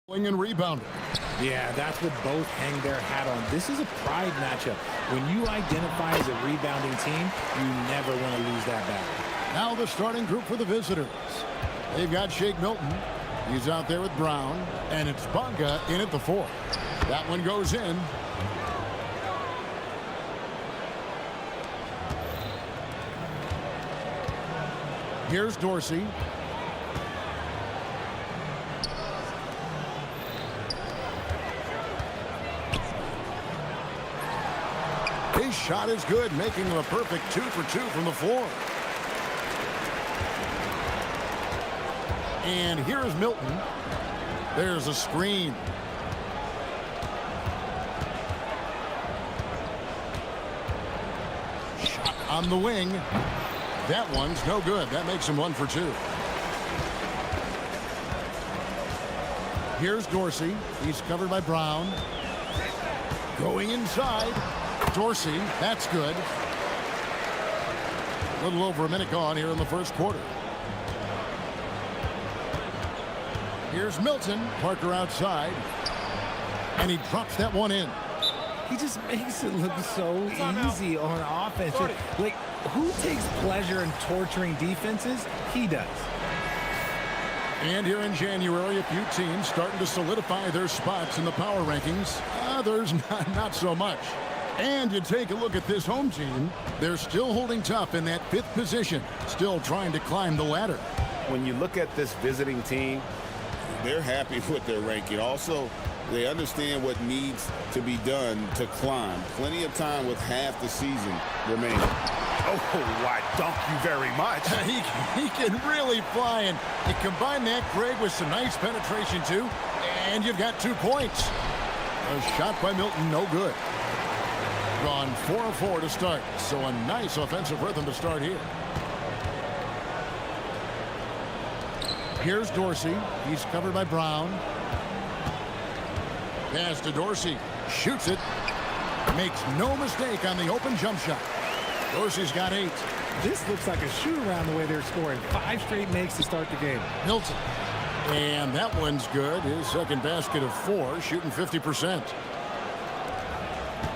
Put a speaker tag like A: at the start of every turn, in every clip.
A: And rebounding.
B: Yeah, that's what both hang their hat on. This is a pride matchup. When you identify as a rebounding team, you never want to lose that battle.
A: Now the starting group for the visitors. They've got Shake Milton. He's out there with Brown. And it's Bonga in at the 4. That one goes in. Here's Dorsey. His shot is good, making him a perfect 2 for 2 from the floor. And here's Milton. There's a screen. Shot on the wing. That one's no good. That makes him 1 for 2. Here's Dorsey. He's covered by Brown. Going inside. Dorsey, that's good. A little over a minute gone here in the first quarter. Here's Milton. Parker outside. And he drops that one in.
B: He just makes it look so easy on offense. Like, who takes pleasure in torturing defenses? He does.
A: And here in January, a few teams starting to solidify their spots in the power rankings. Others, not so much. And you take a look at this home team, they're still holding tough in that 5th position, still trying to climb the ladder.
C: When you look at this visiting team, they're happy with their ranking. Also, they understand what needs to be done to climb. Plenty of time with half the season remaining.
D: Oh, why, thank you very much.
A: he can really fly, and you combine that, Greg, with some nice penetration, too, and you've got 2 points. A shot by Milton, no good. Gone 4 of 4 to start, so a nice offensive rhythm to start here. Here's Dorsey. He's covered by Brown. Pass to Dorsey. Shoots it. Makes no mistake on the open jump shot. Dorsey's got 8.
B: This looks like a shoot-around the way they're scoring. 5 straight makes to start the game.
A: Milton. And that one's good. His second basket of 4, shooting 50%.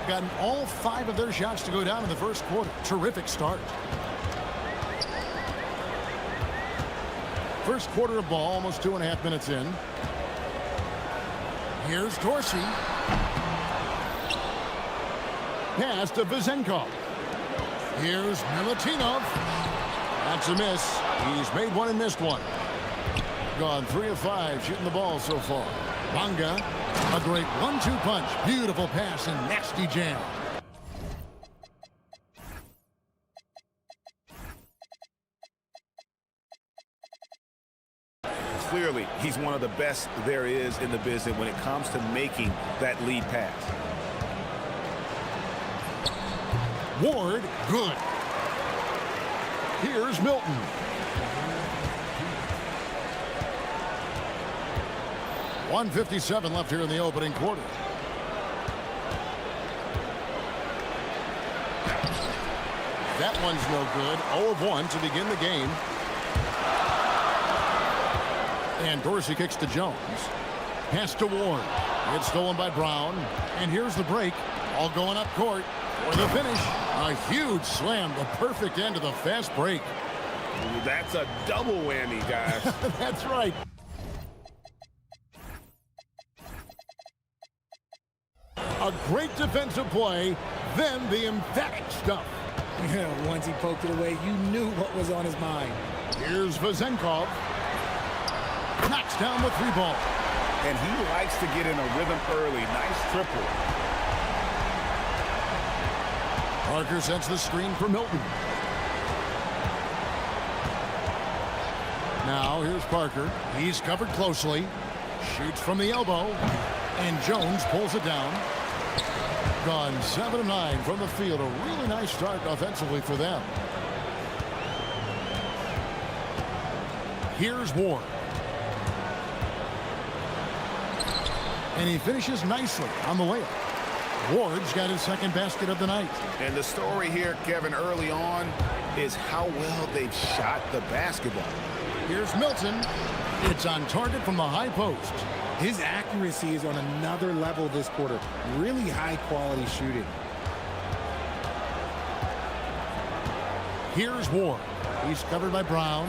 A: Gotten all 5 of their shots to go down in the first quarter. Terrific start. First quarter of ball, almost 2.5 minutes in. Here's Dorsey. Pass to Vezenkov. Here's Milutinov. That's a miss. He's made one and missed one. Gone 3 of 5 shooting the ball so far. Bonga, a great 1-2 punch. Beautiful pass and nasty jam.
D: Clearly, he's one of the best there is in the business when it comes to making that lead pass.
A: Ward, good. Here's Milton. .157 left here in the opening quarter. That one's no good. 0 of 1 to begin the game. And Dorsey kicks to Jones. Pass to Ward. It's stolen by Brown. And here's the break. All going up court for the finish. A huge slam. The perfect end of the fast break.
C: That's a double whammy, guys.
A: That's right. A great defensive play, then the emphatic stuff.
B: Once he poked it away, you knew what was on his mind.
A: Here's Vezenkov. Knocks down the 3 ball.
D: And he likes to get in a rhythm early. Nice triple.
A: Parker sets the screen for Milton. Now here's Parker. He's covered closely. Shoots from the elbow. And Jones pulls it down. Gone 7 of 9 from the field. A really nice start offensively for them. Here's Ward. And he finishes nicely on the layup. Ward's got his second basket of the night.
D: And the story here, Kevin, early on is how well they've shot the basketball.
A: Here's Milton. It's on target from the high post.
B: His accuracy is on another level this quarter. Really high-quality shooting.
A: Here's Ward. He's covered by Brown.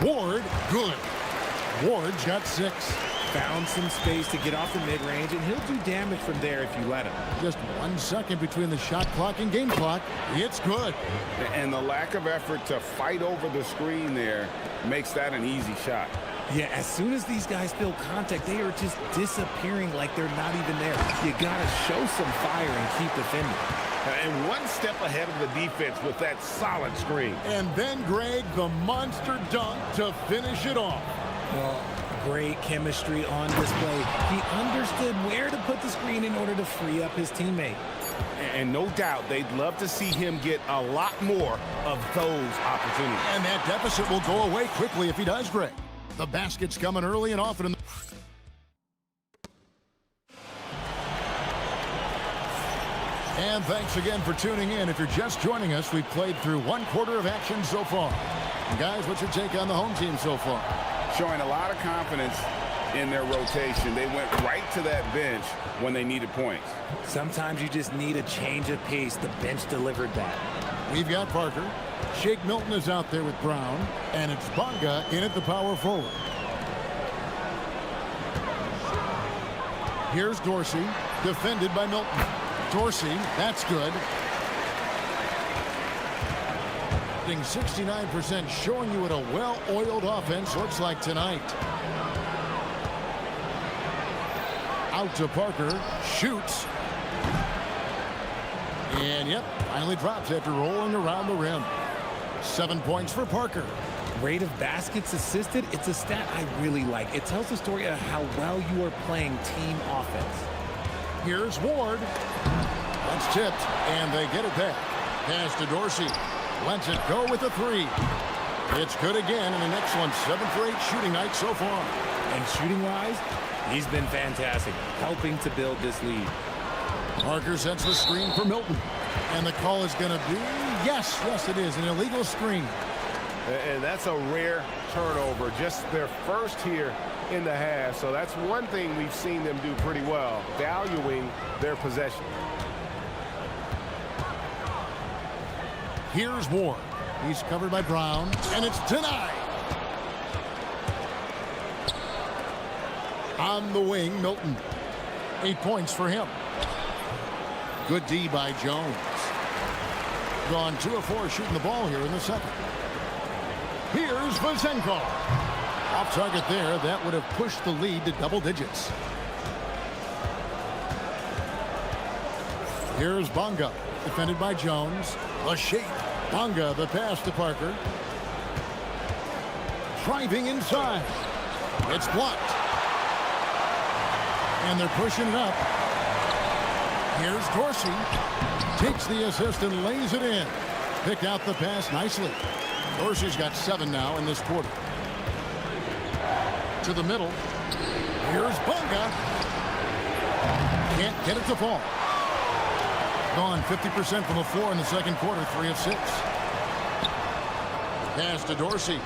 A: Ward, good. Ward's got 6.
B: Found some space to get off the mid-range, and he'll do damage from there if you let him.
A: Just 1 second between the shot clock and game clock. It's good.
C: And the lack of effort to fight over the screen there makes that an easy shot.
B: Yeah, as soon as these guys feel contact, they are just disappearing like they're not even there. You got to show some fire and keep defending.
C: And one step ahead of the defense with that solid screen.
A: And then, Greg, the monster dunk to finish it off.
B: Well, great chemistry on display. He understood where to put the screen in order to free up his teammate.
C: And no doubt they'd love to see him get a lot more of those opportunities.
A: And that deficit will go away quickly if he does, Greg. The basket's coming early and often. And thanks again for tuning in. If you're just joining us, we've played through 1 quarter of action so far. And guys, what's your take on the home team so far?
C: Showing a lot of confidence in their rotation. They went right to that bench when they needed points.
B: Sometimes you just need a change of pace. The bench delivered that.
A: We've got Parker. Shake Milton is out there with Brown. And it's Bonga in at the power forward. Here's Dorsey, defended by Milton. Dorsey, that's good. 69%, showing you what a well-oiled offense looks like tonight. Out to Parker, shoots. And yep, finally drops after rolling around the rim. 7 points for Parker.
B: Rate of baskets assisted, it's a stat I really like. It tells the story of how well you are playing team offense.
A: Here's Ward. That's tipped, and they get it back. Pass to Dorsey. Lets it go with a 3. It's good again, and an excellent 7 for 8 shooting night so far.
B: And shooting-wise, he's been fantastic, helping to build this lead.
A: Parker sets the screen for Milton. And the call is going to be, yes, it is, an illegal screen.
E: And that's a rare turnover, just their first here in the half. So that's one thing we've seen them do pretty well, valuing their possession.
A: Here's Ward. He's covered by Brown, and it's denied. On the wing, Milton. 8 points for him. Good D by Jones. Gone 2 of 4 shooting the ball here in the second. Here's Vazenkov. Off target there. That would have pushed the lead to double digits. Here's Bonga, defended by Jones. The shape. Bonga, the pass to Parker. Driving inside. It's blocked. And they're pushing it up. Here's Dorsey. Takes the assist and lays it in. Picked out the pass nicely. Dorsey's got 7 now in this quarter. To the middle. Here's Bonga. Can't get it to fall. Gone 50% from the floor in the second quarter, 3 of 6. Pass to Dorsey.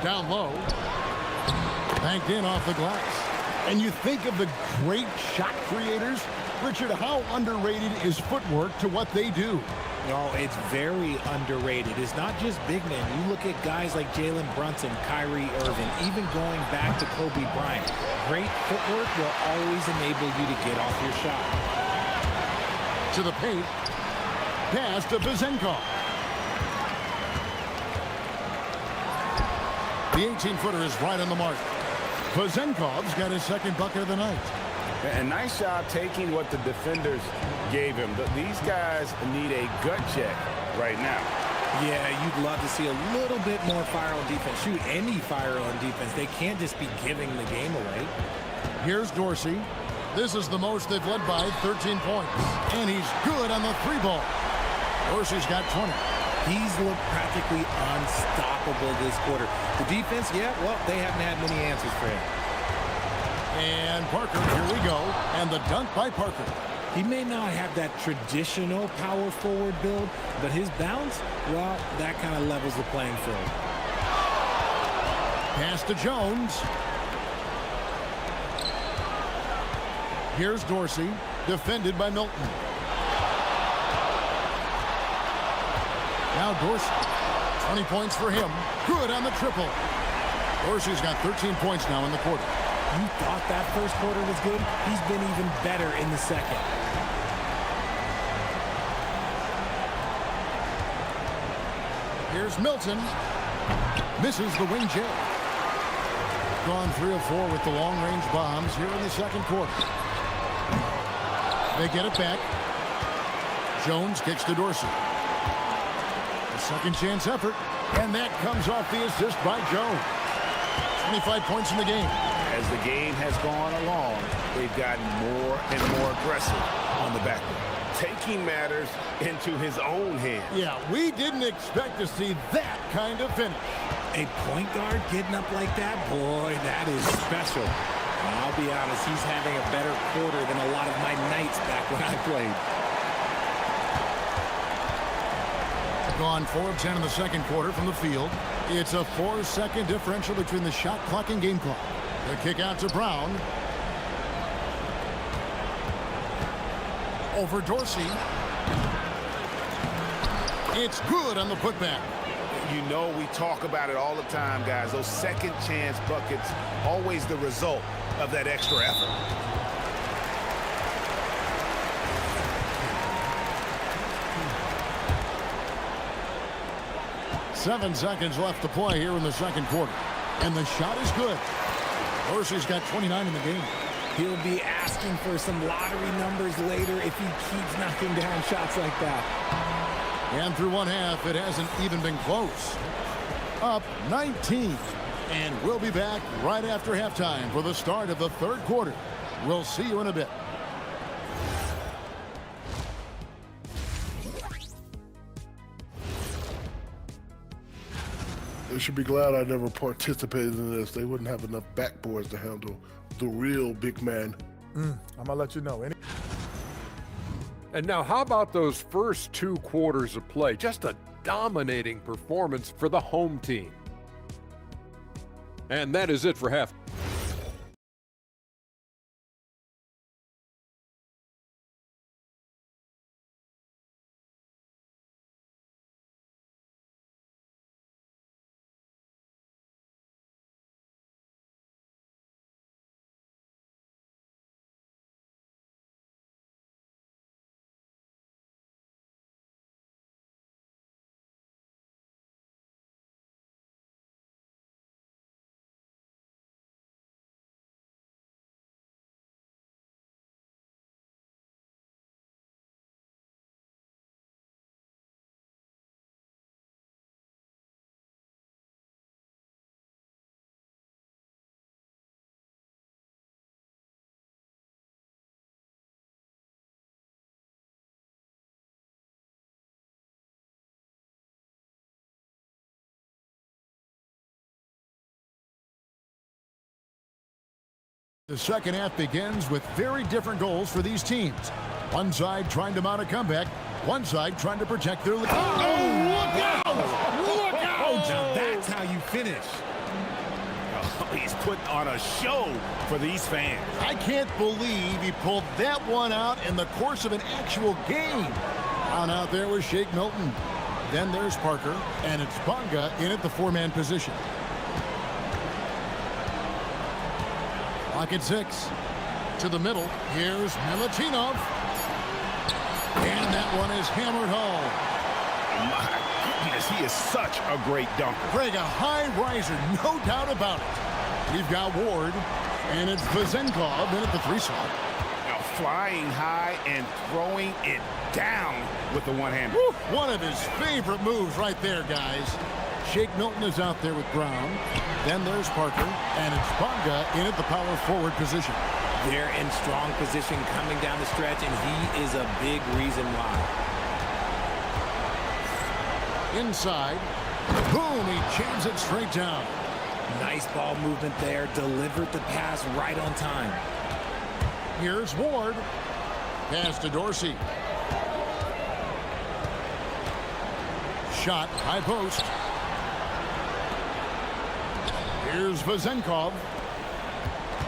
A: Down low. Banked in off the glass. And you think of the great shot creators. Richard, how underrated is footwork to what they do?
B: No, it's very underrated. It's not just big men. You look at guys like Jalen Brunson, Kyrie Irving, even going back to Kobe Bryant. Great footwork will always enable you to get off your shot.
A: To the paint. Pass to Vazenkov. The 18-footer is right on the mark. Vazenkov's got his second bucket of the night.
E: And nice job taking what the defenders gave him. These guys need a gut check right now.
B: Yeah, you'd love to see a little bit more fire on defense. Shoot, any fire on defense. They can't just be giving the game away.
A: Here's Dorsey. This is the most they've led by, 13 points. And he's good on the 3-ball. Dorsey's got 20.
B: He's looked practically unstoppable this quarter. The defense, yeah, well, they haven't had many answers for him.
A: And Parker, here we go. And the dunk by Parker.
B: He may not have that traditional power forward build, but his bounce, well, that kind of levels the playing field.
A: Pass to Jones. Here's Dorsey, defended by Milton. Now Dorsey, 20 points for him. Good on the triple. Dorsey's got 13 points now in the quarter.
B: You thought that first quarter was good? He's been even better in the second.
A: Here's Milton. Misses the wing J. Gone 3 of 4 with the long-range bombs here in the second quarter. They get it back. Jones kicks to Dorsey. A second chance effort, and that comes off the assist by Jones. 25 points in the game.
D: As the game has gone along, they've gotten more and more aggressive on the backboard.
E: Taking matters into his own hands.
A: Yeah, we didn't expect to see that kind of finish.
B: A point guard getting up like that? Boy, that is special. And I'll be honest, he's having a better quarter than a lot of my nights back when I played.
A: Gone 4 of 10 in the second quarter from the field. It's a 4-second differential between the shot clock and game clock. The kick out to Brown. Over Dorsey. It's good on the putback.
D: You know, we talk about it all the time, guys. Those second chance buckets, always the result of that extra effort.
A: Seven seconds left to play here in the second quarter. And the shot is good. Dorsey's got 29 in the game.
B: He'll be asking for some lottery numbers later if he keeps knocking down shots like that.
A: And through one half, it hasn't even been close. Up 19. And we'll be back right after halftime for the start of the third quarter. We'll see you in a bit.
F: They should be glad I never participated in this. They wouldn't have enough backboards to handle the real big man.
G: I'm gonna let you know. And now, how about those first 2 quarters of play? Just a dominating performance for the home team. And that is it for half.
A: The second half begins with very different goals for these teams. One side trying to mount a comeback, one side trying to protect their lead.
B: Look out! Now that's how you finish.
D: Oh, he's putting on a show for these fans.
A: I can't believe he pulled that one out in the course of an actual game. On out there was Shake Milton. Then there's Parker, and it's Bonga in at the 4-man position. Lock at 6. To the middle. Here's Milutinov. And that one is hammered home.
D: My goodness, he is such a great dunker.
A: Craig, a high riser, no doubt about it. We've got Ward, and it's Vazenkov in at the 3 slot.
D: Now flying high and throwing it down with the one-hander.
A: One of his favorite moves right there, guys. Shake Milton is out there with Brown. Then there's Parker, and it's Bonga in at the power forward position.
B: They're in strong position coming down the stretch, and he is a big reason why.
A: Inside. Boom, he jams it straight down.
B: Nice ball movement there. Delivered the pass right on time.
A: Here's Ward. Pass to Dorsey. Shot, high post. Here's Vezenkov.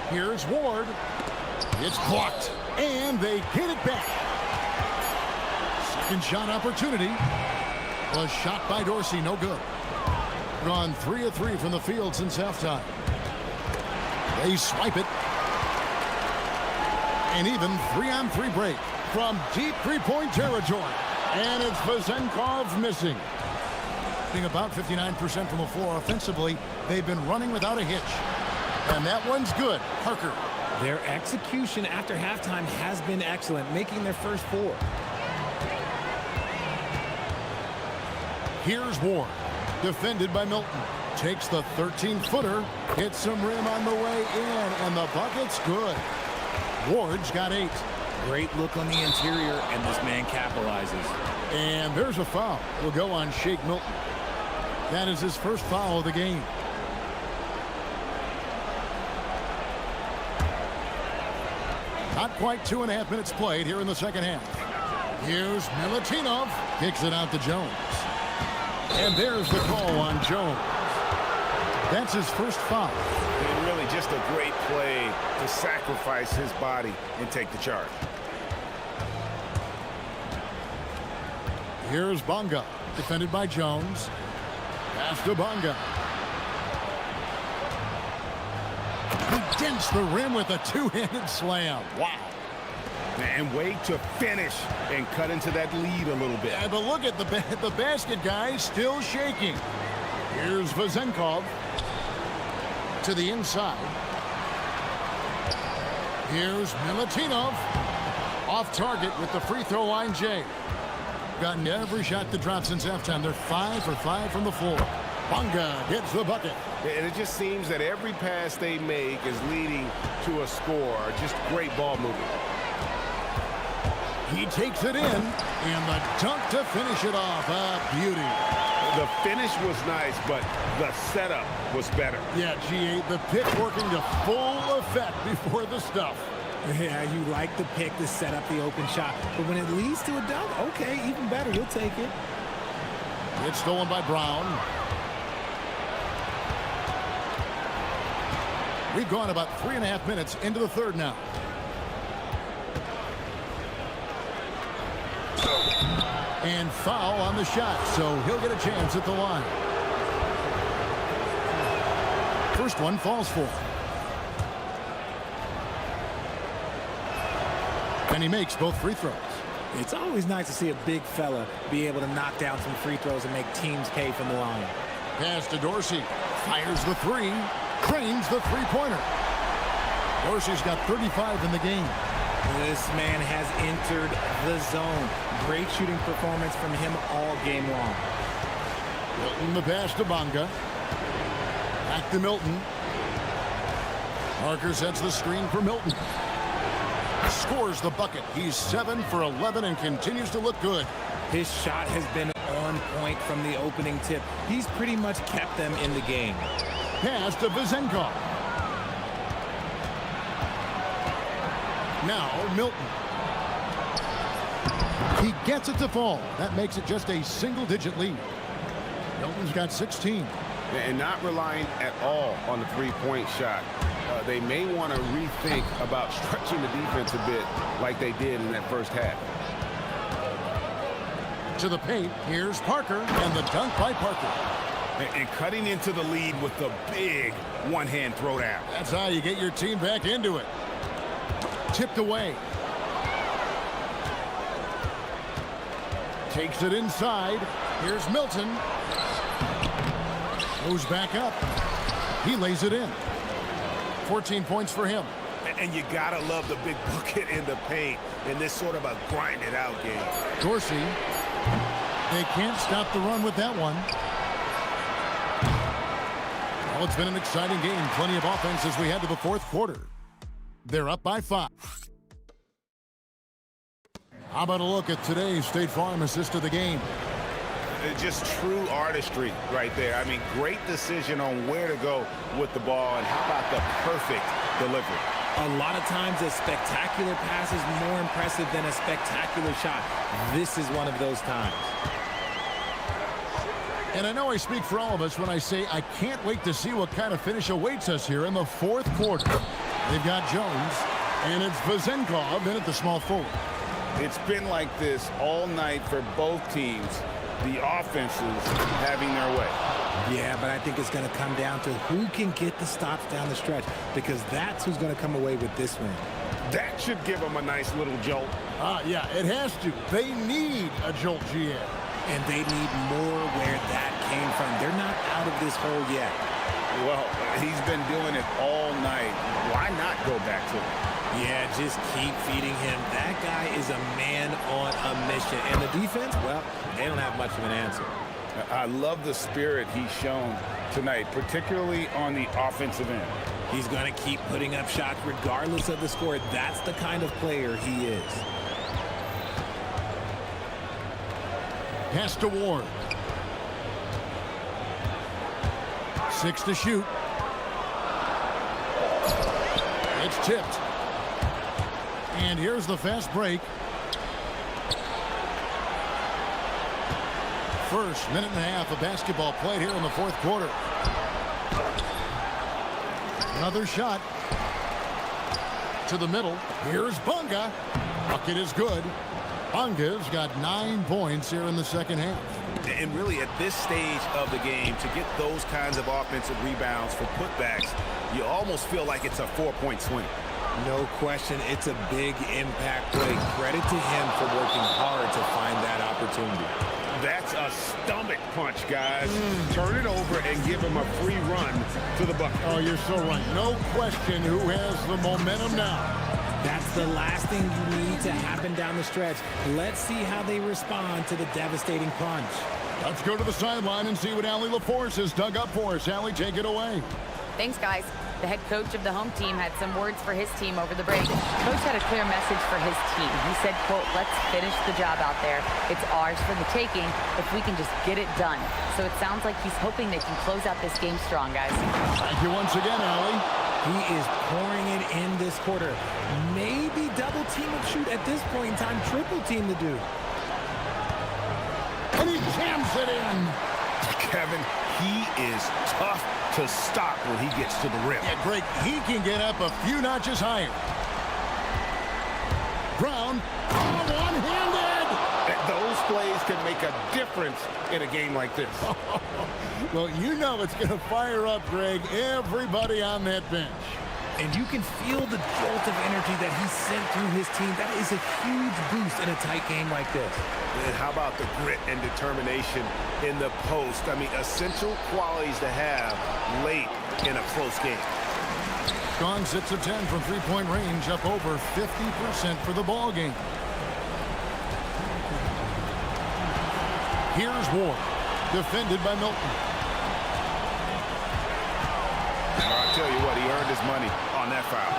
A: Here's Ward. It's blocked, and they get it back. Second shot opportunity. Was shot by Dorsey, no good. Gone 3 of 3 from the field since halftime. They swipe it. An even 3-on-3 break from deep three-point territory. And it's Vezenkov missing. Being about 59% from the floor offensively, they've been running without a hitch. And that one's good. Parker.
B: Their execution after halftime has been excellent, making their first 4.
A: Here's Ward. Defended by Milton. Takes the 13-footer. Hits some rim on the way in, and the bucket's good. Ward's got 8.
B: Great look on the interior, and this man capitalizes.
A: And there's a foul. Will go on Shake Milton. That is his first foul of the game. Not quite 2.5 minutes played here in the second half. Here's Milutinov. Kicks it out to Jones. And there's the call on Jones. That's his first foul.
D: And really just a great play to sacrifice his body and take the charge.
A: Here's Bonga. Defended by Jones. Pass to Bonga. He dents the rim with a two-handed slam. Wow.
D: And way to finish and cut into that lead a little bit.
A: Yeah, but look at the basket, guys, still shaking. Here's Vezenkov to the inside. Here's Milutinov. Off target with the free throw line, Jay. Gotten every shot to drop since halftime. They're 5 for 5 from the floor. Bonga gets the bucket.
E: And it just seems that every pass they make is leading to a score. Just great ball moving.
A: He takes it in, and the dunk to finish it off. A beauty.
E: The finish was nice, but the setup was better.
A: Yeah, G8, the pick working to full effect before the stuff.
B: Yeah, you like the pick to set up the open shot, but when it leads to a dunk, okay, even better, you'll take it.
A: It's stolen by Brown. We've gone about 3.5 minutes into the third now. And foul on the shot, so he'll get a chance at the line. First one falls for him. And he makes both free throws.
B: It's always nice to see a big fella be able to knock down some free throws and make teams pay from the line.
A: Pass to Dorsey. Fires the three. Cranes the three-pointer. Dorsey's got 35 in the game.
B: This man has entered the zone. Great shooting performance from him all game long.
A: Milton the pass to Bonga. Back to Milton. Parker sets the screen for Milton. Scores the bucket. He's 7 for 11 and continues to look good.
B: His shot has been on point from the opening tip. He's pretty much kept them in the game.
A: Pass to Vezenkov. Now Milton. He gets it to fall. That makes it just a single-digit lead. Milton's got 16.
E: And not relying at all on the three-point shot. They may want to rethink about stretching the defense a bit like they did in that first half.
A: To the paint, here's Parker, and the dunk by Parker.
D: And cutting into the lead with the big one-hand throwdown.
A: That's how you get your team back into it. Tipped away. Takes it inside. Here's Milton. Goes back up. He lays it in. 14 points for him.
D: And you gotta love the big bucket in the paint in this sort of a grind-it-out game.
A: Dorsey. They can't stop the run with that one. Well, it's been an exciting game. Plenty of offense as we head to the fourth quarter. They're up by 5. How about a look at today's State Farm assist of the game?
D: Just true artistry right there. I mean, great decision on where to go with the ball, and how about the perfect delivery?
B: A lot of times a spectacular pass is more impressive than a spectacular shot. This is one of those times.
A: And I know I speak for all of us when I say I can't wait to see what kind of finish awaits us here in the fourth quarter. They've got Jones, and it's Vezenkov in at the small forward.
C: It's been like this all night for both teams. The offenses having their way.
B: Yeah, but I think it's going to come down to who can get the stops down the stretch, because that's who's going to come away with this win.
E: That should give them a nice little jolt.
A: Yeah, it has to. They need a jolt, GM.
B: And they need more where that came from. They're not out of this hole yet.
C: Well, he's been doing it all night. Why not go back to it?
B: Yeah, just keep feeding him. That guy is a man on a mission. And the defense, well, they don't have much of an answer.
C: I love the spirit he's shown tonight, particularly on the offensive end.
B: He's going to keep putting up shots regardless of the score. That's the kind of player he is.
A: Pass to Ward. 6 to shoot. It's tipped. And here's the fast break. First minute and a half of basketball played here in the fourth quarter. Another shot. To the middle. Here's Bunga. Bucket is good. Bunga's got 9 points here in the second half.
D: And really, at this stage of the game, to get those kinds of offensive rebounds for putbacks, you almost feel like it's a 4-point swing.
B: No question, it's a big impact play. Credit to him for working hard to find that opportunity.
E: That's a stomach punch, guys. Turn it over and give him a free run to the bucket.
A: Oh, you're so right. No question who has the momentum now.
B: That's the last thing you need to happen down the stretch. Let's see how they respond to the devastating punch.
A: Let's go to the sideline and see what Allie LaForce has dug up for us. Allie, take it away.
H: Thanks, guys. The head coach of the home team had some words for his team over the break. Coach had a clear message for his team. He said, quote, "Let's finish the job out there. It's ours for the taking if we can just get it done." So it sounds like he's hoping they can close out this game strong, guys.
A: Thank you once again, Allie.
B: He is pouring it in this quarter. Maybe double team and shoot at this point in time, triple team to do.
A: And he jams it in.
E: Kevin, he is tough to stop when he gets to the rim.
A: Yeah, Greg, he can get up a few notches higher. Brown, one-handed.
E: Those plays can make a difference in a game like this.
A: Well, you know it's going to fire up, Greg, everybody on that bench.
B: And you can feel the jolt of energy that he sent through his team. That is a huge boost in a tight game like this.
E: And how about the grit and determination in the post? I mean, essential qualities to have late in a close game.
A: Gone 6 of 10 from three-point range, up over 50% for the ball game. Here's Ward, defended by Milton.
D: I'll tell you what, he earned his money on that foul.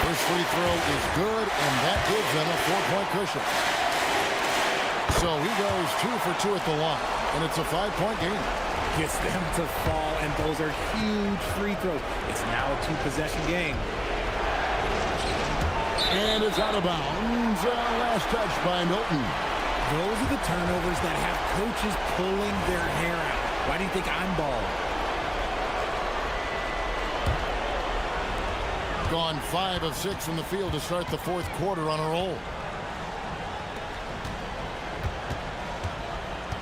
A: First free throw is good, and that gives them a 4-point cushion. So he goes 2 for 2 at the line, and it's a 5-point game.
B: Gets them to fall, and those are huge free throws. It's now a 2-possession game.
A: And it's out of bounds. Last touch by Milton.
B: Those are the turnovers that have coaches pulling their hair out. Why do you think I'm balling?
A: Gone 5 of 6 from the field to start the fourth quarter on a roll.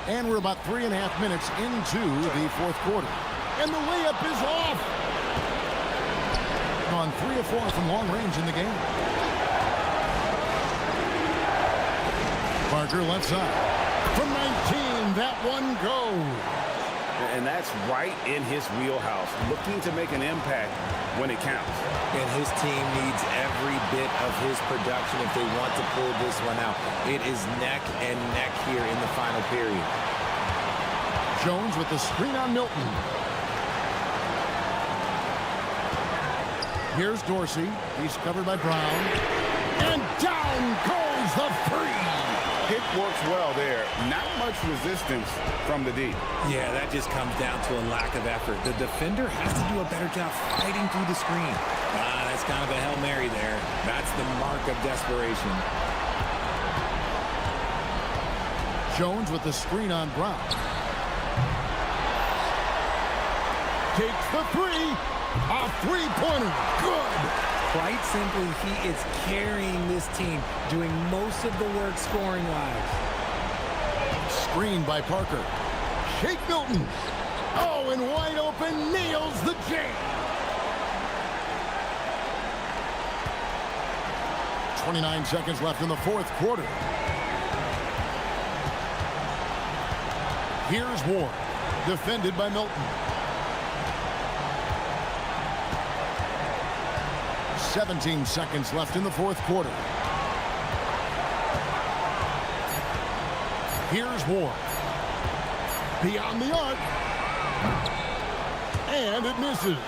A: And we're about 3.5 minutes into the fourth quarter. And the layup is off. Gone 3 of 4 from long range in the game. Parker left side. From 19, that one goes.
D: And that's right in his wheelhouse, looking to make an impact when it counts.
B: And his team needs every bit of his production if they want to pull this one out. It is neck and neck here in the final period.
A: Jones with the screen on Milton. Here's Dorsey. He's covered by Brown. And down goes the three.
C: Pick works well there. Not much resistance from the D.
B: Yeah, that just comes down to a lack of effort. The defender has to do a better job fighting through the screen. That's kind of a Hail Mary there. That's the mark of desperation.
A: Jones with the screen on Brown. Takes the three. A three-pointer. Good.
B: Quite simply, he is carrying this team, doing most of the work scoring-wise.
A: Screen by Parker. Shake Milton. Oh, and wide open, nails the jam. 29 seconds left in the fourth quarter. Here's Ward, defended by Milton. 17 seconds left in the fourth quarter. Here's Ward. Beyond the arc. And it misses.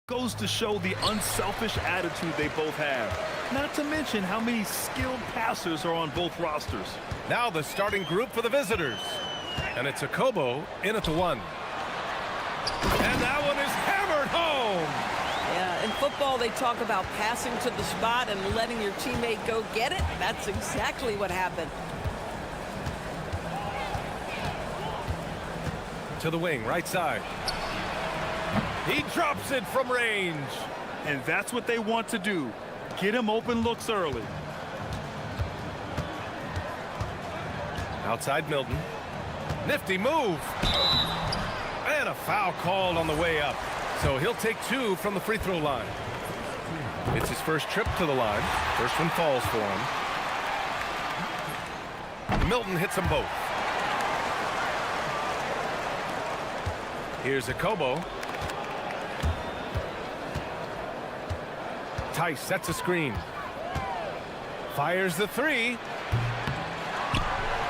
I: Goes to show the unselfish attitude they both have. Not to mention how many skilled passers are on both rosters.
J: Now the starting group for the visitors. And it's Akobo in at the 1. And that one is hammered home.
K: Yeah, in football they talk about passing to the spot and letting your teammate go get it. That's exactly what happened.
J: To the wing, right side. He drops it from range.
I: And that's what they want to do. Get him open looks early.
J: Outside Milton. Nifty move. And a foul called on the way up. So he'll take 2 from the free throw line. It's his first trip to the line. First one falls for him. Milton hits them both. Here's Akobo. Tice sets a screen. Fires the 3.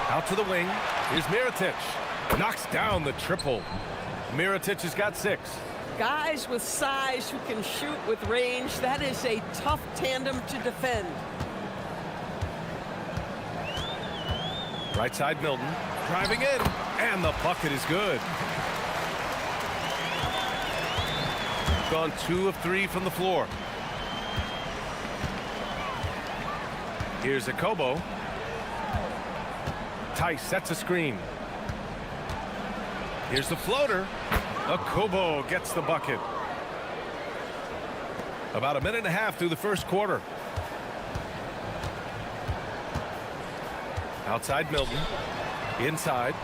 J: Out to the wing. Here's Mirotic. Knocks down the triple. Mirotic has got 6.
K: Guys with size who can shoot with range, that is a tough tandem to defend.
J: Right side Milton. Driving in. And the bucket is good. Gone 2 of 3 from the floor. Here's Akobo. Tice sets a screen. Here's the floater. Akobo gets the bucket. About a minute and a half through the first quarter. Outside Milton. Inside.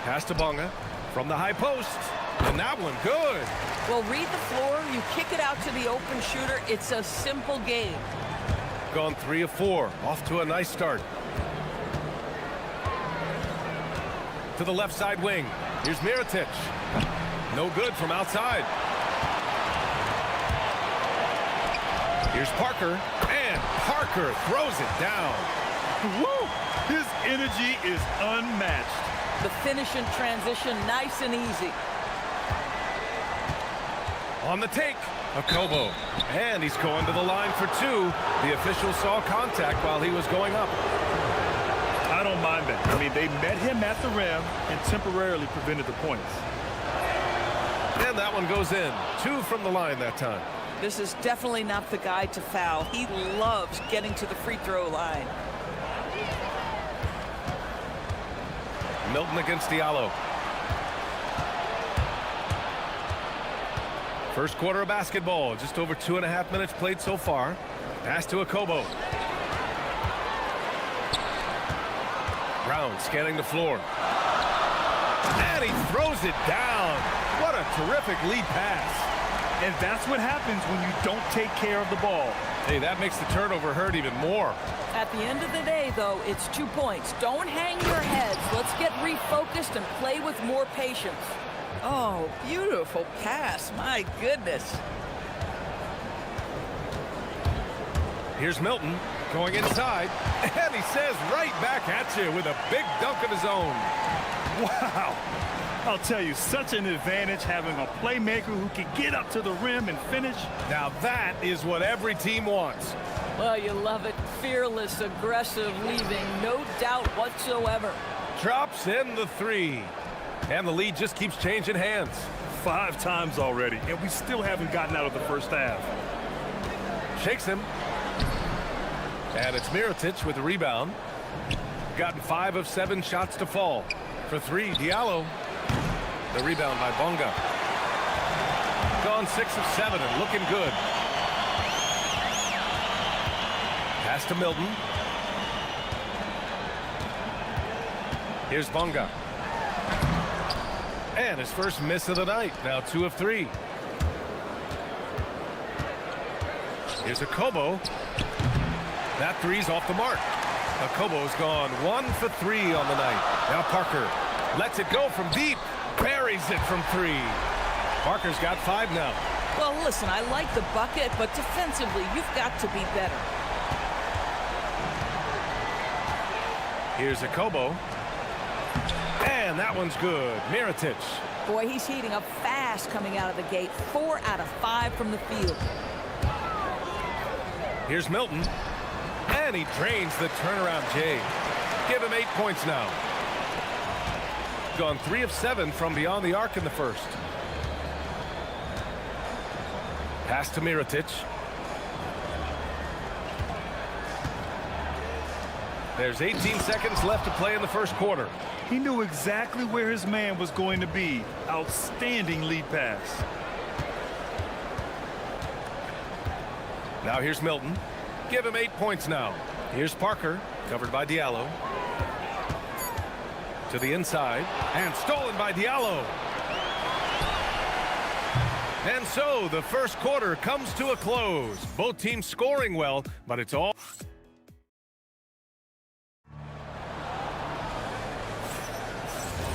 J: Pass to Bonga from the high post. And that one good.
K: Well, read the floor. You kick it out to the open shooter. It's a simple game.
J: Gone 3 of 4. Off to a nice start. To the left side wing. Here's Mirotic. No good from outside. Here's Parker. And Parker throws it down.
I: Woo! His energy is unmatched.
K: The finish in transition, nice and easy.
J: On the take, Akobo. And he's going to the line for 2. The official saw contact while he was going up.
I: I don't mind that. I mean, they met him at the rim and temporarily prevented the points.
J: And that one goes in. 2 from the line that time.
K: This is definitely not the guy to foul. He loves getting to the free throw line.
J: Milton against Diallo. First quarter of basketball. Just over 2.5 minutes played so far. Pass to Akobo. Brown scanning the floor. And he throws it down. What a terrific lead pass.
I: And that's what happens when you don't take care of the ball.
J: Hey, that makes the turnover hurt even more.
K: At the end of the day, though, it's 2 points. Don't hang your heads. Let's get refocused and play with more patience. Oh, beautiful pass. My goodness.
J: Here's Milton going inside. And he says right back at you with a big dunk of his own.
I: Wow. I'll tell you, such an advantage having a playmaker who can get up to the rim and finish.
J: Now that is what every team wants.
K: Well, you love it. Fearless, aggressive, leaving no doubt whatsoever.
J: Drops in the 3. And the lead just keeps changing hands.
I: 5 times already, and we still haven't gotten out of the first half.
J: Shakes him. And it's Mirotic with the rebound. Gotten 5 of 7 shots to fall. For 3, Diallo. The rebound by Bonga. Gone 6 of 7 and looking good. Pass to Milton. Here's Bonga. And his first miss of the night. Now 2 of 3. Here's Akobo. That 3's off the mark. Akobo's gone 1 for 3 on the night. Now Parker lets it go from deep. Buries it from 3. Parker's got 5 now.
K: Well, listen, I like the bucket, but defensively, you've got to be better.
J: Here's Akobo. And And that one's good. Mirotic.
K: Boy, he's heating up fast coming out of the gate. 4 out of 5 from the field.
J: Here's Milton. And he drains the turnaround J. Give him 8 points now. Gone 3 of 7 from beyond the arc in the first. Pass to Mirotic. There's 18 seconds left to play in the first quarter.
I: He knew exactly where his man was going to be. Outstanding lead pass.
J: Now here's Milton. Give him 8 points now. Here's Parker, covered by Diallo. To the inside, and stolen by Diallo. And so the first quarter comes to a close. Both teams scoring well, but it's all...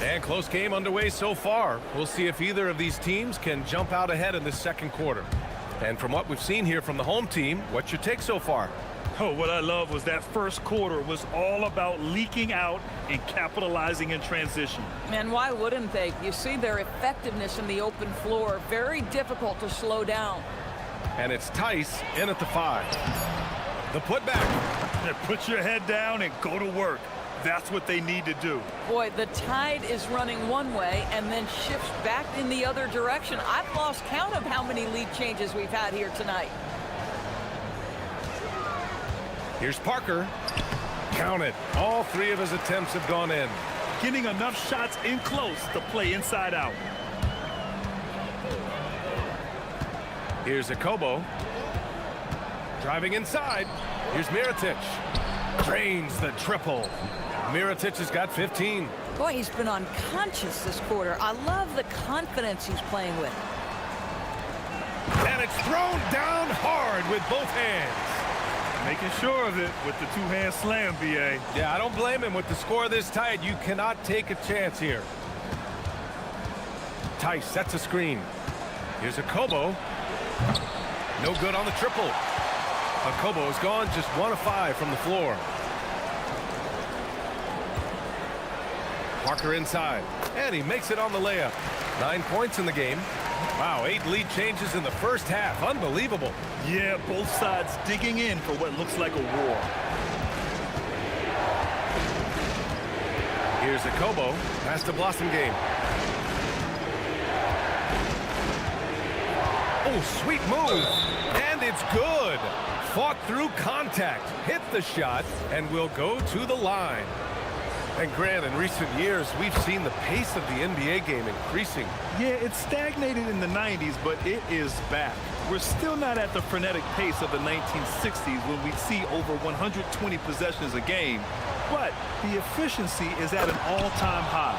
J: And close game underway so far. We'll see if either of these teams can jump out ahead in this second quarter. And from what we've seen here from the home team, what's your take so far?
I: Oh, what I love was that first quarter was all about leaking out and capitalizing in transition.
K: And why wouldn't they? You see their effectiveness in the open floor. Very difficult to slow down.
J: And it's Tice in at the 5. The putback.
I: Put your head down and go to work. That's what they need to do.
K: Boy, the tide is running one way and then shifts back in the other direction. I've lost count of how many lead changes we've had here tonight.
J: Here's Parker. Count it. All 3 of his attempts have gone in.
I: Getting enough shots in close to play inside out.
J: Here's Akobo. Driving inside. Here's Mirotic. Drains the triple. Mirotic has got 15.
K: Boy, he's been unconscious this quarter. I love the confidence he's playing with.
J: And it's thrown down hard with both hands.
I: Making sure of it with the 2-hand slam, B.A.
J: Yeah, I don't blame him. With the score this tight, you cannot take a chance here. Tice sets a screen. Here's Akobo. No good on the triple. Akobo is gone just 1 of 5 from the floor. Parker inside, and he makes it on the layup. 9 points in the game. Wow, 8 lead changes in the first half. Unbelievable.
I: Yeah, both sides digging in for what looks like a war.
J: Here's Akobo. Pass to Blossom game. Oh, sweet move. And it's good. Fought through contact, hit the shot, and will go to the line. And Grant, in recent years, we've seen the pace of the NBA game increasing.
I: Yeah, it stagnated in the 90s, but it is back. We're still not at the frenetic pace of the 1960s when we'd see over 120 possessions a game, but the efficiency is at an all-time high.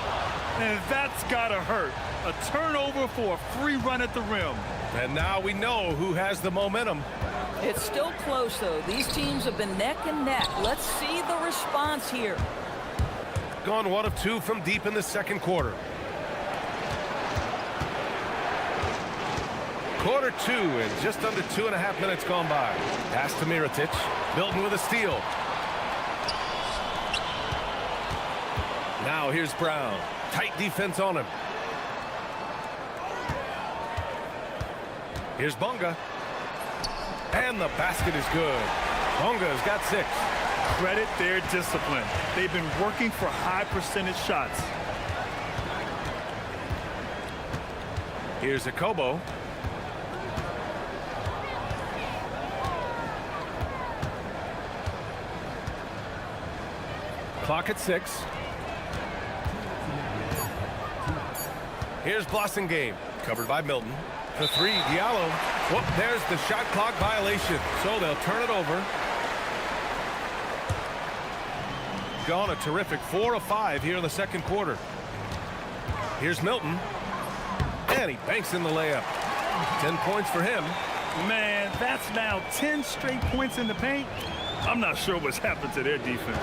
I: And that's gotta hurt. A turnover for a free run at the rim.
J: And now we know who has the momentum.
K: It's still close, though. These teams have been neck and neck. Let's see the response here.
J: Gone 1 of 2 from deep in the second quarter. Quarter 2 and just under 2.5 minutes gone by. Pass to Mirotic. Milton with a steal. Now here's Brown. Tight defense on him. Here's Bonga. And the basket is good. Bonga's got 6.
I: Credit their discipline. They've been working for high percentage shots.
J: Here's Akobo. Clock at 6. Here's Blossom game. Covered by Milton. The 3, Diallo. Whoop, there's the shot clock violation. So they'll turn it over. Gone a terrific 4 of 5 here in the second quarter. Here's Milton. And he banks in the layup. 10 points for him.
I: Man, that's now 10 straight points in the paint. I'm not sure what's happened to their defense.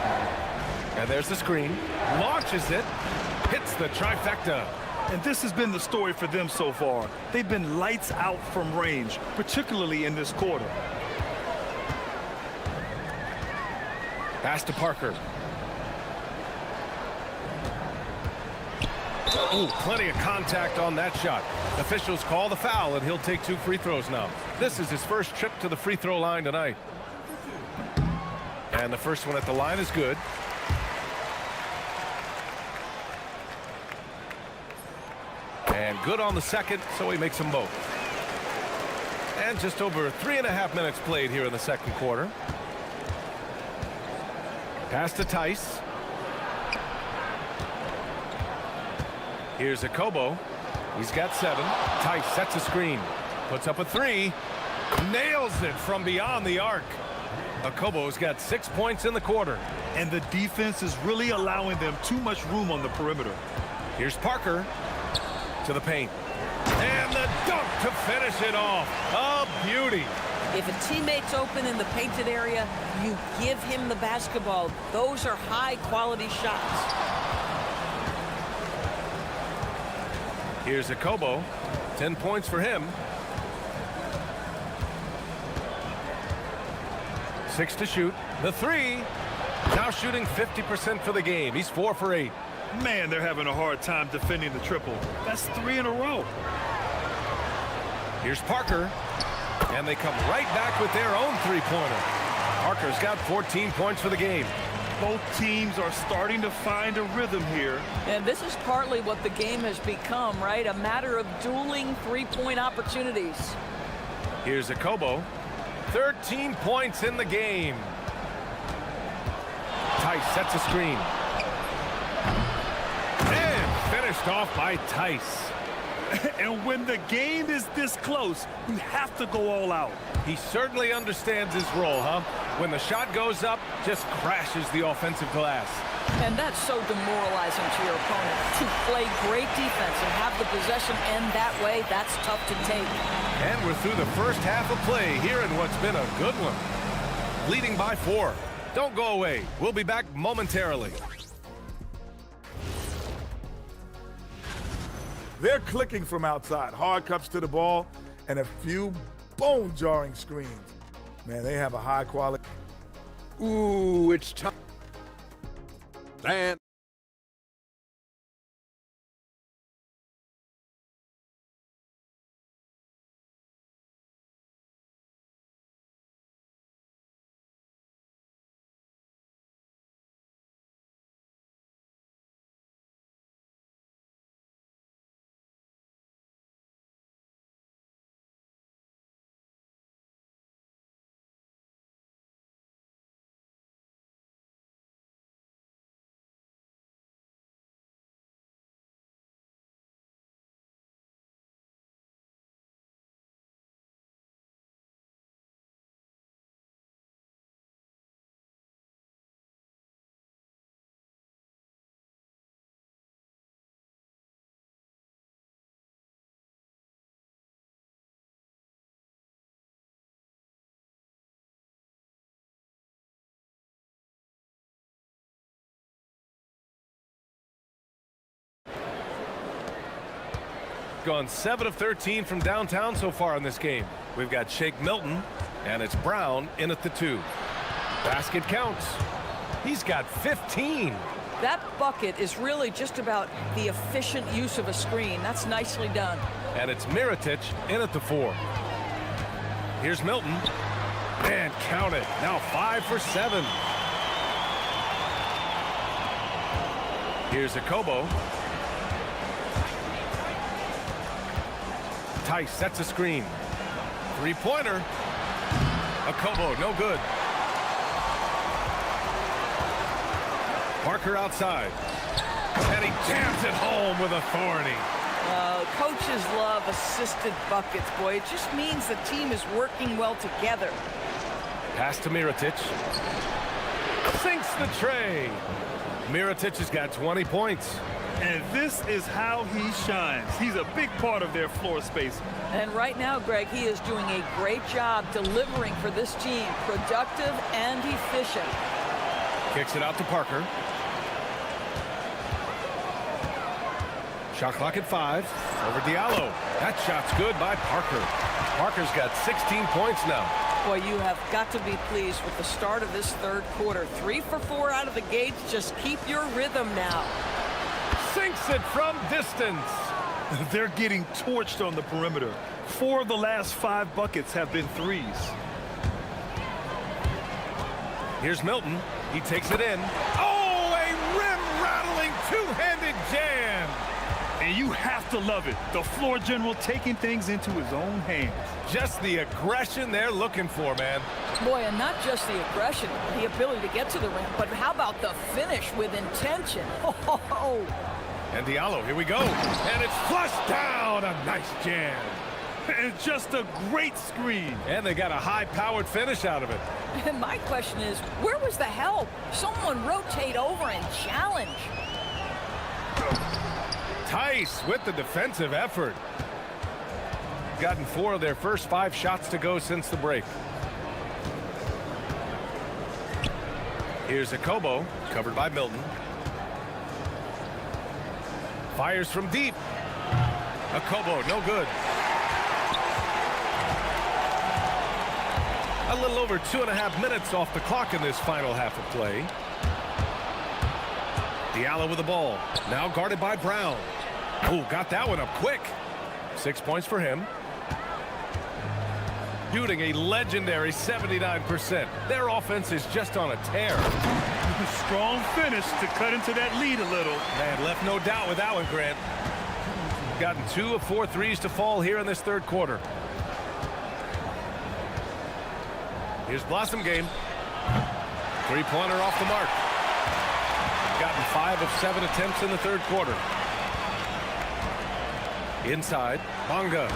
J: And there's the screen. Launches it. Hits the trifecta.
I: And this has been the story for them so far. They've been lights out from range, particularly in this quarter.
J: Pass to Parker. Oh, plenty of contact on that shot. Officials call the foul, and he'll take 2 free throws now. This is his first trip to the free throw line tonight. And the first one at the line is good. And good on the second, so he makes them both. And just over 3.5 minutes played here in the second quarter. Pass to Tice. Here's Akobo. He's got 7. Tice sets a screen. Puts up a 3. Nails it from beyond the arc. Akobo's got 6 points in the quarter.
I: And the defense is really allowing them too much room on the perimeter.
J: Here's Parker to the paint. And the dunk to finish it off. A beauty.
K: If a teammate's open in the painted area, you give him the basketball. Those are high-quality shots.
J: Here's Akobo. 10 points for him. 6 to shoot. The 3. Now shooting 50% for the game. He's 4 for 8.
I: Man, they're having a hard time defending the triple. That's 3 in a row.
J: Here's Parker. And they come right back with their own 3-pointer. Parker's got 14 points for the game.
I: Both teams are starting to find a rhythm here.
K: And this is partly what the game has become, right? A matter of dueling 3-point opportunities.
J: Here's Akobo. 13 points in the game. Tice sets a screen. And finished off by Tice.
I: And when the game is this close, you have to go all out.
J: He certainly understands his role, huh? When the shot goes up, just crashes the offensive glass.
K: And that's so demoralizing to your opponent. To play great defense and have the possession end that way, that's tough to take.
J: And we're through the first half of play here in what's been a good one. Leading by 4. Don't go away. We'll be back momentarily.
L: They're clicking from outside. Hard cups to the ball and a few bone-jarring screens. Man, they have a high quality.
G: Ooh, it's time. And
J: gone 7 of 13 from downtown so far in this game. We've got Shake Milton, and it's Brown in at the 2. Basket counts. He's got 15.
K: That bucket is really just about the efficient use of a screen. That's nicely done.
J: And it's Mirotic in at the 4. Here's Milton. And count it. Now 5 for 7. Here's Akobo. Tice sets a screen. 3-pointer. Akobo, no good. Parker outside. And he jams it home with authority.
K: Coaches love assisted buckets, boy. It just means the team is working well together.
J: Pass to Mirotic. Sinks the tray. Mirotic has got 20 points.
I: And this is how he shines. He's a big part of their floor space.
K: And right now, Greg, he is doing a great job delivering for this team. Productive and efficient.
J: Kicks it out to Parker. Shot clock at 5. Over Diallo. That shot's good by Parker. Parker's got 16 points now.
K: Boy, you have got to be pleased with the start of this third quarter. 3 for 4 out of the gates. Just keep your rhythm now.
J: Sinks it from distance.
I: They're getting torched on the perimeter. 4 of the last 5 buckets have been threes.
J: Here's Milton. He takes it in. Oh, a rim-rattling two-handed jam.
I: And you have to love it. The floor general taking things into his own hands.
J: Just the aggression they're looking for, man.
K: Boy, and not just the aggression, the ability to get to the rim, but how about the finish with intention? Oh.
J: And Diallo, here we go. And it's flushed down. A nice jam.
I: And just a great screen.
J: And they got a high-powered finish out of it.
K: And my question is, where was the help? Someone rotate over and challenge.
J: Tice with the defensive effort. Gotten 4 of their first 5 shots to go since the break. Here's Akobo, covered by Milton. Fires from deep. Akobo, no good. A little over 2.5 minutes off the clock in this final half of play. Diallo with the ball. Now guarded by Brown. Oh, got that one up quick. 6 points for him. Shooting a legendary 79%. Their offense is just on a tear.
I: Strong finish to cut into that lead a little.
J: Man, left no doubt with that one, Grant. Gotten 2 of 4 threes to fall here in this third quarter. Here's Blossom Game. 3-pointer off the mark. Gotten 5 of 7 attempts in the third quarter. Inside, Bonga.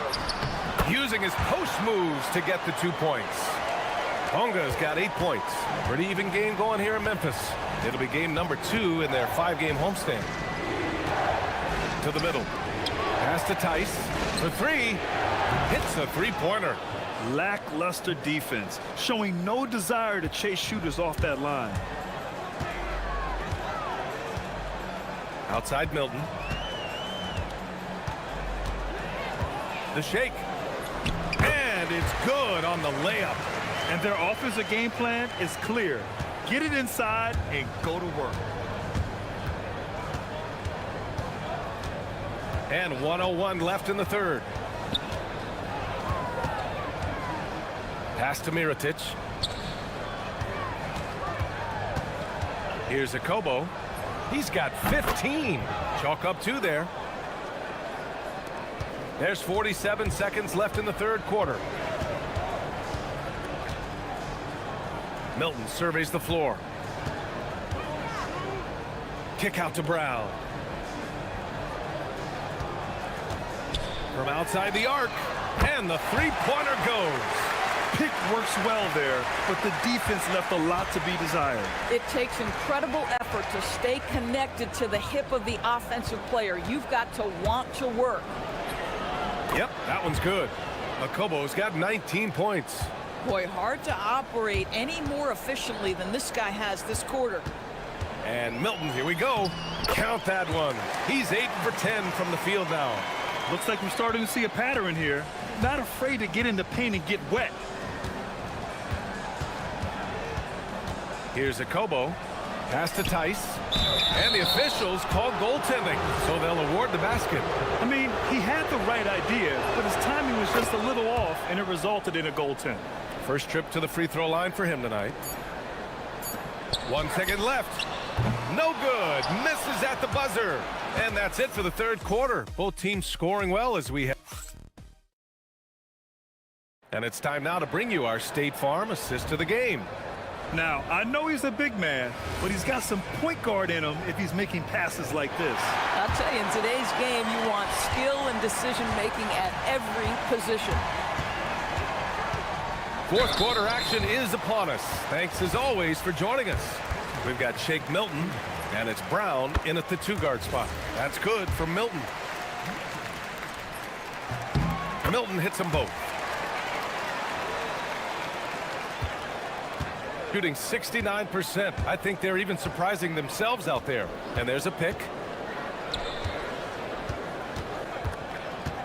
J: Using his post moves to get the 2 points. Bonga's got 8 points. Pretty even game going here in Memphis. It'll be game number 2 in their 5-game homestand. To the middle. Pass to Tice. For 3. Hits the 3-pointer.
I: Lackluster defense, showing no desire to chase shooters off that line.
J: Outside Milton. The shake. And it's good on the layup.
I: And their offensive game plan is clear. Get it inside and go to work.
J: And 1:01 left in the third. Pass to Mirotic. Here's Akobo. He's got 15. Chalk up 2 there. There's 47 seconds left in the third quarter. Milton surveys the floor. Kick out to Brown. From outside the arc. And the 3-pointer goes.
I: Pick works well there, but the defense left a lot to be desired.
K: It takes incredible effort to stay connected to the hip of the offensive player. You've got to want to work.
J: Yep, that one's good. Akobo's got 19 points.
K: Boy, hard to operate any more efficiently than this guy has this quarter.
J: And Milton, here we go. Count that one. He's 8 for 10 from the field now.
I: Looks like we're starting to see a pattern here. Not afraid to get in the paint and get wet.
J: Here's Akobo. Pass to Tice. And the officials called goaltending, so they'll award the basket.
I: I mean, he had the right idea, but his timing was just a little off, and it resulted in a goaltend.
J: First trip to the free throw line for him tonight. 1 second left. No good. Misses at the buzzer. And that's it for the third quarter. Both teams scoring well as we have. And it's time now to bring you our State Farm assist of the game.
I: Now, I know he's a big man, but he's got some point guard in him if he's making passes like this.
K: I'll tell you, in today's game, you want skill and decision-making at every position.
J: Fourth quarter action is upon us. Thanks, as always, for joining us. We've got Shake Milton, and it's Brown in at the 2-guard spot. That's good for Milton. Milton hits them both. Shooting 69%. I think they're even surprising themselves out there. And there's a pick.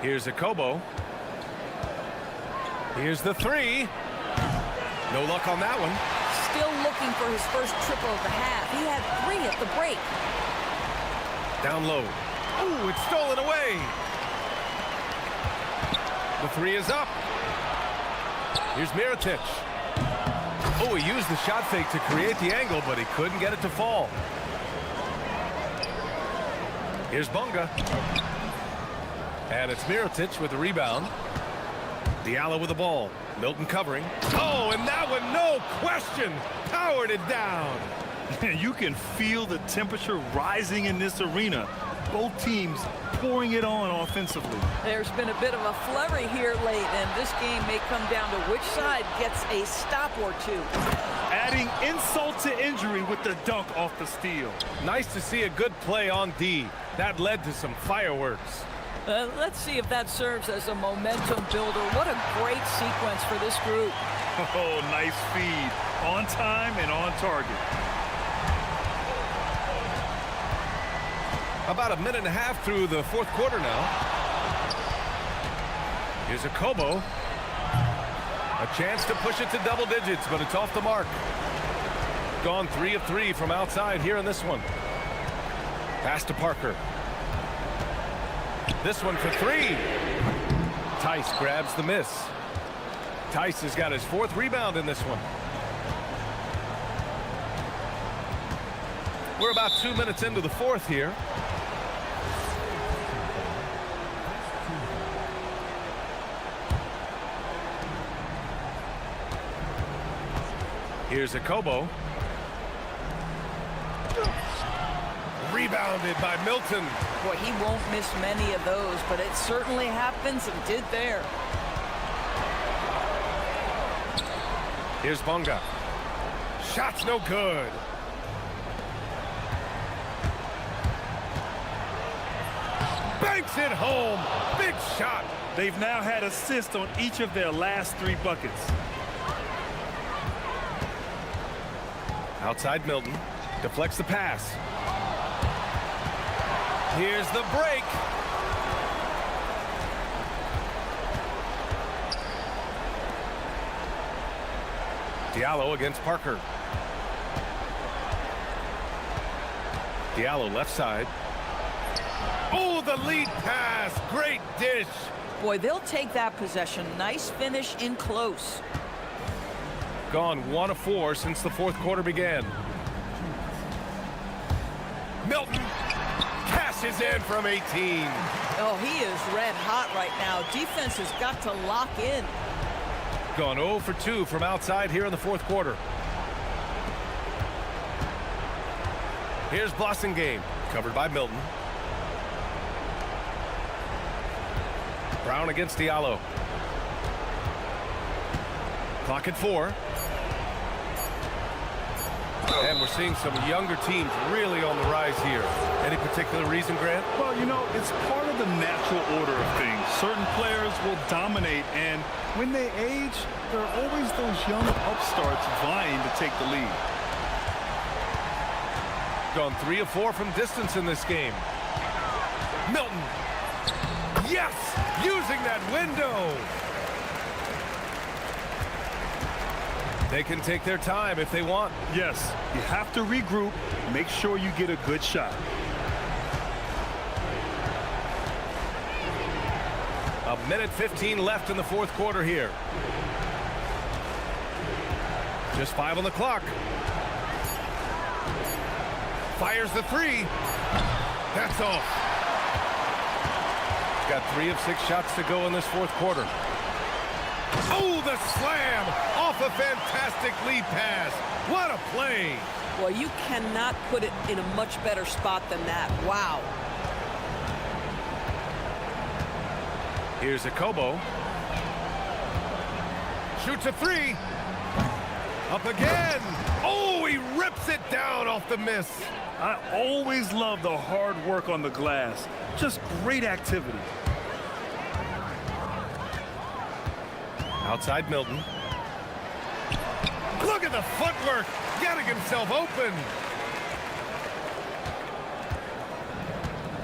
J: Here's Akobo. Here's the 3. No luck on that one.
K: Still looking for his first triple of the half. He had 3 at the break.
J: Down low. Ooh, it's stolen away. The three is up. Here's Mirotic. Oh, he used the shot fake to create the angle, but he couldn't get it to fall. Here's Bunga. And it's Mirotic with the rebound. Diallo with the ball. Milton covering. Oh, and that one, no question, powered it down.
I: You can feel the temperature rising in this arena. Both teams pouring it on offensively.
K: There's been a bit of a flurry here late, and this game may come down to which side gets a stop or two.
I: Adding insult to injury with the dunk off the steal.
J: Nice to see a good play on D. That led to some fireworks.
K: Let's see if that serves as a momentum builder. What a great sequence for this group.
I: Oh, nice feed. On time and on target.
J: About a minute and a half through the fourth quarter now. Here's a Kobo. A chance to push it to double digits, but it's off the mark. Gone 3 of 3 from outside here in this one. Pass to Parker. This one for 3. Tice grabs the miss. Tice has got his 4th rebound in this one. We're about 2 minutes into the fourth here. Here's a Kobo. Rebounded by Milton.
K: Boy, he won't miss many of those, but it certainly happens and did there.
J: Here's Bunga. Shot's no good. Banks it home. Big shot.
I: They've now had assists on each of their last 3 buckets.
J: Outside Milton. Deflects the pass. Here's the break. Diallo against Parker. Diallo left side. Oh, the lead pass. Great dish.
K: Boy, they'll take that possession. Nice finish in close.
J: Gone 1 of 4 since the fourth quarter began. Milton cashes in from 18.
K: Oh, he is red hot right now. Defense has got to lock in.
J: Gone 0 for 2 from outside here in the fourth quarter. Here's Blossingame, covered by Milton. Brown against Diallo. Clock at 4. And we're seeing some younger teams really on the rise here. Any particular reason, Grant?
I: Well, you know, it's part of the natural order of things. Certain players will dominate, and when they age, there are always those young upstarts vying to take the lead.
J: Gone 3 of 4 from distance in this game. Milton. Yes! Using that window. They can take their time if they want.
I: Yes, you have to regroup. Make sure you get a good shot.
J: A minute 15 left in the fourth quarter here. Just 5 on the clock. Fires the 3. That's off. Got 3 of 6 shots to go in this fourth quarter. Oh, the slam off a fantastic lead pass. What a play.
K: Well, you cannot put it in a much better spot than that. Wow.
J: Here's a Kobo. Shoots a 3. Up again. Oh, he rips it down off the miss.
I: I always love the hard work on the glass. Just great activity.
J: Outside Milton. Look at the footwork. Getting himself open.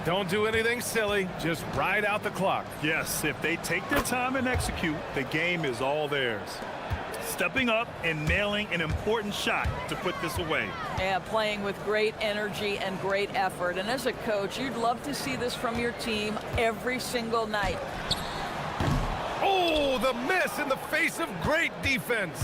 J: Don't do anything silly. Just ride out the clock.
I: Yes, if they take their time and execute, the game is all theirs. stepping up and nailing an important shot to put this away.
K: Yeah, playing with great energy and great effort. And as a coach, you'd love to see this from your team every single night.
J: Oh, the miss in the face of great defense.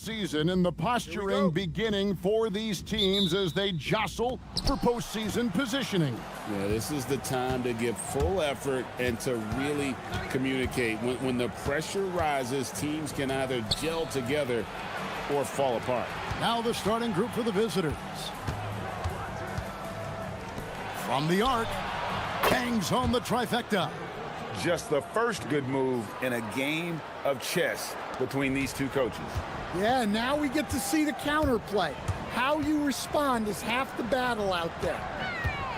A: postseason and the posturing beginning for these teams as they jostle for postseason positioning.
C: Yeah, this is the time to give full effort and to really communicate. When the pressure rises, teams can either gel together or fall apart.
A: Now the starting group for the visitors. From the arc, hangs home the trifecta.
D: Just the first good move in a game of chess between these two coaches.
M: Yeah, now we get to see the counterplay. How you respond is half the battle out there.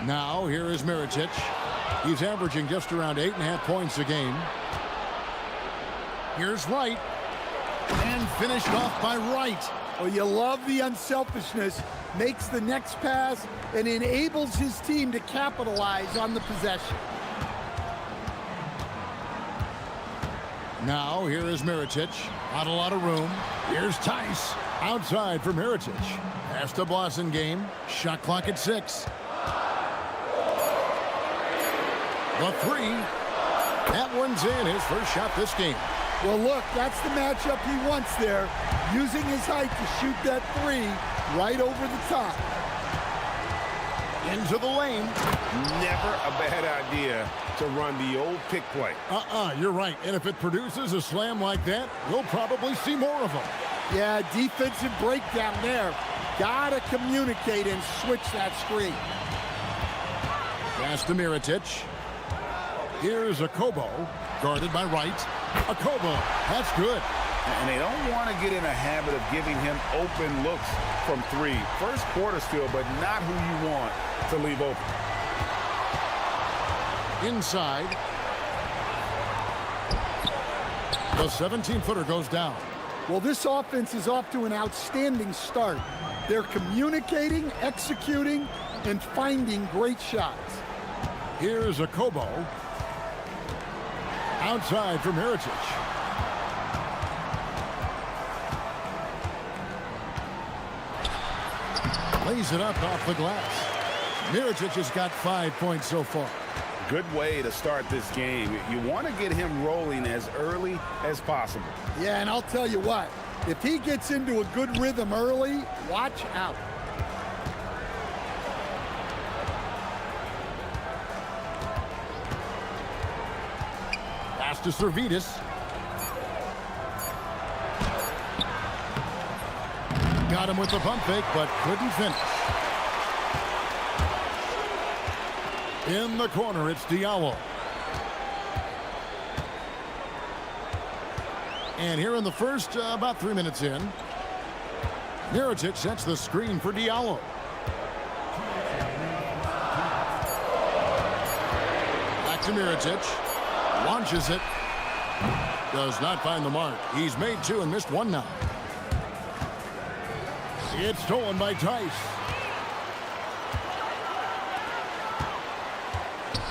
A: Now here is Mirotic. He's averaging just around 8.5 points a game. Here's Wright. And finished off by Wright.
M: Well, you love the unselfishness. Makes the next pass and enables his team to capitalize on the possession.
A: Now, here is Mirotic. Not a lot of room. Here's Tice. Outside for Mirotic. Pass to Blasingame. Shot clock at 6. The 3. That one's in. His first shot this game.
M: Well, look, that's the matchup he wants there. Using his height to shoot that 3 right over the top.
A: Into the lane.
E: Never a bad idea to run the old pick play.
A: You're right. And if it produces a slam like that, we'll probably see more of them.
M: Yeah, defensive breakdown there. Gotta communicate and switch that screen.
A: Pass to Mirotic. Here's Akobo, guarded by Wright. Akobo, that's good.
D: And they don't want to get in a habit of giving him open looks from 3. First quarter still, but not who you want to leave open.
A: Inside. The 17-footer goes down.
M: Well, this offense is off to an outstanding start. They're communicating, executing, and finding great shots.
A: Here's Akobo. Outside for Mirotic. Lays it up off the glass. Mirotic has got 5 points so far.
D: Good way to start this game. You want to get him rolling as early as possible.
M: Yeah, and I'll tell you what, if he gets into a good rhythm early, watch out.
A: Pass to Servidis. Got him with the pump fake, but couldn't finish. In the corner, it's Diallo. And here in the first, about 3 minutes in, Mirotic sets the screen for Diallo. Back to Mirotic. Launches it. Does not find the mark. He's made 2 and missed 1 now. It's stolen by Tice.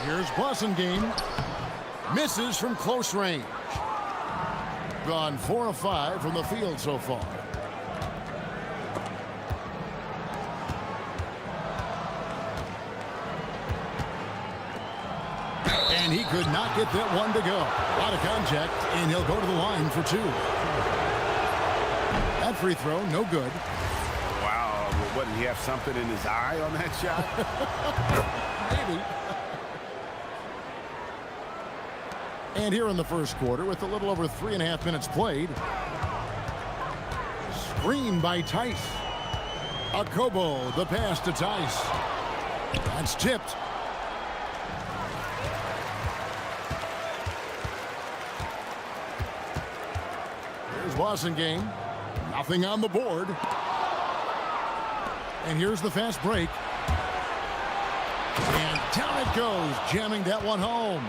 A: Here's Blasingame. Misses from close range. Gone 4 of 5 from the field so far. And he could not get that one to go. A lot of contact, and he'll go to the line for 2. That free throw, no good.
E: Wow, wouldn't he have something in his eye on that shot?
A: Maybe. And here in the first quarter, with a little over 3.5 minutes played, screen by Tice. Akobo, the pass to Tice. That's tipped. Here's Blasingame. Nothing on the board. And here's the fast break. And down it goes, jamming that one home.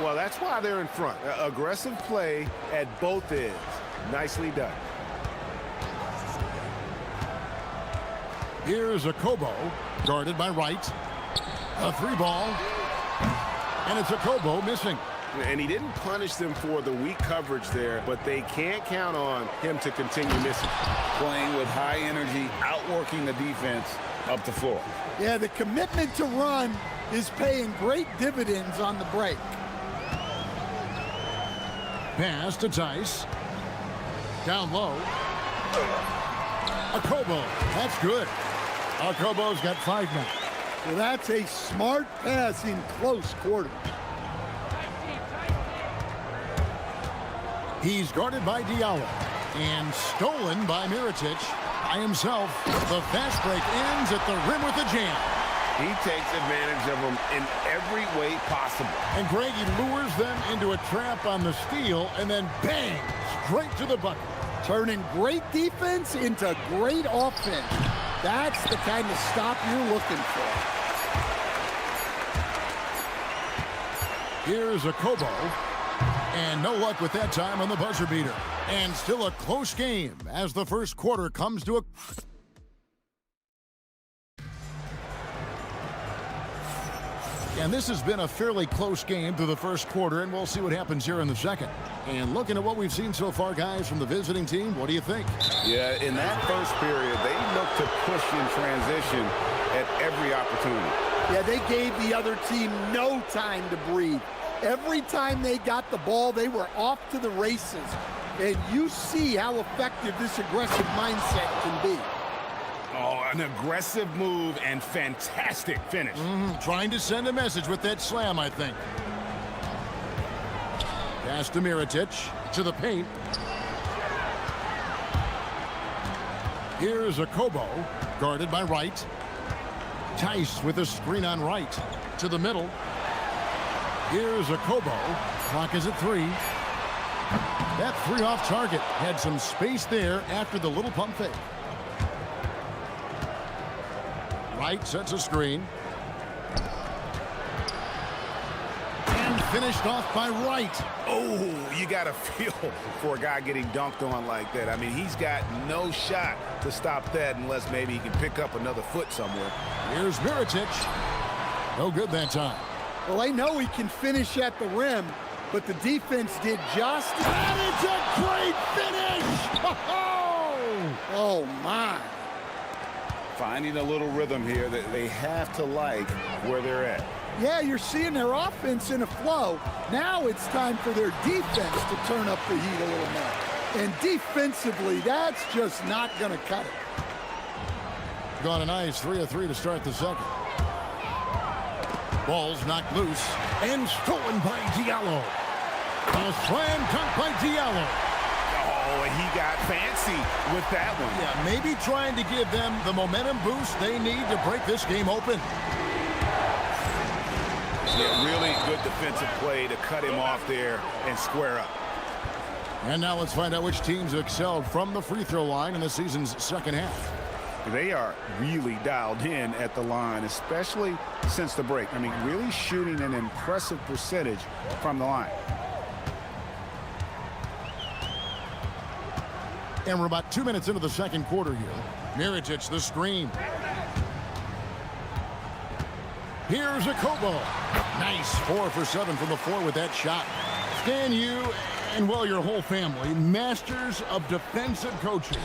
E: Well, that's why they're in front. Aggressive play at both ends. Nicely done.
A: Here's Akobo, guarded by Wright. A 3-ball. And it's Akobo missing.
E: And he didn't punish them for the weak coverage there, but they can't count on him to continue missing.
C: Playing with high energy, outworking the defense up the floor.
M: Yeah, the commitment to run is paying great dividends on the break.
A: Pass to Tice. Down low. Okobo, that's good. Okobo's got 5 now.
M: Well, that's a smart pass in close quarters.
A: He's guarded by Diallo and stolen by Mirotic. By himself, the fast break ends at the rim with a jam.
C: He takes advantage of them in every way possible.
A: And Greg, he lures them into a trap on the steal and then bang, straight to the bucket.
M: Turning great defense into great offense. That's the kind of stop you're looking for.
A: Here's Okobo. And no luck with that time on the buzzer beater. And still a close game as the first quarter comes to a... And this has been a fairly close game through the first quarter, and we'll see what happens here in the second. And looking at what we've seen so far, guys, from the visiting team, what do you think?
C: Yeah, in that first period, they looked to push in transition at every opportunity.
M: Yeah, they gave the other team no time to breathe. Every time they got the ball, they were off to the races. And you see how effective this aggressive mindset can be.
D: Oh, an aggressive move and fantastic finish.
A: Trying to send a message with that slam, I think. Pass to Mirotic, to the paint. Here's Okobo, guarded by Wright. Tice with a screen on Wright, to the middle. Here's Okobo, clock is at 3. That 3 off target, had some space there after the little pump fake. Wright sets a screen. And finished off by Wright.
D: Oh, you got to feel for a guy getting dunked on like that. I mean, he's got no shot to stop that unless maybe he can pick up another foot somewhere.
A: Here's Mirotic. No good that time.
M: Well, I know he can finish at the rim, but the defense did just...
A: And it's a great finish!
M: Oh, my.
C: Finding a little rhythm here that they have to like where they're at.
M: Yeah, you're seeing their offense in a flow. Now it's time for their defense to turn up the heat a little more. And defensively, that's just not going to cut it.
A: Got a nice 3 of 3 to start the second. Ball's knocked loose and stolen by Diallo. A slam dunk by Diallo.
D: Oh, and he got fancy with that one.
A: Yeah, maybe trying to give them the momentum boost they need to break this game open.
D: Yeah, really good defensive play to cut him off there and square up.
A: And now let's find out which teams excelled from the free throw line in the season's second half.
D: They are really dialed in at the line, especially since the break. I mean, really shooting an impressive percentage from the line.
A: And we're about 2 minutes into the second quarter here. Mirotic, the screen. Here's Okobo. Nice 4 for 7 from the floor with that shot. Stan, you and, well, your whole family, masters of defensive coaching.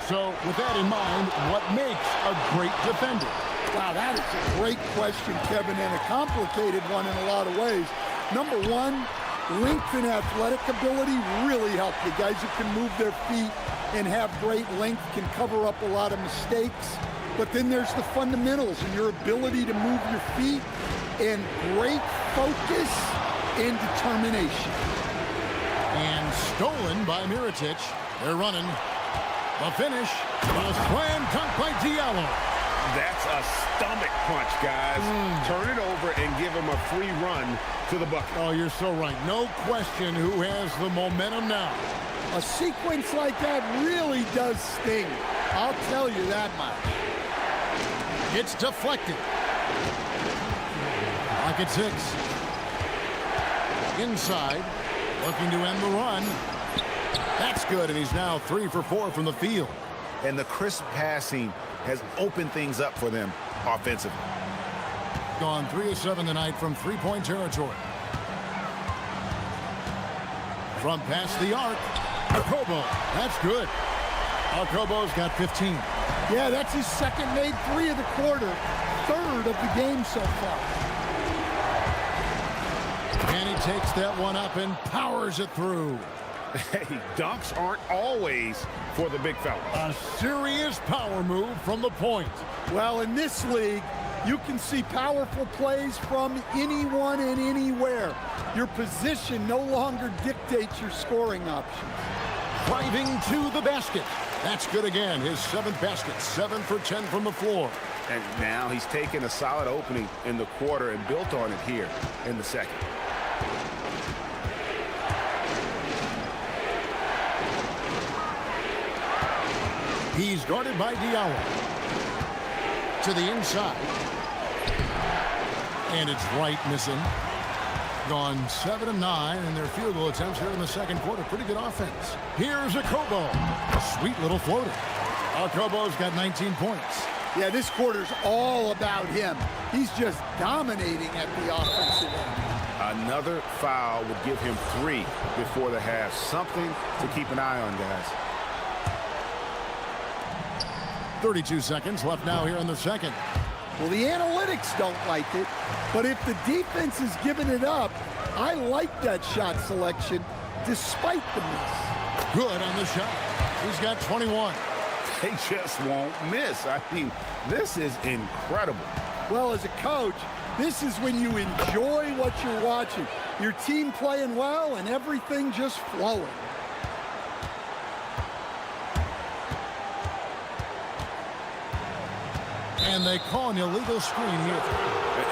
A: So with that in mind, what makes a great defender?
M: Wow, that is a great question, Kevin, and a complicated one in a lot of ways. Number one, length and athletic ability really help. The guys who can move their feet and have great length can cover up a lot of mistakes. But then there's the fundamentals and your ability to move your feet and great focus and determination.
A: And stolen by Mirotic. They're running. The finish, a slam dunk by Diallo.
D: That's a stomach punch, guys. Turn it over and give him a free run to the bucket.
A: Oh, you're so right. No question who has the momentum now.
M: A sequence like that really does sting. I'll tell you that much.
A: It's deflected. Pocket 6. Inside, looking to end the run. That's good, and he's now 3 for 4 from the field.
D: And the crisp passing has opened things up for them offensively.
A: Gone 3 of 7 tonight from three-point territory. From past the arc, Okobo. That's good. Okobo's got 15.
M: Yeah, that's his second made 3 of the quarter, 3rd of the game so far.
A: And he takes that one up and powers it through.
D: Hey, dunks aren't always for the big fellas.
A: A serious power move from the point.
M: Well, in this league, you can see powerful plays from anyone and anywhere. Your position no longer dictates your scoring options.
A: Driving to the basket. That's good again. His 7th basket, 7 for 10 from the floor.
D: And now he's taken a solid opening in the quarter and built on it here in the second.
A: He's guarded by Diallo. To the inside. And it's right missing. Gone 7 of 9 in their field goal attempts here in the second quarter. Pretty good offense. Here's Akobo. A sweet little floater. Akobo's got 19 points.
M: Yeah, this quarter's all about him. He's just dominating at the offensive end.
D: Another foul would give him 3 before the half. Something to keep an eye on, guys.
A: 32 seconds left now here in the second.
M: Well, the analytics don't like it, but if the defense is giving it up, I like that shot selection despite the miss.
A: Good on the shot. He's got 21.
D: They just won't miss. I mean, this is incredible.
M: Well, as a coach, this is when you enjoy what you're watching. Your team playing well and everything just flowing.
A: And they call an illegal screen here.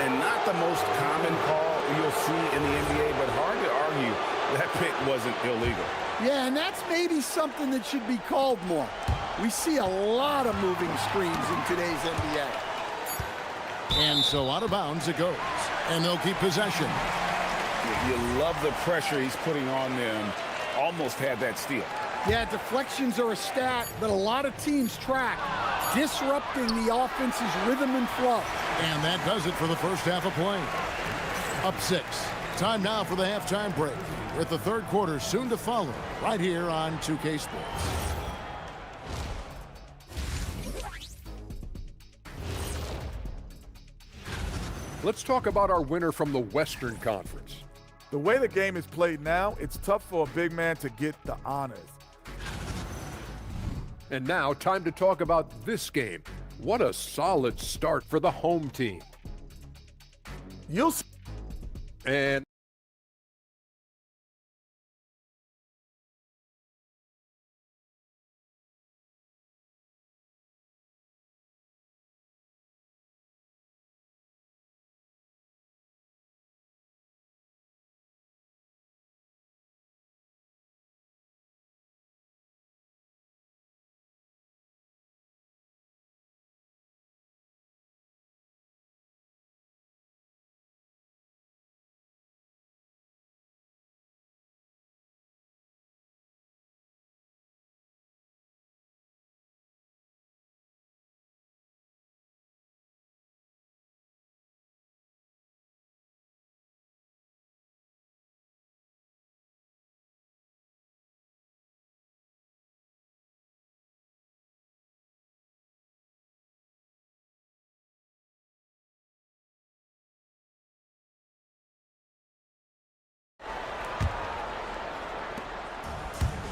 D: And not the most common call you'll see in the NBA, but hard to argue that pick wasn't illegal.
M: Yeah, and that's maybe something that should be called more. We see a lot of moving screens in today's NBA.
A: And so out of bounds it goes. And they'll keep possession.
D: You love the pressure he's putting on them. Almost had that steal.
M: Yeah, deflections are a stat that a lot of teams track, disrupting the offense's rhythm and flow.
A: And that does it for the first half of play. Up 6. Time now for the halftime break. We're at the third quarter, soon to follow, right here on 2K Sports.
G: Let's talk about our winner from the Western Conference.
L: The way the game is played now, it's tough for a big man to get the honors.
G: And now, time to talk about this game. What a solid start for the home team.
L: You'll see.
G: And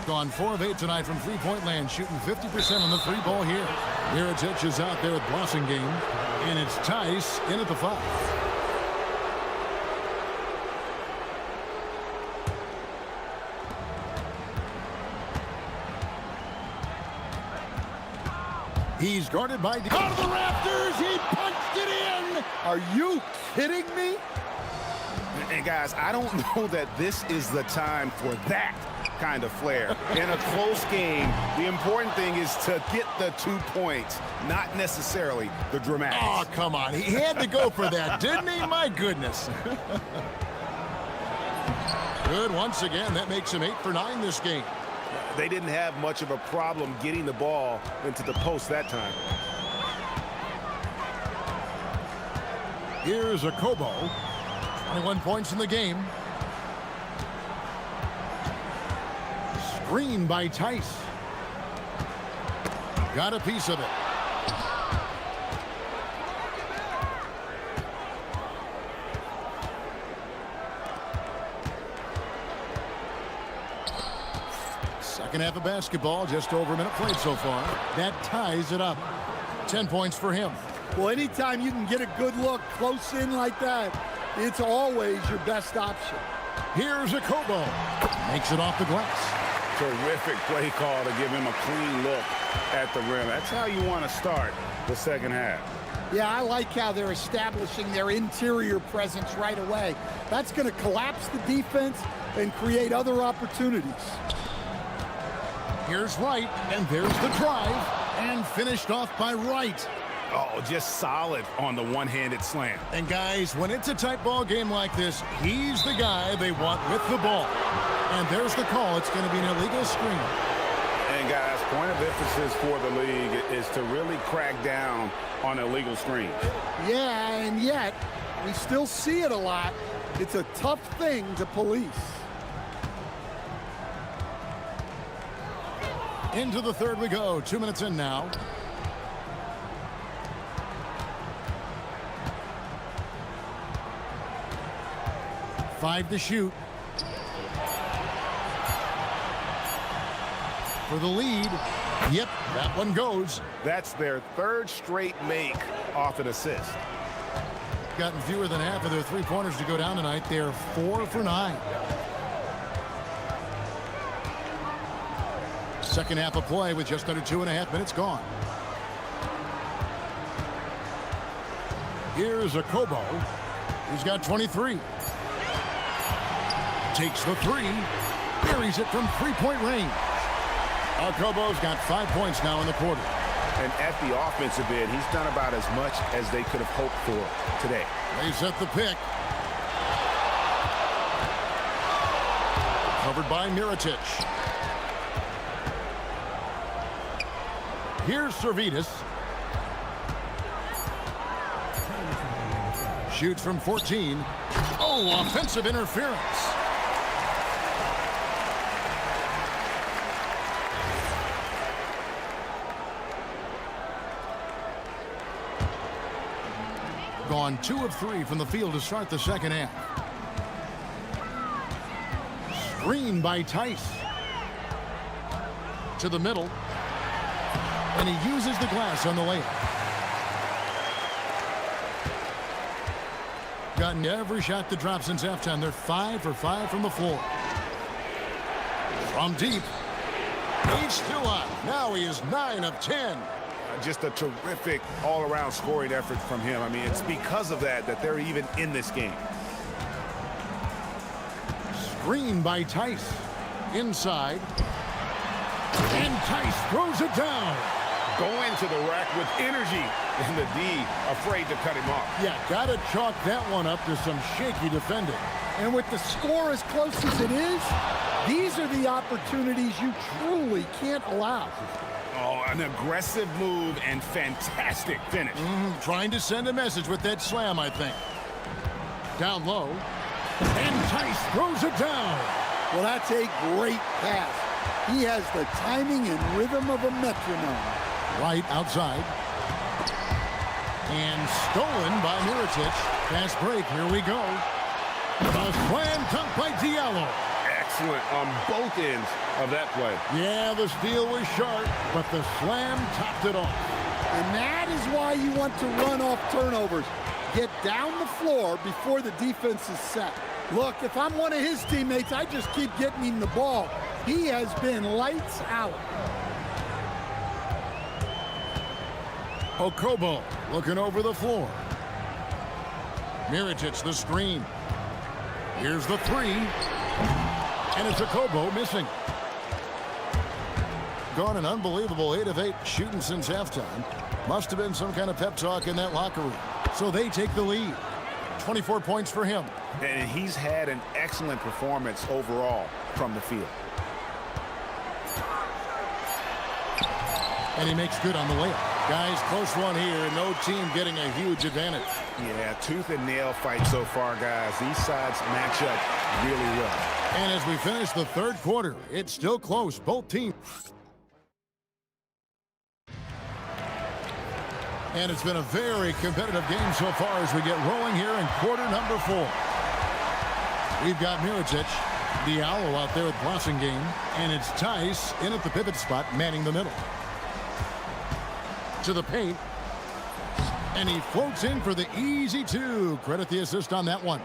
A: Gone 4 of 8 tonight from three-point land, shooting 50% on the 3 ball here. Mirotic is out there with Blossingame, and it's Tice in at the 5. He's guarded by... Out of the rafters! He punched it in!
M: Are you kidding me?
D: And guys, I don't know that this is the time for that kind of flair. In a close game, the important thing is to get the 2 points, not necessarily the dramatics.
A: Oh, come on. He had to go for that, didn't he? My goodness. Good once again. That makes him 8 for 9 this game.
D: They didn't have much of a problem getting the ball into the post that time.
A: Here's Akobo. 21 points in the game. Screen by Tice. Got a piece of it. Second half of basketball, just over a minute played so far. That ties it up. 10 points for him.
M: Well, anytime you can get a good look close in like that, it's always your best option.
A: Here's a Kobo. Makes it off the glass.
C: Terrific play call to give him a clean look at the rim. That's how you want to start the second half.
M: Yeah, I like how they're establishing their interior presence right away. That's going to collapse the defense and create other opportunities.
A: Here's Wright, and there's the drive, and finished off by Wright.
D: Oh, just solid on the one-handed slam.
A: And guys, when it's a tight ball game like this, he's the guy they want with the ball. And there's the call. It's going to be an illegal screen.
C: And guys, point of emphasis for the league is to really crack down on illegal screens.
M: Yeah, and yet we still see it a lot. It's a tough thing to police.
A: Into the third we go. 2 minutes in now. Five to shoot. For the lead. Yep, that one goes.
E: That's their third straight make off an assist.
A: Gotten fewer than half of their three-pointers to go down tonight. They're 4 for 9. Second half of play with just under 2.5 minutes gone. Here's a Kobo. He's got 23. Takes the three. Buries it from three-point range. Kobo's got 5 points now in the quarter.
D: And at the offensive end, he's done about as much as they could have hoped for today.
A: They set the pick. Covered by Mirotic. Here's Servetus. Shoots from 14. Oh, offensive interference. Gone 2 of 3 from the field to start the second half. Screen by Tice. To the middle. And he uses the glass on the layup. Gotten every shot to drop since halftime. They're 5 for 5 from the floor. From deep. He's still up. Now he is 9 of 10.
D: Just a terrific all-around scoring effort from him. I mean, it's because of that they're even in this game.
A: Screen by Tice. Inside. And Tice throws it down.
D: Going to the rack with energy. And the D afraid to cut him off.
A: Yeah, got to chalk that one up to some shaky defending.
M: And with the score as close as it is, these are the opportunities you truly can't allow.
D: Oh, an aggressive move and fantastic finish.
A: Trying to send a message with that slam, I think. Down low. And Tice throws it down.
M: Well, that's a great pass. He has the timing and rhythm of a metronome.
A: Right outside. And stolen by Mirotic. Fast break. Here we go. The slam dunk by Diallo.
D: Excellent on both ends of that play.
A: Yeah, the steal was sharp, but the slam topped it off.
M: And that is why you want to run off turnovers. Get down the floor before the defense is set. Look, if I'm one of his teammates, I just keep getting him the ball. He has been lights out.
A: Kobo looking over the floor. Mirotic the screen. Here's the three. And it's a Kobo missing. Gone an unbelievable 8 of 8 shooting since halftime. Must have been some kind of pep talk in that locker room. So they take the lead. 24 points for him.
D: And he's had an excellent performance overall from the field.
A: And he makes good on the layup. Guys, close one here, and no team getting a huge advantage.
D: Yeah, tooth and nail fight so far, guys. These sides match up really well.
A: And as we finish the third quarter, it's still close, both teams. And it's been a very competitive game so far as we get rolling here in quarter number 4. We've got Mirotic Diallo out there with crossing game. And it's Tice in at the pivot spot, manning the middle. To the paint. And he floats in for the easy two. Credit the assist on that one.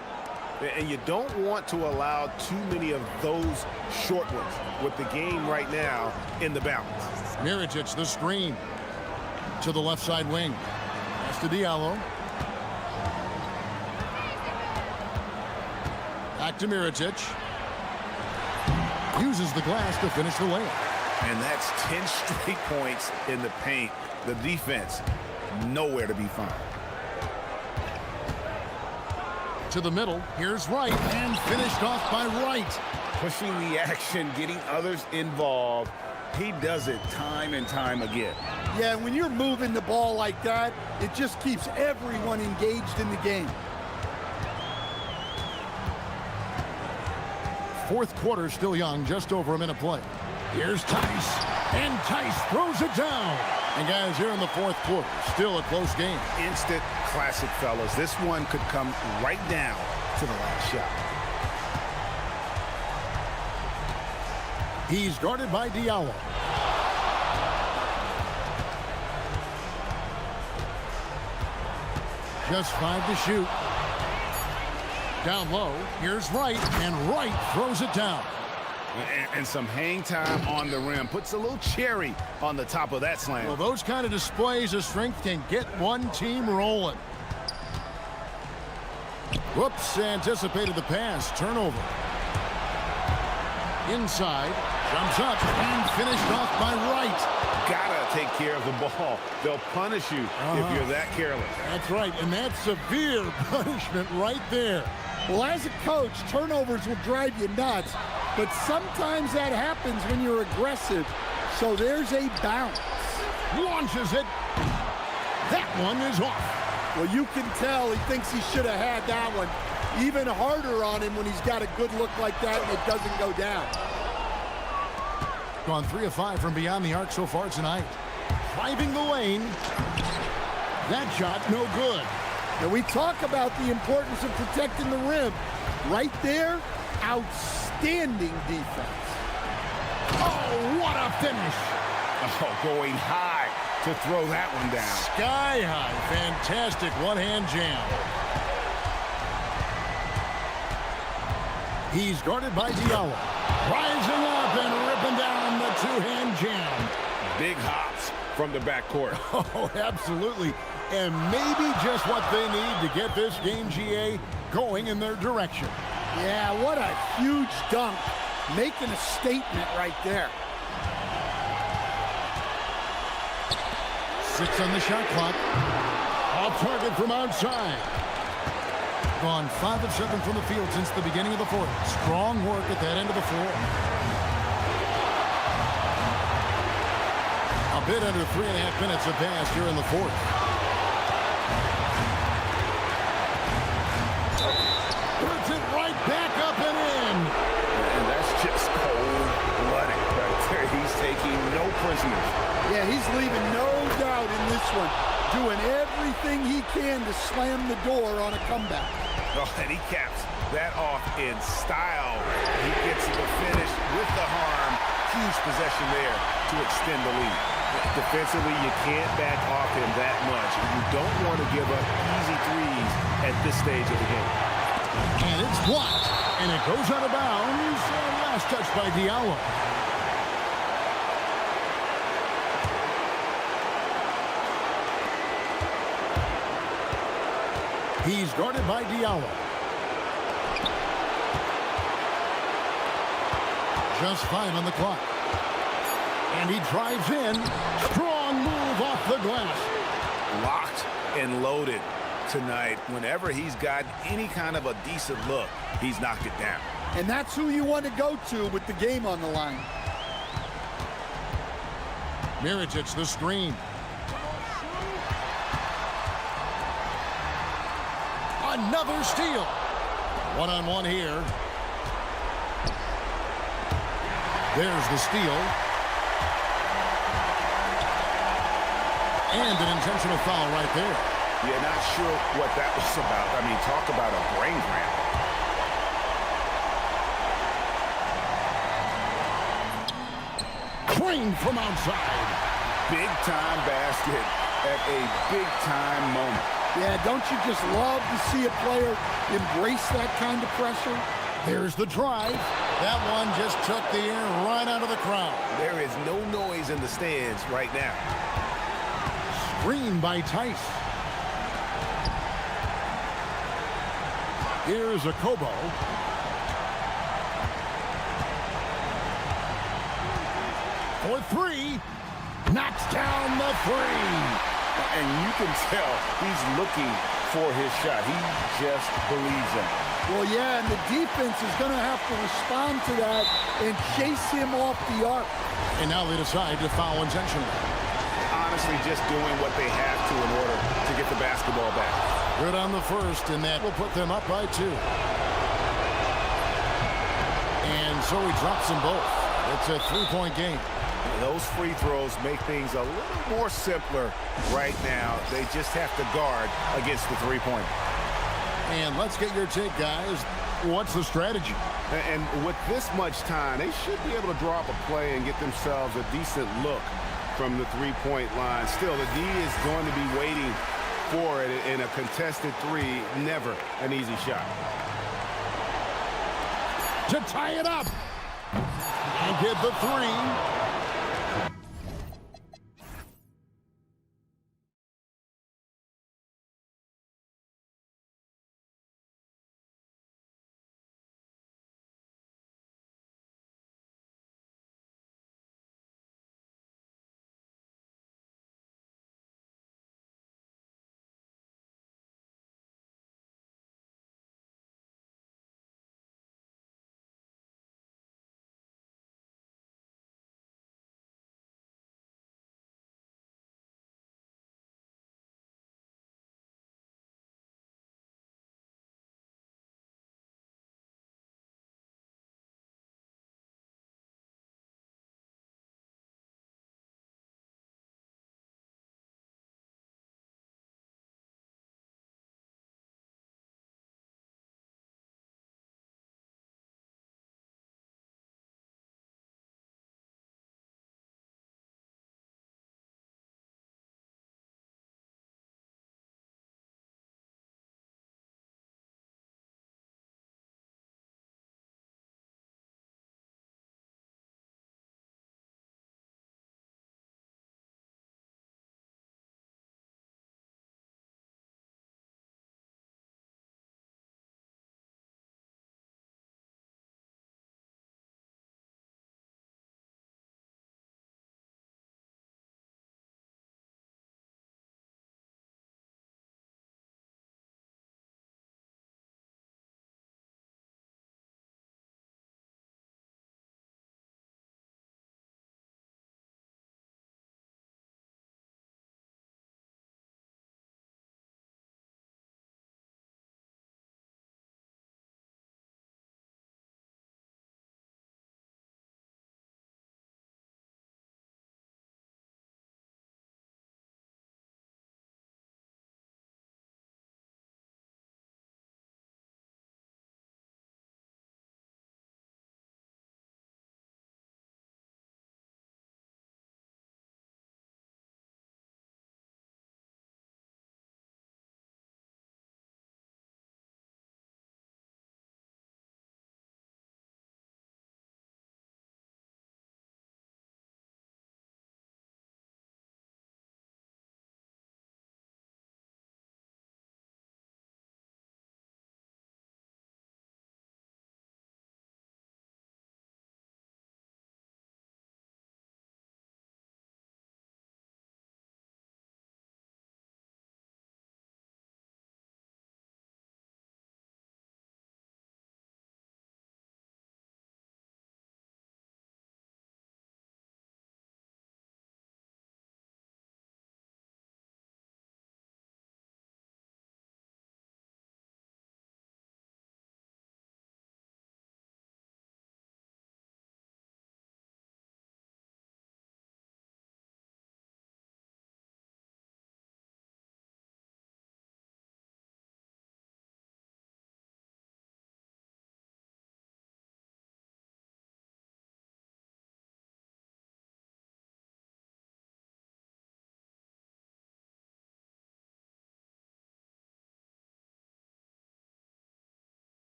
D: And you don't want to allow too many of those short ones with the game right now in the balance.
A: Mirotic, the screen. To the left side wing. That's to Diallo. Back to Mirotic. Uses the glass to finish the layup.
D: And that's 10 straight points in the paint. The defense, nowhere to be found.
A: To the middle. Here's Wright. And finished off by Wright.
D: Pushing the action, getting others involved. He does it time and time again.
M: Yeah, when you're moving the ball like that, it just keeps everyone engaged in the game.
A: Fourth quarter still young, just over a minute play. Here's Tice. And Tice throws it down. And guys, here in the fourth quarter, still a close game.
D: Instant classic, fellas. This one could come right down to the last shot.
A: He's guarded by Diallo. Just 5 to shoot. Down low, here's Wright, and Wright throws it down.
D: And some hang time on the rim. Puts a little cherry on the top of that slam.
A: Well, those kind of displays of strength can get one team rolling. Whoops, anticipated the pass. Turnover. Inside, jumps up, and finished off by Wright.
D: Gotta take care of the ball. They'll punish you if you're that careless.
A: That's right, and that's severe punishment right there.
M: Well, as a coach, turnovers will drive you nuts, but sometimes that happens when you're aggressive. So there's a bounce.
A: Launches it. That one is off.
M: Well, you can tell he thinks he should have had that one. Even harder on him when he's got a good look like that and it doesn't go down.
A: Gone 3 of 5 from beyond the arc so far tonight. Driving the lane. That shot no good.
M: Now we talk about the importance of protecting the rim. Right there, outstanding defense.
A: Oh, what a finish.
D: Oh, going high to throw that one down.
A: Sky high. Fantastic one-hand jam. He's guarded by Diallo. Rising up and ripping down the two-hand jam.
D: Big hops from the backcourt.
A: Oh, absolutely. And maybe just what they need to get this game, GA, going in their direction.
M: Yeah, what a huge dunk. Making a statement right there.
A: 6 on the shot clock. Off target from outside. Gone 5 of 7 from the field since the beginning of the fourth. Strong work at that end of the floor. A bit under 3.5 minutes have passed here in the fourth. Puts it right back up and in.
D: And that's just cold-blooded right there. He's taking no prisoners.
M: Yeah, he's leaving no doubt in this one. Doing everything he can to slam the door on a comeback.
D: Oh, and he caps that off in style. He gets the finish with the harm. Huge possession there to extend the lead. Defensively, you can't back off him that much. You don't want to give up easy threes at this stage of the game.
A: And it's blocked. And it goes out of bounds. Last touch by Diallo. He's guarded by Diallo. Just 5 on the clock. And he drives in. Strong move off the glass.
D: Locked and loaded tonight. Whenever he's got any kind of a decent look, he's knocked it down.
M: And that's who you want to go to with the game on the line.
A: Mirotic, the screen. Another steal. One-on-one here. There's the steal. And an intentional foul right there.
D: Yeah, not sure what that was about. I mean, talk about a brain cramp.
A: screen from outside.
D: Big-time basket at a big-time moment.
M: Yeah, don't you just love to see a player embrace that kind of pressure?
A: There's the drive. That one just took the air right out of the crowd.
D: There is no noise in the stands right now.
A: Screen by Tice. Here's a Kobo. For three. Knocks down the three.
D: And you can tell he's looking for his shot. He just believes in it.
M: Well, yeah, and the defense is going to have to respond to that and chase him off the arc.
A: And now they decide to foul intentionally.
D: Honestly, just doing what they have to in order to get the basketball back.
A: Good on the first, and that will put them up by 2. And so he drops them both. It's a 3-point game.
D: Those free throws make things a little more simpler right now. They just have to guard against the three-pointer.
A: And let's get your take, guys. What's the strategy?
D: And with this much time, they should be able to draw up a play and get themselves a decent look from the three-point line. Still, the D is going to be waiting for it in a contested three. Never an easy shot.
A: To tie it up. And get the three.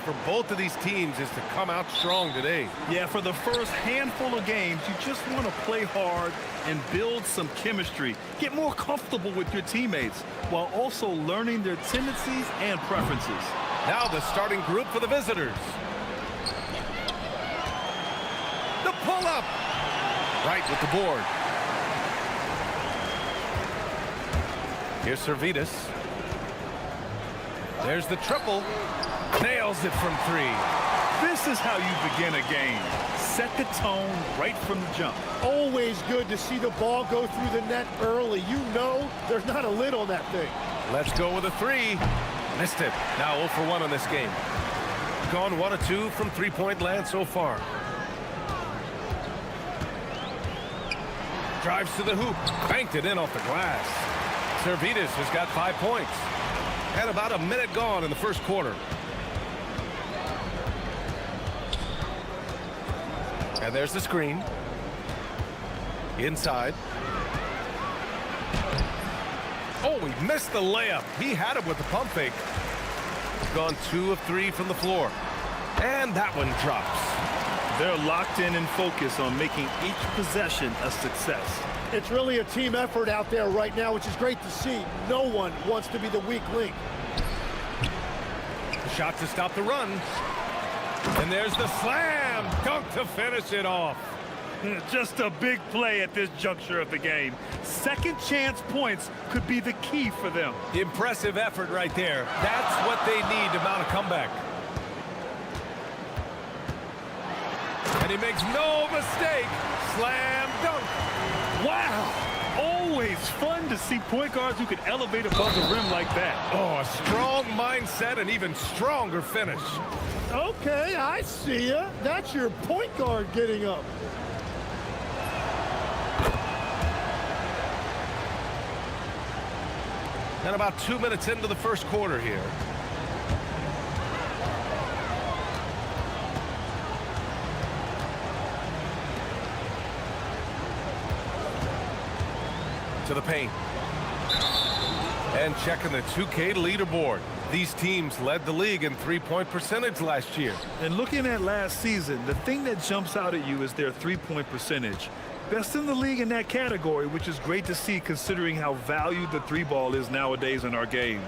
J: for both of these teams is to come out strong today.
I: Yeah, for the first handful of games, you just want to play hard and build some chemistry. Get more comfortable with your teammates while also learning their tendencies and preferences.
J: Now the starting group for the visitors. The pull-up. Right with the board. Here's Servetus. There's the triple. Nails it from three.
I: This is how you begin a game. Set the tone right from the jump.
E: Always good to see the ball go through the net early. You know there's not a lid on that thing.
J: Let's go with a three. Missed it. Now 0 for 1 on this game. Gone 1 of 2 from three-point land so far. Drives to the hoop. Banked it in off the glass. Servetus has got 5 points. And about a minute gone in the first quarter. And there's the screen. Inside. Oh, he missed the layup. He had it with the pump fake. Gone 2 of 3 from the floor. And that one drops.
I: They're locked in and focused on making each possession a success.
E: It's really a team effort out there right now, which is great to see. No one wants to be the weak link.
J: Shot to stop the run. And there's the slam dunk to finish it off.
I: Just a big play at this juncture of the game. Second chance points could be the key for them.
J: Impressive effort right there. That's what they need to mount a comeback. And he makes no mistake. Slam dunk.
I: Wow. Always fun to see point guards who can elevate above the rim like that.
J: Oh, a strong mindset and even stronger finish.
E: Okay, I see ya. That's your point guard getting up.
J: And about 2 minutes into the first quarter here. To the paint. And checking the 2K leaderboard. These teams led the league in three-point percentage last year.
I: And looking at last season, the thing that jumps out at you is their three-point percentage. Best in the league in that category, which is great to see considering how valued the three ball is nowadays in our game.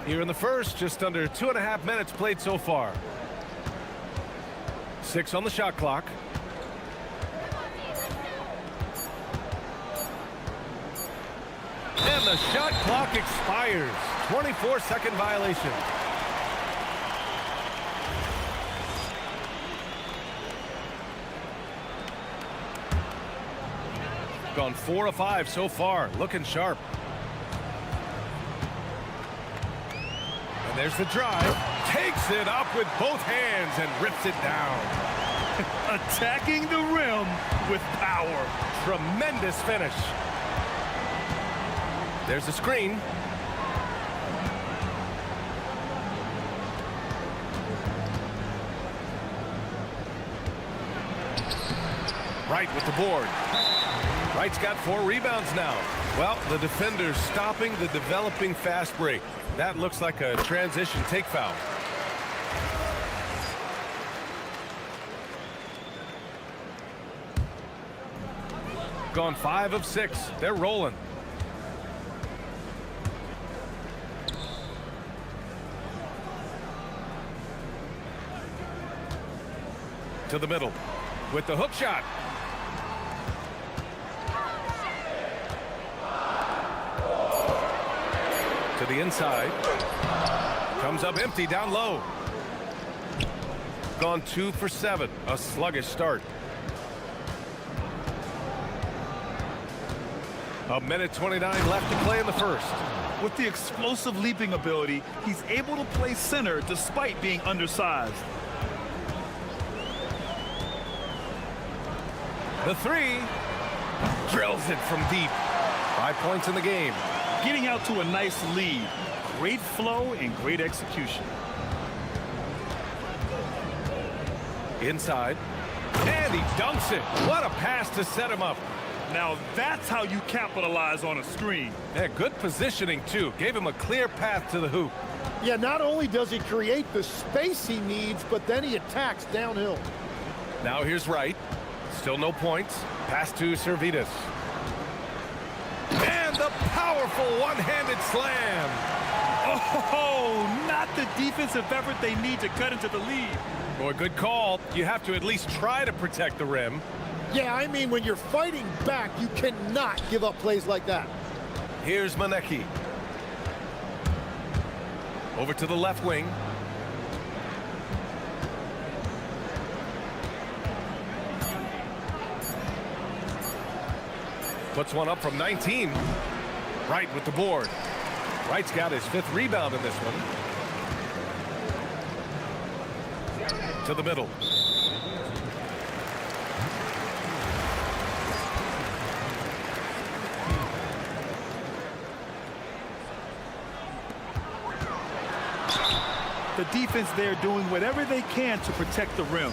J: Here in the first, just under 2.5 minutes played so far. 6 on the shot clock. And the shot clock expires. 24-second violation. Gone 4 of 5 so far. Looking sharp. And there's the drive. Takes it up with both hands and rips it down.
I: Attacking the rim with power.
J: Tremendous finish. There's the screen. Wright with the board. Wright's got 4 rebounds now. Well, the defender's stopping the developing fast break. That looks like a transition take foul. Gone 5 of 6. They're rolling. To the middle with the hook shot. To the inside. Comes up empty down low. Gone 2 for 7. A sluggish start. A minute 29 left to play in the first.
I: With the explosive leaping ability, he's able to play center despite being undersized.
J: The 3 drills it from deep. 5 points in the game.
I: Getting out to a nice lead. Great flow and great execution.
J: Inside. And he dunks it. What a pass to set him up.
I: Now that's how you capitalize on a screen.
J: Yeah, good positioning, too. Gave him a clear path to the hoop.
N: Yeah, not only does he create the space he needs, but then he attacks downhill.
J: Now here's Wright. Still no points. Pass to Servetus. And the powerful one-handed slam.
I: Oh, not the defensive effort they need to cut into the lead.
J: Boy, good call. You have to at least try to protect the rim.
N: Yeah, I mean, when you're fighting back, you cannot give up plays like that.
J: Here's Manecki. Over to the left wing. Puts one up from 19. Wright with the board. Wright's got his 5th rebound in this one. To the middle.
I: The defense there doing whatever they can to protect the rim.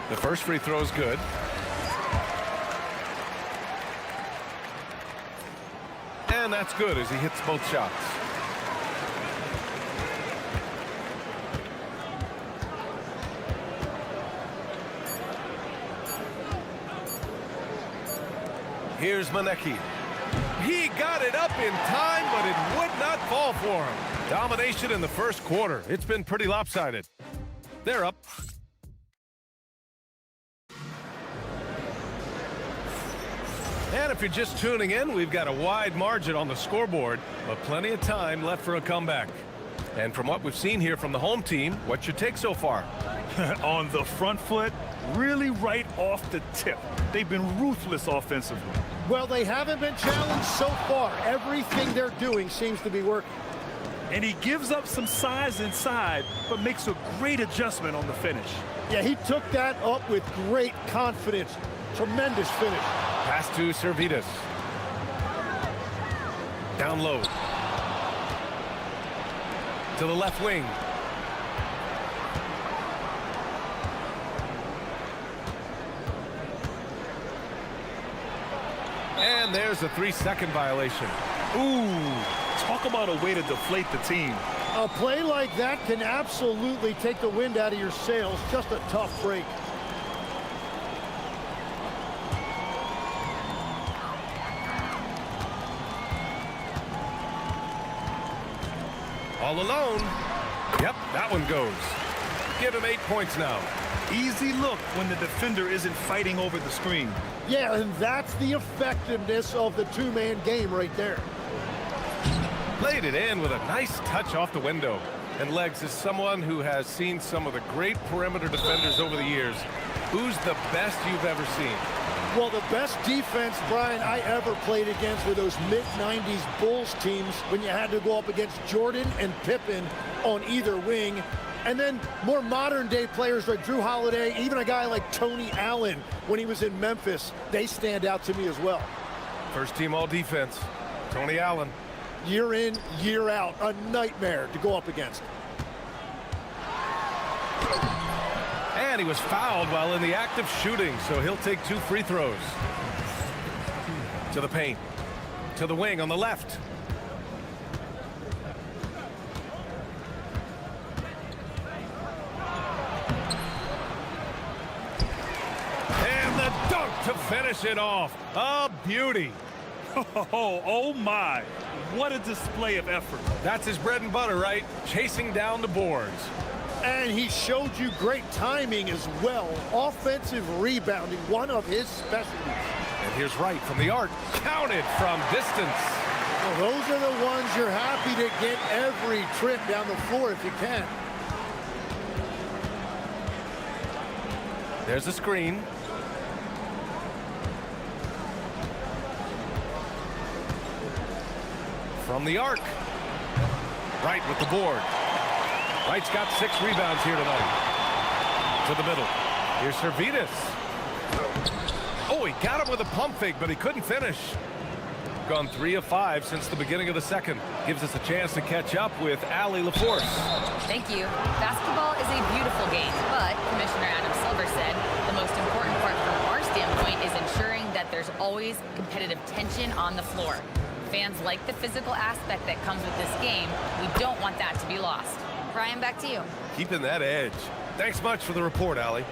J: The first free throw is good. And that's good as he hits both shots. Here's Manecki. He got it up in time, but it would not fall for him. Domination in the first quarter. It's been pretty lopsided. They're up. And if you're just tuning in, we've got a wide margin on the scoreboard, but plenty of time left for a comeback. And from what we've seen here from the home team, what's your take so far?
I: On the front foot, really right off the tip. They've been ruthless offensively.
N: Well, they haven't been challenged so far. Everything they're doing seems to be working.
I: And he gives up some size inside, but makes a great adjustment on the finish.
N: Yeah, he took that up with great confidence. Tremendous finish.
J: Pass to Servetus. Down low. To the left wing. And there's a 3-second violation.
I: Ooh, talk about a way to deflate the team.
N: A play like that can absolutely take the wind out of your sails. Just a tough break.
J: All alone. Yep, that one goes. Give him 8 points now.
I: Easy look when the defender isn't fighting over the screen.
N: Yeah, and that's the effectiveness of the two-man game right there.
J: Laid it in with a nice touch off the window. And Legs is someone who has seen some of the great perimeter defenders over the years. Who's the best you've ever seen?
N: Well, the best defense, Brian, I ever played against were those mid-90s Bulls teams when you had to go up against Jordan and Pippen on either wing. And then more modern-day players like Drew Holiday, even a guy like Tony Allen when he was in Memphis, they stand out to me as well.
J: First team all-defense, Tony Allen.
N: Year in, year out, a nightmare to go up against.
J: And he was fouled while in the act of shooting, so he'll take 2 free throws. To the paint. To the wing on the left. And the dunk to finish it off. A beauty.
I: Oh my. What a display of effort.
J: That's his bread and butter, right? Chasing down the boards.
N: And he showed you great timing as well. Offensive rebounding, one of his specialties.
J: And here's Wright from the arc. Counted from distance.
N: Well, those are the ones you're happy to get every trip down the floor if you can.
J: There's a screen. From the arc. Wright with the board. Wright's got 6 rebounds here tonight. To the middle. Here's Servetus. Oh, he got him with a pump fake, but he couldn't finish. Gone 3 of 5 since the beginning of the second. Gives us a chance to catch up with Allie LaForce.
H: Thank you. Basketball is a beautiful game, but Commissioner Adam Silver said always competitive tension on the floor. Fans like the physical aspect that comes with this game. We don't want that to be lost. Brian, back to you.
J: Keeping that edge. Thanks much for the report, Allie.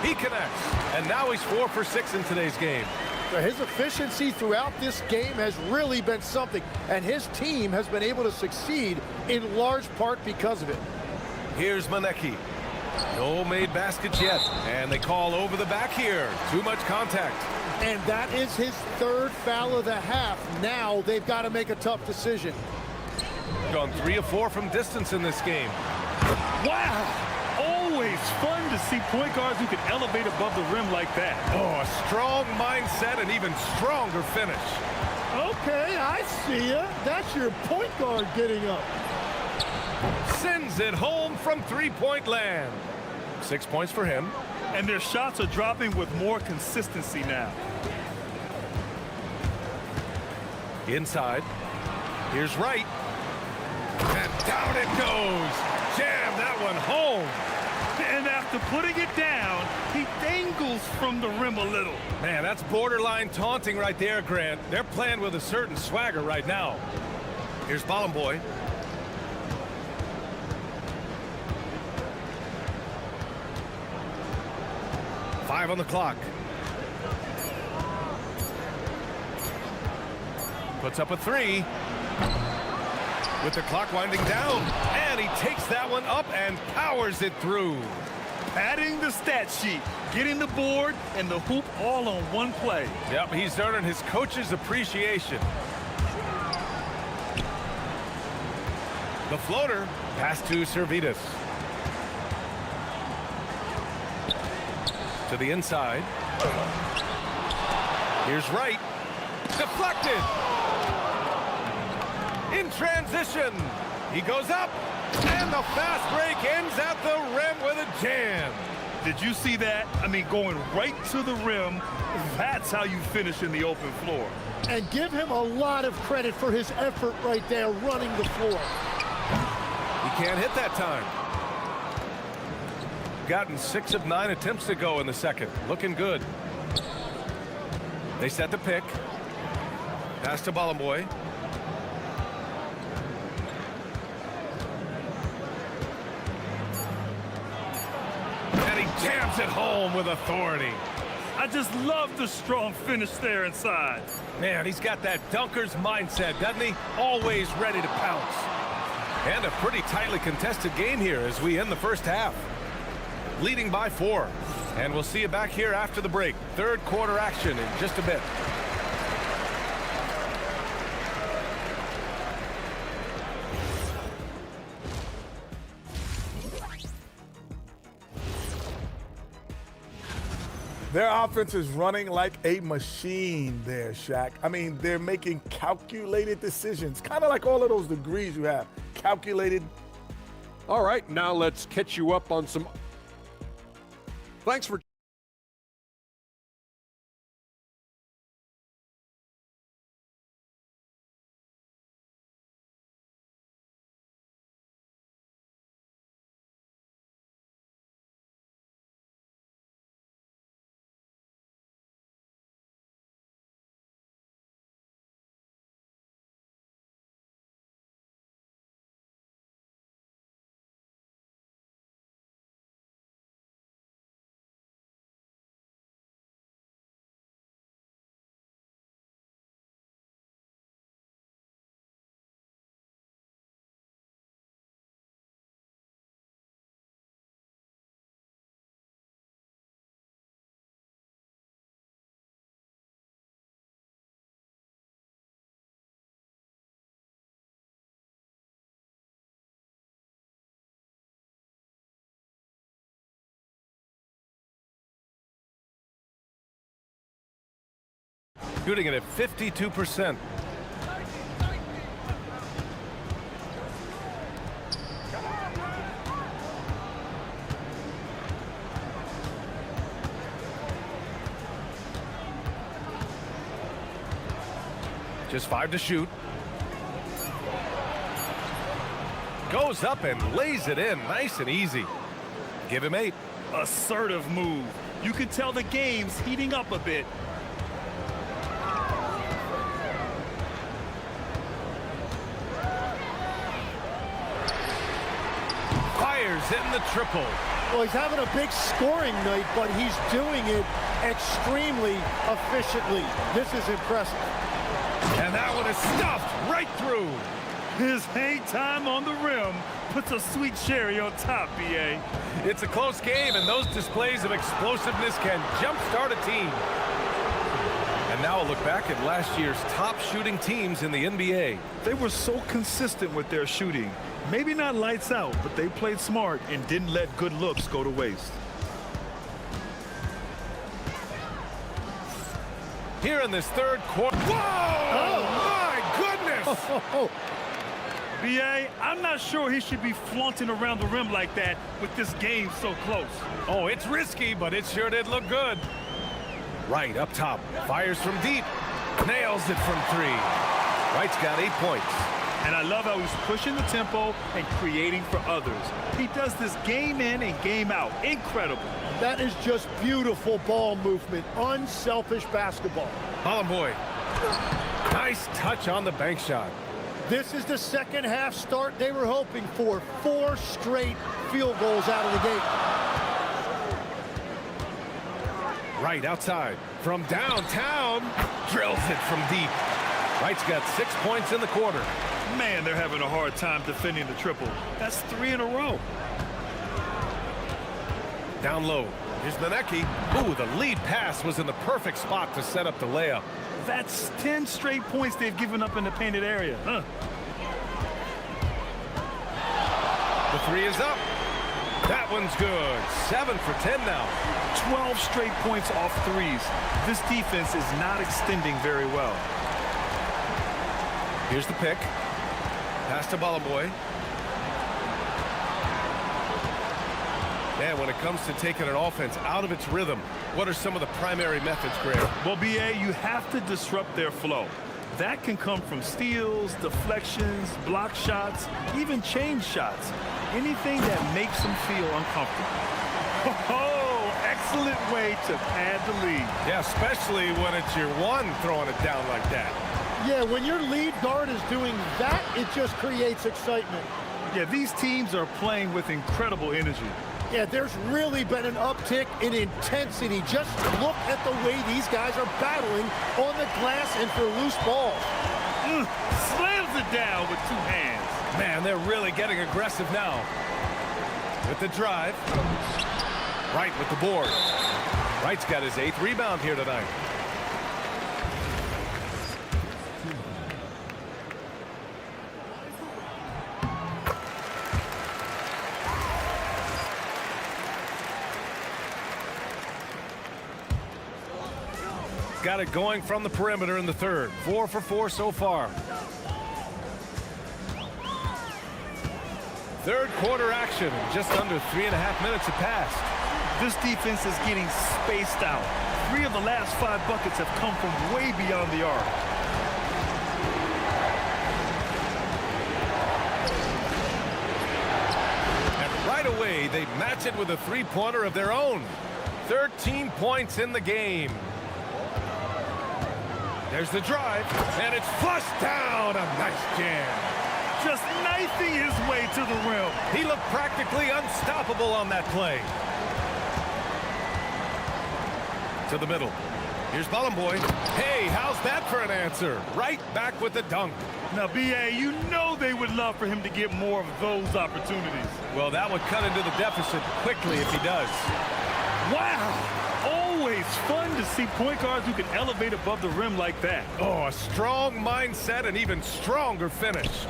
J: He connects, and now he's 4 for 6 in today's game.
N: His efficiency throughout this game has really been something, and his team has been able to succeed in large part because of it.
J: Here's Manecki. No made baskets yet, and they call over the back here. Too much contact.
N: And that is his third foul of the half. Now they've got to make a tough decision.
J: Gone 3 of 4 from distance in this game.
I: Wow! Always fun to see point guards who can elevate above the rim like that.
J: Oh, a strong mindset and even stronger finish.
N: Okay, I see ya. That's your point guard getting up.
J: Sends it home from three-point land. 6 points for him.
I: And their shots are dropping with more consistency now.
J: Inside. Here's Wright. And down it goes. Jam that one home.
I: And after putting it down, he dangles from the rim a little.
J: Man, that's borderline taunting right there, Grant. They're playing with a certain swagger right now. Here's Bollenboy. Five on the clock. Puts up a 3. With the clock winding down. And he takes that one up and powers it through.
I: Adding the stat sheet, getting the board and the hoop all on one play.
J: Yep, he's earning his coach's appreciation. The floater, pass to Servetus. To the inside. Here's Wright. Deflected. In transition. He goes up. And the fast break ends at the rim with a jam.
I: Did you see that? I mean, going right to the rim. That's how you finish in the open floor.
N: And give him a lot of credit for his effort right there running the floor.
J: He can't hit that time. Gotten 6 of 9 attempts to go in the second. Looking good. They set the pick. Pass to Bollenboy. And he jams it home with authority.
I: I just love the strong finish there inside.
J: Man, he's got that dunker's mindset, doesn't he? Always ready to pounce. And a pretty tightly contested game here as we end the first half. Leading by 4. And we'll see you back here after the break. Third quarter action in just a bit.
L: Their offense is running like a machine there, Shaq. I mean, they're making calculated decisions, kind of like all of those degrees you have. Calculated.
G: All right, now let's catch you up on some. Thanks for.
J: Shooting it at 52%. Just 5 to shoot. Goes up and lays it in nice and easy. Give him 8.
I: assertive move. You can tell the game's heating up a bit.
J: Fires in the triple.
N: Well, he's having a big scoring night, but he's doing it extremely efficiently. This is impressive.
J: And that one is stuffed right through.
I: His hang time on the rim puts a sweet cherry on top, BA.
J: It's a close game, and those displays of explosiveness can jumpstart a team. And now a look back at last year's top shooting teams in the NBA.
I: They were so consistent with their shooting. Maybe not lights out, but they played smart and didn't let good looks go to waste.
J: Here in this third quarter. Whoa! Oh, my goodness!
I: BA, I'm not sure he should be flaunting around the rim like that with this game so close.
J: Oh, it's risky, but it sure did look good. Wright up top, fires from deep, nails it from three. Wright's got 8 points.
I: And I love how he's pushing the tempo and creating for others. He does this game in and game out. Incredible.
N: That is just beautiful ball movement. Unselfish basketball.
J: Bolomboy. Nice touch on the bank shot.
N: This is the second half start they were hoping for. 4 straight field goals out of the gate.
J: Wright outside. From downtown. Drills it from deep. Wright's got 6 points in the quarter.
I: Man, they're having a hard time defending the triple. That's 3 in a row.
J: Down low. Here's Manecki. Ooh, the lead pass was in the perfect spot to set up the layup.
I: That's 10 straight points they've given up in the painted area. Huh.
J: The three is up. That one's good. 7 for 10 now.
I: 12 straight points off threes. This defense is not extending very well.
J: Here's the pick. Pass to Bolomboy. And when it comes to taking an offense out of its rhythm, what are some of the primary methods, Graham?
I: Well, BA, you have to disrupt their flow. That can come from steals, deflections, block shots, even change shots. Anything that makes them feel uncomfortable. Oh, excellent way to pad the lead.
J: Yeah, especially when it's your one throwing it down like that.
N: Yeah, when your lead guard is doing that, it just creates excitement.
I: Yeah, these teams are playing with incredible energy.
N: Yeah, there's really been an uptick in intensity. Just look at the way these guys are battling on the glass and for loose balls.
I: Slams it down with 2 hands.
J: Man, they're really getting aggressive now. With the drive. Wright with the board. Wright's got his 8th rebound here tonight. Got it going from the perimeter in the third. 4 for 4 so far. Third quarter action. Just under 3.5 minutes have passed.
I: This defense is getting spaced out. 3 of the last 5 buckets have come from way beyond the arc.
J: And right away, they match it with a three-pointer of their own. 13 points in the game. There's the drive, and it's flushed down. A nice jam.
I: Just knifing his way to the rim.
J: He looked practically unstoppable on that play. To the middle. Here's Bolomboy. Hey, how's that for an answer? Right back with the dunk.
I: Now, BA, you know they would love for him to get more of those opportunities.
J: Well, that would cut into the deficit quickly if he does.
I: Wow. Always fun to see point guards who can elevate above the rim like that.
J: Oh, a strong mindset and even stronger finish.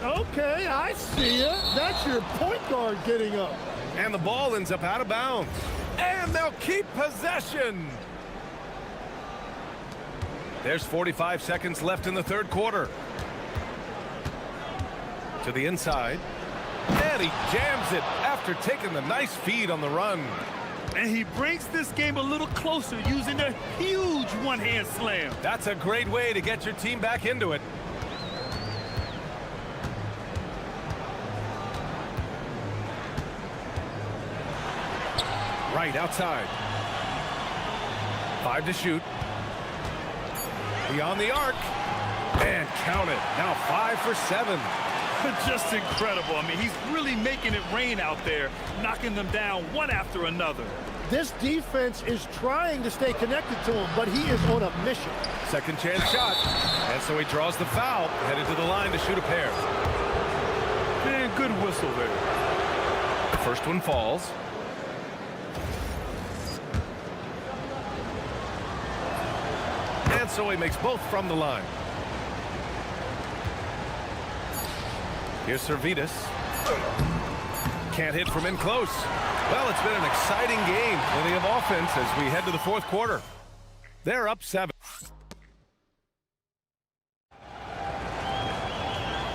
N: Okay, I see ya. That's your point guard getting up.
J: And the ball ends up out of bounds. And they'll keep possession. There's 45 seconds left in the third quarter. To the inside. And he jams it after taking the nice feed on the run.
I: And he brings this game a little closer using a huge one-hand slam.
J: That's a great way to get your team back into it. Right outside. 5 to shoot. Beyond the arc. And count it. Now 5 for 7.
I: Just incredible. I mean, he's really making it rain out there, knocking them down one after another.
N: This defense is trying to stay connected to him, but he is on a mission.
J: Second chance shot. And so he draws the foul, headed to the line to shoot a pair.
I: Man, good whistle there.
J: The first one falls. And so he makes both from the line. Here's Servetus. Can't hit from in close. Well, it's been an exciting game. Plenty of offense as we head to the fourth quarter. They're up 7.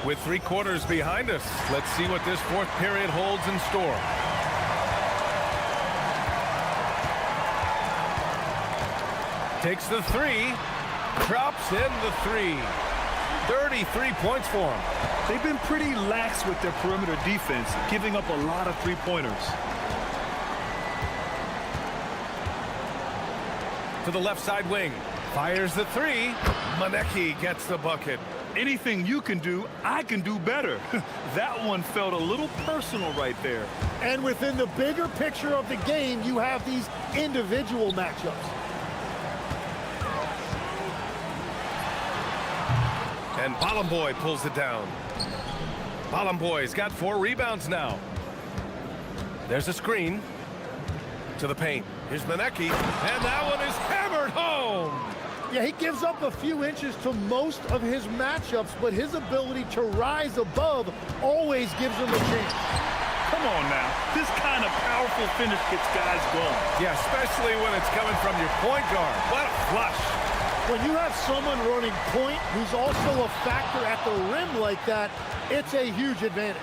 J: With 3 quarters behind us, let's see what this fourth period holds in store. Takes the 3. Drops in the 3. 33 points for him.
I: They've been pretty lax with their perimeter defense, giving up a lot of three-pointers.
J: To the left side wing. Fires the 3. Manecki gets the bucket.
I: Anything you can do, I can do better. That one felt a little personal right there.
N: And within the bigger picture of the game, you have these individual matchups.
J: And Bolomboy pulls it down. Bolomboy's got 4 rebounds now. There's a screen. To the paint. Here's Manecki. And that one is hammered home.
N: Yeah, he gives up a few inches to most of his matchups, but his ability to rise above always gives him a chance.
I: Come on now. This kind of powerful finish gets guys going.
J: Yeah, especially when it's coming from your point guard. What a flush.
N: When you have someone running point who's also a factor at the rim like that, it's a huge advantage.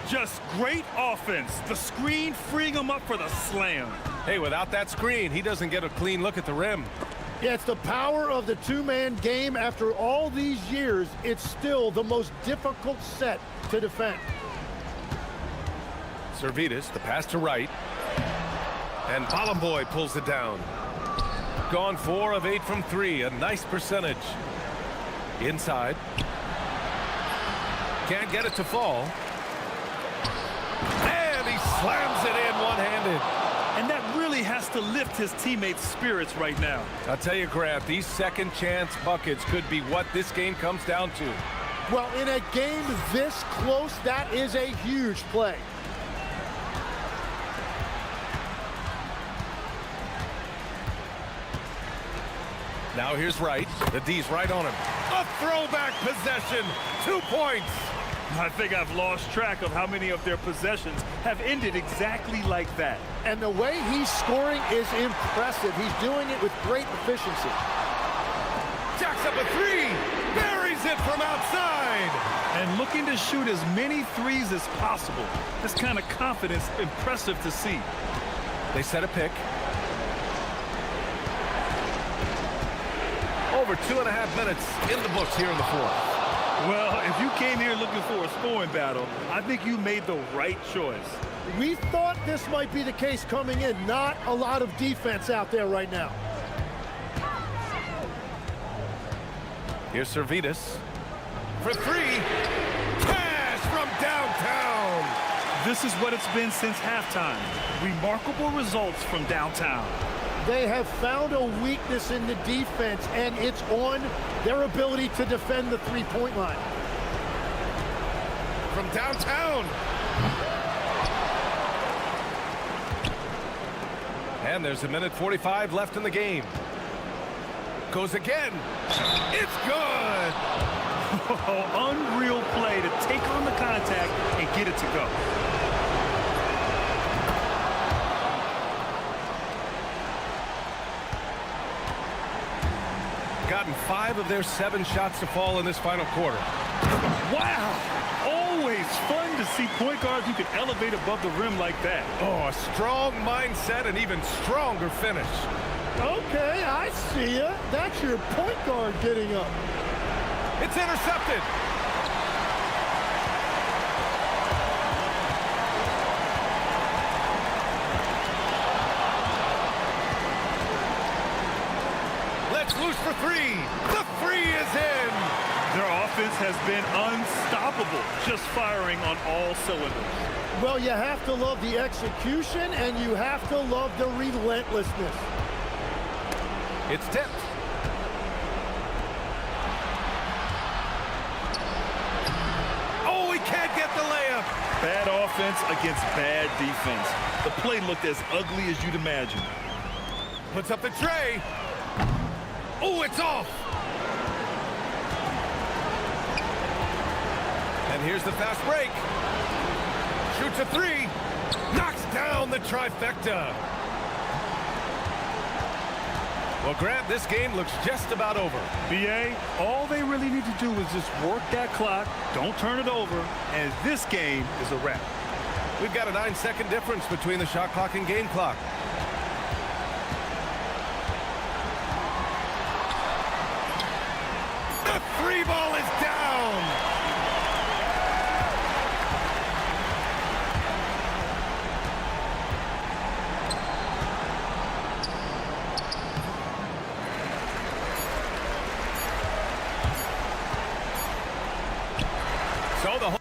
I: Just great offense. The screen freeing him up for the slam.
J: Hey, without that screen, he doesn't get a clean look at the rim.
N: Yeah, it's the power of the two-man game. After all these years, it's still the most difficult set to defend.
J: Servetus, the pass to right. And Bolomboy pulls it down. Gone 4 of 8 from 3. A nice percentage. Inside. Can't get it to fall. And he slams it in one-handed.
I: And that really has to lift his teammates' spirits right now.
J: I'll tell you, Grant, these second chance buckets could be what this game comes down to.
N: Well, in a game this close, that is a huge play.
J: Now here's Wright. The D's right on him. A throwback possession. 2 points.
I: I think I've lost track of how many of their possessions have ended exactly like that.
N: And the way he's scoring is impressive. He's doing it with great efficiency.
J: Jacks up a 3. Buries it from outside.
I: And looking to shoot as many threes as possible. This kind of confidence, impressive to see.
J: They set a pick. Over 2.5 minutes in the books here in the fourth.
I: Well, if you came here looking for a scoring battle, I think you made the right choice.
N: We thought this might be the case coming in. Not a lot of defense out there right now.
J: Here's Servetus. For 3. Cash from downtown.
I: This is what it's been since halftime. Remarkable results from downtown.
N: They have found a weakness in the defense, and it's on their ability to defend the three-point line.
J: From downtown. And there's 1:45 left in the game. Goes again. It's good.
I: Unreal play to take on the contact and get it to go.
J: Gotten 5 of their 7 shots to fall in this final quarter.
I: Wow! Always fun to see point guards who can elevate above the rim like that.
J: Oh, a strong mindset and even stronger finish.
N: Okay, I see ya. That's your point guard getting up.
J: It's intercepted. Lets loose for three. The three is in.
I: Their offense has been unstoppable, just firing on all cylinders.
N: Well, you have to love the execution, and you have to love the relentlessness.
J: It's tipped. Oh, he can't get the layup.
I: Bad offense against bad defense. The play looked as ugly as you'd imagine.
J: Puts up the tray. Oh, it's off. And here's the fast break. Shoots a three. Knocks down the trifecta. Well, Grant, this game looks just about over.
I: BA, all they really need to do is just work that clock, don't turn it over, and this game is a wrap.
J: We've got a 9-second difference between the shot clock and game clock. The three ball is down. So the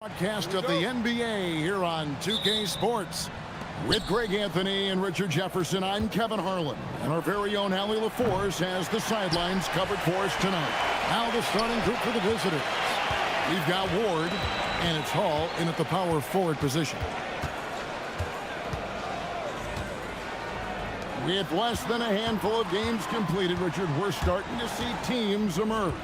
A: Broadcast of the NBA here on 2K Sports. With Greg Anthony and Richard Jefferson, I'm Kevin Harlan. And our very own Allie LaForce has the sidelines covered for us tonight. Now the starting group for the visitors. We've got Ward, and it's Hall in at the power forward position. With less than a handful of games completed, Richard, we're starting to see teams emerge.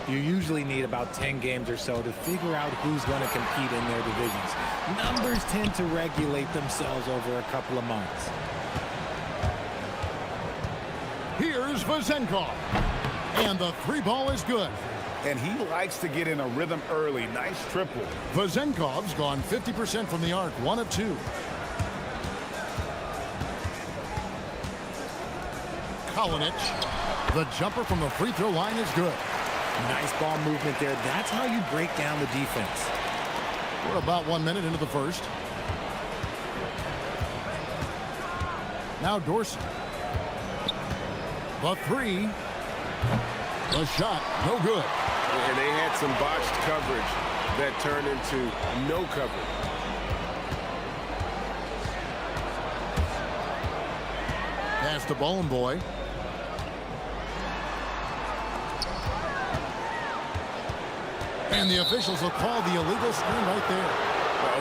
B: You usually need about 10 games or so to figure out who's going to compete in their divisions. Numbers tend to regulate themselves over a couple of months.
A: Here's Vezenkov. And the three ball is good.
D: And he likes to get in a rhythm early. Nice triple.
A: Vezenkov's gone 50% from the arc, 1 of 2. Kalinic. The jumper from the free throw line is good.
B: Nice ball movement there. That's how you break down the defense.
A: We're about 1 minute into the first. Now Dorsey. The three. The shot, no good.
E: And they had some botched coverage that turned into no coverage.
A: Pass to Bowling Boy. And the officials will call the illegal screen right there.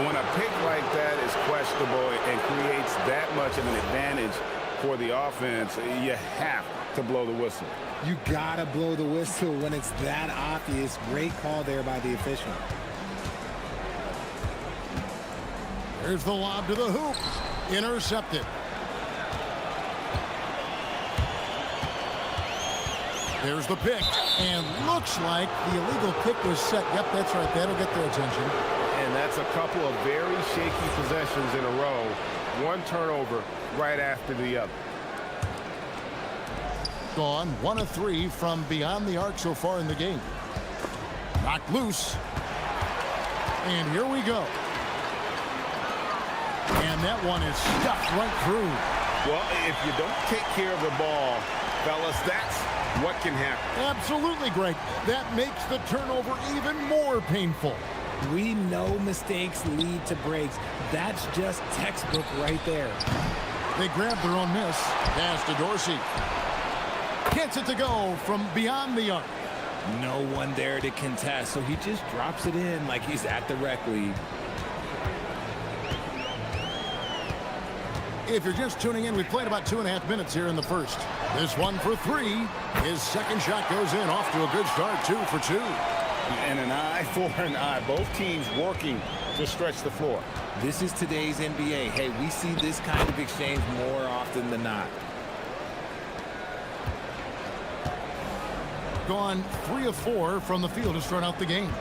D: When a pick like that is questionable and creates that much of an advantage for the offense, you have to blow the whistle.
B: You gotta blow the whistle when it's that obvious. Great call there by the official.
A: Here's the lob to the hoop. Intercepted. There's the pick, and looks like the illegal pick was set. Yep, that's right. That'll get their attention.
E: And that's a couple of very shaky possessions in a row. One turnover right after the other.
A: Gone 1 of 3 from beyond the arc so far in the game. Knocked loose. And here we go. And that one is stuffed right through.
D: Well, if you don't take care of the ball, fellas, that's what can happen.
A: Absolutely, Greg. That makes the turnover even more painful.
B: We know mistakes lead to breaks. That's just textbook right there.
A: They grabbed their own miss. Pass to Dorsey. Gets it to go from beyond the arc.
B: No one there to contest, so he just drops it in like he's at the rec league.
A: If you're just tuning in, we played about 2.5 minutes here in the first. This one for 3. His second shot goes in, off to a good start, 2 for 2.
D: And an eye for an eye. Both teams working to stretch the floor.
B: This is today's NBA. Hey, we see this kind of exchange more often than not.
A: Gone 3 of 4 from the field to start out the game.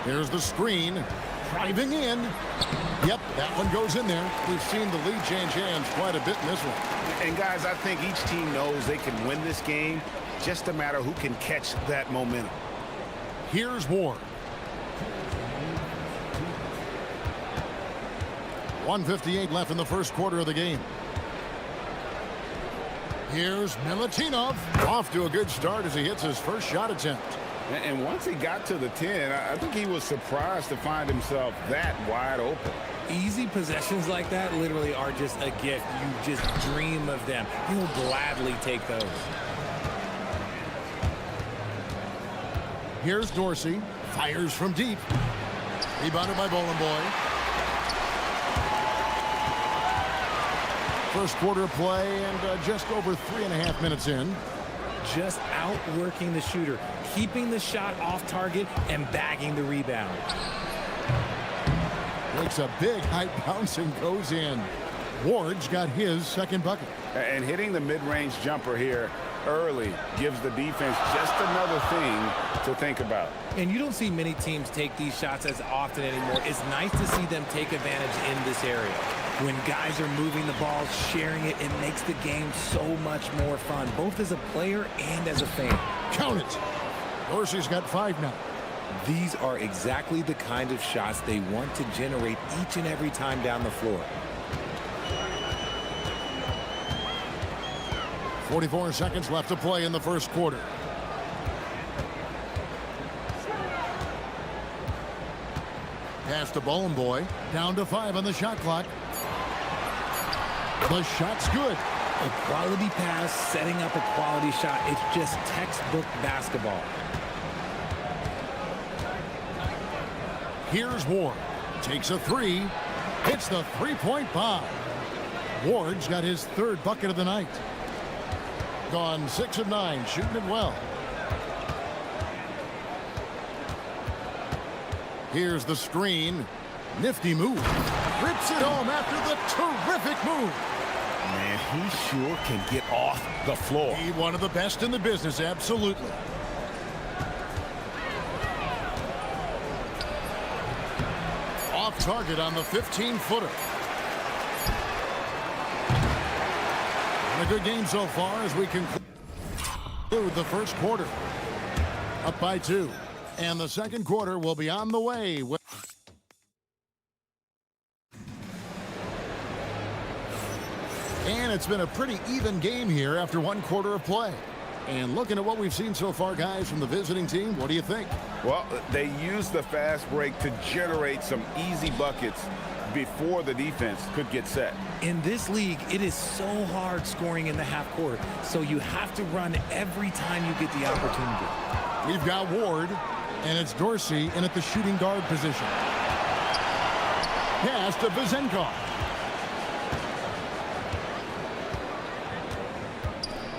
A: Here's the screen. Driving in. Yep, that one goes in there. We've seen the lead change hands quite a bit in this one.
D: And guys, I think each team knows they can win this game. Just a matter who can catch that momentum.
A: Here's Ward. 1:58 left in the first quarter of the game. Here's Milutinov. Off to a good start as he hits his first shot attempt.
D: And once he got to the 10, I think he was surprised to find himself that wide open.
B: Easy possessions like that literally are just a gift. You just dream of them. You'll gladly take those.
A: Here's Dorsey. Fires from deep. Rebounded by Bowling Boy. First quarter play and just over 3.5 minutes in.
B: Just outworking the shooter, keeping the shot off target and bagging the rebound.
A: Makes a big high bounce and goes in. Ward's got his second bucket.
D: And hitting the mid-range jumper here early gives the defense just another thing to think about.
B: And you don't see many teams take these shots as often anymore. It's nice to see them take advantage in this area. When guys are moving the ball, sharing it, it makes the game so much more fun, both as a player and as a fan.
A: Count it. Dorsey's got 5 now.
B: These are exactly the kind of shots they want to generate each and every time down the floor.
A: 44 seconds left to play in the first quarter. Pass to Boy. Down to 5 on the shot clock. The shot's good.
B: A quality pass, setting up a quality shot. It's just textbook basketball.
A: Here's Ward. Takes a 3. Hits the three-point bomb. Ward's got his 3rd bucket of the night. Gone 6 of 9, shooting it well. Here's the screen. Nifty move. Rips it home after the terrific move.
D: Man, he sure can get off the floor.
A: He one of the best in the business, absolutely. Off target on the 15-footer. A good game so far as we conclude the first quarter. Up by 2. And the second quarter will be on the way. And it's been a pretty even game here after 1 quarter of play. And looking at what we've seen so far, guys, from the visiting team, what do you think?
D: Well, they used the fast break to generate some easy buckets before the defense could get set.
B: In this league, it is so hard scoring in the half court, so you have to run every time you get the opportunity.
A: We've got Ward, and it's Dorsey in at the shooting guard position. Pass to Vezenkov.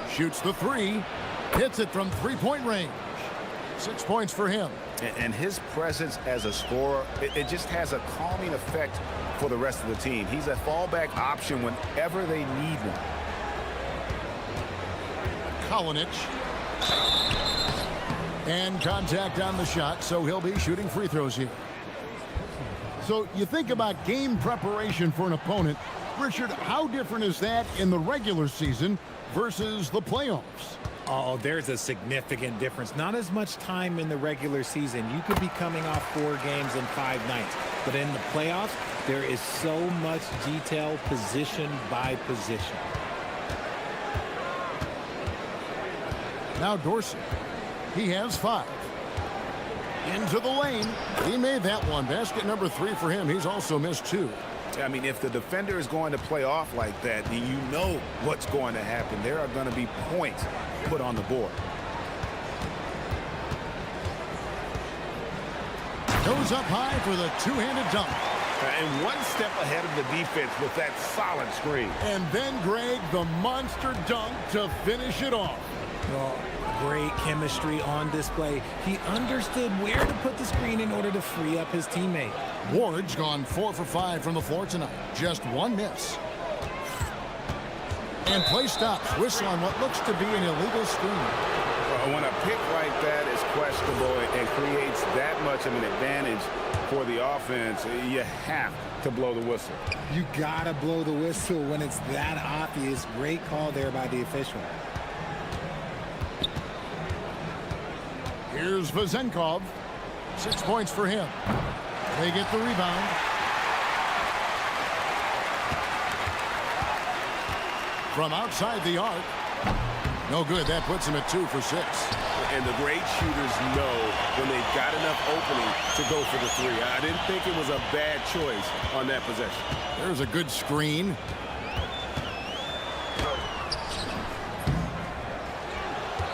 A: Shoots the 3. Hits it from 3-point range. 6 points for him.
D: And his presence as a scorer, it just has a calming effect for the rest of the team. He's a fallback option whenever they need one.
A: Kalinic. And contact on the shot, so he'll be shooting free throws here. So you think about game preparation for an opponent. Richard, how different is that in the regular season versus the playoffs?
B: Oh, there's a significant difference. Not as much time in the regular season. You could be coming off 4 games in 5 nights. But in the playoffs, there is so much detail position by position.
A: Now Dorsey. He has 5. Into the lane. He made that one. Basket number 3 for him. He's also missed 2.
D: I mean, if the defender is going to play off like that, then you know what's going to happen. There are going to be points put on the board.
A: Goes up high for the 2-handed dunk.
D: And one step ahead of the defense with that solid screen.
A: And then, Greg, the monster dunk to finish it off.
B: Well, great chemistry on display. He understood where to put the screen in order to free up his teammate.
A: Ward's gone 4 for 5 from the floor tonight. Just 1 miss. And play stops. Whistle on what looks to be an illegal screen.
D: When a pick like that is questionable and creates that much of an advantage for the offense, you have to blow the whistle.
B: You gotta blow the whistle when it's that obvious. Great call there by the official.
A: Here's Vezenkov. 6 points for him. They get the rebound. From outside the arc. No good. That puts him at 2 for 6.
D: And the great shooters know when they've got enough opening to go for the 3. I didn't think it was a bad choice on that possession.
A: There's a good screen.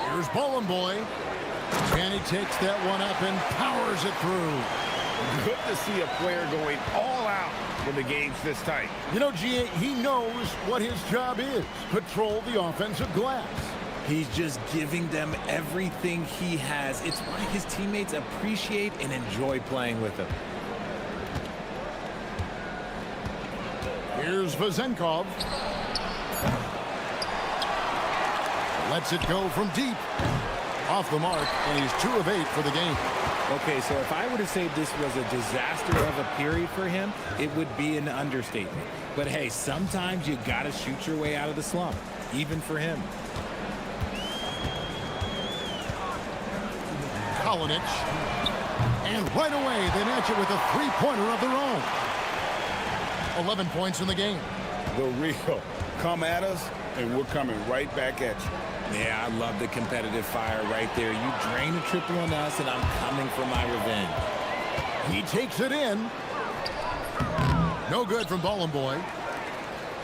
A: Here's Boy. And he takes that one up and powers it through.
D: Good to see a player going all out when the game's this tight.
A: You know, G.A., he knows what his job is. Patrol the offensive glass.
B: He's just giving them everything he has. It's why his teammates appreciate and enjoy playing with him.
A: Here's Vezenkov. Lets it go from deep. Off the mark, and he's 2 of 8 for the game.
B: Okay, so if I were to say this was a disaster of a period for him, it would be an understatement. But hey, sometimes you got to shoot your way out of the slump, even for him.
A: Kalinic. And right away, they match it with a 3-pointer of their own. 11 points in the game.
D: The real. Come at us, and we're coming right back at you.
B: Yeah, I love the competitive fire right there. You drain a triple on us, and I'm coming for my revenge.
A: He takes it in. No good from Ball and Boy.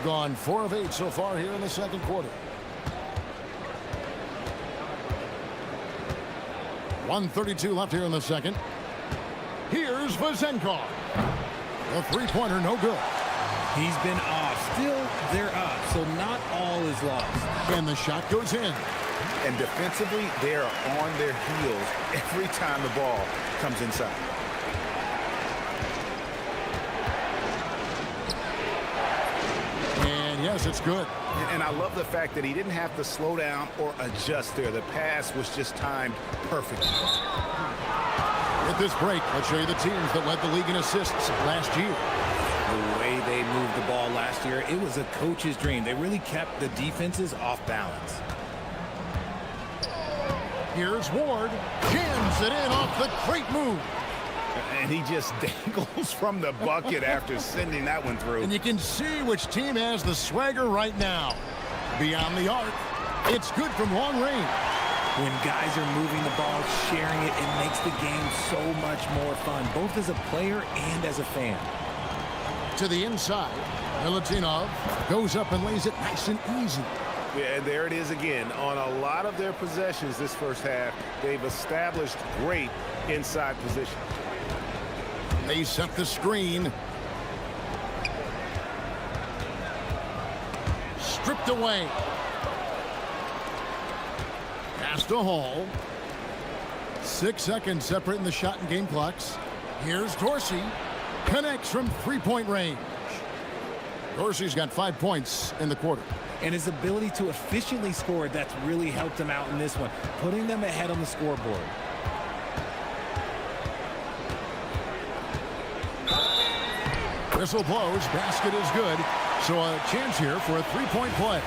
A: Gone 4 of 8 so far here in the second quarter. 1:32 left here in the second. Here's Vazenkov. The three-pointer, no good.
B: He's been off. Still, they're up, so not all is lost.
A: And the shot goes in.
D: And defensively, they are on their heels every time the ball comes inside.
A: And yes, it's good.
D: And I love the fact that he didn't have to slow down or adjust there. The pass was just timed perfectly.
A: With this break, let's show you the teams that led the league in assists last year.
B: The way they moved the ball last year, it was a coach's dream. They really kept the defenses off balance.
A: Here's Ward. Jams it in off the great move.
D: And he just dangles from the bucket after sending that one through.
A: And you can see which team has the swagger right now. Beyond the arc, it's good from long range.
B: When guys are moving the ball, sharing it, it makes the game so much more fun, both as a player and as a fan.
A: To the inside, Milutinov goes up and lays it nice and easy.
E: Yeah, and there it is again. On a lot of their possessions this first half, they've established great inside position.
A: They set the screen. Stripped away. Pass to Hall. 6 seconds separating the shot and game clocks. Here's Dorsey. Connects from three-point range. Dorsey's got 5 points in the quarter.
B: And his ability to efficiently score, that's really helped him out in this one, putting them ahead on the scoreboard.
A: Whistle blows, basket is good. So a chance here for a three-point play.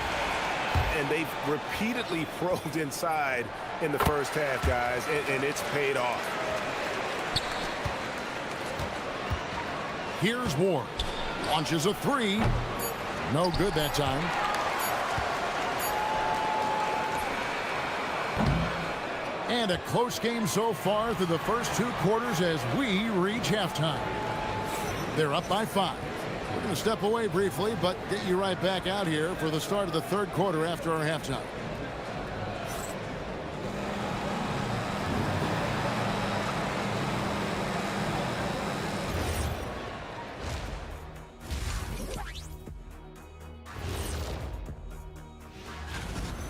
E: And they've repeatedly probed inside in the first half, guys, and it's paid off.
A: Here's Ward. Launches a three. No good that time. And a close game so far through the first 2 quarters as we reach halftime. They're up by 5. We're going to step away briefly, but get you right back out here for the start of the third quarter after our halftime.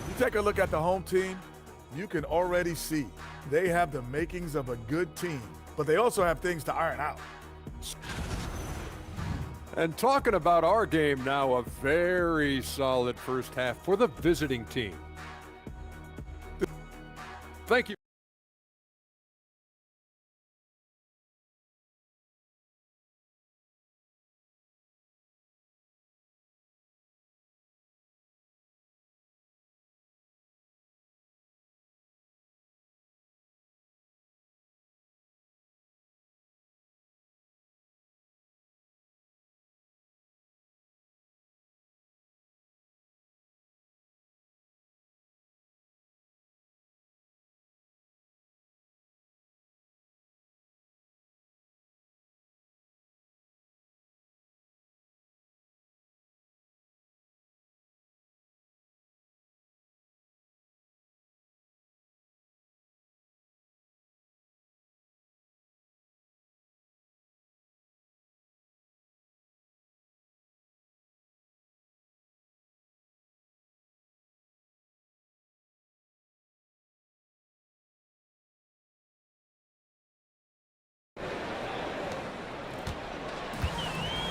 L: You take a look at the home team, you can already see they have the makings of a good team, but they also have things to iron out.
G: And talking about our game now, a very solid first half for the visiting team. Thank you.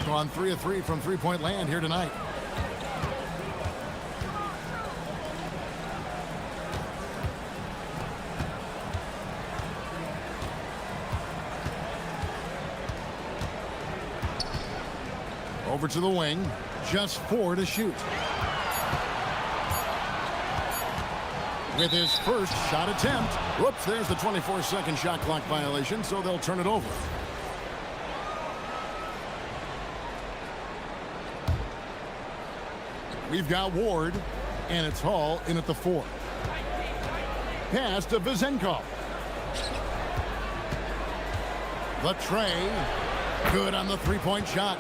A: On 3 of 3 from three-point land here tonight. Over to the wing, just 4 to shoot. With his first shot attempt. Whoops, there's the 24-second shot clock violation, so they'll turn it over. We've got Ward, and it's Hall in at the 4. Pass to Vazenkov. The tray. Good on the three-point shot.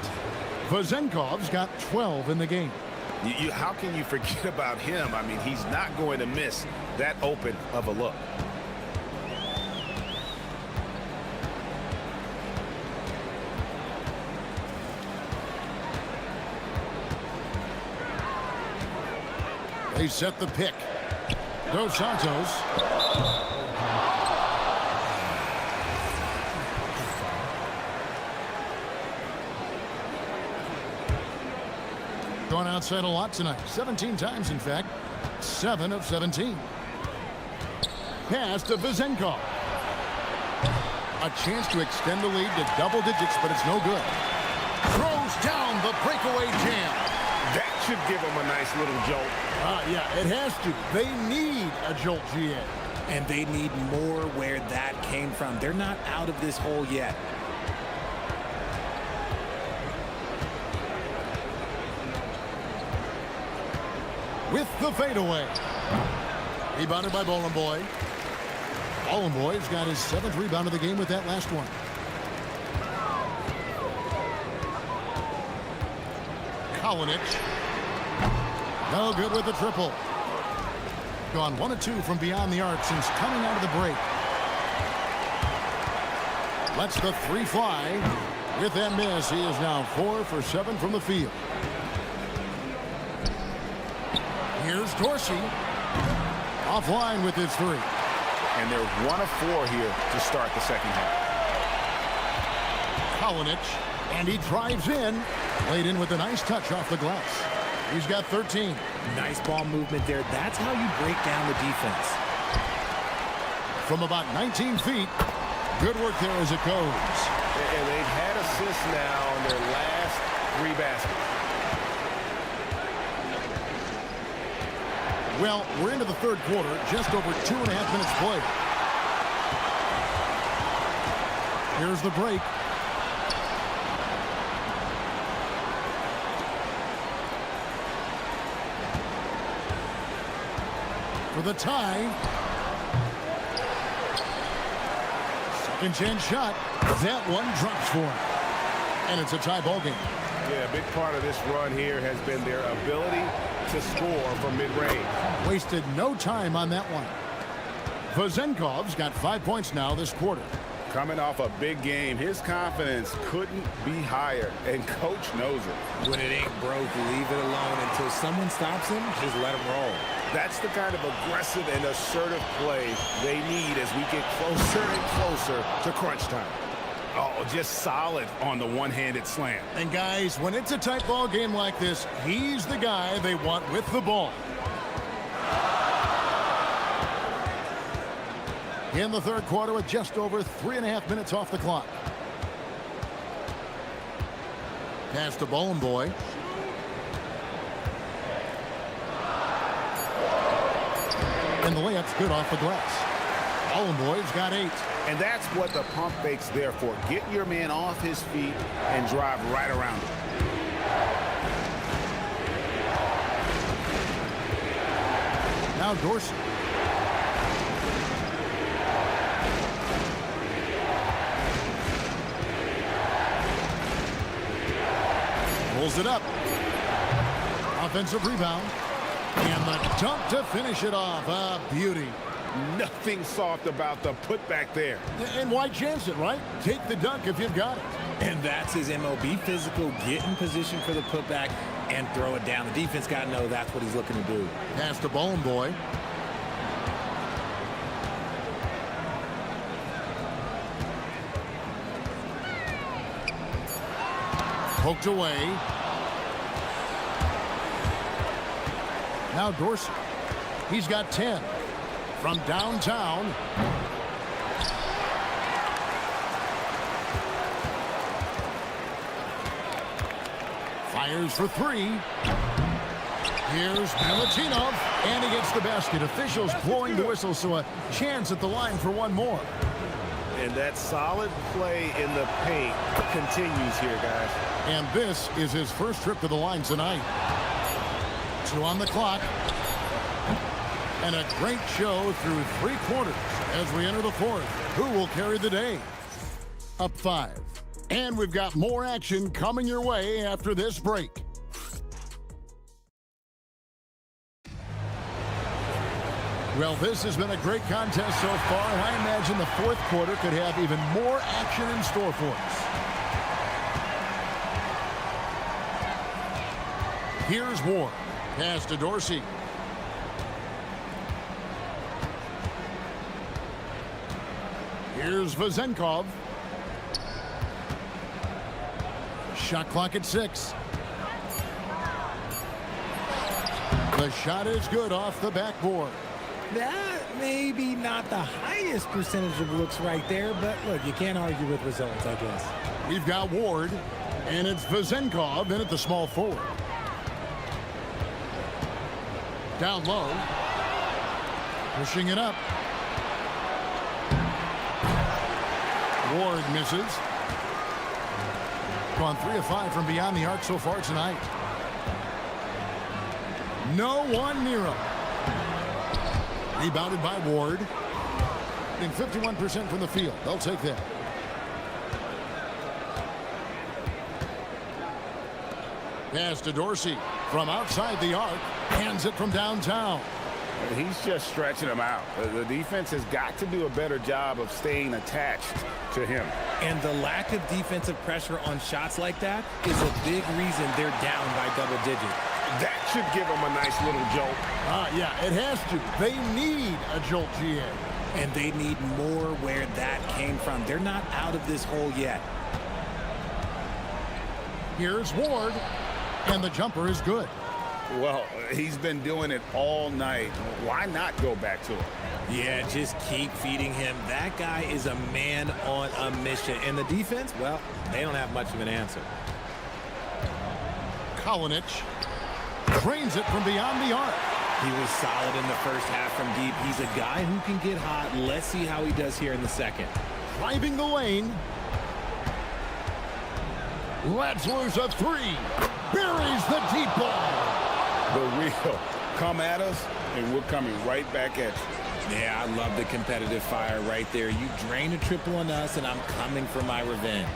A: Vazenkov's got 12 in the game.
D: How can you forget about him? I mean, he's not going to miss that open of a look.
A: They set the pick. Dos Santos. Going outside a lot tonight. 17 times, in fact. 7 of 17. Pass to Vazenkov. A chance to extend the lead to double digits, but it's no good. Throws down the breakaway jam.
D: That should give them a nice little jolt.
A: Yeah, it has to. They need a jolt, GA.
B: And they need more where that came from. They're not out of this hole yet.
A: With the fadeaway. Rebounded by Boy. Boy's got his 7th rebound of the game with that last one. Kalinic. No good with the triple. Gone 1 of 2 from beyond the arc since coming out of the break. Lets the 3 fly. With that miss, he is now 4 for 7 from the field. Here's Dorsey. Offline with his 3.
D: And they're 1 of 4 here to start the second half.
A: Kalinic. And he drives in. Laid in with a nice touch off the glass. He's got 13.
B: Nice ball movement there. That's how you break down the defense.
A: From about 19 feet. Good work there as it goes.
E: And they've had assists now on their last 3 baskets.
A: Well, we're into the third quarter. Just over 2.5 minutes played. Here's the break. For the tie. Second chance shot. That one drops for him. And it's a tie ball game.
E: Yeah, a big part of this run here has been their ability to score from mid-range.
A: Wasted no time on that one. Vazenkov's got 5 points now this quarter.
D: Coming off a big game, his confidence couldn't be higher, and coach knows it.
B: When it ain't broke, leave it alone until someone stops him. Just let him roll.
D: That's the kind of aggressive and assertive play they need as we get closer and closer to crunch time. Oh, just solid on the one-handed slam.
A: And guys, when it's a tight ball game like this, he's the guy they want with the ball. In the third quarter with just over 3.5 minutes off the clock. Pass to Boy. And the layup's good off the glass. Boy's got 8.
D: And that's what the pump fake's there for. Get your man off his feet and drive right around him.
A: Now Dorsey. Pulls it up. Offensive rebound. And the dunk to finish it off. A beauty.
D: Nothing soft about the putback there.
A: And why chance it, right? Take the dunk if you've got it.
B: And that's his MO. Be physical, get in position for the putback, and throw it down. The defense got to know that's what he's looking to do.
A: Pass to Boy. Poked away. Now Dorsey. He's got 10. From downtown. Fires for 3. Here's Milutinov. And he gets the basket. Officials blowing the whistle, so a chance at the line for one more.
E: And that solid play in the paint continues here, guys.
A: And this is his first trip to the line tonight. 2 on the clock. And a great show through 3 quarters as we enter the fourth. Who will carry the day? Up 5. And we've got more action coming your way after this break. Well, this has been a great contest so far. I imagine the fourth quarter could have even more action in store for us. Here's Ward. Pass to Dorsey. Here's Vezenkov. Shot clock at 6. The shot is good off the backboard.
B: That may be not the highest percentage of looks right there, but look, you can't argue with results, I guess.
A: We've got Ward, and it's Vezenkov in at the small forward. Down low. Pushing it up. Ward misses. Gone 3 of 5 from beyond the arc so far tonight. No one near him. Rebounded by Ward. Hitting 51% from the field. They'll take that. Pass to Dorsey from outside the arc. Hands it from downtown.
D: He's just stretching him out. The defense has got to do a better job of staying attached to him.
B: And the lack of defensive pressure on shots like that is a big reason they're down by double digits.
D: That should give them a nice little jolt.
A: Yeah, it has to. They need a jolt, GA.
B: And they need more where that came from. They're not out of this hole yet.
A: Here's Ward, and the jumper is good.
D: Well, he's been doing it all night. Why not go back to it?
B: Yeah, just keep feeding him. That guy is a man on a mission. And the defense, well, they don't have much of an answer.
A: Kalinic drains it from beyond the arc.
B: He was solid in the first half from deep. He's a guy who can get hot. Let's see how he does here in the second.
A: Driving the lane. Lets loose a 3. Buries the deep ball.
D: The real come at us, and we're coming right back at you.
B: Yeah, I love the competitive fire right there. You drain a triple on us, and I'm coming for my revenge.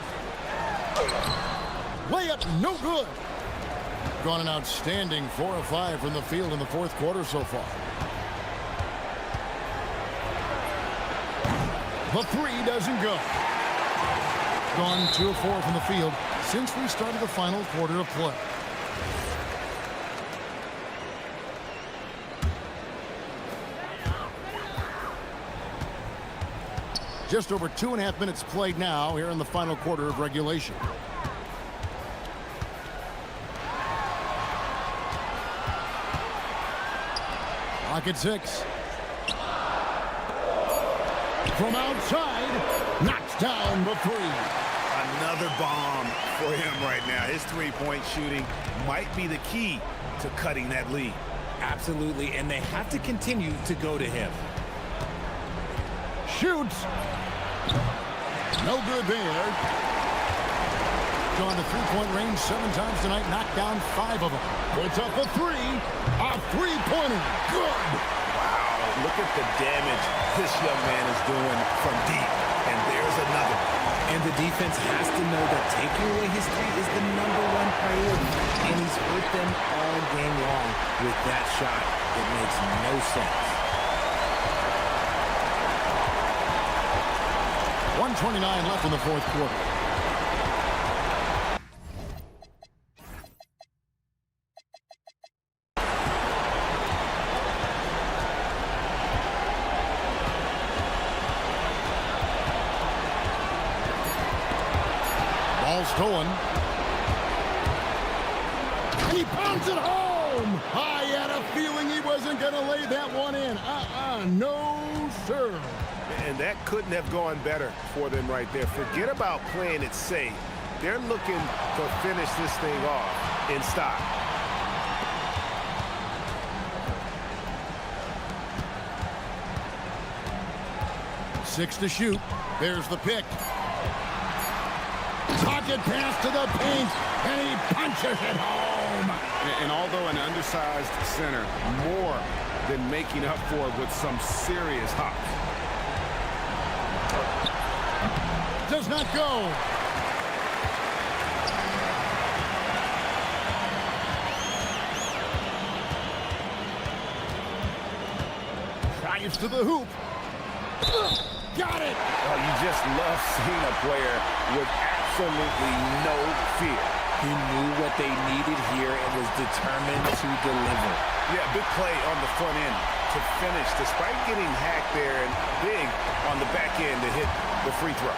A: Layup, no good. Gone an outstanding 4 of 5 from the field in the fourth quarter so far. The 3 doesn't go. Gone 2 of 4 from the field since we started the final quarter of play. Just over 2.5 minutes played now here in the final quarter of regulation. Pocket 6. From outside, knocks down the 3.
D: Another bomb for him right now. His three-point shooting might be the key to cutting that lead.
B: Absolutely, and they have to continue to go to him.
A: Shoots. No good there. Gone to three-point range 7 times tonight. Knocked down 5 of them. Puts up a 3. A three-pointer. Good.
D: Wow. Look at the damage this young man is doing from deep. And there's another.
B: And the defense has to know that taking away his 3 is the #1 priority. And he's hurt them all game long with that shot. It makes no sense.
A: 1:29 left in the fourth quarter. Ball stolen. And he pounds it home. I had a feeling he wasn't going to lay that one in. No, sir.
E: And that couldn't have gone better for them right there. Forget about playing it safe. They're looking to finish this thing off in style.
A: Six to shoot. There's the pick. Pocket pass to the paint, and he punches it home.
D: And although an undersized center, more than making up for it with some serious hops.
A: To does not go. Drives to the hoop. Got it.
D: Oh, you just love seeing a player with absolutely no fear.
B: He knew what they needed here and was determined to deliver.
D: Yeah, big play on the front end to finish, despite getting hacked there, and big on the back end to hit the free throw.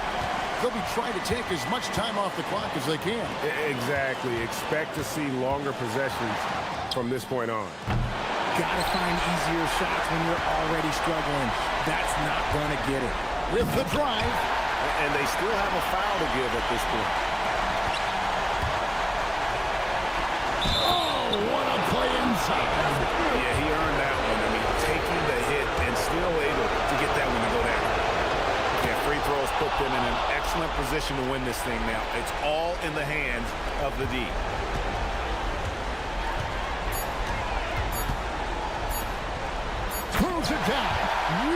A: They'll be trying to take as much time off the clock as they can.
E: Exactly. Expect to see longer possessions from this point on.
B: Gotta find easier shots when you're already struggling. That's not gonna get it.
A: With the drive.
D: And they still have a foul to give at this point.
A: Oh, what a play inside.
D: Yeah, he earned that one. I mean, taking the hit and still able to get that one to go down. Yeah, free throws put them in an excellent position to win this thing now. It's all in the hands of the D.
A: Throws it down.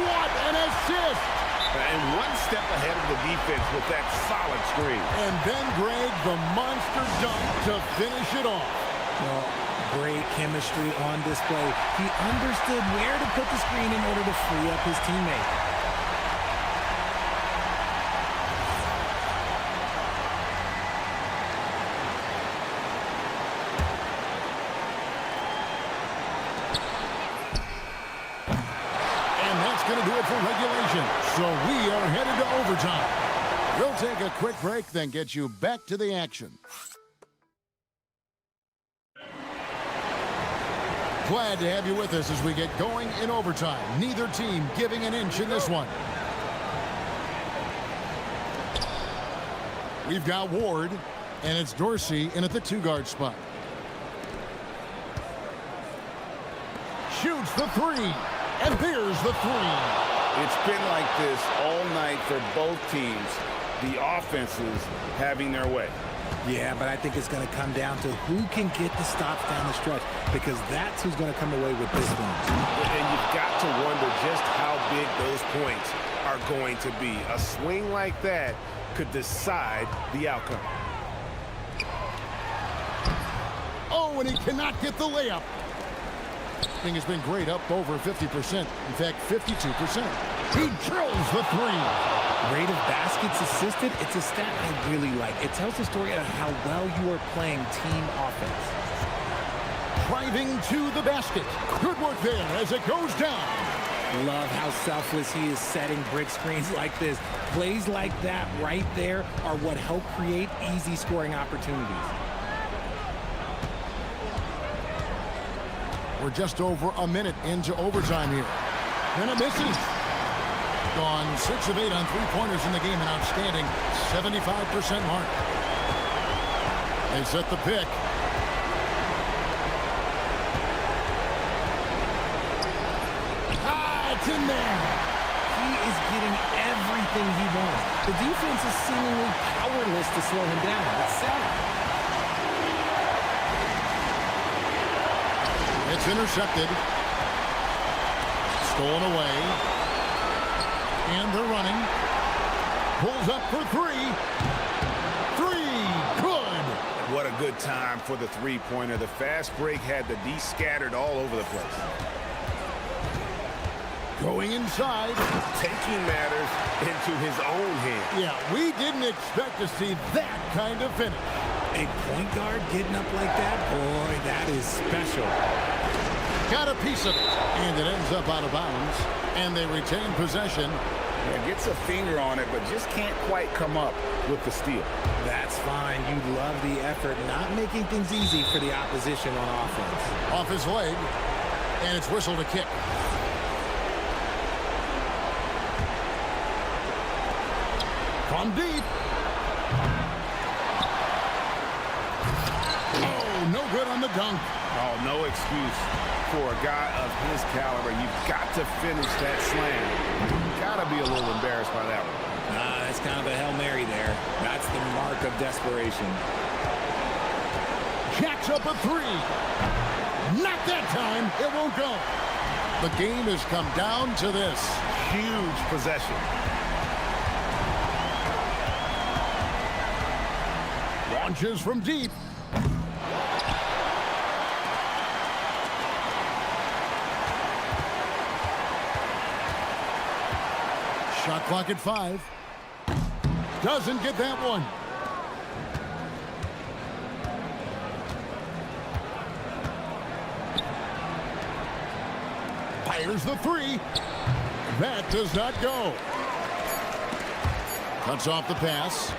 A: What an assist.
D: And one step ahead of the defense with that solid screen.
A: And then Greg, the monster dunk to finish it off.
B: Well, great chemistry on display. He understood where to put the screen in order to free up his teammate.
A: For regulation, so we are headed to overtime. We'll take a quick break, then get you back to the action. Glad to have you with us as we get going in overtime. Neither team giving an inch in this one. We've got Ward, and it's Dorsey in at the two-guard spot. Shoots the three, and there's the three.
C: It's been like this all night for both teams. The offenses having their way.
B: Yeah, but I think it's going to come down to who can get the stops down the stretch, because that's who's going to come away with this one.
E: And you've got to wonder just how big those points are going to be. A swing like that could decide the outcome.
A: Oh, and he cannot get the layup. Thing has been great, up over 50%. In fact, 52%. He drills the three.
B: Rate of baskets assisted, it's a stat I really like. It tells the story of how well you are playing team offense.
A: Driving to the basket. Good work there as it goes down.
B: Love how selfless he is setting brick screens like this. Plays like that right there are what help create easy scoring opportunities.
A: We're just over a minute into overtime here. And it misses. Gone 6 of 8 on three-pointers in the game, an outstanding 75% mark. They set the pick. Ah, it's in there.
B: He is getting everything he wants. The defense is seemingly powerless to slow him down. It's sad.
A: It's intercepted. Stolen away. And they're running. Pulls up for three. Three. Good.
D: What a good time for the three-pointer. The fast break had the D scattered all over the place.
A: Going inside.
E: Taking matters into his own hands.
A: Yeah, we didn't expect to see that kind of finish.
B: A point guard getting up like that, boy, that is special.
A: Got a piece of it, and it ends up out of bounds, and they retain possession.
C: Yeah, gets a finger on it, but just can't quite come up with the steal.
B: That's fine. You love the effort, not making things easy for the opposition on offense.
A: Off his leg, and it's whistled a kick. From deep. Oh, no good on the dunk.
D: Oh, no excuse for a guy of his caliber. You've got to finish that slam. You've got to be a little embarrassed by that one.
B: That's kind of a Hail Mary there. That's the mark of desperation.
A: Jacks up a three. Not that time. It won't go. The game has come down to this.
D: Huge possession.
A: Launches from deep. Shot clock at 5. Doesn't get that one. Fires the 3. That does not go. Cuts off the pass.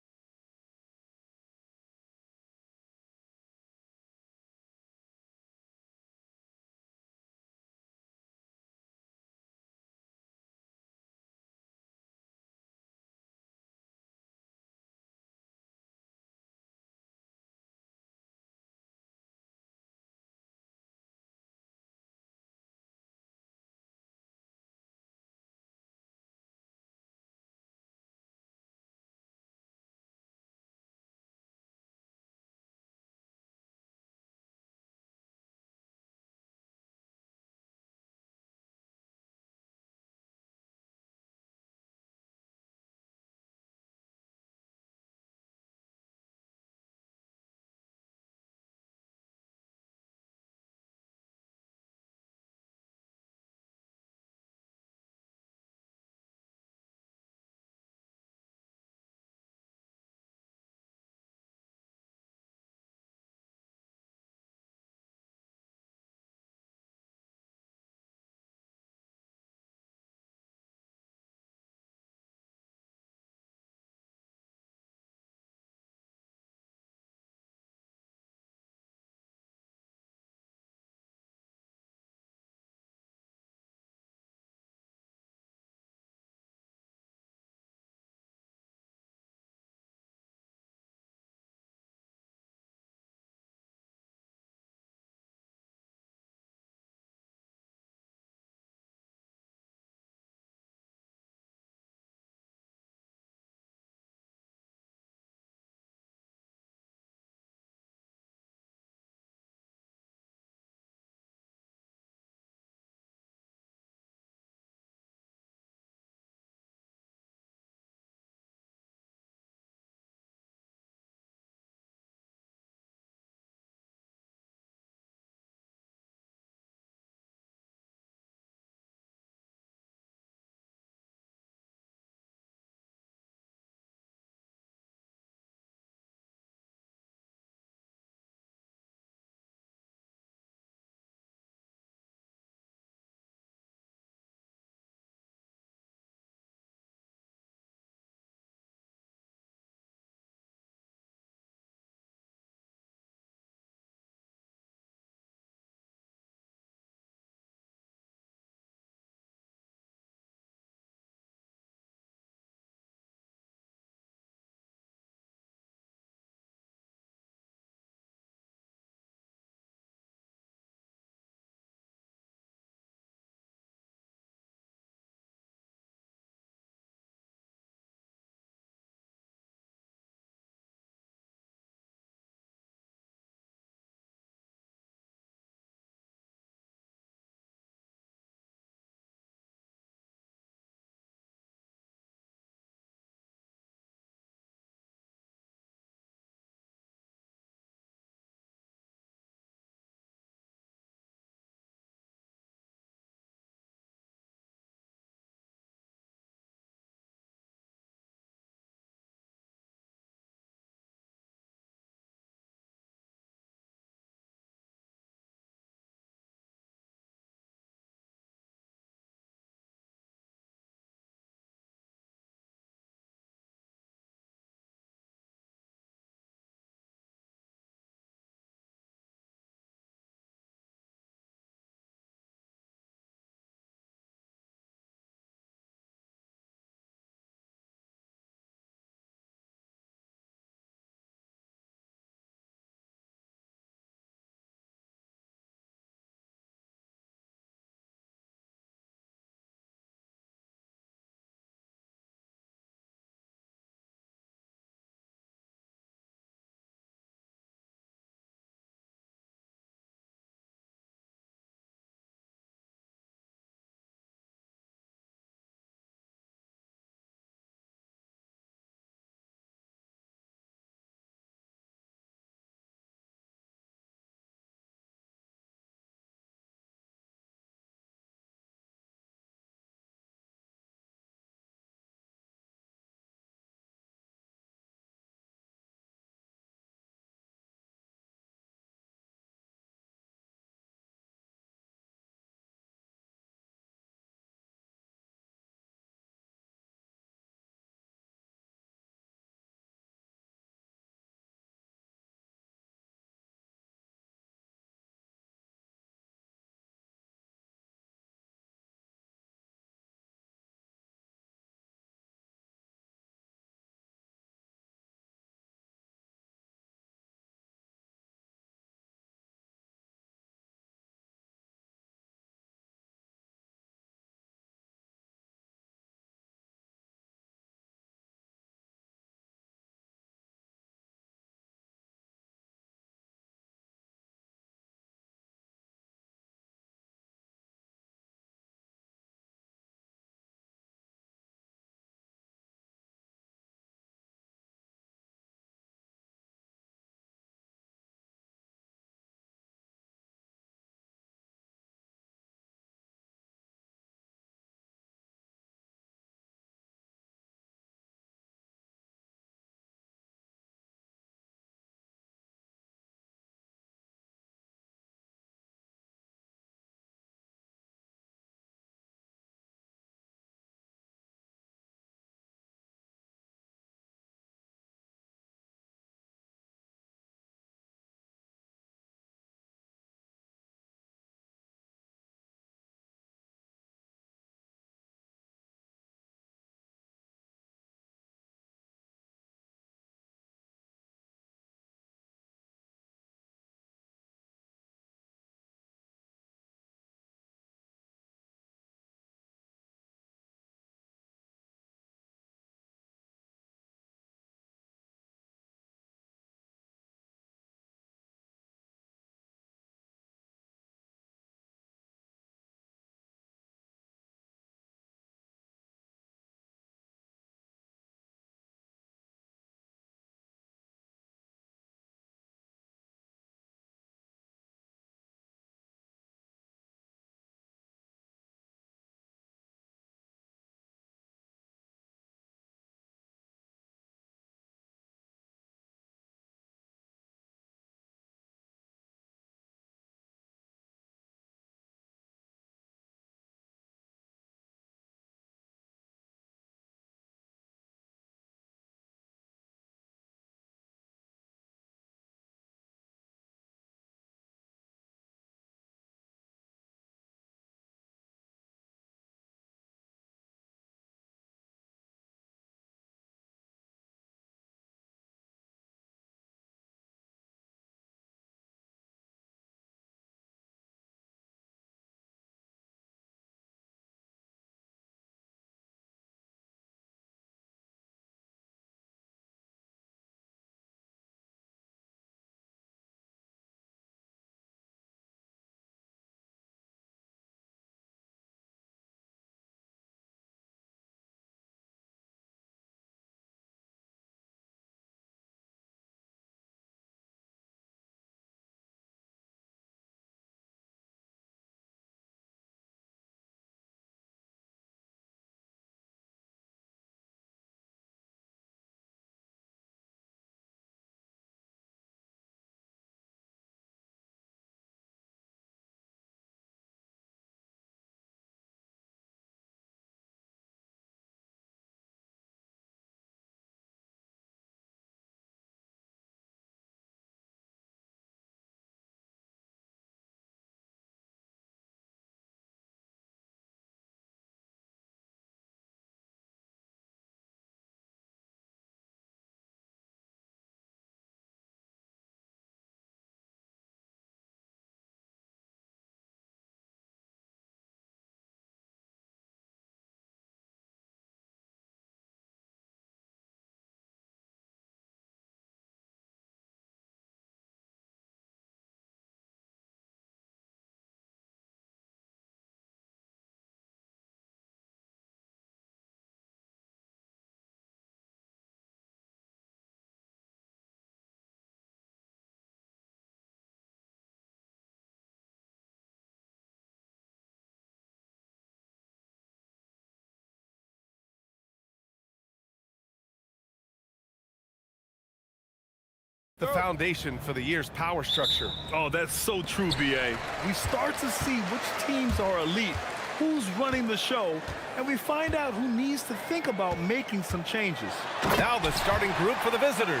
J: The foundation for the year's power structure.
I: Oh, that's so true, B.A. We start to see which teams are elite, who's running the show, and we find out who needs to think about making some changes.
J: Now the starting group for the visitors.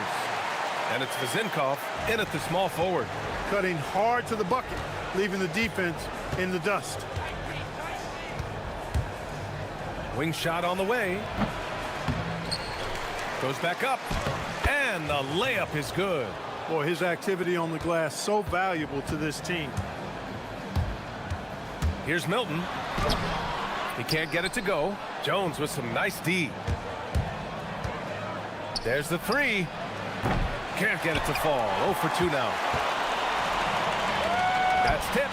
J: And it's Vizinkov in at the small forward.
N: Cutting hard to the bucket, leaving the defense in the dust.
J: Wing shot on the way. Goes back up. And the layup is good.
N: Boy, his activity on the glass so valuable to this team.
J: Here's Milton. He can't get it to go. Jones with some nice D. There's the three. Can't get it to fall. 0 for 2 now. That's tipped.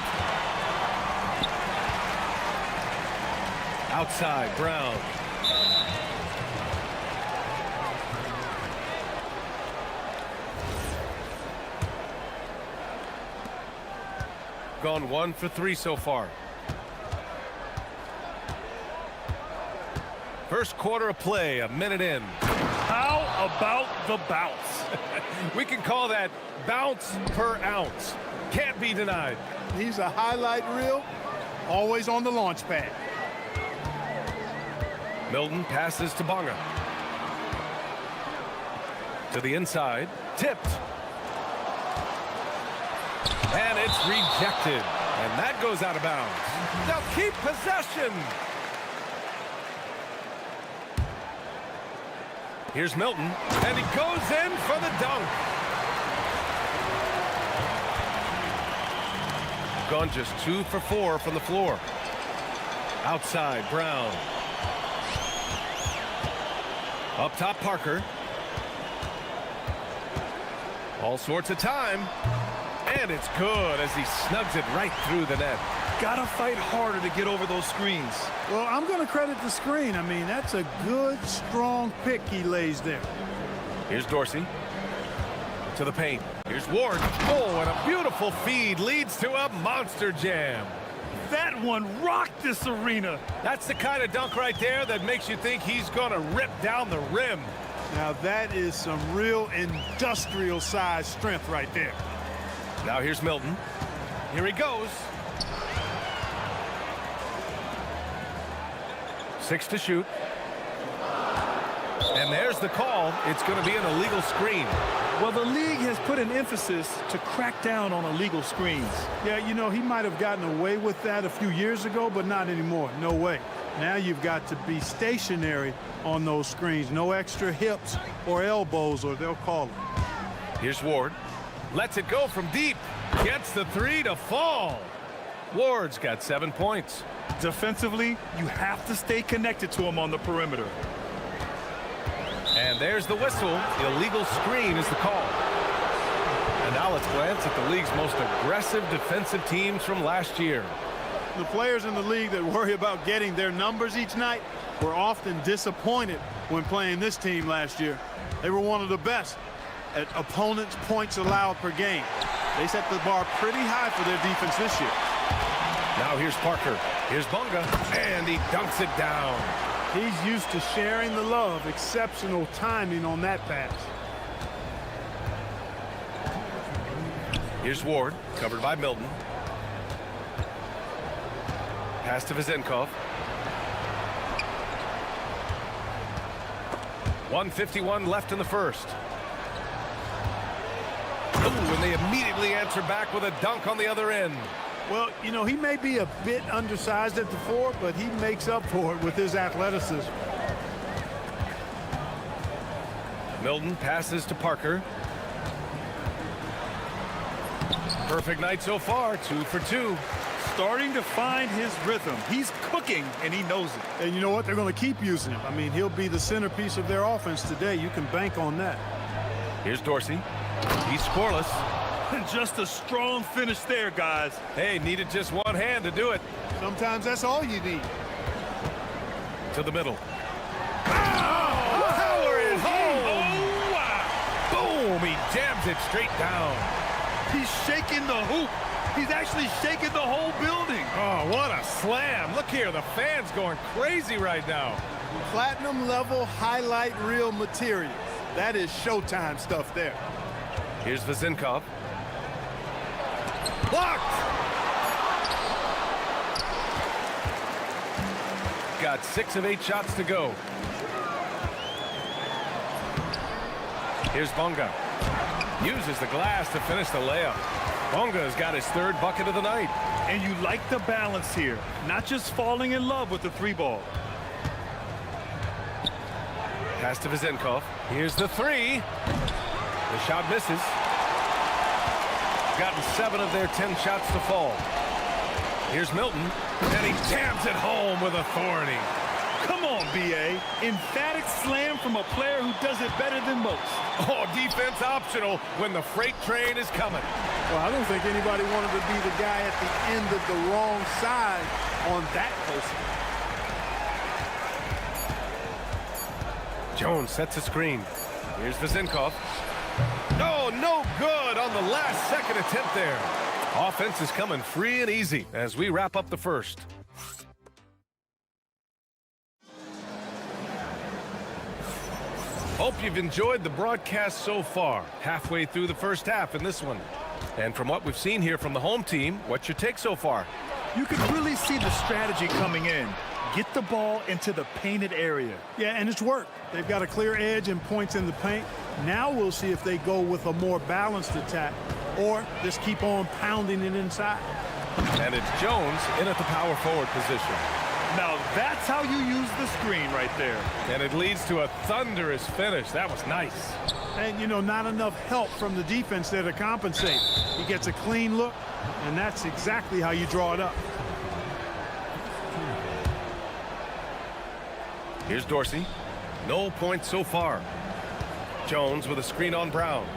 J: Outside, Brown. Gone 1 for 3 so far. First quarter of play, a minute in.
I: How about the bounce?
J: We can call that bounce per ounce. Can't be denied.
N: He's a highlight reel, always on the launch pad.
J: Milton passes to Bonga. To the inside, tipped. And it's rejected. And that goes out of bounds. Now keep possession. Here's Milton, and he goes in for the dunk. Gone just 2 for 4 from the floor. Outside, Brown. Up top, Parker. All sorts of time. And it's good as he snugs it right through the net.
I: Gotta fight harder to get over those screens.
N: Well, I'm going to credit the screen. I mean, that's a good, strong pick he lays there.
J: Here's Dorsey. To the paint. Here's Ward. Oh, and a beautiful feed leads to a monster jam.
I: That one rocked this arena.
J: That's the kind of dunk right there that makes you think he's going to rip down the rim.
N: Now, that is some real industrial size strength right there.
J: Now here's Milton. Here he goes. 6 to shoot. And there's the call. It's going to be an illegal screen.
I: Well, the league has put an emphasis to crack down on illegal screens.
N: Yeah, you know, he might have gotten away with that a few years ago, but not anymore. No way. Now you've got to be stationary on those screens. No extra hips or elbows, or they'll call it.
J: Here's Ward. Lets it go from deep. Gets the 3 to fall. Ward's got 7 points.
I: Defensively, you have to stay connected to him on the perimeter.
J: And there's the whistle. Illegal screen is the call. And now let's glance at the league's most aggressive defensive teams from last year.
N: The players in the league that worry about getting their numbers each night were often disappointed when playing this team last year. They were one of the best at opponents' points allowed per game. They set the bar pretty high for their defense this year.
J: Now here's Parker. Here's Bonga. And he dunks it down.
N: He's used to sharing the love. Exceptional timing on that pass.
J: Here's Ward. Covered by Milton. Pass to Vizinkov. 1:51 left in the first. Ooh, and they immediately answer back with a dunk on the other end.
N: Well, you know, he may be a bit undersized at the 4, but he makes up for it with his athleticism.
J: Milton passes to Parker. Perfect night so far, 2 for 2.
I: Starting to find his rhythm. He's cooking, and he knows it.
N: And you know what? They're going to keep using him. I mean, he'll be the centerpiece of their offense today. You can bank on that.
J: Here's Dorsey. He's scoreless.
I: Just a strong finish there, guys.
J: Hey, needed just one hand to do it.
N: Sometimes that's all you need.
J: To the middle.
I: Power is home.
J: Oh, wow. Boom, he jams it straight down.
I: He's shaking the hoop. He's actually shaking the whole building.
J: Oh, what a slam. Look here, the fans going crazy right now.
N: Platinum level highlight reel material. That is Showtime stuff there.
J: Here's Vezinkov. Blocked! Got 6 of 8 shots to go. Here's Bonga. Uses the glass to finish the layup. Bonga's got his 3rd bucket of the night.
I: And you like the balance here, not just falling in love with the 3-ball.
J: Pass to Vezinkov. Here's the 3. The shot misses. Gotten 7 of their 10 shots to fall. Here's Milton, and he jams it home with authority.
I: Come on, B.A. Emphatic slam from a player who does it better than most.
J: Oh, defense optional when the freight train is coming.
L: Well, I don't think anybody wanted to be the guy at the end of the wrong side on that person.
J: Jones sets a screen. Here's Vezinkov. Oh, no good on the last second attempt there. Offense is coming free and easy as we wrap up the first. Hope you've enjoyed the broadcast so far. Halfway through the first half in this one. And from what we've seen here from the home team, what's your take so far?
I: You can really see the strategy coming in. Get the ball into the painted area.
L: Yeah, and it's worked. They've got a clear edge and points in the paint. Now we'll see if they go with a more balanced attack or just keep on pounding it inside.
J: And it's Jones in at the power forward position.
I: Now that's how you use the screen right there.
J: And it leads to a thunderous finish. That was nice.
L: And, you know, not enough help from the defense there to compensate. He gets a clean look, and that's exactly how you draw it up.
J: Here's Dorsey. No points so far. Jones with a screen on Brown.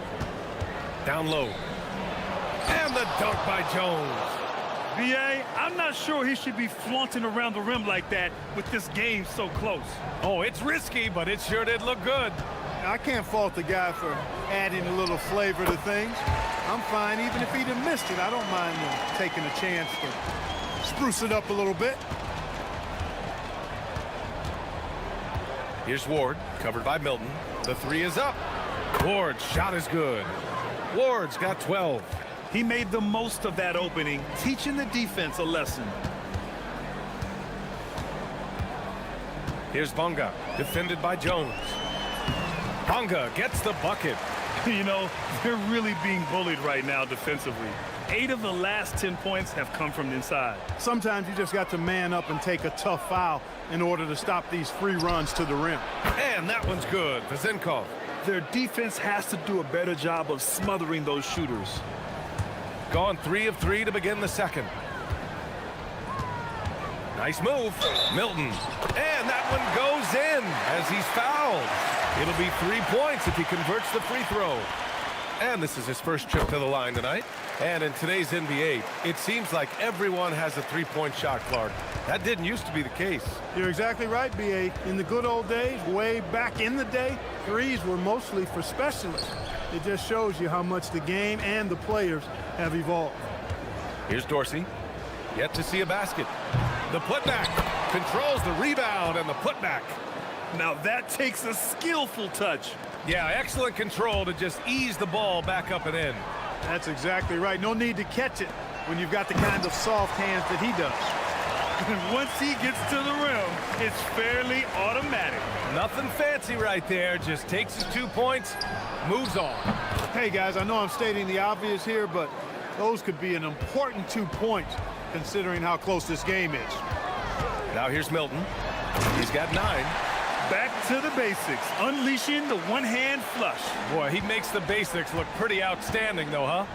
J: Down low. And the dunk by Jones.
I: B.A., I'm not sure he should be flaunting around the rim like that with this game so close.
J: Oh, it's risky, but it sure did look good.
L: I can't fault the guy for adding a little flavor to things. I'm fine even if he'd have missed it. I don't mind taking a chance to spruce it up a little bit.
J: Here's Ward, covered by Milton. The 3 is up. Ward's shot is good. Ward's got 12.
I: He made the most of that opening, teaching the defense a lesson.
J: Here's Bonga, defended by Jones. Bonga gets the bucket.
I: You know, they're really being bullied right now defensively. 8 of the last 10 points have come from inside.
L: Sometimes you just got to man up and take a tough foul in order to stop these free runs to the rim.
J: And that one's good. Vezinkov.
I: Their defense has to do a better job of smothering those shooters.
J: Gone 3 of 3 to begin the second. Nice move. Milton. And that one goes in as he's fouled. It'll be 3 points if he converts the free throw. And this is his first trip to the line tonight. And in today's NBA, it seems like everyone has a three-point shot, Clark. That didn't used to be the case.
L: You're exactly right, B.A. In the good old days, way back in the day, threes were mostly for specialists. It just shows you how much the game and the players have evolved.
J: Here's Dorsey. Yet to see a basket. The putback controls the rebound and the putback.
I: Now that takes a skillful touch.
J: Yeah, excellent control to just ease the ball back up and in.
L: That's exactly right. No need to catch it when you've got the kind of soft hands that he does.
I: And once he gets to the rim, it's fairly automatic.
J: Nothing fancy right there. Just takes his 2 points, moves on.
L: Hey, guys, I know I'm stating the obvious here, but those could be an important 2 points considering how close this game is.
J: Now here's Milton. He's got 9.
I: Back to the basics, unleashing the one-hand flush.
J: Boy, he makes the basics look pretty outstanding, though, huh?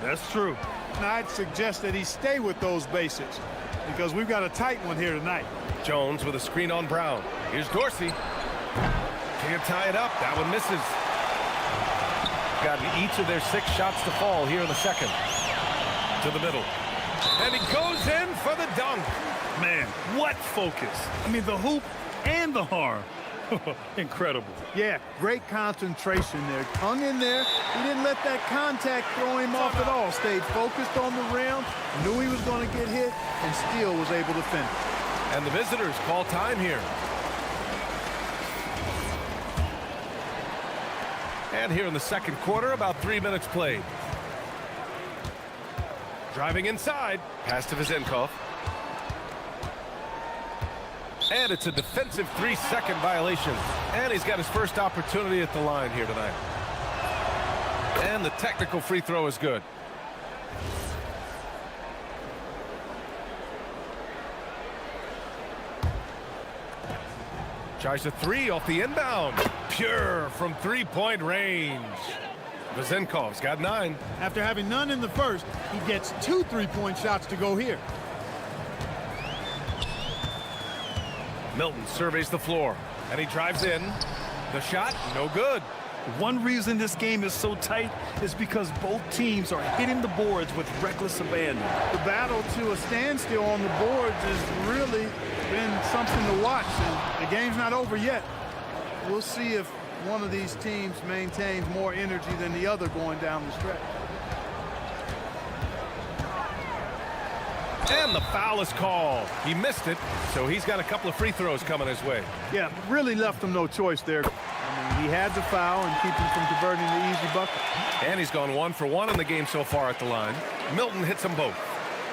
I: That's true.
L: And I'd suggest that he stay with those basics because we've got a tight one here tonight.
J: Jones with a screen on Brown. Here's Dorsey. Can't tie it up. That one misses. Gotten each of their 6 shots to fall here in the second. To the middle. And he goes in for the dunk.
I: Man, what focus. I mean, the hoop and the harm. Incredible.
L: Yeah, great concentration there. Hung in there. He didn't let that contact throw him off at all. Stayed focused on the rim, knew he was going to get hit, and still was able to finish.
J: And the visitors call time here. And here in the second quarter, about 3 minutes played. Driving inside, pass to Vezenkov. And it's a defensive 3-second violation. And he's got his first opportunity at the line here tonight. And the technical free throw is good. Tries a three off the inbound. Pure from three-point range. Vezenkov's got 9.
L: After having none in the first, he gets 2 3-point shots to go here.
J: Milton surveys the floor, and he drives in. The shot, no good.
I: One reason this game is so tight is because both teams are hitting the boards with reckless abandon.
L: The battle to a standstill on the boards has really been something to watch, and the game's not over yet. We'll see if one of these teams maintains more energy than the other going down the stretch.
J: And the foul is called. He missed it, so he's got a couple of free throws coming his way.
L: Yeah, really left him no choice there. I mean, he had the foul and keep him from converting the easy bucket.
J: And he's gone 1 for 1 in the game so far at the line. Milton hits them both.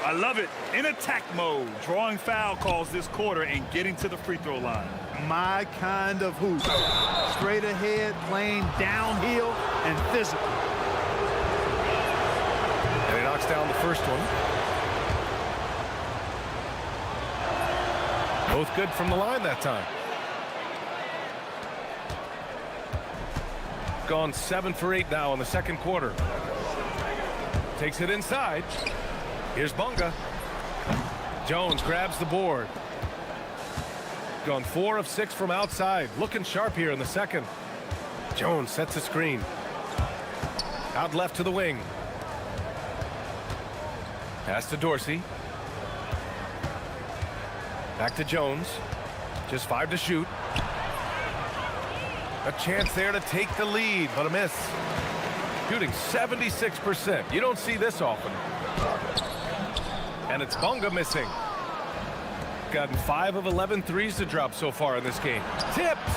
I: I love it. In attack mode, drawing foul calls this quarter and getting to the free throw line.
L: My kind of hoop. Straight ahead, playing downhill, and physical.
J: And he knocks down the first one. Both good from the line that time. Gone 7 for 8 now in the second quarter. Takes it inside. Here's Bunga. Jones grabs the board. Gone 4 of 6 from outside. Looking sharp here in the second. Jones sets a screen. Out left to the wing. Pass to Dorsey. Back to Jones. Just 5 to shoot. A chance there to take the lead, but a miss. Shooting 76%. You don't see this often. And it's Bunga missing. Gotten 5 of 11 threes to drop so far in this game. Tipped.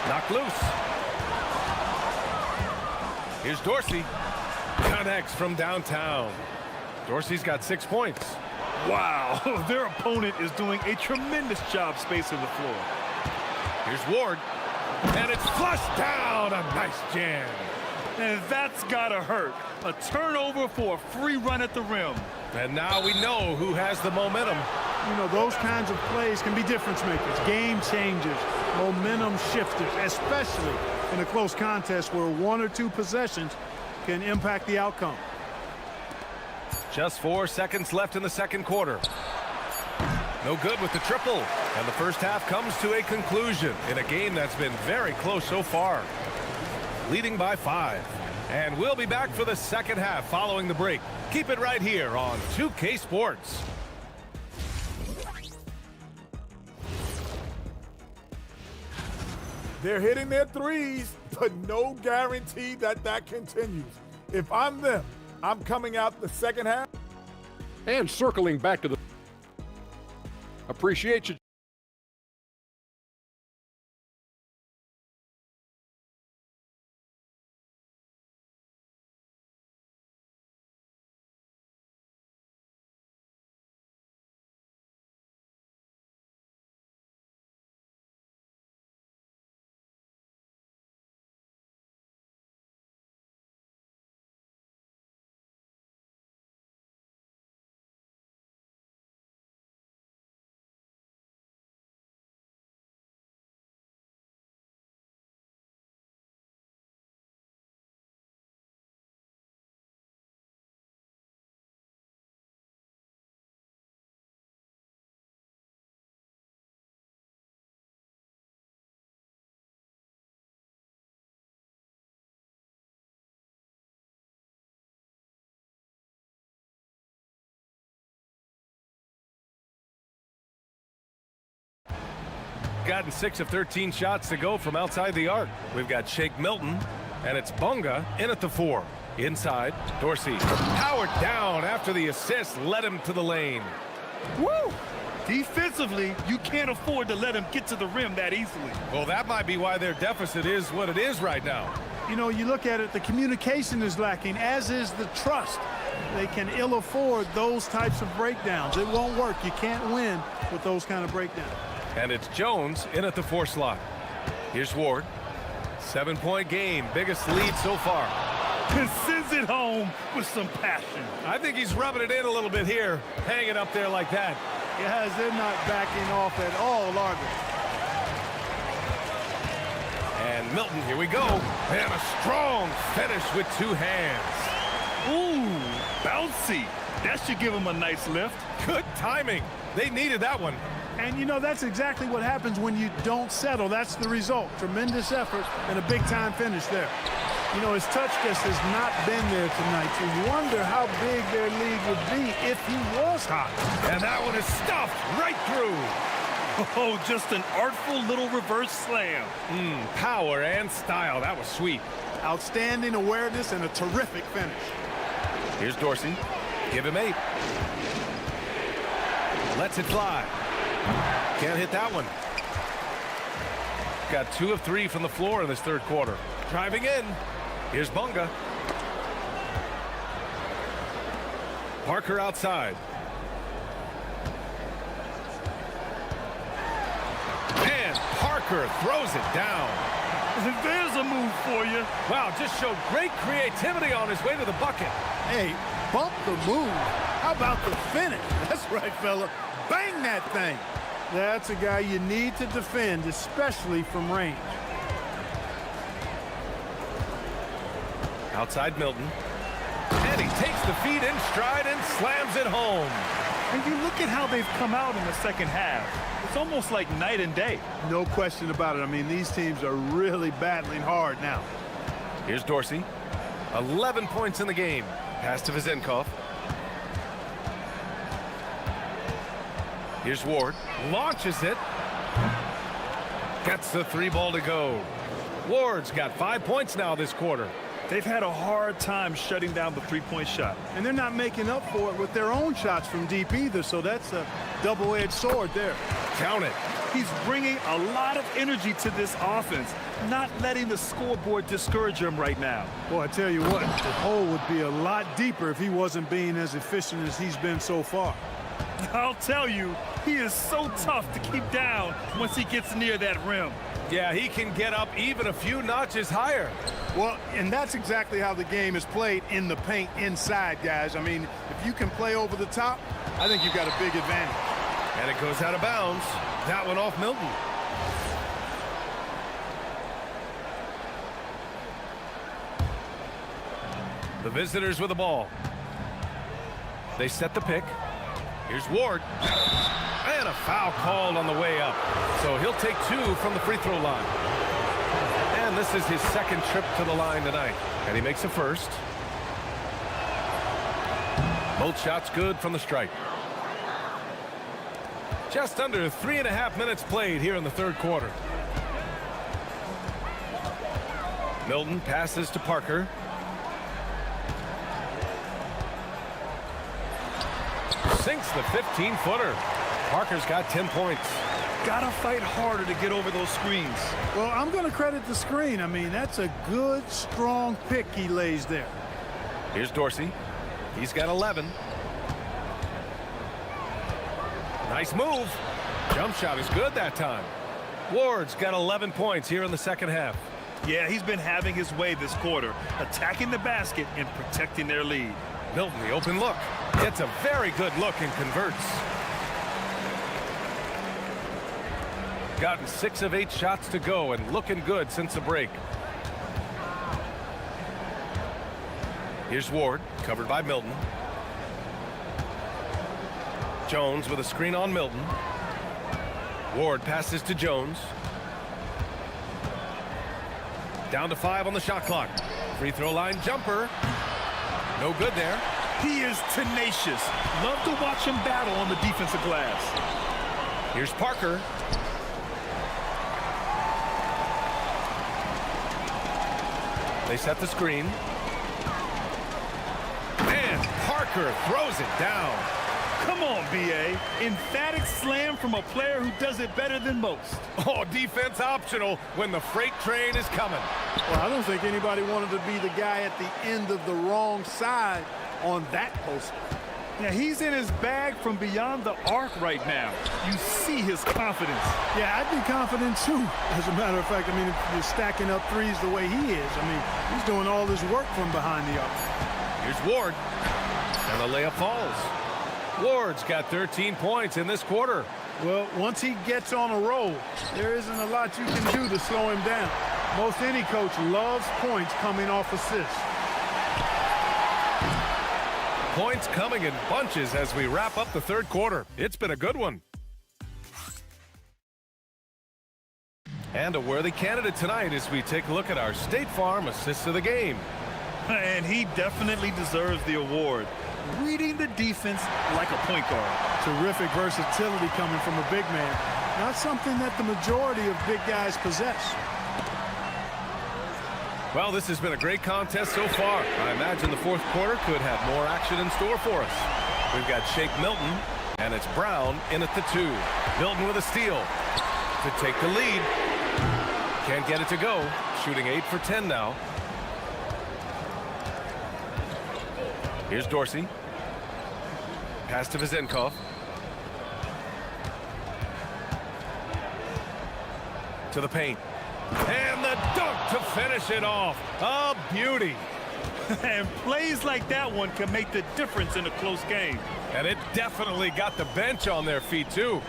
J: Knocked loose. Here's Dorsey. Connects from downtown. Dorsey's got 6 points.
I: Wow, their opponent is doing a tremendous job spacing the floor.
J: Here's Ward. And it's flushed down. A nice jam.
I: And that's gotta hurt. A turnover for a free run at the rim.
J: And now we know who has the momentum.
L: You know, those kinds of plays can be difference makers, game changers, momentum shifters, especially in a close contest where 1 or 2 possessions can impact the outcome.
J: Just 4 seconds left in the second quarter. No good with the triple. And the first half comes to a conclusion in a game that's been very close so far. Leading by 5. And we'll be back for the second half following the break. Keep it right here on 2K Sports.
O: They're hitting their threes, but no guarantee that that continues. If I'm them, I'm coming out the second half.
G: And circling back to the appreciate you.
J: Gotten 6 of 13 shots to go from outside the arc. We've got Shake Milton, and it's Bunga in at the 4. Inside, Dorsey powered down after the assist led him to the lane.
O: Woo!
I: Defensively, you can't afford to let him get to the rim that easily.
J: Well, that might be why their deficit is what it is right now.
L: You know, you look at it, the communication is lacking, as is the trust. They can ill afford those types of breakdowns. It won't work. You can't win with those kind of breakdowns.
J: And it's Jones in at the 4 slot. Here's Ward. 7-point game, biggest lead so far.
I: And sends it home with some passion.
J: I think he's rubbing it in a little bit here, hanging up there like that.
L: Guys, they're not backing off at all, are they?
J: And Milton, here we go. And a strong finish with 2 hands.
I: Ooh, bouncy. That should give him a nice lift.
J: Good timing. They needed that one.
L: And, you know, that's exactly what happens when you don't settle. That's the result. Tremendous effort and a big-time finish there. You know, his touch just has not been there tonight. You wonder how big their lead would be if he was hot.
J: And that one is stuffed right through.
I: Oh, just an artful little reverse slam.
J: Power and style. That was sweet.
L: Outstanding awareness and a terrific finish.
J: Here's Dorsey. Give him 8. Lets it fly. Can't hit that one. Got 2 of 3 from the floor in this third quarter. Driving in. Here's Bunga. Parker outside. And Parker throws it down.
I: There's a move for you.
J: Wow, just showed great creativity on his way to the bucket.
L: Hey, bump the move. How about the finish? That's right, fella. Bang that thing. That's a guy you need to defend, especially from range.
J: Outside Milton. And he takes the feed in stride and slams it home.
I: And you look at how they've come out in the second half. It's almost like night and day.
L: No question about it. I mean, these teams are really battling hard now.
J: Here's Dorsey. 11 points in the game. Pass to Vizenkov. Here's Ward. Launches it. Gets the 3 ball to go. Ward's got 5 points now this quarter.
I: They've had a hard time shutting down the 3-point shot.
L: And they're not making up for it with their own shots from deep either, so that's a double-edged sword there.
J: Count it.
I: He's bringing a lot of energy to this offense, not letting the scoreboard discourage him right now.
L: Boy, I tell you what, the hole would be a lot deeper if he wasn't being as efficient as he's been so far.
I: I'll tell you, he is so tough to keep down once he gets near that rim.
J: Yeah, he can get up even a few notches higher.
L: Well, and that's exactly how the game is played in the paint inside, guys. I mean, if you can play over the top, I think you've got a big advantage.
J: And it goes out of bounds. That one off Milton. The visitors with the ball. They set the pick. Here's Ward. And a foul called on the way up. So he'll take 2 from the free throw line. And this is his second trip to the line tonight. And he makes a first. Both shots good from the stripe. Just under 3.5 minutes played here in the third quarter. Milton passes to Parker. Sinks the 15-footer. Parker's got 10 points.
I: Gotta fight harder to get over those screens.
L: Well, I'm going to credit the screen. I mean, that's a good, strong pick he lays there.
J: Here's Dorsey. He's got 11. Nice move. Jump shot is good that time. Ward's got 11 points here in the second half.
I: Yeah, he's been having his way this quarter, attacking the basket and protecting their lead.
J: Milton, the open look. Gets a very good look and converts. Gotten 6 of 8 shots to go and looking good since the break. Here's Ward, covered by Milton. Jones with a screen on Milton. Ward passes to Jones. Down to 5 on the shot clock. Free throw line jumper. No good there.
I: He is tenacious. Love to watch him battle on the defensive glass.
J: Here's Parker. They set the screen. And Parker throws it down.
I: Come on, B.A. Emphatic slam from a player who does it better than most.
J: Oh, defense optional when the freight train is coming.
L: Well, I don't think anybody wanted to be the guy at the end of the wrong side on that poster.
I: Yeah, he's in his bag from beyond the arc right now. You see his confidence.
L: Yeah, I'd be confident too. As a matter of fact, I mean, if you're stacking up threes the way he is, I mean, he's doing all his work from behind the arc.
J: Here's Ward, and the layup falls. Ward's got 13 points in this quarter.
L: Well, once he gets on a roll, there isn't a lot you can do to slow him down. Most any coach loves points coming off assists.
J: Points coming in bunches as we wrap up the third quarter. It's been a good one. And a worthy candidate tonight as we take a look at our State Farm Assist of the Game.
I: And he definitely deserves the award. Reading the defense like a point guard.
L: Terrific versatility coming from a big man. Not something that the majority of big guys possess.
J: Well, this has been a great contest so far. I imagine the fourth quarter could have more action in store for us. We've got Shake Milton, and it's Brown in at the 2. Milton with a steal to take the lead. Can't get it to go. Shooting 8 for 10 now. Here's Dorsey. Pass to Vizenkov. To the paint. And the dunk to finish it off. A beauty.
I: And plays like that one can make the difference in a close game.
J: And it definitely got the bench on their feet, too.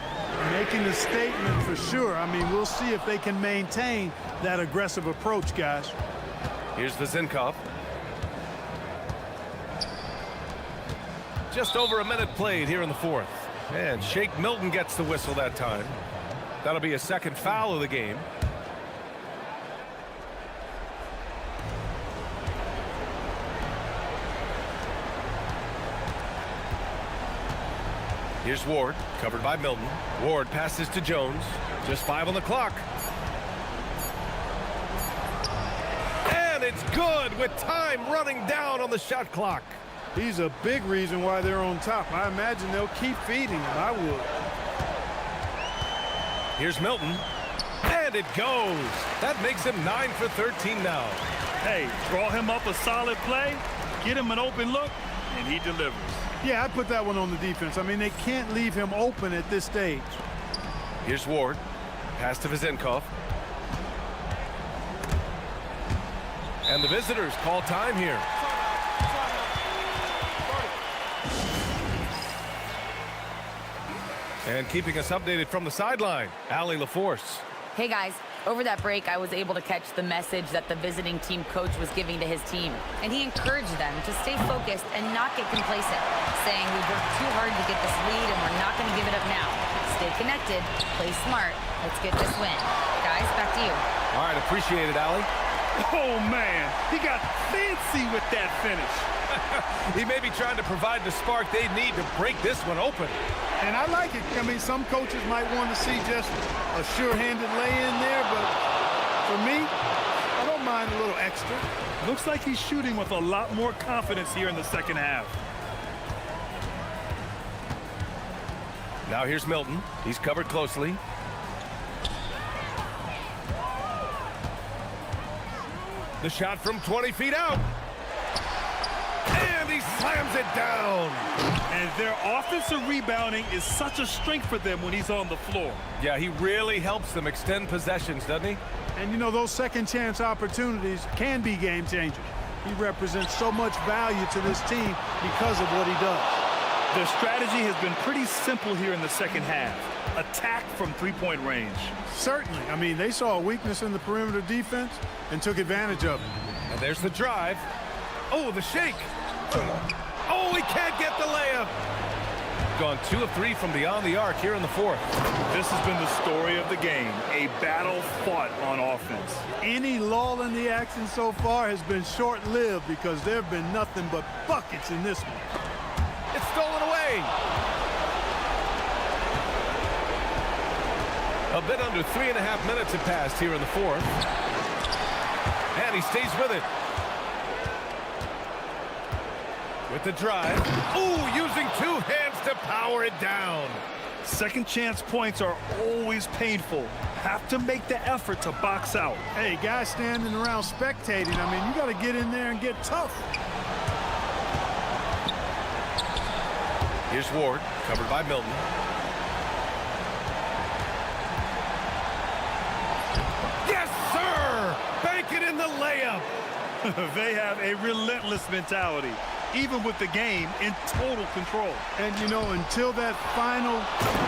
L: Making a statement for sure. I mean, we'll see if they can maintain that aggressive approach, guys.
J: Here's Vizenkov. Just over a minute played here in the fourth. And Shake Milton gets the whistle that time. That'll be a second foul of the game. Here's Ward, covered by Milton. Ward passes to Jones. Just 5 on the clock. And it's good with time running down on the shot clock.
L: He's a big reason why they're on top. I imagine they'll keep feeding him. I would.
J: Here's Milton. And it goes. That makes him 9 for 13 now.
I: Hey, draw him up a solid play, get him an open look, and he delivers.
L: Yeah, I put that one on the defense. I mean, they can't leave him open at this stage.
J: Here's Ward. Pass to Vizenkov. And the visitors call time here. And keeping us updated from the sideline, Allie LaForce.
H: Hey guys, over that break I was able to catch the message that the visiting team coach was giving to his team. And he encouraged them to stay focused and not get complacent, saying we've worked too hard to get this lead and we're not going to give it up now. Stay connected, play smart, let's get this win. Guys, back to you.
J: All right, appreciate it, Allie.
I: Oh man, he got fancy with that finish.
J: He may be trying to provide the spark they need to break this one open.
L: And I like it. I mean, some coaches might want to see just a sure-handed lay-in there, but for me, I don't mind a little extra.
I: Looks like he's shooting with a lot more confidence here in the second half.
J: Now here's Milton. He's covered closely. The shot from 20 feet out. And he slams it down.
I: And their offensive rebounding is such a strength for them when he's on the floor.
J: Yeah, he really helps them extend possessions, doesn't he?
L: And, you know, those second-chance opportunities can be game-changers. He represents so much value to this team because of what he does.
I: Their strategy has been pretty simple here in the second half. Attack from three-point range.
L: Certainly. I mean, they saw a weakness in the perimeter defense and took advantage of it.
J: And there's the drive. Oh, the shake. Oh, he can't get the layup. Gone 2 of 3 from beyond the arc here in the fourth.
I: This has been the story of the game. A battle fought on offense.
L: Any lull in the action so far has been short-lived because there have been nothing but buckets in this one.
J: It's stolen away. A bit under 3.5 minutes have passed here in the fourth. And he stays with it. With the drive. Ooh, using 2 hands to power it down.
I: Second chance points are always painful. Have to make the effort to box out.
L: Hey, guys standing around spectating, I mean, you got to get in there and get tough.
J: Here's Ward, covered by Milton. Yes, sir! Bank it in the layup.
I: They have a relentless mentality, even with the game in total control.
L: And, you know, until that final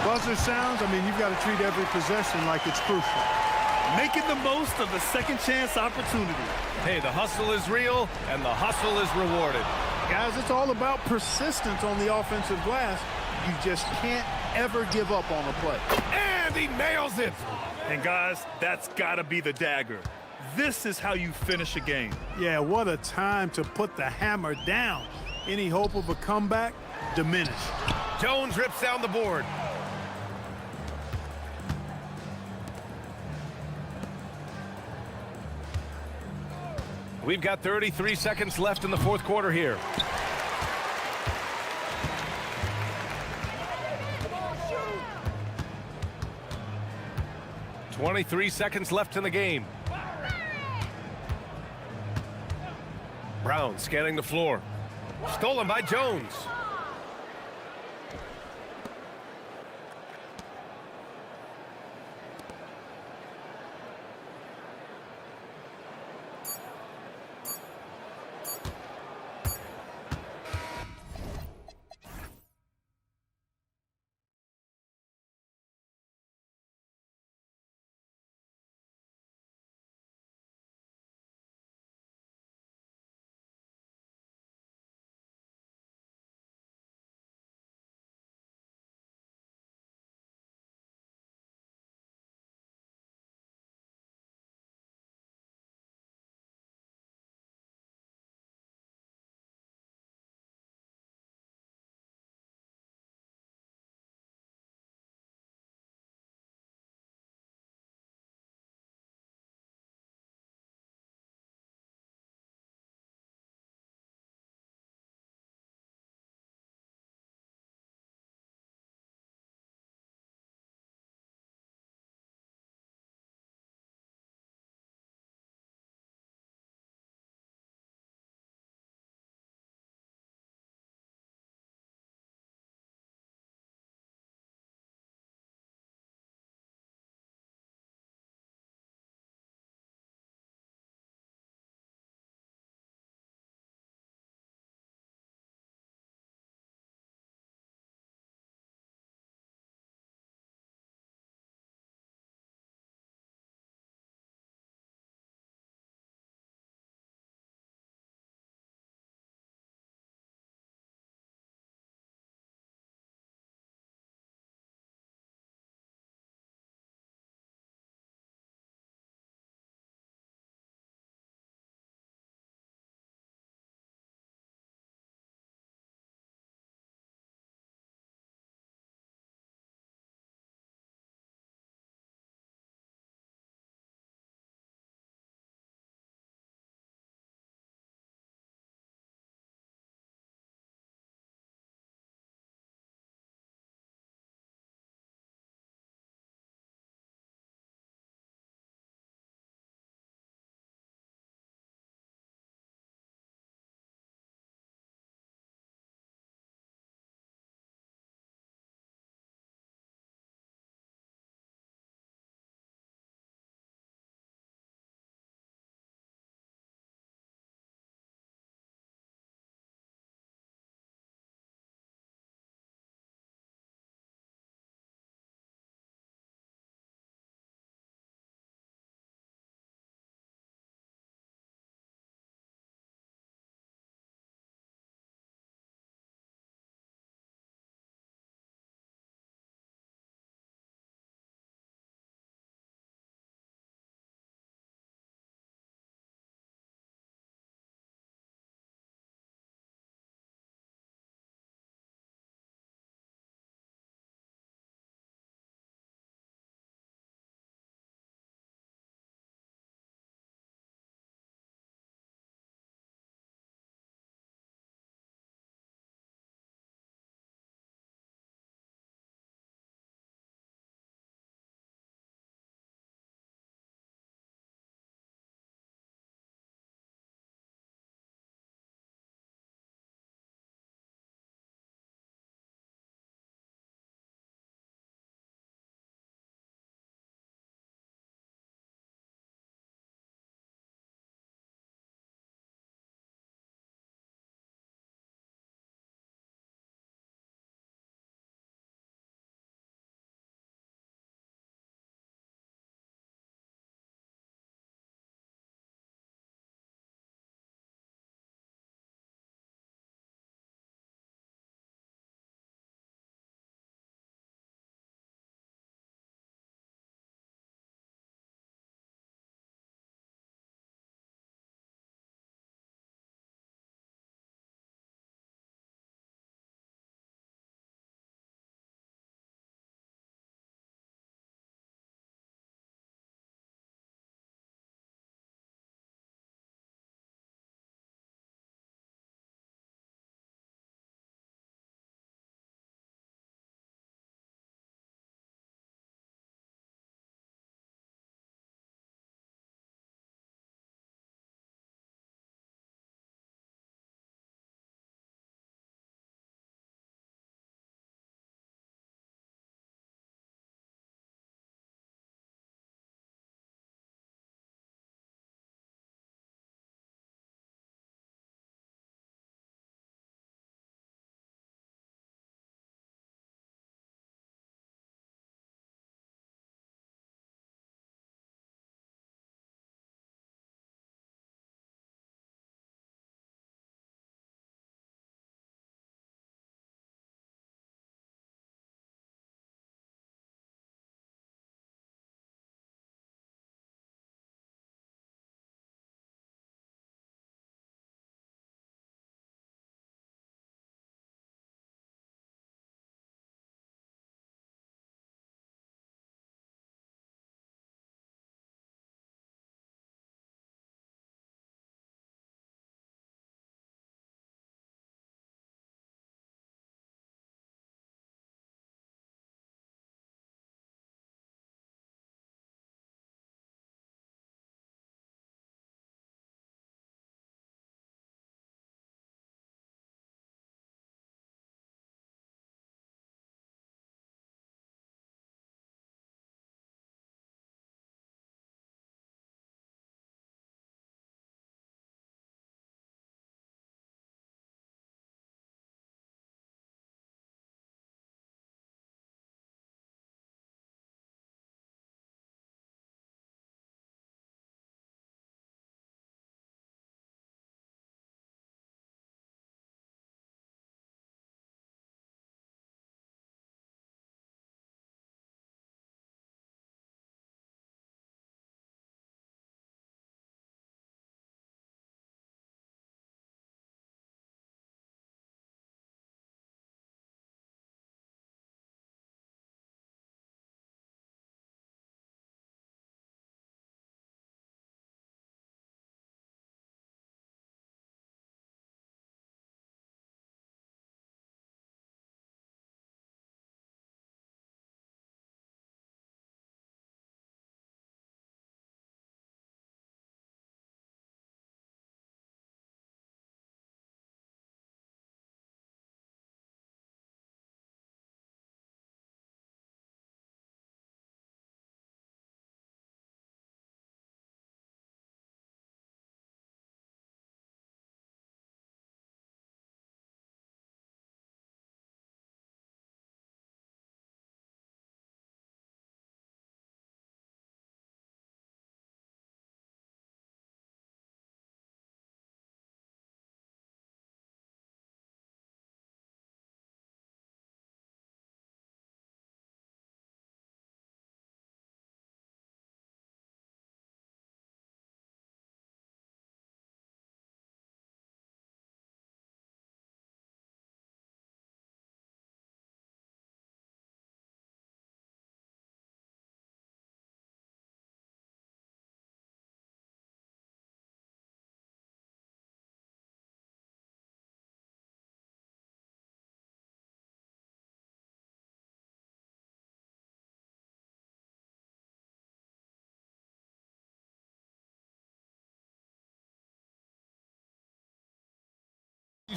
L: buzzer sounds, I mean, you've got to treat every possession like it's crucial.
I: Making the most of the second chance opportunity.
J: Hey, the hustle is real, and the hustle is rewarded.
L: Guys, it's all about persistence on the offensive glass. You just can't ever give up on a play.
J: And he nails it.
I: And, guys, that's got to be the dagger. This is how you finish a game.
L: Yeah, what a time to put the hammer down. Any hope of a comeback diminished.
J: Jones rips down the board. We've got 33 seconds left in the fourth quarter here. "23 seconds left in the game. Brown scanning the floor. Stolen by Jones.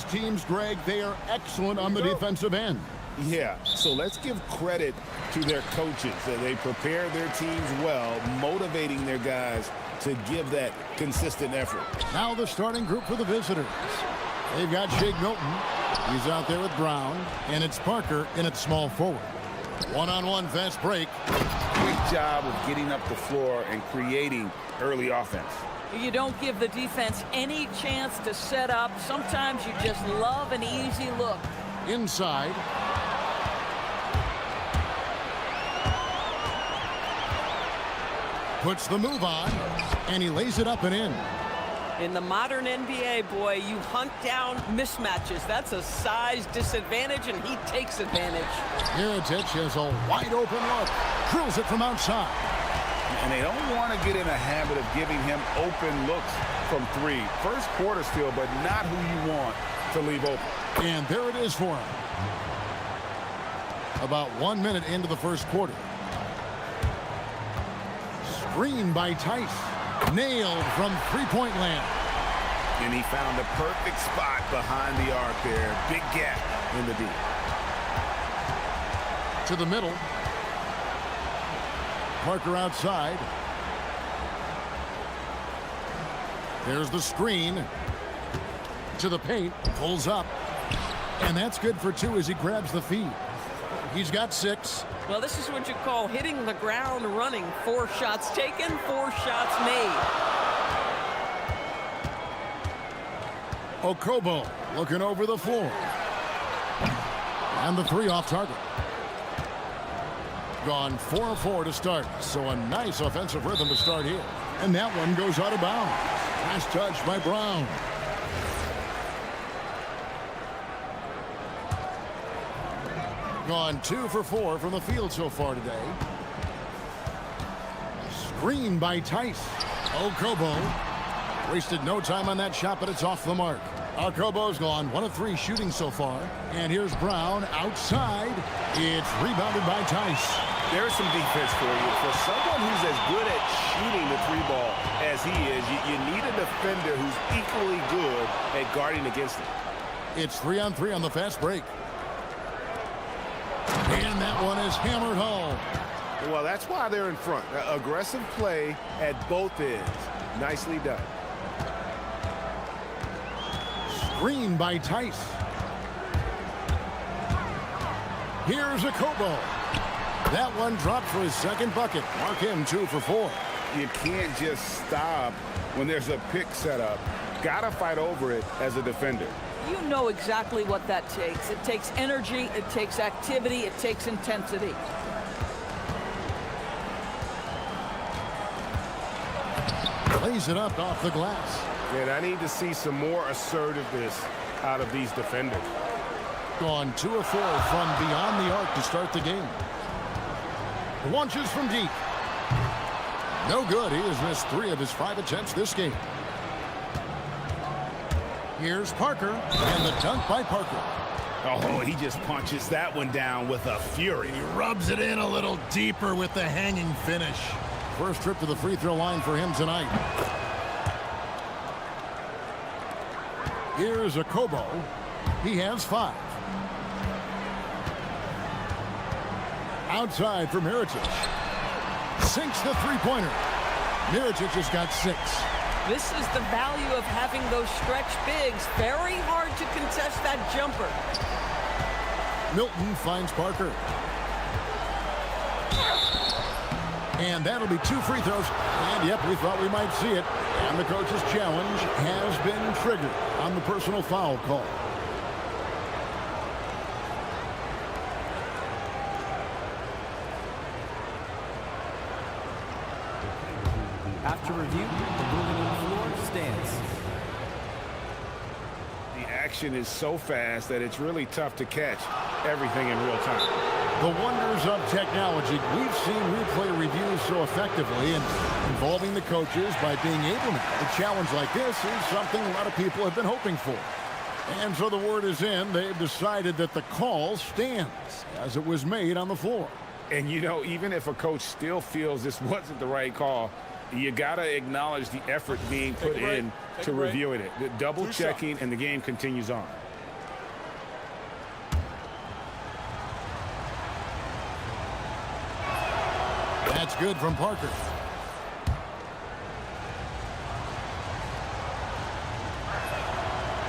A: these teams, Greg, they are excellent on the defensive end.
D: Yeah, so let's give credit to their coaches. They prepare their teams well, motivating their guys to give that consistent effort.
A: Now the starting group for the visitors. They've got Shake Milton. He's out there with Brown. And it's Parker in at small forward. One-on-one fast break.
D: Great job of getting up the floor and creating early offense.
K: You don't give the defense any chance to set up. Sometimes you just love an easy look.
A: Inside. Puts the move on, and he lays it up and in.
K: In the modern NBA, boy, you hunt down mismatches. That's a size disadvantage, and he takes advantage.
A: Mirotic has a wide-open look. Drills it from outside.
D: And they don't want to get in a habit of giving him open looks from three. First quarter still, but not who you want to leave open.
A: And there it is for him. About 1 minute into the first quarter. Screen by Tice. Nailed from three-point land.
D: And he found the perfect spot behind the arc there. Big gap in the D.
A: To the middle. Parker outside. There's the screen. To the paint. Pulls up. And that's good for two as he grabs the feed. He's got 6.
K: Well, this is what you call hitting the ground running. 4 shots taken, 4 shots made.
A: Okobo looking over the floor. And the 3 off target. Gone 4 of 4 to start. So a nice offensive rhythm to start here. And that one goes out of bounds. Last touch by Brown. Gone 2 for 4 from the field so far today. Screen by Tice. Okobo. Wasted no time on that shot, but it's off the mark. Okobo's gone 1 of 3 shooting so far. And here's Brown outside. It's rebounded by Tice.
D: There's some defense for you. For someone who's as good at shooting the 3-ball as he is, you need a defender who's equally good at guarding against him.
A: It's 3-on-3 on the fast break. And that one is hammered home.
E: Well, that's why they're in front. Aggressive play at both ends. Nicely done.
A: Screen by Tice. Here's Okobo. That one dropped for his second bucket. Mark him 2 for 4.
D: You can't just stop when there's a pick set up. Gotta fight over it as a defender.
K: You know exactly what that takes. It takes energy, it takes activity, it takes intensity.
A: Lays it up off the glass.
E: And I need to see some more assertiveness out of these defenders.
A: Gone 2 of 4 from beyond the arc to start the game. Launches from deep. No good. He has missed 3 of his 5 attempts this game. Here's Parker, and the dunk by Parker.
D: Oh, he just punches that one down with a fury.
A: He rubs it in a little deeper with the hanging finish. First trip to the free throw line for him tonight. Here's Okobo. He has 5. Outside for Mirotic. Sinks the three-pointer. Mirotic has got 6.
K: This is the value of having those stretch bigs. Very hard to contest that jumper.
A: Milton finds Parker. And that'll be 2 free throws. And yep, we thought we might see it. And the coach's challenge has been triggered on the personal foul call.
P: After review, the ruling on the floor stands.
D: The action is so fast that it's really tough to catch everything in real time.
A: The wonders of technology. We've seen replay reviews so effectively and involving the coaches by being able to. A challenge like this is something a lot of people have been hoping for. And so the word is in. They've decided that the call stands as it was made on the floor.
D: And, you know, even if a coach still feels this wasn't the right call, you got to acknowledge the effort being put in to reviewing it. The double checking, and the game continues on.
A: good from Parker.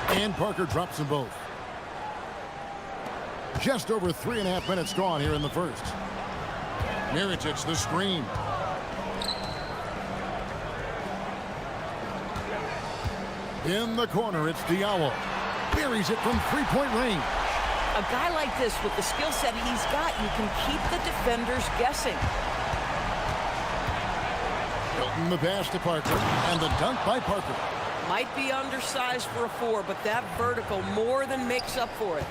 A: And Parker drops them both. Just over 3.5 minutes gone here in the first. Mirotic, the screen. In the corner, it's Diallo. Buries it from three-point range.
K: A guy like this, with the skill set he's got, you can keep the defenders guessing.
A: Hilton the pass to Parker, and the dunk by Parker.
K: Might be undersized for a 4, but that vertical more than makes up for it.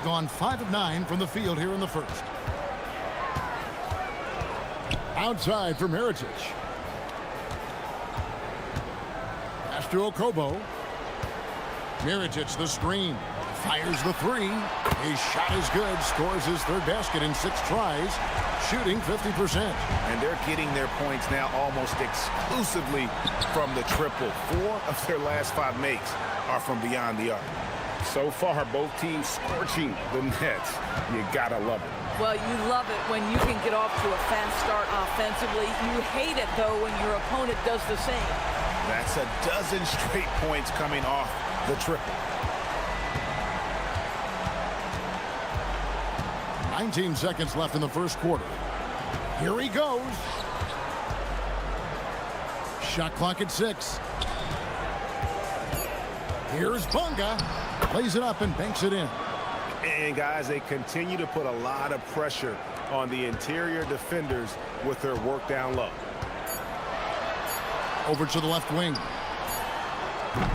A: Gone 5 of 9 from the field here in the first. Outside for Mirotic. Pass to Okobo. Mirotic, the screen. Fires the three. His shot is good. Scores his third basket in 6 tries. Shooting 50%.
D: And they're getting their points now almost exclusively from the triple. 4 of their last 5 makes are from beyond the arc. So far, both teams scorching the nets. You gotta love it.
K: Well, you love it when you can get off to a fast start offensively. You hate it, though, when your opponent does the same.
D: That's a dozen straight points coming off the triple.
A: 19 seconds left in the first quarter. Here he goes. Shot clock at 6. Here's Bunga. Plays it up and banks it in.
D: And guys, they continue to put a lot of pressure on the interior defenders with their work down low.
A: Over to the left wing.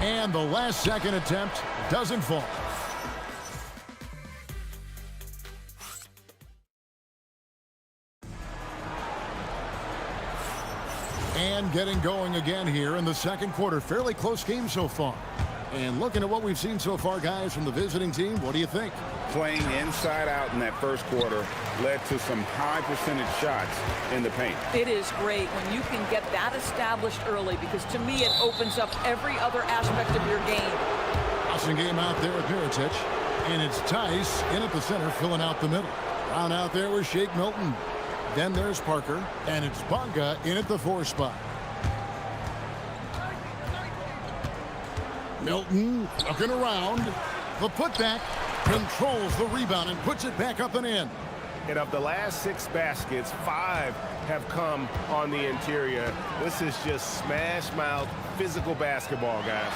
A: And the last second attempt doesn't fall. And getting going again here in the second quarter. Fairly close game so far. And looking at what we've seen so far, guys, from the visiting team, what do you think?
C: Playing inside out in that first quarter led to some high percentage shots in the paint.
K: It is great when you can get that established early, because to me it opens up every other aspect of your game.
A: Awesome game out there with Mirotic. And it's Tice in at the center, filling out the middle. Down out there with Shake Milton. Then there's Parker, and it's Bunga in at the 4 spot. Milton looking around. The putback controls the rebound and puts it back up and in.
D: And of the last 6 baskets, 5 have come on the interior. This is just smash mouth physical basketball, guys.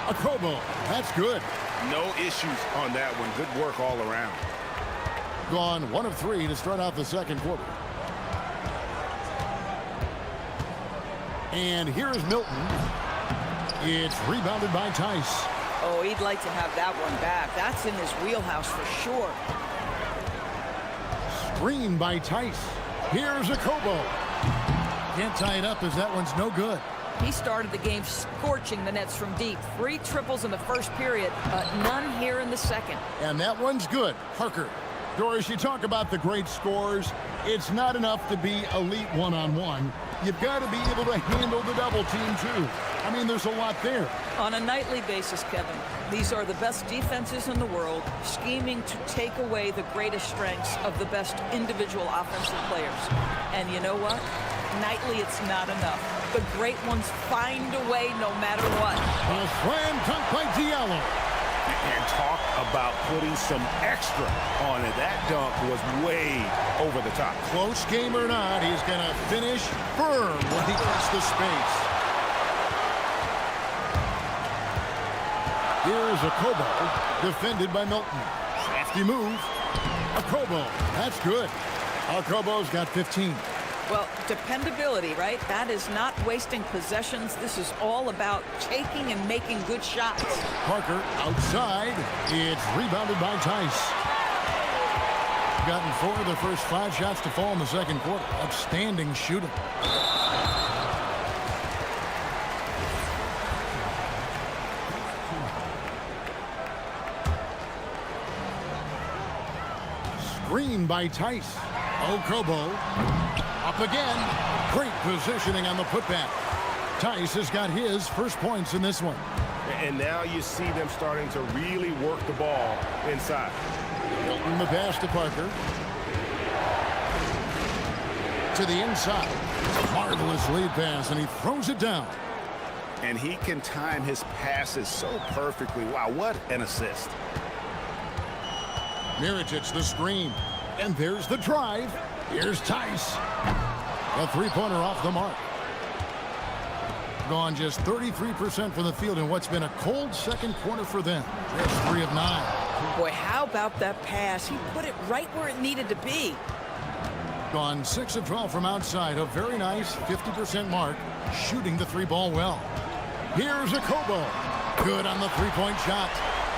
A: Okobo, that's good.
D: No issues on that one. Good work all around.
A: Gone 1 of 3 to start out the second quarter. And here's Milton. It's rebounded by Tice.
K: Oh, he'd like to have that one back. That's in his wheelhouse for sure.
A: Screen by Tice. Here's Okobo. Can't tie it up as that one's no good.
K: He started the game scorching the nets from deep. 3 triples in the first period, none here in the second.
A: And that one's good. Parker. Doris, you talk about the great scores. It's not enough to be elite one-on-one. You've got to be able to handle the double team, too. I mean, there's a lot there.
K: On a nightly basis, Kevin, these are the best defenses in the world, scheming to take away the greatest strengths of the best individual offensive players. And you know what? Nightly, it's not enough. The great ones find a way no matter what.
A: A slam dunk by Diallo.
D: And talk about putting some extra on it. That dunk was way over the top.
A: Close game or not, he's going to finish firm when he gets the space. Here's Okobo, defended by Milton. Crafty move. Okobo, that's good. Okobo's got 15.
K: Well, dependability, right? That is not wasting possessions. This is all about taking and making good shots.
A: Parker outside. It's rebounded by Tice. Gotten 4 of the first 5 shots to fall in the second quarter. Outstanding shooting. Screen by Tice. Okobo. Up again. Great positioning on the putback. Tice has got his first points in this one.
D: And now you see them starting to really work the ball inside.
A: Milton the pass to Parker. To the inside. Marvelous lead pass, and he throws it down.
D: And he can time his passes so perfectly. Wow, what an assist.
A: Mirotic, the screen. And there's the drive. Here's Tice. A three-pointer off the mark. Gone just 33% from the field in what's been a cold second quarter for them. Just 3 of 9.
K: Boy, how about that pass? He put it right where it needed to be.
A: Gone 6 of 12 from outside. A very nice 50% mark. Shooting the three ball well. Here's a Kobo. Good on the three-point shot.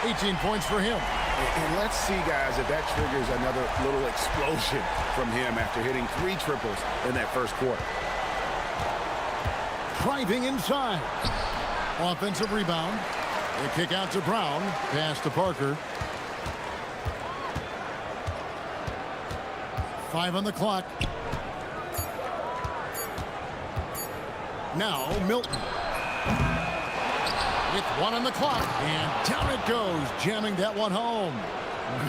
A: 18 points for him.
D: And let's see, guys, if that triggers another little explosion from him after hitting 3 triples in that first quarter.
A: Driving inside. Offensive rebound. They kick out to Brown. Pass to Parker. 5 on the clock. Now Milton. With 1 on the clock. And down it goes, jamming that one home.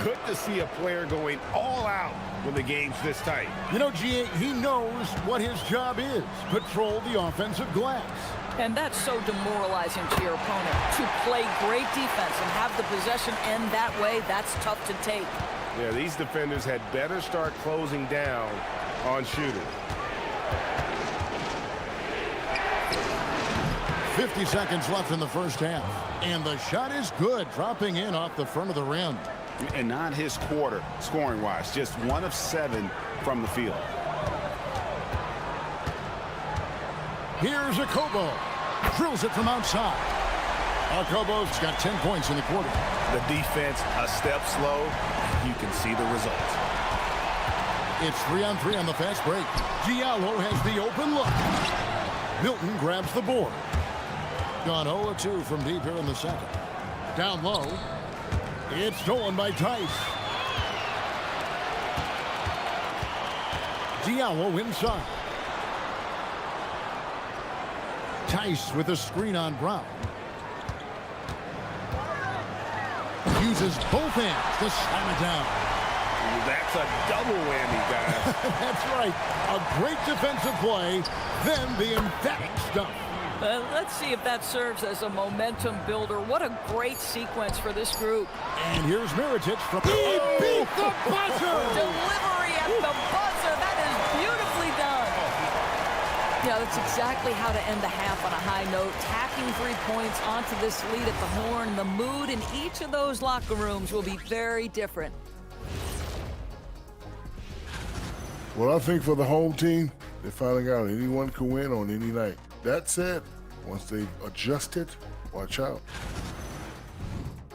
D: Good to see a player going all out when the game's this tight.
A: You know, G.A., he knows what his job is. Patrol the offensive glass.
K: And that's so demoralizing to your opponent. To play great defense and have the possession end that way, that's tough to take.
E: Yeah, these defenders had better start closing down on shooting.
A: 50 seconds left in the first half. And the shot is good, dropping in off the front of the rim.
D: And not his quarter, scoring-wise. Just 1 of 7 from the field.
A: Here's a Kobo. Drills it from outside. Kobo's got 10 points in the quarter.
D: The defense a step slow. You can see the results.
A: It's 3-on-3 on the fast break. Diallo has the open look. Milton grabs the board. Gone 0-2 from deep here in the second. Down low. It's stolen by Tice. Diallo inside. Tice with a screen on Brown. Uses both hands to slam it down.
D: That's a double whammy, guys.
A: That's right. A great defensive play, then the emphatic stuff.
K: Let's see if that serves as a momentum builder. What a great sequence for this group.
A: And here's Mirotic from... He beat the buzzer!
K: Delivery at the buzzer. That is beautifully done. Yeah, that's exactly how to end the half on a high note. Tacking 3 points onto this lead at the horn. The mood in each of those locker rooms will be very different.
F: Well, I think for the home team, they're finding out anyone can win on any night. That said, once they've adjusted, watch out.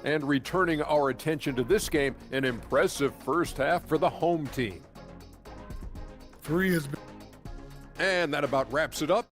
G: And returning our attention to this game, an impressive first half for the home team.
F: 3 has been...
G: And that about wraps it up.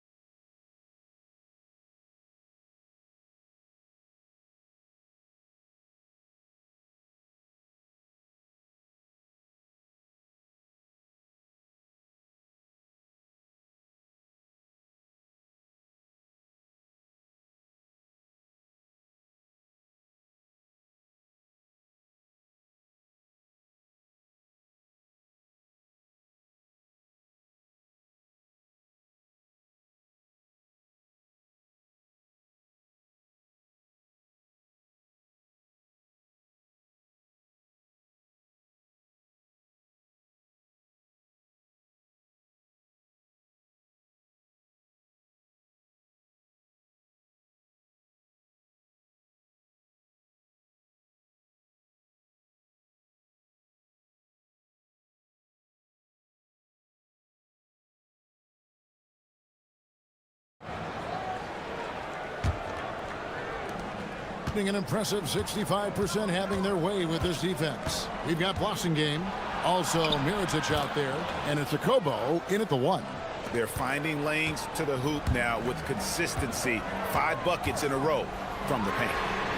A: An impressive 65% having their way with this defense. We've got Blossingame, also Mirotic out there, and it's a Kobo in at the 1.
D: They're finding lanes to the hoop now with consistency. 5 buckets in a row from the paint.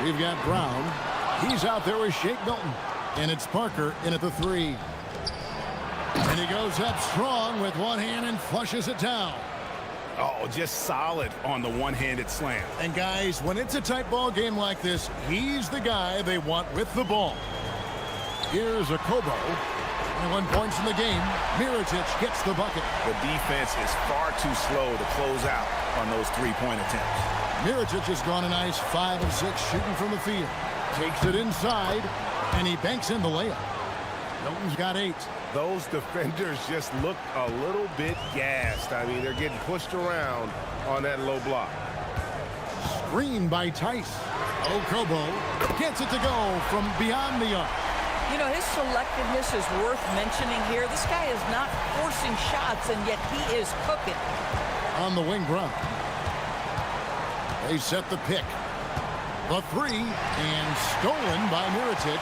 A: We've got Brown. He's out there with Shake Milton, and it's Parker in at the 3. And he goes up strong with one hand and flushes it down.
D: Oh, just solid on the one-handed slam.
A: And guys, when it's a tight ball game like this, he's the guy they want with the ball. Here's a Kobo. 21 points in the game. Mirotic gets the bucket.
D: The defense is far too slow to close out on those three-point attempts.
A: Mirotic has gone a nice 5 of 6 shooting from the field. Takes it inside, and he banks in the layup. Milton's got 8.
E: Those defenders just look a little bit gassed. I mean, they're getting pushed around on that low block.
A: Screen by Tice. Okobo gets it to go from beyond the arc.
K: You know, his selectiveness is worth mentioning here. This guy is not forcing shots, and yet he is cooking.
A: On the wing run. They set the pick. The 3, and stolen by Mirotic.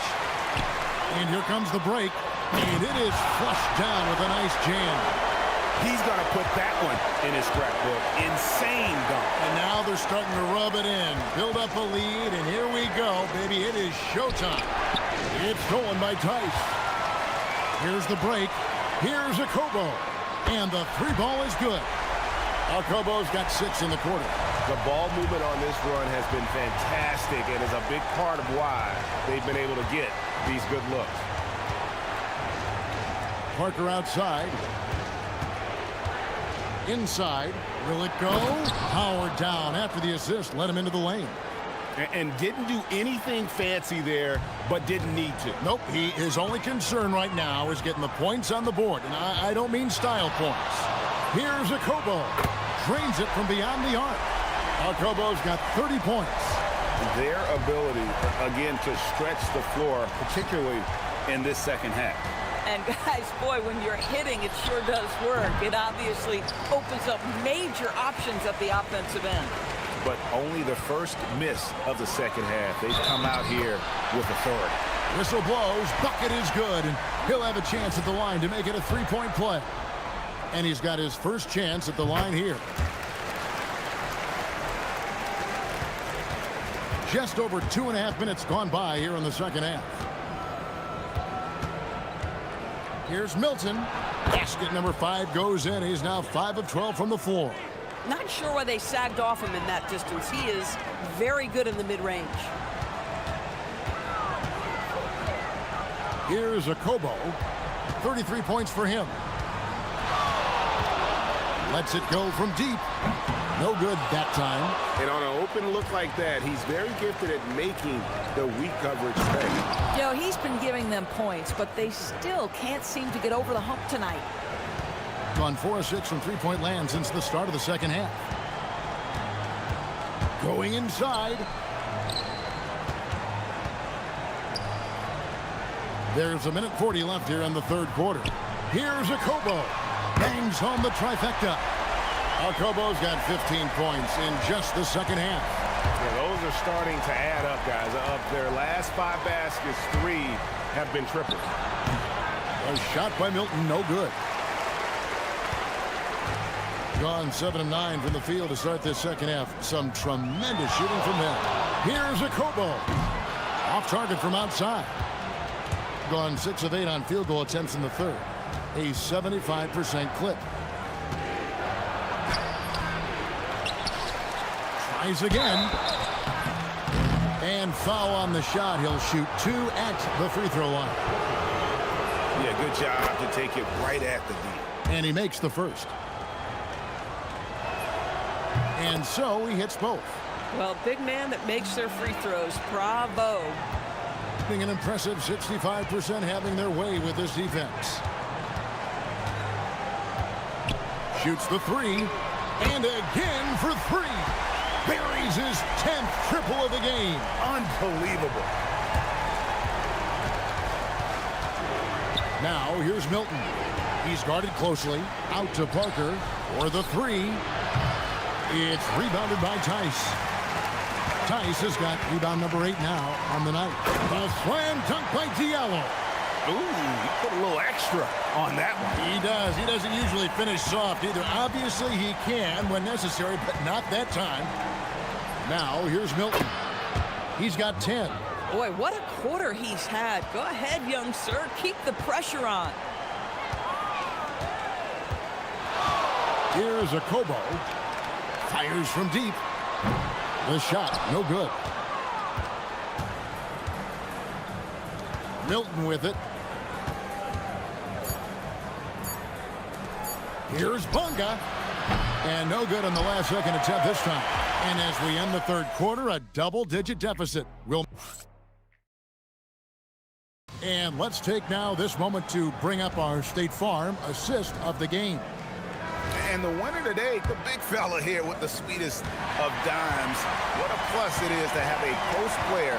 A: And here comes the break, and it is flushed down with a nice jam.
D: He's going to put that one in his scrapbook. Insane dunk.
A: And now they're starting to rub it in. Build up a lead, and here we go, baby. It is showtime. It's stolen by Tice. Here's the break. Here's Okobo. And the 3 ball is good. Okobo's got 6 in the quarter.
E: The ball movement on this run has been fantastic and is a big part of why they've been able to get these good looks.
A: Parker outside. Inside. Will it go? Howard down after the assist. Let him into the lane.
E: And didn't do anything fancy there, but didn't need to.
A: Nope. His only concern right now is getting the points on the board. And I don't mean style points. Here's Okobo. Drains it from beyond the arc. Okobo's got 30 points.
D: Their ability, again, to stretch the floor, particularly in this second half.
K: And guys, boy, when you're hitting, it sure does work. It obviously opens up major options at the offensive end.
D: But only the first miss of the second half. They've come out here with authority.
A: Whistle blows, bucket is good, and he'll have a chance at the line to make it a 3-point play. And he's got his first chance at the line here. Just over 2.5 minutes gone by here in the second half. Here's Milton. Basket number 5 goes in. He's now 5 of 12 from the floor.
K: Not sure why they sagged off him in that distance. He is very good in the mid-range.
A: Here's Okobo. 33 points for him. Lets it go from deep. No good that time.
E: And on an open look like that, he's very gifted at making the weak coverage pay.
K: You know, he's been giving them points, but they still can't seem to get over the hump tonight.
A: Gone 4 of 6 from 3-point land since the start of the second half. Going inside. There's 1:40 left here in the third quarter. Here's Okobo. Bangs home the trifecta. Okobo's got 15 points in just the second half.
E: Yeah, those are starting to add up, guys. Of their last 5 baskets, 3 have been triples.
A: A shot by Milton, no good. Gone 7 of 9 from the field to start this second half. Some tremendous shooting from him. Here's Okobo. Off target from outside. Gone 6 of 8 on field goal attempts in the third. A 75% clip. Tries again. And foul on the shot. He'll shoot 2 at the free throw line.
D: Yeah, good job to take it right at the D.
A: And he makes the first. And so he hits both.
K: Well, big man that makes their free throws. Bravo.
A: Being an impressive 65% having their way with this defense. Shoots the 3. And again for 3. Buries his 10th triple of the game.
E: Unbelievable.
A: Now here's Milton. He's guarded closely. Out to Parker for the 3. It's rebounded by Tice. Tice has got rebound number 8 now on the night. A slam dunk by Diallo.
D: Ooh, he put a little extra on that one.
A: He does. He doesn't usually finish soft either. Obviously, he can when necessary, but not that time. Now, here's Milton. He's got 10.
K: Boy, what a quarter he's had. Go ahead, young sir. Keep the pressure on.
A: Here's Okobo. Fires from deep. The shot, no good. Milton with it. Here's Bunga. And no good on the last second attempt this time. And as we end the third quarter, a double-digit deficit. And let's take now this moment to bring up our State Farm assist of the game.
D: And the winner today, the big fella here with the sweetest of dimes. What a plus it is to have a post player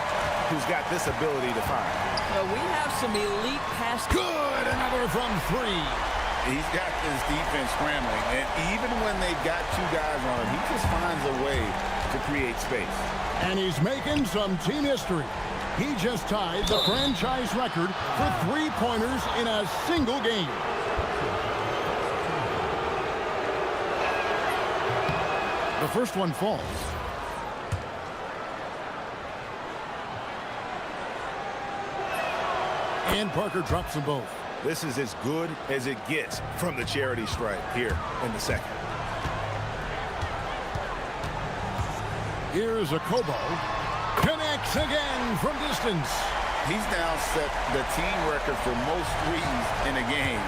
D: who's got this ability to find.
K: Well, we have some elite pass.
A: Good, another from three.
C: He's got this defense scrambling, and even when they've got two guys on him, he just finds a way to create space.
A: And he's making some team history. He just tied the franchise record for three-pointers in a single game. The first one falls. And Parker drops them both.
D: This is as good as it gets from the charity stripe here in the second.
A: Here's a Kobo. Connects again from distance.
C: He's now set the team record for most threes in a game.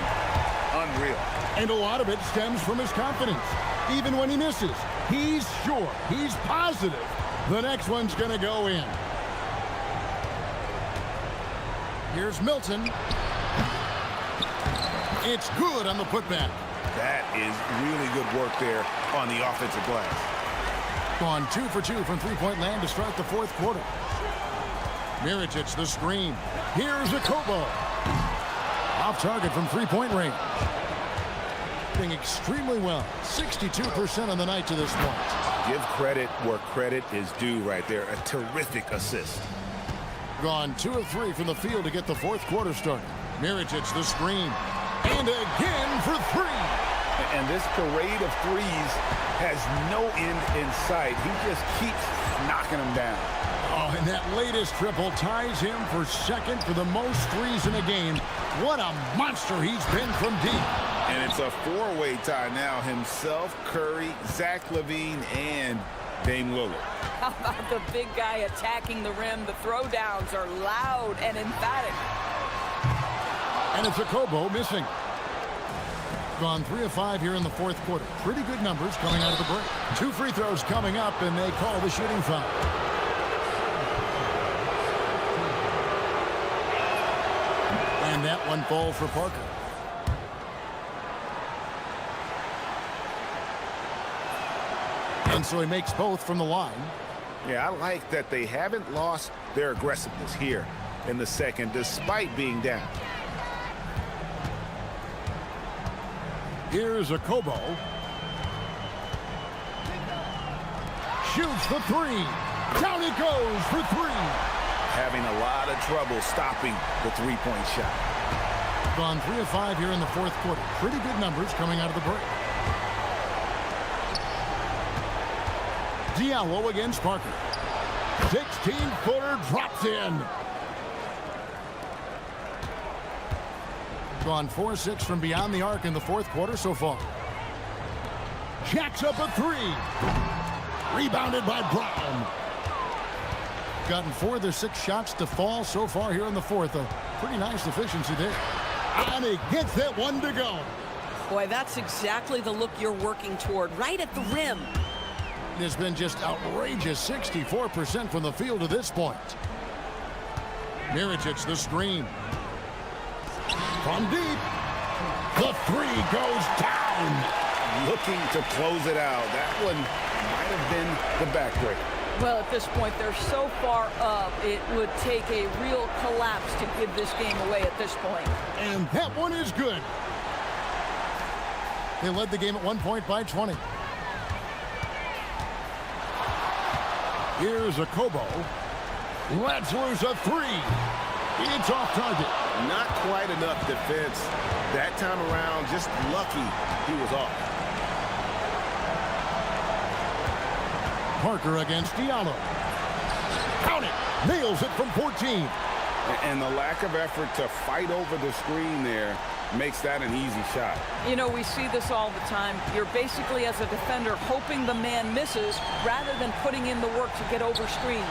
C: Unreal.
A: And a lot of it stems from his confidence. Even when he misses, he's sure, he's positive the next one's going to go in. Here's Milton. It's good on the putback.
D: That is really good work there on the offensive glass.
A: Gone 2 for 2 from three-point land to start the fourth quarter. Mirotic the screen. Here's a Kobo. Off target from three-point range. Doing extremely well. 62% on the night to this point.
D: Give credit where credit is due right there. A terrific assist.
A: Gone 2 of 3 from the field to get the fourth quarter started. Mirotic the screen. And again for three.
D: And this parade of threes has no end in sight. He just keeps knocking them down.
A: Oh, and that latest triple ties him for second for the most threes in a game. What a monster he's been from deep.
C: And it's a four-way tie now. Himself, Curry, Zach LaVine, and Dame Lillard.
K: How about the big guy attacking the rim? The throwdowns are loud and emphatic.
A: And it's a Kobo missing. Gone 3 of 5 here in the fourth quarter. Pretty good numbers coming out of the break. 2 free throws coming up, and they call the shooting foul. And that one falls for Parker. And so he makes both from the line.
D: Yeah, I like that they haven't lost their aggressiveness here in the second, despite being down.
A: Here's a Kobo. Shoots the three. Down it goes for three.
D: Having a lot of trouble stopping the three-point shot.
A: Gone 3 of 5 here in the fourth quarter. Pretty good numbers coming out of the break. Diallo against Parker. 16-footer drops in. Gone 4-6 from beyond the arc in the fourth quarter so far. Jacks up a three. Rebounded by Brown. Gotten 4 of their 6 shots to fall so far here in the fourth. A pretty nice efficiency there. And he gets that one to go.
K: Boy, that's exactly the look you're working toward, right at the rim.
A: It has been just outrageous 64% from the field to this point. Mirotic the screen. From deep, the three goes down.
D: Looking to close it out. That one might have been the backbreaker.
K: Well, at this point, they're so far up, it would take a real collapse to give this game away at this point.
A: And that one is good. They led the game at one point by 20. Here's a Kobo. Lets loose a three. It's off target.
C: Not quite enough defense that time around. Just lucky he was off.
A: Parker against Diallo. Count it. Nails it from 14.
C: And the lack of effort to fight over the screen there makes that an easy shot.
K: You know, we see this all the time. You're basically, as a defender, hoping the man misses rather than putting in the work to get over screens.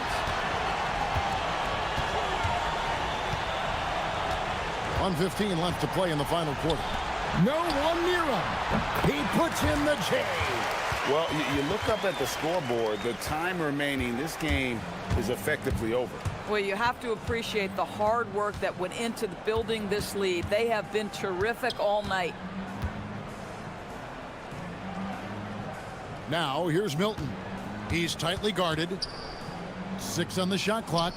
A: 1:15 left to play in the final quarter. No one near him. He puts in the J.
C: Well, you look up at the scoreboard, the time remaining, this game is effectively over.
K: Well, you have to appreciate the hard work that went into building this lead. They have been terrific all night.
A: Now, here's Milton. He's tightly guarded. 6 on the shot clock.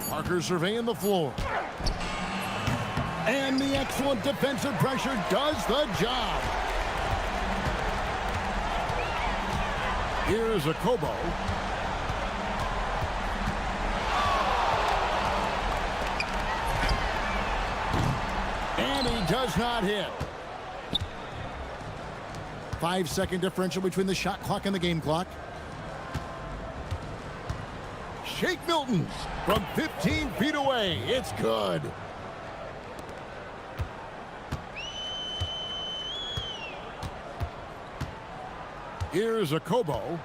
A: Parker surveying the floor. And the excellent defensive pressure does the job. Here's a Kobo. And he does not hit. 5-second differential between the shot clock and the game clock. Shake Milton from 15 feet away. It's good. Here's a Kobo.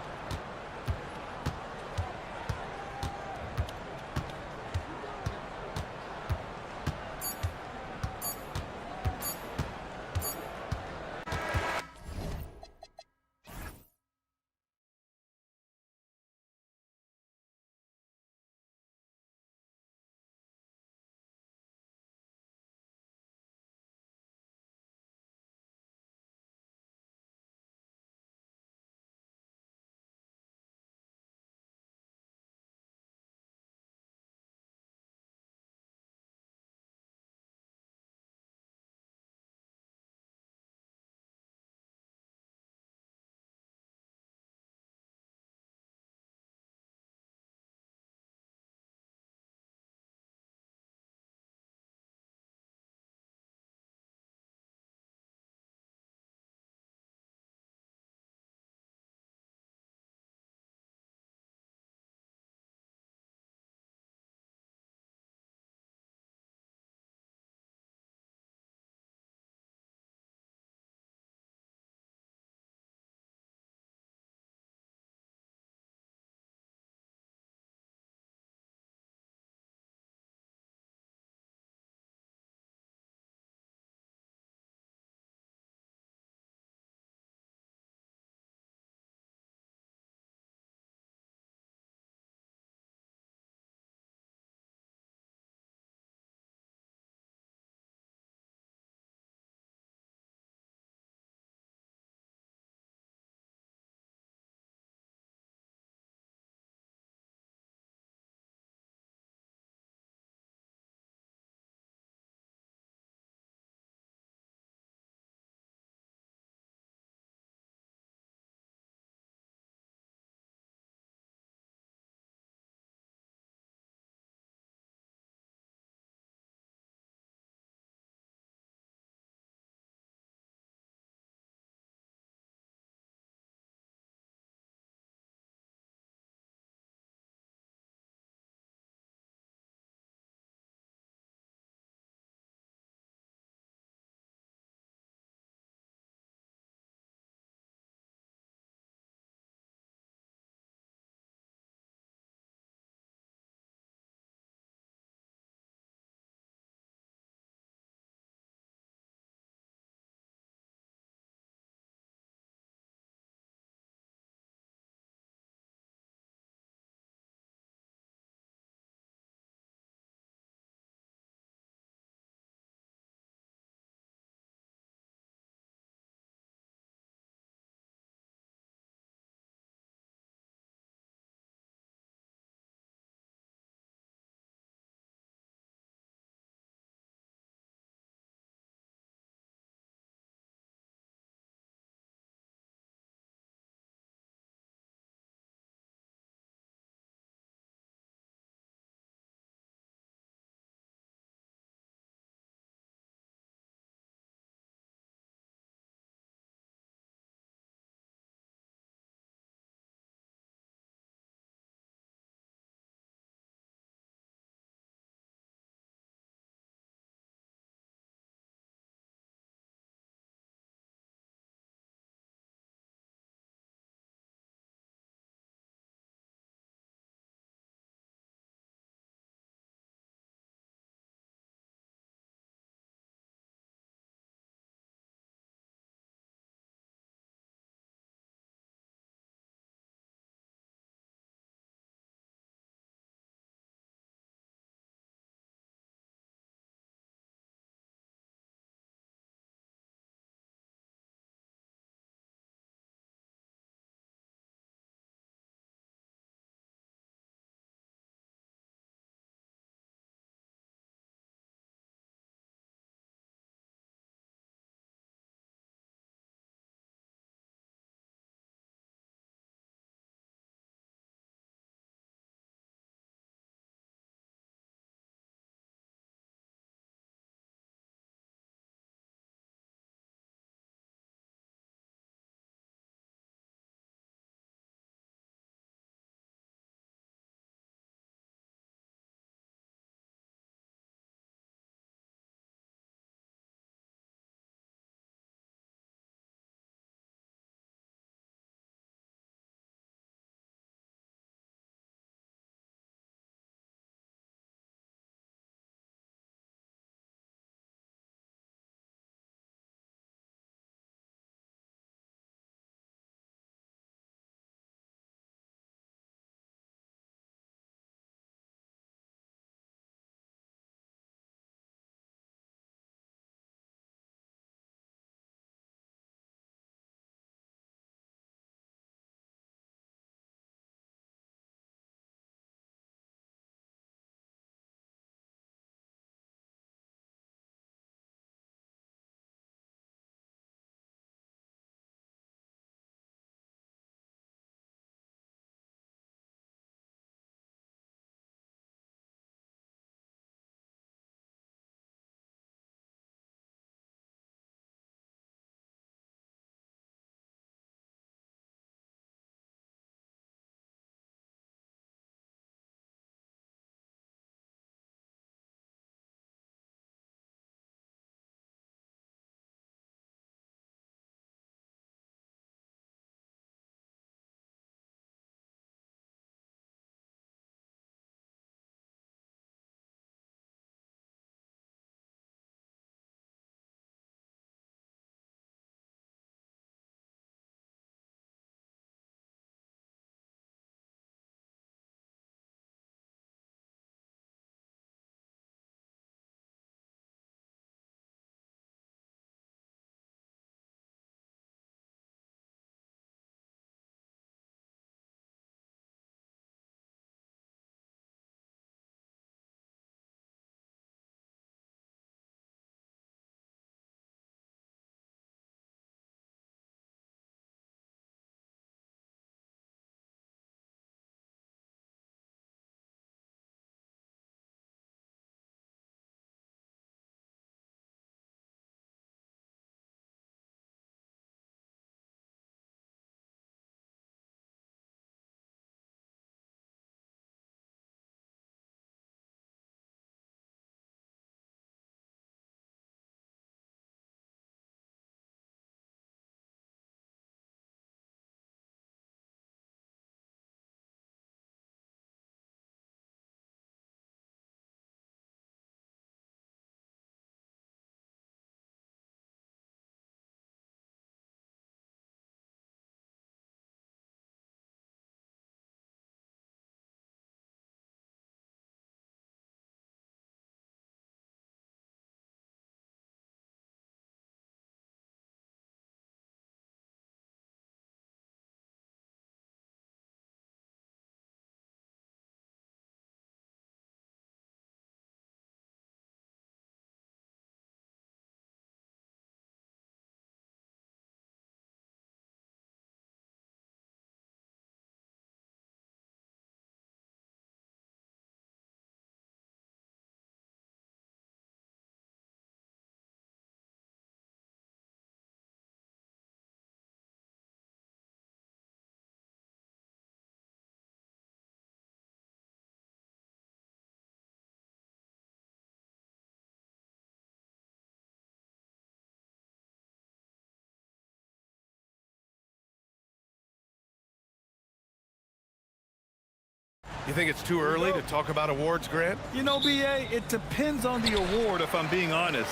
J: You think it's too early to talk about awards, Grant?
I: You know, B.A., it depends on the award, if I'm being honest.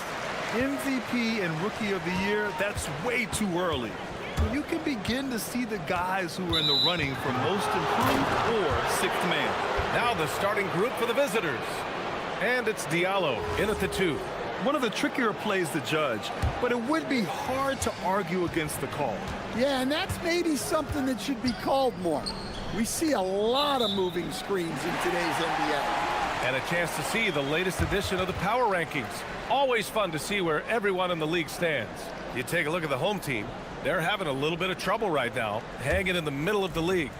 I: MVP and Rookie of the Year, that's way too early. But you can begin to see the guys who are in the running for Most Improved or Sixth Man.
J: Now the starting group for the visitors. And it's Diallo in at the 2.
I: One of the trickier plays to judge, but it would be hard to argue against the call.
M: Yeah, and that's maybe something that should be called more. We see a lot of moving screens in today's NBA.
J: And a chance to see the latest edition of the power rankings. Always fun to see where everyone in the league stands. You take a look at the home team, they're having a little bit of trouble right now, hanging in the middle of the league.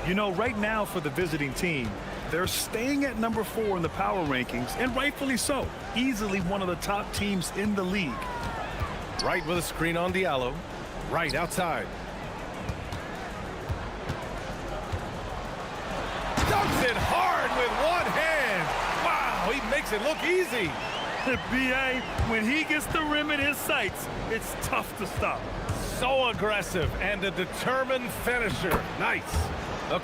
I: You know, right now for the visiting team, they're staying at number 4 in the power rankings, and rightfully so. Easily one of the top teams in the league.
J: Right with a screen on Diallo. Right outside. Dunks it hard with one hand. Wow, he makes it look easy.
I: B.A., when he gets the rim in his sights, it's tough to stop.
J: So aggressive and a determined finisher. Nice.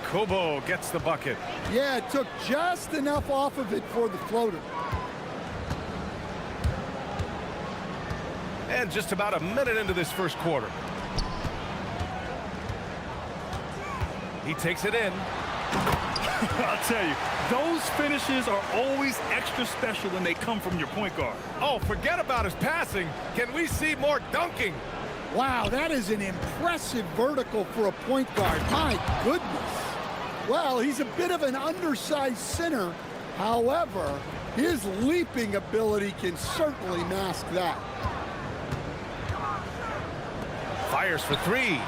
J: Kobo gets the bucket.
M: Yeah, it took just enough off of it for the floater.
J: And just about a minute into this first quarter. He takes it in.
I: I'll tell you, those finishes are always extra special when they come from your point guard.
J: Oh, forget about his passing. Can we see more dunking?
M: Wow, that is an impressive vertical for a point guard. My goodness. Well, he's a bit of an undersized center. However, his leaping ability can certainly mask that.
J: Fires for 3.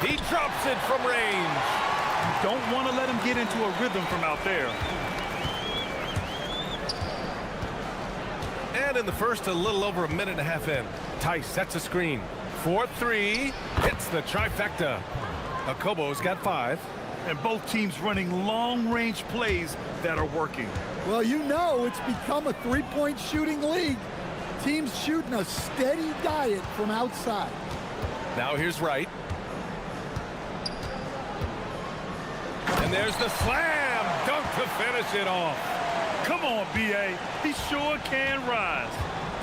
J: He drops it from range.
I: You don't want to let him get into a rhythm from out there.
J: And in the first, a little over a minute and a half in. Tice sets a screen. 4-3. Hits the trifecta. Kobo's got 5.
I: And both teams running long-range plays that are working.
M: Well, you know it's become a three-point shooting league. Teams shooting a steady diet from outside.
J: Now here's Wright. And there's the slam dunk to finish it off.
I: Come on, B.A. He sure can rise.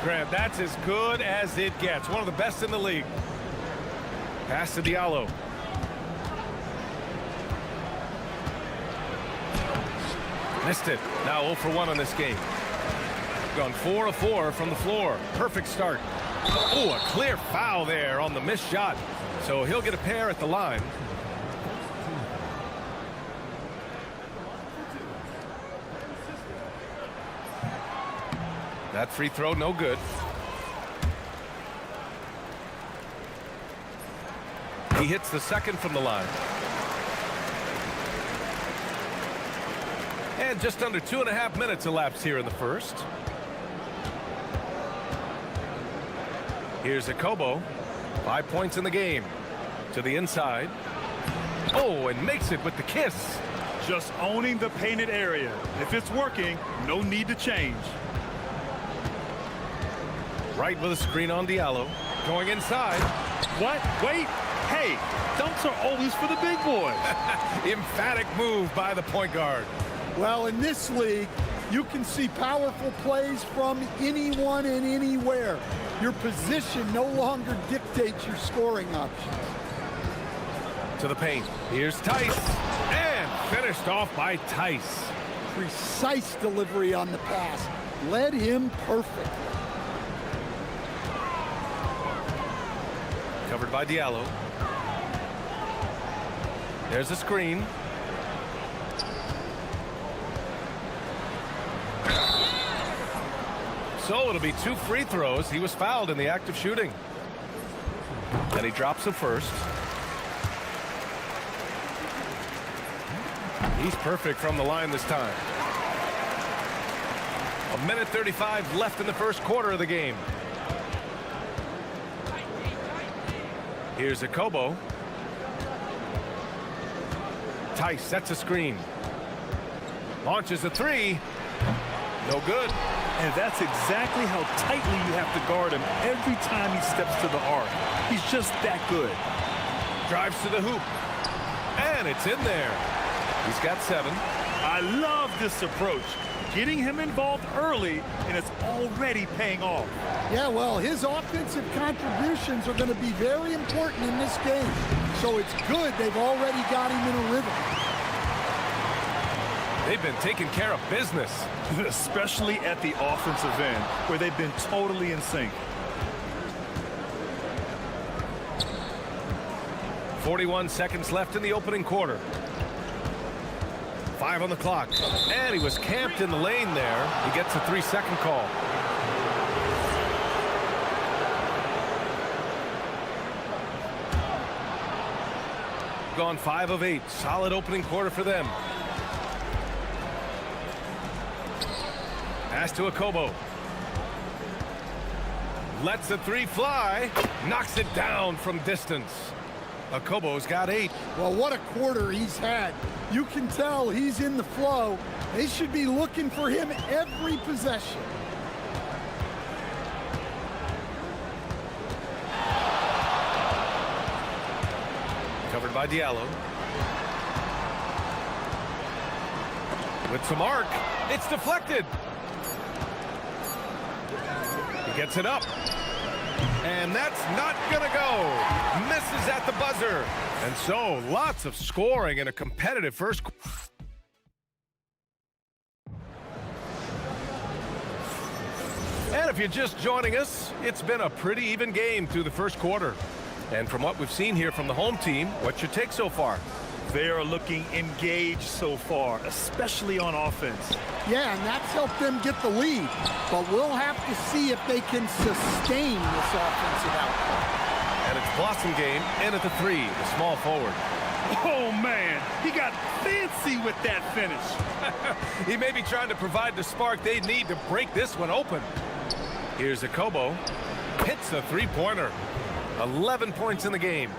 J: Grant, that's as good as it gets. One of the best in the league. Pass to Diallo. Missed it. Now 0 for 1 on this game. Gone 4 of 4 from the floor. Perfect start. Oh, a clear foul there on the missed shot. So he'll get a pair at the line. That free throw, no good. He hits the second from the line. And just under 2.5 minutes elapsed here in the first. Here's Kobo. 5 points in the game. To the inside. Oh, and makes it with the kiss.
I: Just owning the painted area. If it's working, no need to change.
J: Right with a screen on Diallo. Going inside.
I: What? Wait. Hey, dunks are always for the big boys.
J: Emphatic move by the point guard.
M: Well, in this league, you can see powerful plays from anyone and anywhere. Your position no longer dictates your scoring options.
J: To the paint. Here's Tice. And finished off by Tice.
M: Precise delivery on the pass. Led him perfectly.
J: Covered by Diallo. There's a screen. So it'll be 2 free throws. He was fouled in the act of shooting. And he drops the first. He's perfect from the line this time. 1:35 left in the first quarter of the game. Here's Kobo. Tice sets a screen. Launches a 3. No good.
I: And that's exactly how tightly you have to guard him every time he steps to the arc. He's just that good.
J: Drives to the hoop. And it's in there. He's got 7.
I: I love this approach. Getting him involved early, and it's already paying off.
M: Yeah, well, his offensive contributions are going to be very important in this game. So it's good they've already got him in a rhythm.
J: They've been taking care of business.
I: Especially at the offensive end, where they've been totally in sync.
J: 41 seconds left in the opening quarter. 5 on the clock. And he was camped in the lane there. He gets a 3-second call. Gone 5 of 8. Solid opening quarter for them. Pass to Akobo. Lets the 3 fly. Knocks it down from distance. Akobo's got 8.
M: Well, what a quarter he's had. You can tell he's in the flow. They should be looking for him every possession.
J: Covered by Diallo. With some arc. It's deflected. He gets it up. And that's not gonna go. Misses at the buzzer. And so lots of scoring in a competitive first. And if you're just joining us, it's been a pretty even game through the first quarter. And from what we've seen here from the home team, what's your take so far?
I: They are looking engaged so far, especially on offense.
M: Yeah, and that's helped them get the lead. But we'll have to see if they can sustain this offensive output.
J: And it's Blossom game in at the 3, the small forward.
I: Oh, man, he got fancy with that finish.
J: He may be trying to provide the spark they need to break this one open. Here's Akobo. Hits a 3-pointer. 11 points in the game.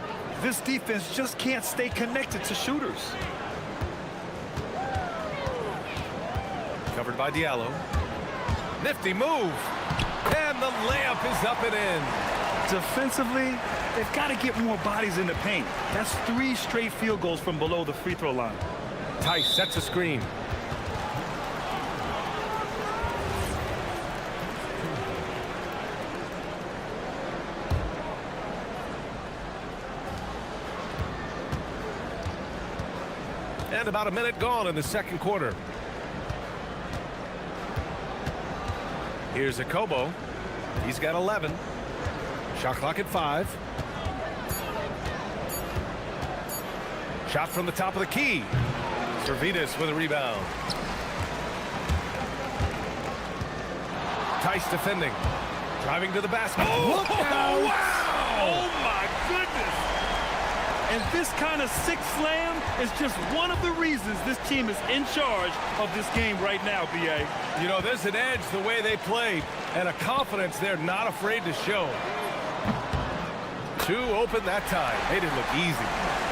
I: This defense just can't stay connected to shooters.
J: Covered by Diallo. Nifty move. And the layup is up and in.
I: Defensively, they've got to get more bodies in the paint. That's 3 straight field goals from below the free throw line.
J: Tice sets a screen. And about a minute gone in the second quarter. Here's Akobo. He's got 11. Shot clock at 5. Shot from the top of the key. Servidis with a rebound. Tice defending. Driving to the basket.
I: Oh, wow! Oh, my goodness! And this kind of sick slam is just one of the reasons this team is in charge of this game right now, B.A.
J: You know, there's an edge the way they play and a confidence they're not afraid to show. 2 open that time. They didn't look easy.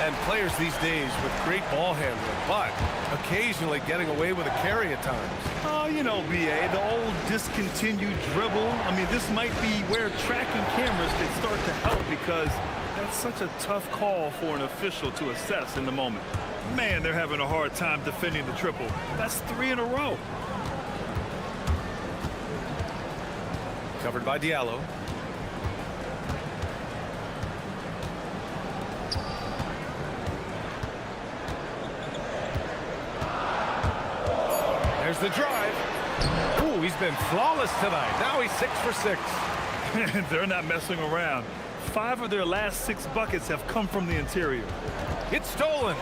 J: And players these days with great ball handling, but occasionally getting away with a carry at times.
I: Oh, you know, B.A., the old discontinued dribble. I mean, this might be where tracking cameras can start to help because that's such a tough call for an official to assess in the moment. Man, they're having a hard time defending the triple. That's 3 in a row.
J: Covered by Diallo. There's the drive. Ooh, he's been flawless tonight. Now he's 6 for 6.
I: They're not messing around. 5 of their last 6 buckets have come from the interior.
J: It's stolen.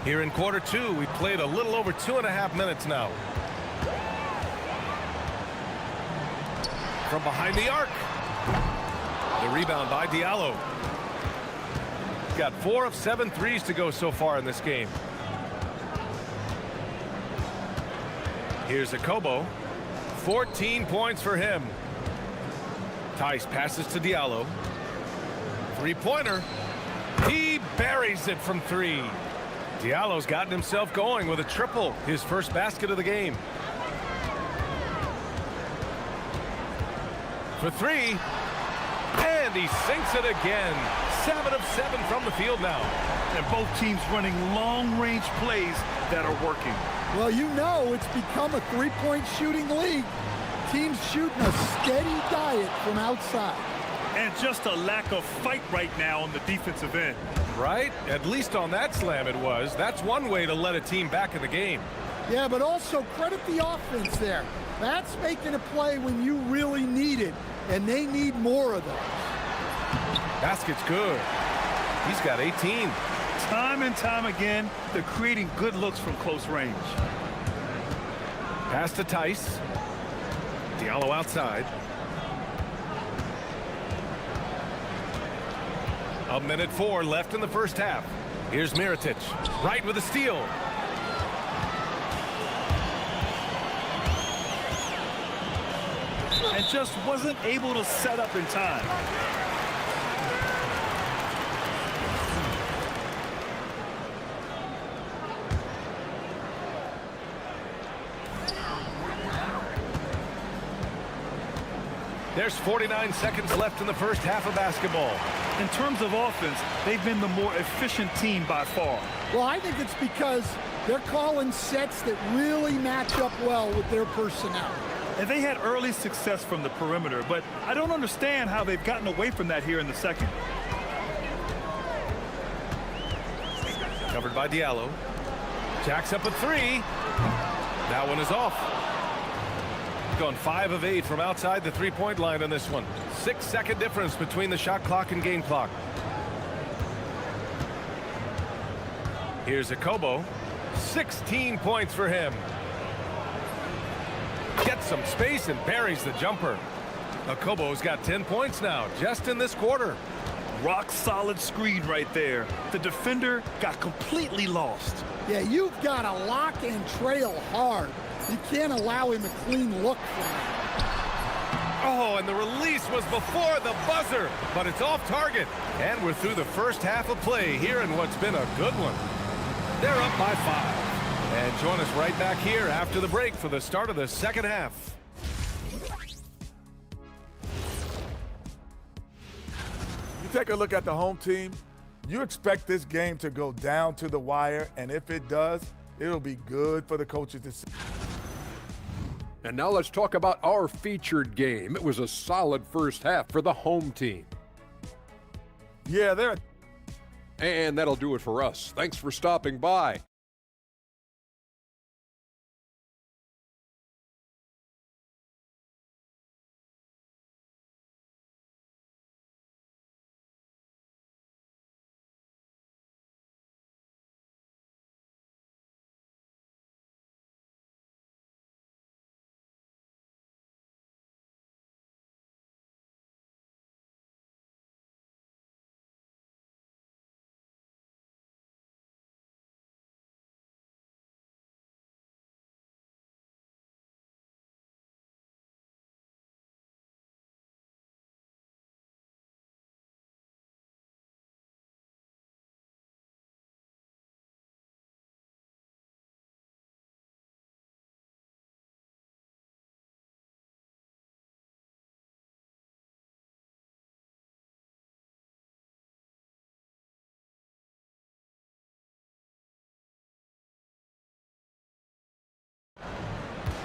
J: Here in quarter 2, we played a little over 2.5 minutes now. From behind the arc. The rebound by Diallo. Got 4 of 7 threes to go so far in this game. Here's Akobo. 14 points for him. Tice passes to Diallo. 3-pointer. He buries it from 3. Diallo's gotten himself going with a triple, his first basket of the game. For three, and he sinks it again. 7 of 7 from the field now.
I: And both teams running long-range plays that are working.
M: Well, you know it's become a three-point shooting league. Teams shooting a steady diet from outside.
I: And just a lack of fight right now on the defensive end.
J: Right? At least on that slam it was. That's one way to let a team back in the game.
M: Yeah, but also credit the offense there. That's making a play when you really need it, and they need more of those.
J: Basket's good. He's got 18.
I: Time and time again, they're creating good looks from close range.
J: Pass to Tice. Diallo outside. A minute 4 left in the first half. Here's Mirotic. Right with a steal.
I: And just wasn't able to set up in time.
J: There's 49 seconds left in the first half of basketball.
I: In terms of offense, they've been the more efficient team by far.
M: Well, I think it's because they're calling sets that really match up well with their personnel.
I: And they had early success from the perimeter, but I don't understand how they've gotten away from that here in the second.
J: Covered by Diallo. Jacks up a three. That one is off. Gone 5 of 8 from outside the three-point line on this one. 6-second difference between the shot clock and game clock. Here's Akobo. 16 points for him. Gets some space and buries the jumper. Akobo's got 10 points now, just in this quarter.
I: Rock solid screen right there. The defender got completely lost.
M: Yeah, you've got to lock and trail hard. You can't allow him a clean look from him.
J: Oh, and the release was before the buzzer, but it's off target. And we're through the first half of play here in what's been a good one. They're up by 5. And join us right back here after the break for the start of the second half.
O: You take a look at the home team, you expect this game to go down to the wire, and if it does, it'll be good for the coaches to see.
G: And now let's talk about our featured game. It was a solid first half for the home team.
O: Yeah,
G: And that'll do it for us. Thanks for stopping by.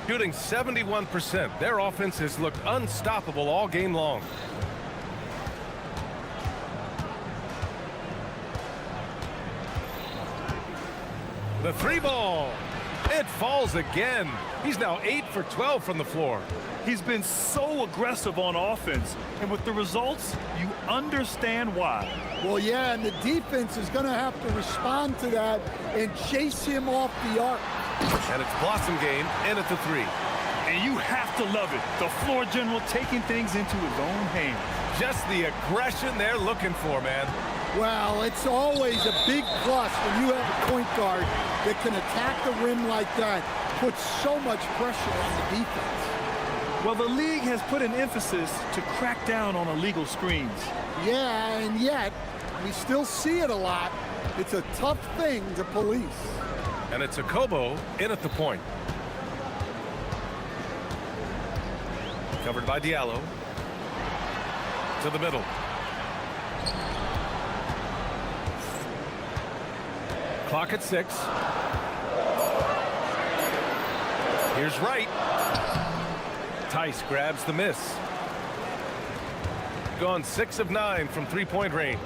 J: Shooting 71%. Their offense has looked unstoppable all game long. The three ball. It falls again. He's now 8 for 12 from the floor.
I: He's been so aggressive on offense, and with the results, you understand why.
M: Well, yeah, and the defense is going to have to respond to that and chase him off the arc.
J: And it's Blossom game in at the 3.
I: And you have to love it. The floor general taking things into his own hands.
J: Just the aggression they're looking for, man.
M: Well, it's always a big plus when you have a point guard that can attack the rim like that, put so much pressure on the defense.
I: Well, the league has put an emphasis to crack down on illegal screens.
M: Yeah, and yet we still see it a lot. It's a tough thing to police.
J: And it's a Kobo in at the point. Covered by Diallo. To the middle. Clock at 6. Here's Wright. Tice grabs the miss. Gone 6 of 9 from three-point range.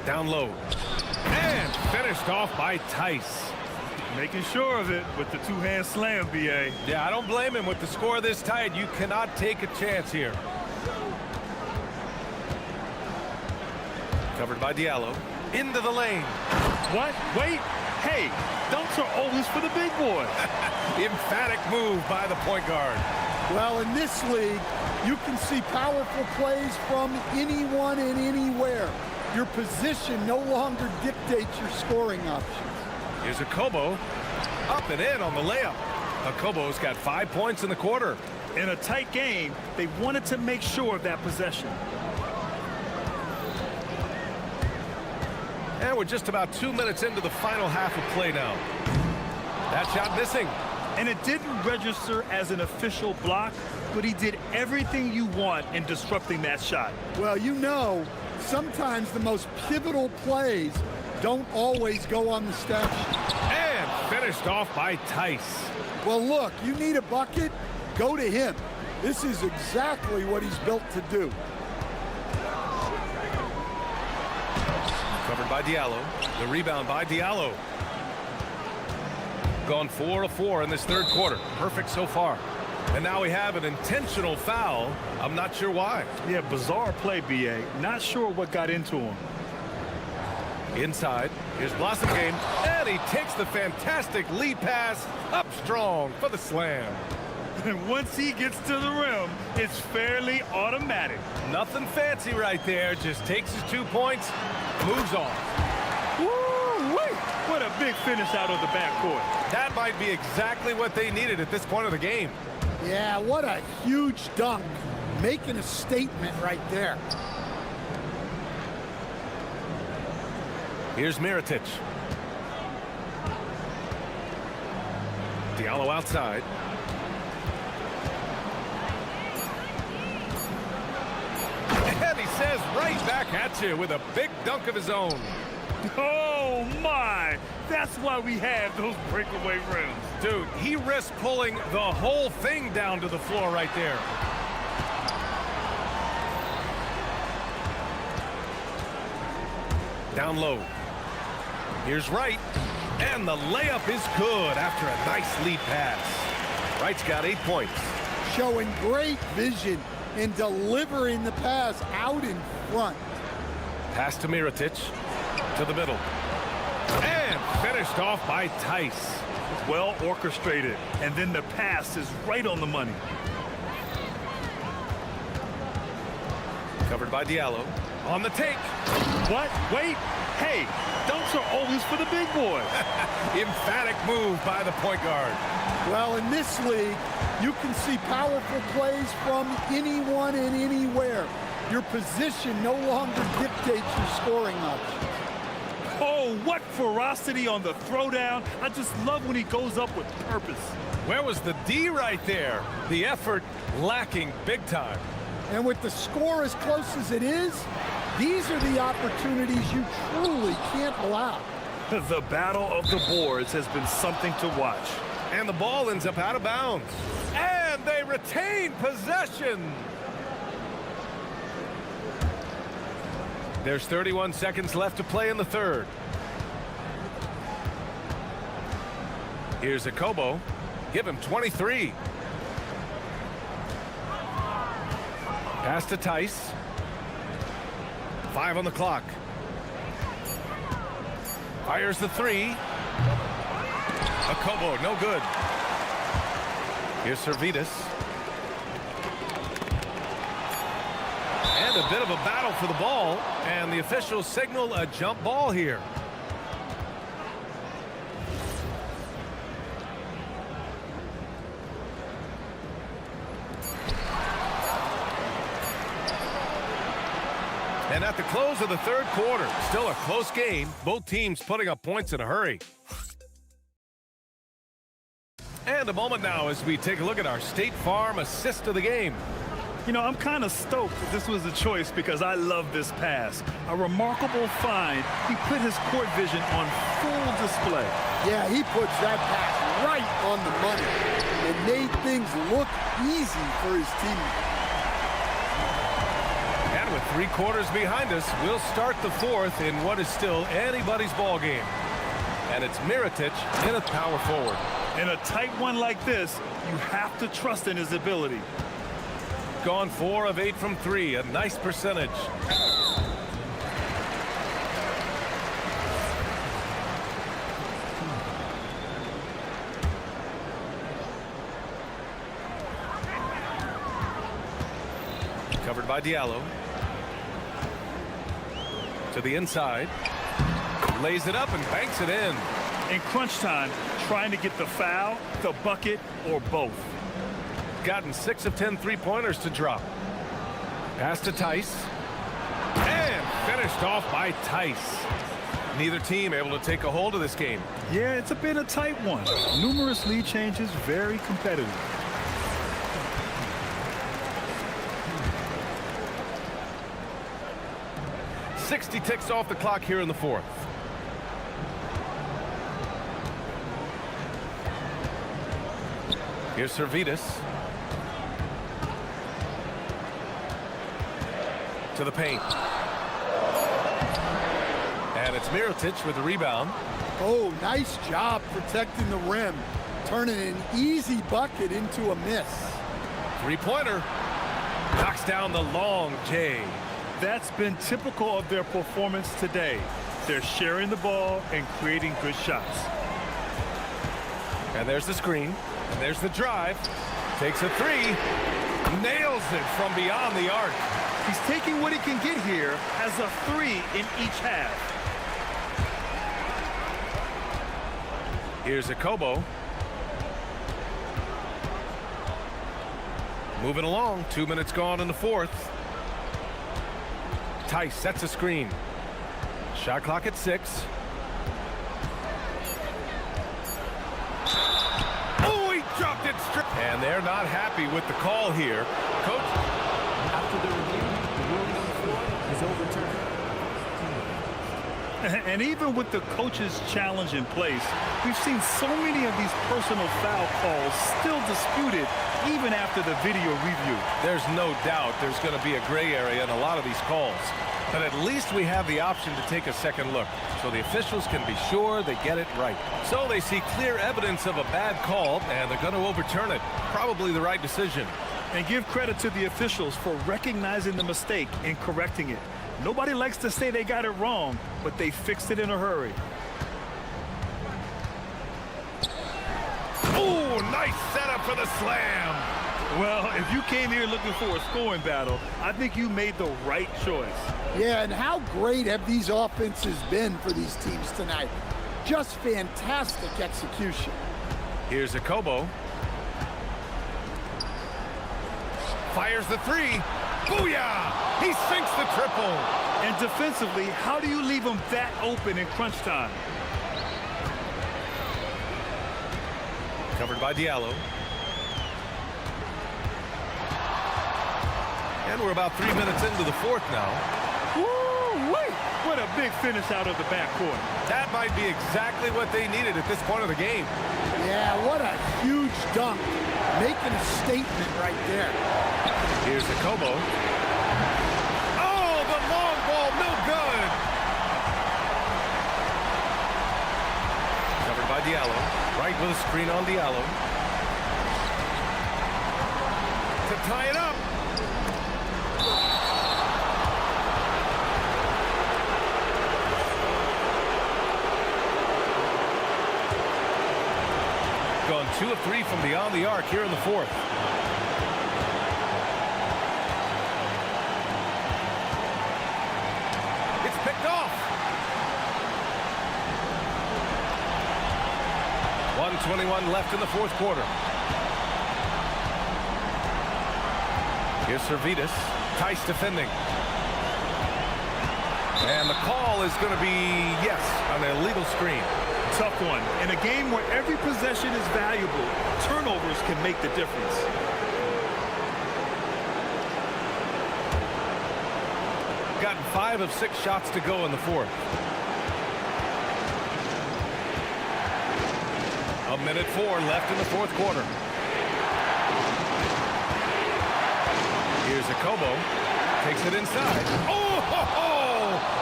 J: Down low. And finished off by Tice.
I: Making sure of it with the two-hand slam, B.A.
J: Yeah, I don't blame him. With the score this tight, you cannot take a chance here. Covered by Diallo. Into the lane.
I: What? Wait. Hey, dunks are always for the big boy.
J: Emphatic move by the point guard.
M: Well, in this league, you can see powerful plays from anyone and anywhere. Your position no longer dictates your scoring options.
J: Here's a Kobo. Up and in on the layup. Kobo's got 5 points in the quarter.
I: In a tight game, they wanted to make sure of that possession.
J: And we're just about 2 minutes into the final half of play now. That shot missing.
I: And it didn't register as an official block, but he did everything you want in disrupting that shot.
M: Well, you know, sometimes the most pivotal plays don't always go on the stat sheet.
J: And finished off by Tice.
M: Well, look, you need a bucket, go to him. This is exactly what he's built to do.
J: Covered by Diallo. The rebound by Diallo. Gone 4 of 4 in this third quarter. Perfect so far. And now we have an intentional foul. I'm not sure why.
I: Yeah, bizarre play, B.A. Not sure what got into him.
J: Inside, here's Blossomgame, and he takes the fantastic lead pass up strong for the slam.
I: And once he gets to the rim, it's fairly automatic.
J: Nothing fancy right there, just takes his 2 points, moves on.
I: Woo-wee! What a big finish out of the backcourt.
J: That might be exactly what they needed at this point of the game.
M: Yeah, what a huge dunk. Making a statement right there.
J: Here's Mirotic. Diallo outside. And he says right back at you with a big dunk of his own.
I: Oh, my. That's why we have those breakaway rims.
J: Dude, he risked pulling the whole thing down to the floor right there. Down low. Here's Wright. And the layup is good after a nice lead pass. Wright's got 8 points.
M: Showing great vision in delivering the pass out in front.
J: Pass to Mirotic. To the middle. And finished off by Tice.
I: Well orchestrated. And then the pass is right on the money.
J: Covered by Diallo. On the take.
I: What? Wait. Hey, dunks are always for the big boy.
J: Emphatic move by the point guard.
M: Well, in this league, you can see powerful plays from anyone and anywhere. Your position no longer dictates your scoring options.
I: Oh, what ferocity on the throwdown. I just love when he goes up with purpose.
J: Where was the D right there? The effort lacking big time.
M: And with the score as close as it is, these are the opportunities you truly can't allow.
I: The battle of the boards has been something to watch.
J: And the ball ends up out of bounds. And they retain possession. There's 31 seconds left to play in the third. Here's a Kobo. Give him 23. Pass to Tice. 5 on the clock. Fires the 3. A Kobo, no good. Here's Servetus. And a bit of a battle for the ball. And the officials signal a jump ball here. And at the close of the third quarter, still a close game. Both teams putting up points in a hurry. And a moment now as we take a look at our State Farm assist of the game.
I: You know, I'm kind of stoked that this was a choice because I love this pass. A remarkable find. He put his court vision on full display.
M: Yeah, he puts that pass right on the money and made things look easy for his teammates.
J: And with 3 quarters behind us, we'll start the fourth in what is still anybody's ball game. And it's Mirotic in a power forward.
I: In a tight one like this, you have to trust in his ability.
J: Gone 4 of 8 from 3, a nice percentage. Covered by Diallo. To the inside. Lays it up and banks it in.
I: In crunch time, trying to get the foul, the bucket, or both.
J: Gotten 6 of 10 3-pointers to drop. Pass to Tice. And finished off by Tice. Neither team able to take a hold of this game.
I: Yeah, it's been a tight one. Numerous lead changes, very competitive.
J: .60 ticks off the clock here in the fourth. Here's Servetus. To the paint. And it's Mirotic with the rebound.
M: Oh, nice job protecting the rim. Turning an easy bucket into a miss.
J: 3-pointer. Knocks down the long J.
I: That's been typical of their performance today. They're sharing the ball and creating good shots.
J: And there's the screen. And there's the drive. Takes a 3. Nails it from beyond the arc.
I: He's taking what he can get here as a 3 in each half.
J: Here's Akobo. Moving along. 2 minutes gone in the fourth. Tice sets a screen. Shot clock at 6. Oh, he dropped it straight. And they're not happy with the call here. Coach.
P: After the review, the ruling on the floor is overturned.
I: And even with the coach's challenge in place, we've seen so many of these personal foul calls still disputed even after the video review.
J: There's no doubt there's going to be a gray area in a lot of these calls. But at least we have the option to take a second look, so the officials can be sure they get it right. So they see clear evidence of a bad call, and they're going to overturn it. Probably the right decision.
I: And give credit to the officials for recognizing the mistake and correcting it. Nobody likes to say they got it wrong, but they fixed it in a hurry.
J: Oh, nice setup for the slam.
I: Well, if you came here looking for a scoring battle, I think you made the right choice.
M: Yeah, and how great have these offenses been for these teams tonight? Just fantastic execution.
J: Here's Akobo. Fires the 3. Booyah! He sinks the triple.
I: And defensively, how do you leave them that open in crunch time?
J: Covered by Diallo. And we're about 3 minutes into the fourth now.
I: Woo-wee! What a big finish out of the backcourt.
J: That might be exactly what they needed at this point of the game.
M: Yeah, what a huge dunk. Making a statement right there.
J: Here's Akobo. Oh, the long ball, no good. Covered by Diallo. Right with a screen on Diallo. To tie it up. Gone 2 of 3 from beyond the arc here in the fourth. It's picked off. 1:21 left in the fourth quarter. Here's Servetus. Tice defending. And the call is going to be, yes, an illegal screen.
I: Tough one. In a game where every possession is valuable, turnovers can make the difference.
J: Gotten 5 of 6 shots to go in the fourth. A minute 4 left in the fourth quarter. Here's Akobo. Takes it inside. Oh, ho, ho!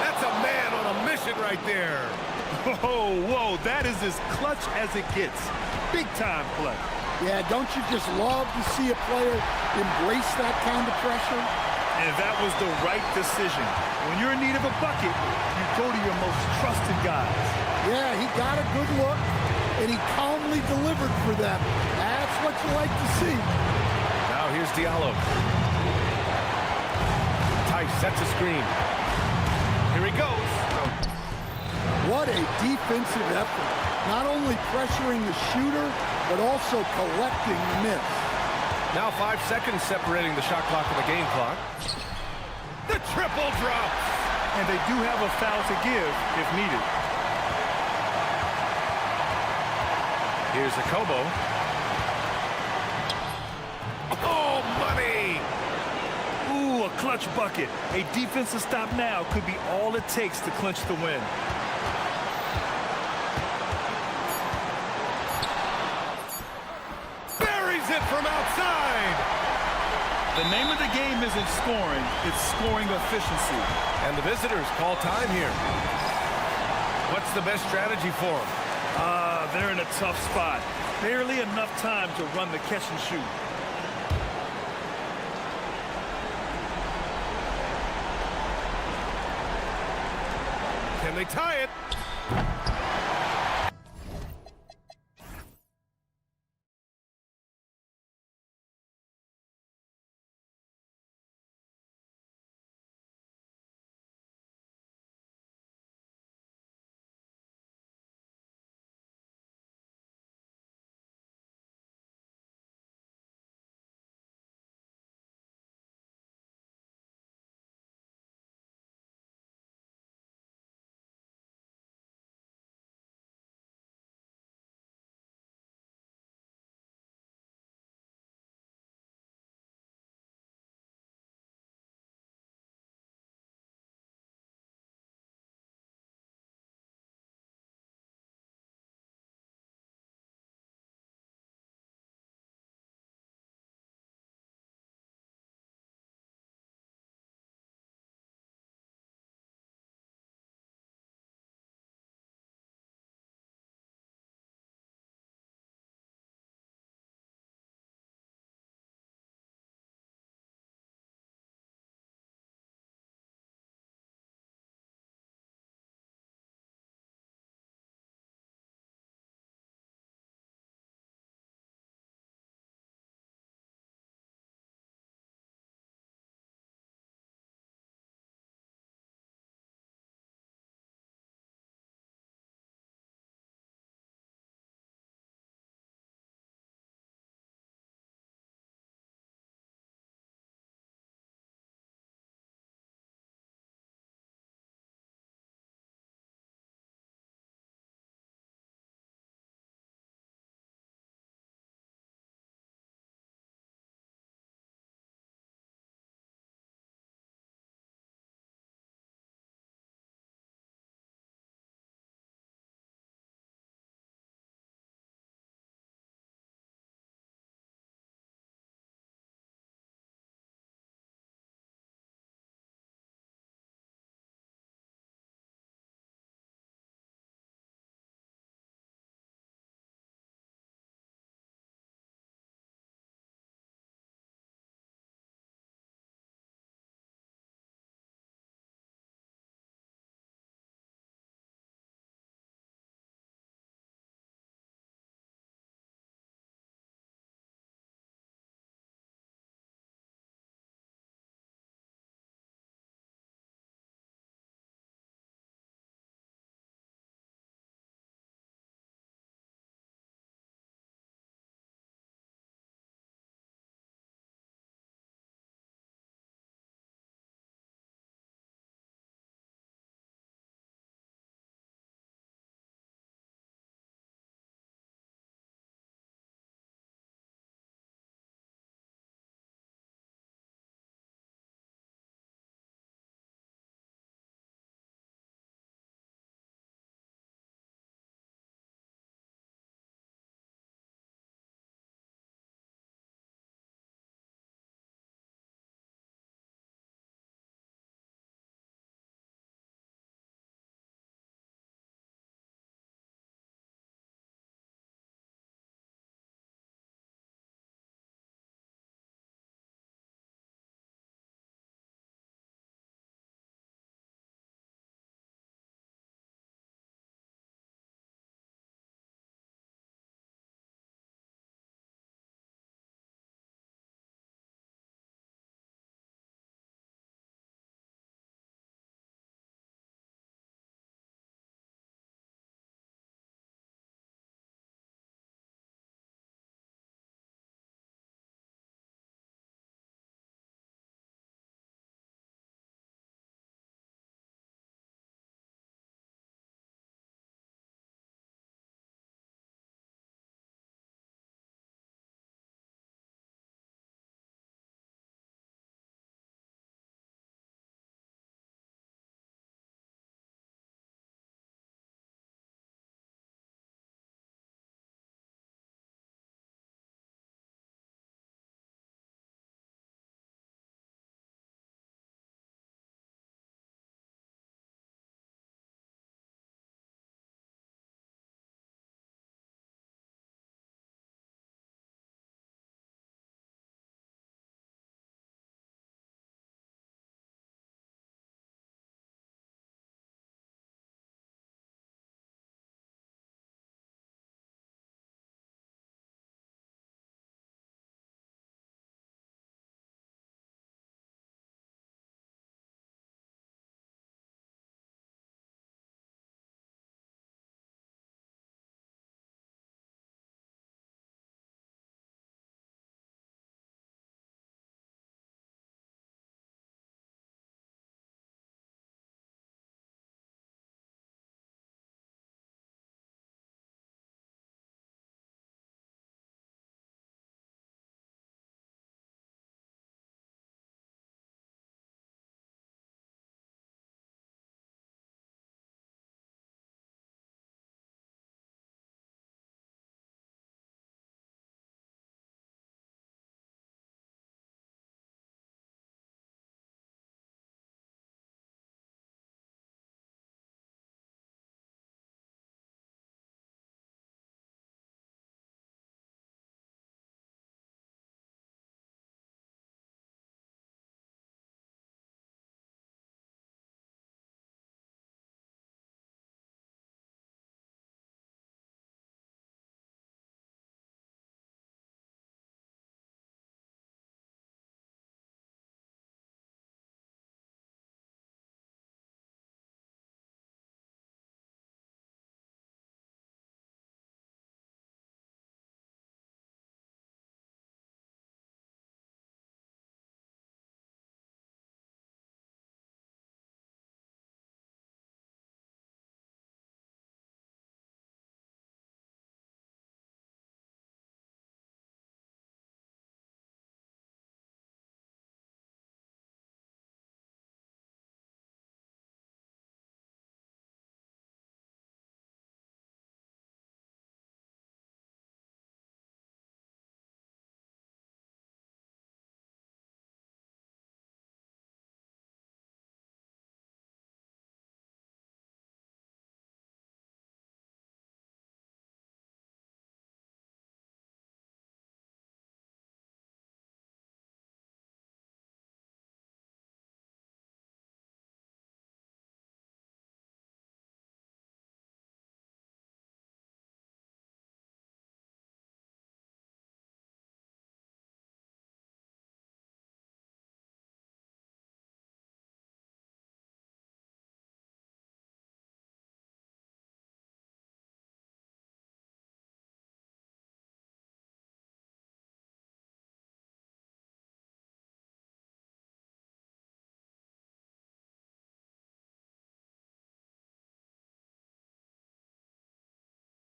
J: That's a man on a mission right there.
I: Oh, whoa, that is as clutch as it gets. Big time play.
M: Yeah, don't you just love to see a player embrace that kind of pressure?
I: And that was the right decision. When you're in need of a bucket, you go to your most trusted guys.
M: Yeah, he got a good look, and he calmly delivered for them. That's what you like to see.
J: Now here's Diallo. Tice sets a screen. Here he goes.
M: What a defensive effort. Not only pressuring the shooter, but also collecting the miss.
J: Now 5 seconds separating the shot clock and the game clock. The triple drop.
I: And they do have a foul to give if needed.
J: Here's Akobo. Oh, money!
I: Ooh, a clutch bucket. A defensive stop now could be all it takes to clinch the win.
J: Buries it from outside!
I: The name of the game isn't scoring, it's scoring efficiency.
J: And the visitors call time here. What's the best strategy for them?
I: They're in a tough spot. Barely enough time to run the catch and shoot.
J: Can they tie it?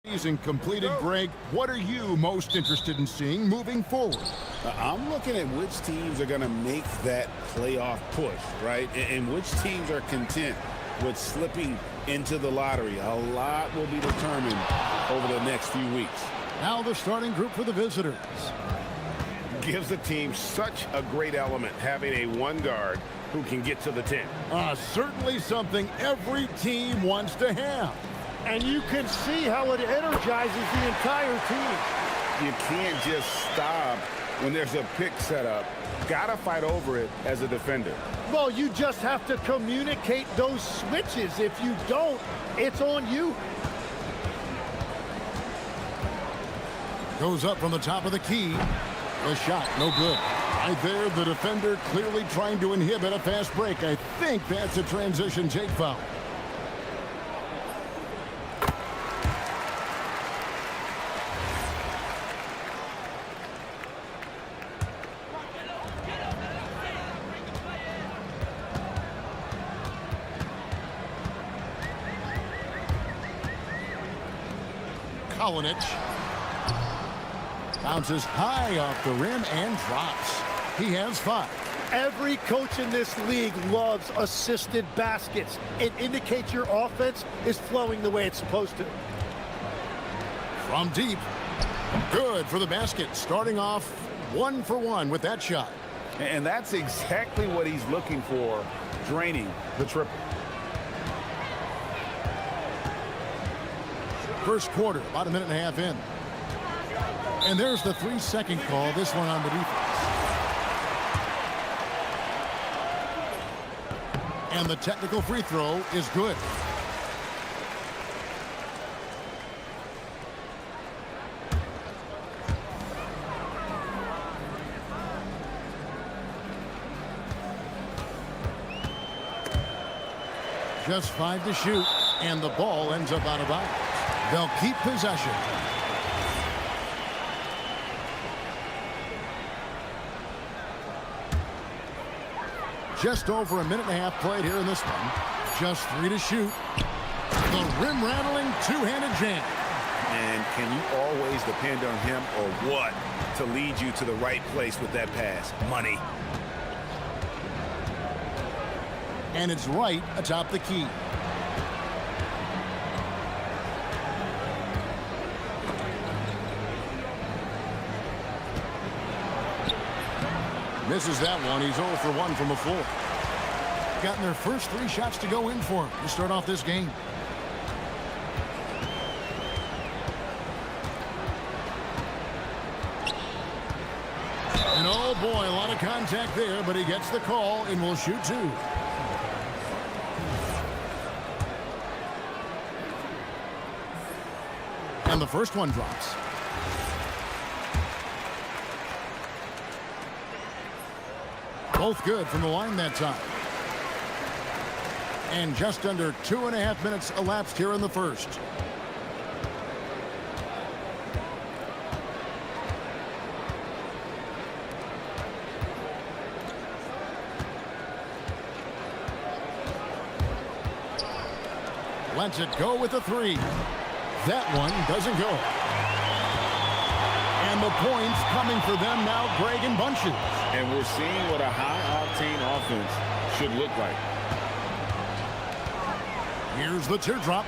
A: Season completed, Greg. What are you most interested in seeing moving forward?
C: I'm looking at which teams are going to make that playoff push, right? And which teams are content with slipping into the lottery. A lot will be determined over the next few weeks.
A: Now the starting group for the visitors.
E: Gives the team such a great element having a one guard who can get to the 10.
A: Certainly something every team wants to have.
N: And you can see how it energizes the entire team.
C: You can't just stop when there's a pick set up.
E: Gotta fight over it as a defender.
N: Well, you just have to communicate those switches. If you don't, it's on you.
A: Goes up from the top of the key. The shot, no good. Right there, the defender clearly trying to inhibit a fast break. I think that's a transition take foul. Bounces high off the rim and drops. He has 5.
N: Every coach in this league loves assisted baskets. It indicates your offense is flowing the way it's supposed to.
A: From deep. Good for the basket. Starting off 1 for 1 with that shot.
E: And that's exactly what he's looking for, draining the triple.
A: First quarter, about a minute and a half in. And there's the 3-second call, this one on the defense. And the technical free throw is good. Just 5 to shoot, and the ball ends up out of bounds. They'll keep possession. Just over a minute and a half played here in this one. Just 3 to shoot. The rim-rattling two-handed jam.
E: And can you always depend on him or what to lead you to the right place with that pass? Money.
A: And it's right atop the key. Misses that one. He's 0 for 1 from the floor. Gotten their first 3 shots to go in for him to start off this game. And oh boy, a lot of contact there, but he gets the call and will shoot 2. And the first one drops. Both good from the line that time. And just under 2.5 minutes elapsed here in the first. Lets it go with a 3. That one doesn't go. And the points coming for them now, Greg, in bunches.
C: And we're seeing what a high-octane offense should look like.
A: Here's the teardrop.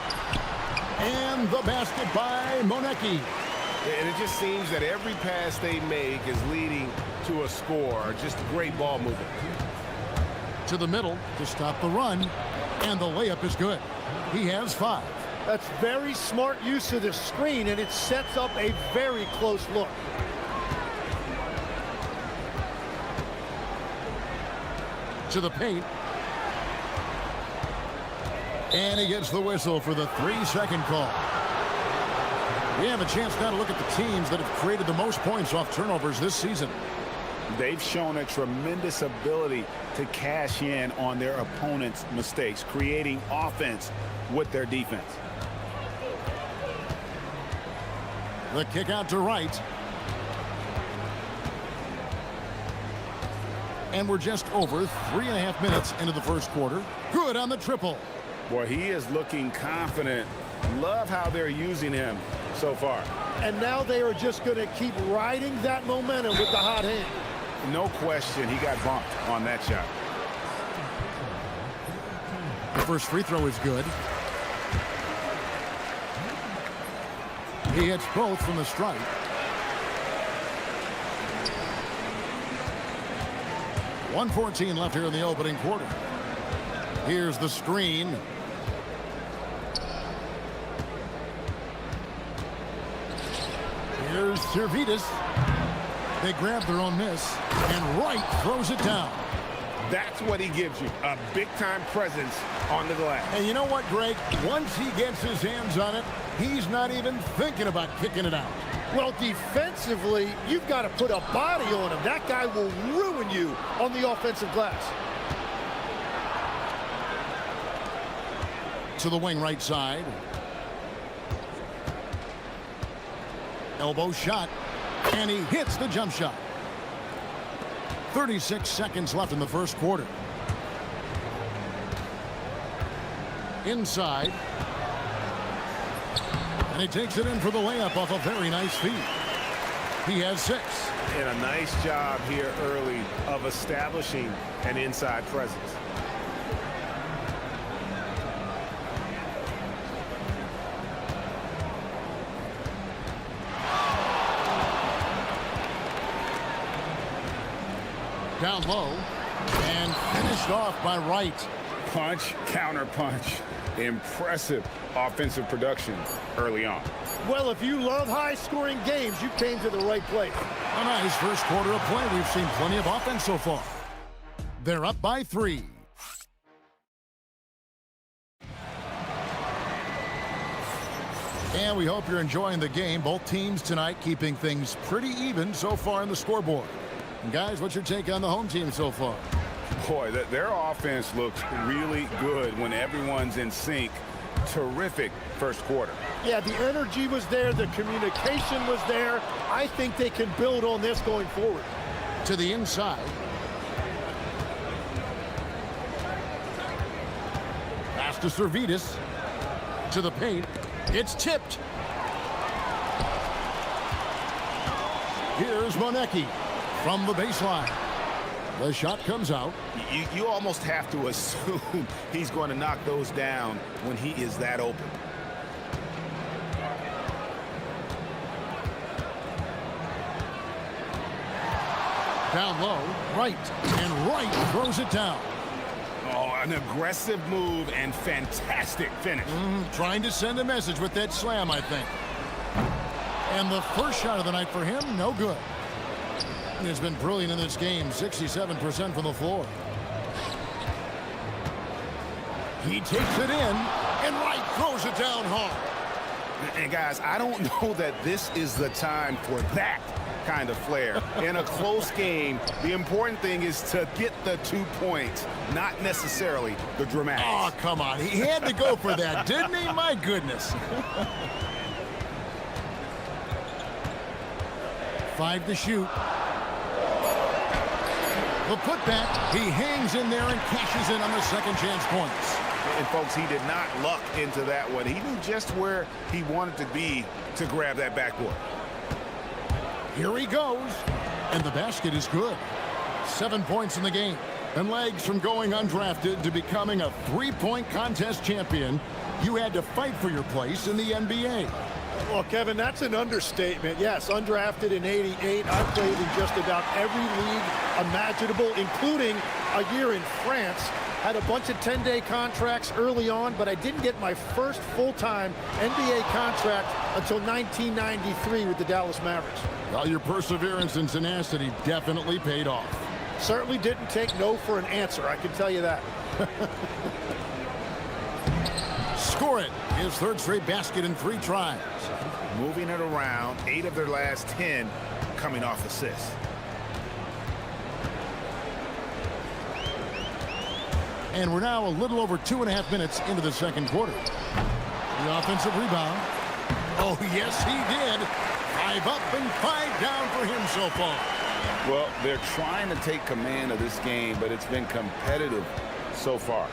A: And the basket by Monecki.
E: And it just seems that every pass they make is leading to a score. Just great ball movement.
A: To the middle to stop the run. And the layup is good. He has 5.
N: That's very smart use of the screen, and it sets up a very close look.
A: To the paint. And he gets the whistle for the 3-second call. We have a chance now to look at the teams that have created the most points off turnovers this season.
C: They've shown a tremendous ability to cash in on their opponent's mistakes, creating offense with their defense.
A: The kick out to right. And we're just over 3.5 minutes into the first quarter. Good on the triple.
C: Boy, he is looking confident. Love how they're using him
D: so far.
N: And now they are just going to keep riding that momentum with the hot hand.
D: No question, he got bumped on that shot.
A: The first free throw is good. He hits both from the stripe. .114 left here in the opening quarter. Here's the screen. Here's Servetus. They grab their own miss, and Wright throws it down.
D: That's what he gives you, a big-time presence on the glass.
A: And you know what, Greg? Once he gets his hands on it, he's not even thinking about kicking it out.
N: Well, defensively, you've got to put a body on him. That guy will ruin you on the offensive glass.
A: To the wing right side. Elbow shot, and he hits the jump shot. 36 seconds left in the first quarter. Inside. And he takes it in for the layup off a very nice feed. He has 6.
D: And a nice job here early of establishing an inside presence.
A: Down low, and finished off by Wright.
D: Punch, counter punch. Impressive offensive production early on.
N: Well, if you love high-scoring games, you came to the right place.
A: A nice first quarter of play. We've seen plenty of offense so far. They're up by 3. And we hope you're enjoying the game. Both teams tonight keeping things pretty even so far in the scoreboard. And guys, what's your take on the home team so far?
D: Boy, their offense looks really good when everyone's in sync. Terrific first quarter.
N: Yeah, the energy was there. The communication was there. I think they can build on this going forward.
A: To the inside. Pass to Servetus. To the paint. It's tipped. Here's Monecki from the baseline. The shot comes out.
D: You almost have to assume he's going to knock those down when he is that open.
A: Down low, Wright, and Wright throws it down.
D: Oh, an aggressive move and fantastic finish.
A: Trying to send a message with that slam, I think. And the first shot of the night for him, no good. He's been brilliant in this game, 67% from the floor. He takes it in, and Wright throws it down hard.
D: And guys, I don't know that this is the time for that kind of flair. In a close game, the important thing is to get the 2 points, not necessarily the dramatics.
A: Oh, come on. He had to go for that, didn't he? My goodness. 5 to shoot. The putback, he hangs in there and cashes in on the second chance points.
D: And folks, he did not luck into that one. He knew just where he wanted to be to grab that backboard.
A: Here he goes, and the basket is good. 7 points in the game, and legs from going undrafted to becoming a 3-point contest champion. You had to fight for your place in the NBA.
N: Well, Kevin, that's an understatement. Yes, undrafted in '88. I played in just about every league imaginable, including a year in France. Had a bunch of 10-day contracts early on, but I didn't get my first full-time NBA contract until 1993 with the Dallas Mavericks.
A: Well, your perseverance and tenacity definitely paid off.
N: Certainly didn't take no for an answer, I can tell you that.
A: Score it. His third straight basket in 3 tries.
D: Moving it around, 8 of their last 10 coming off assists.
A: And we're now a little over 2.5 minutes into the second quarter. The offensive rebound. Oh, yes, he did. 5 up and 5 down for him so far.
C: Well, they're trying to take command of this game, but it's been competitive so far.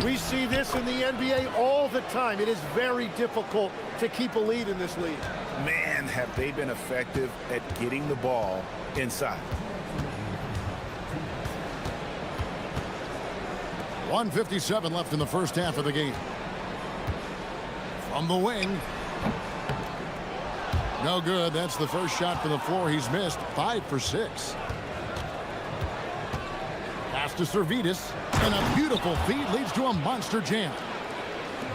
N: We see this in the NBA all the time. It is very difficult to keep a lead in this league.
D: Man, have they been effective at getting the ball inside.
A: 1:57 left in the first half of the game. From the wing. No good. That's the first shot from the floor he's missed. 5 for 6. Pass to Servetus. And a beautiful feed leads to a monster jam.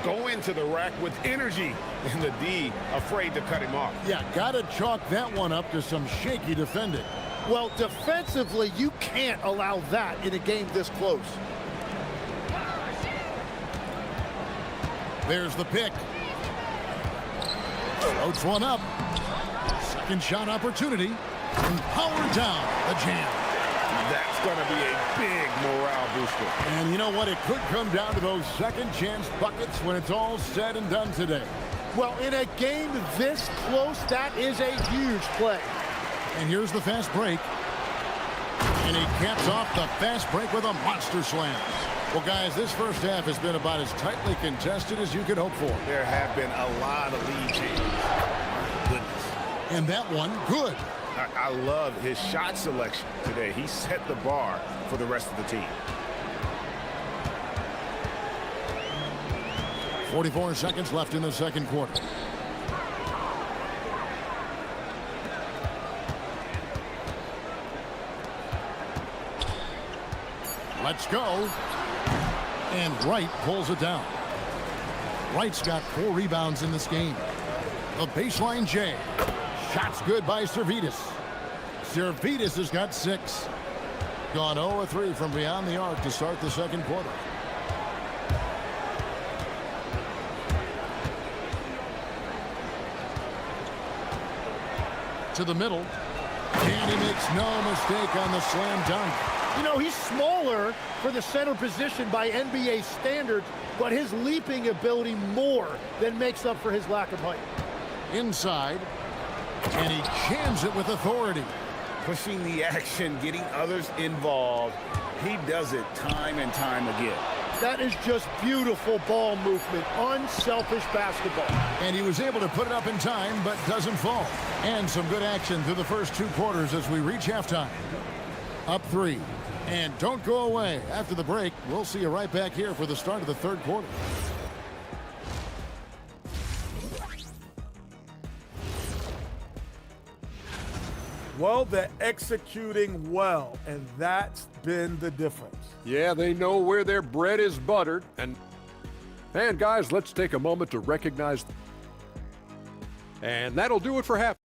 D: Go into the rack with energy. And the D afraid to cut him off.
A: Yeah, gotta chalk that one up to some shaky defending.
N: Well, defensively, you can't allow that in a game this close.
A: There's the pick. Floats one up. Second shot opportunity. And powered down. The jam.
D: That's going to be a big morale booster.
A: And you know what? It could come down to those second chance buckets when it's all said and done today.
N: Well, in a game this close, that is a huge play.
A: And here's the fast break. And he caps off the fast break with a monster slam. Well, guys, this first half has been about as tightly contested as you could hope for.
D: There have been a lot of lead changes. Goodness.
A: And that one, good.
D: I love his shot selection today. He set the bar for the rest of the team.
A: 44 seconds left in the second quarter. Let's go. And Wright pulls it down. Wright's got 4 rebounds in this game. The baseline J. Shots good by Servetus. Servetus has got 6. Gone 0-3 from beyond the arc to start the second quarter. To the middle. And he makes no mistake on the slam dunk.
N: You know, he's smaller for the center position by NBA standards, but his leaping ability more than makes up for his lack of height.
A: Inside. And he jams it with authority.
D: Pushing the action, getting others involved. He does it time and time again.
N: That is just beautiful ball movement, unselfish basketball.
A: And he was able to put it up in time, but doesn't fall. And some good action through the first 2 quarters as we reach halftime. Up 3. And don't go away. After the break, we'll see you right back here for the start of the third quarter.
O: Well, they're executing well, and that's been the difference.
G: Yeah, they know where their bread is buttered. And guys, let's take a moment to recognize. And that'll do it for half.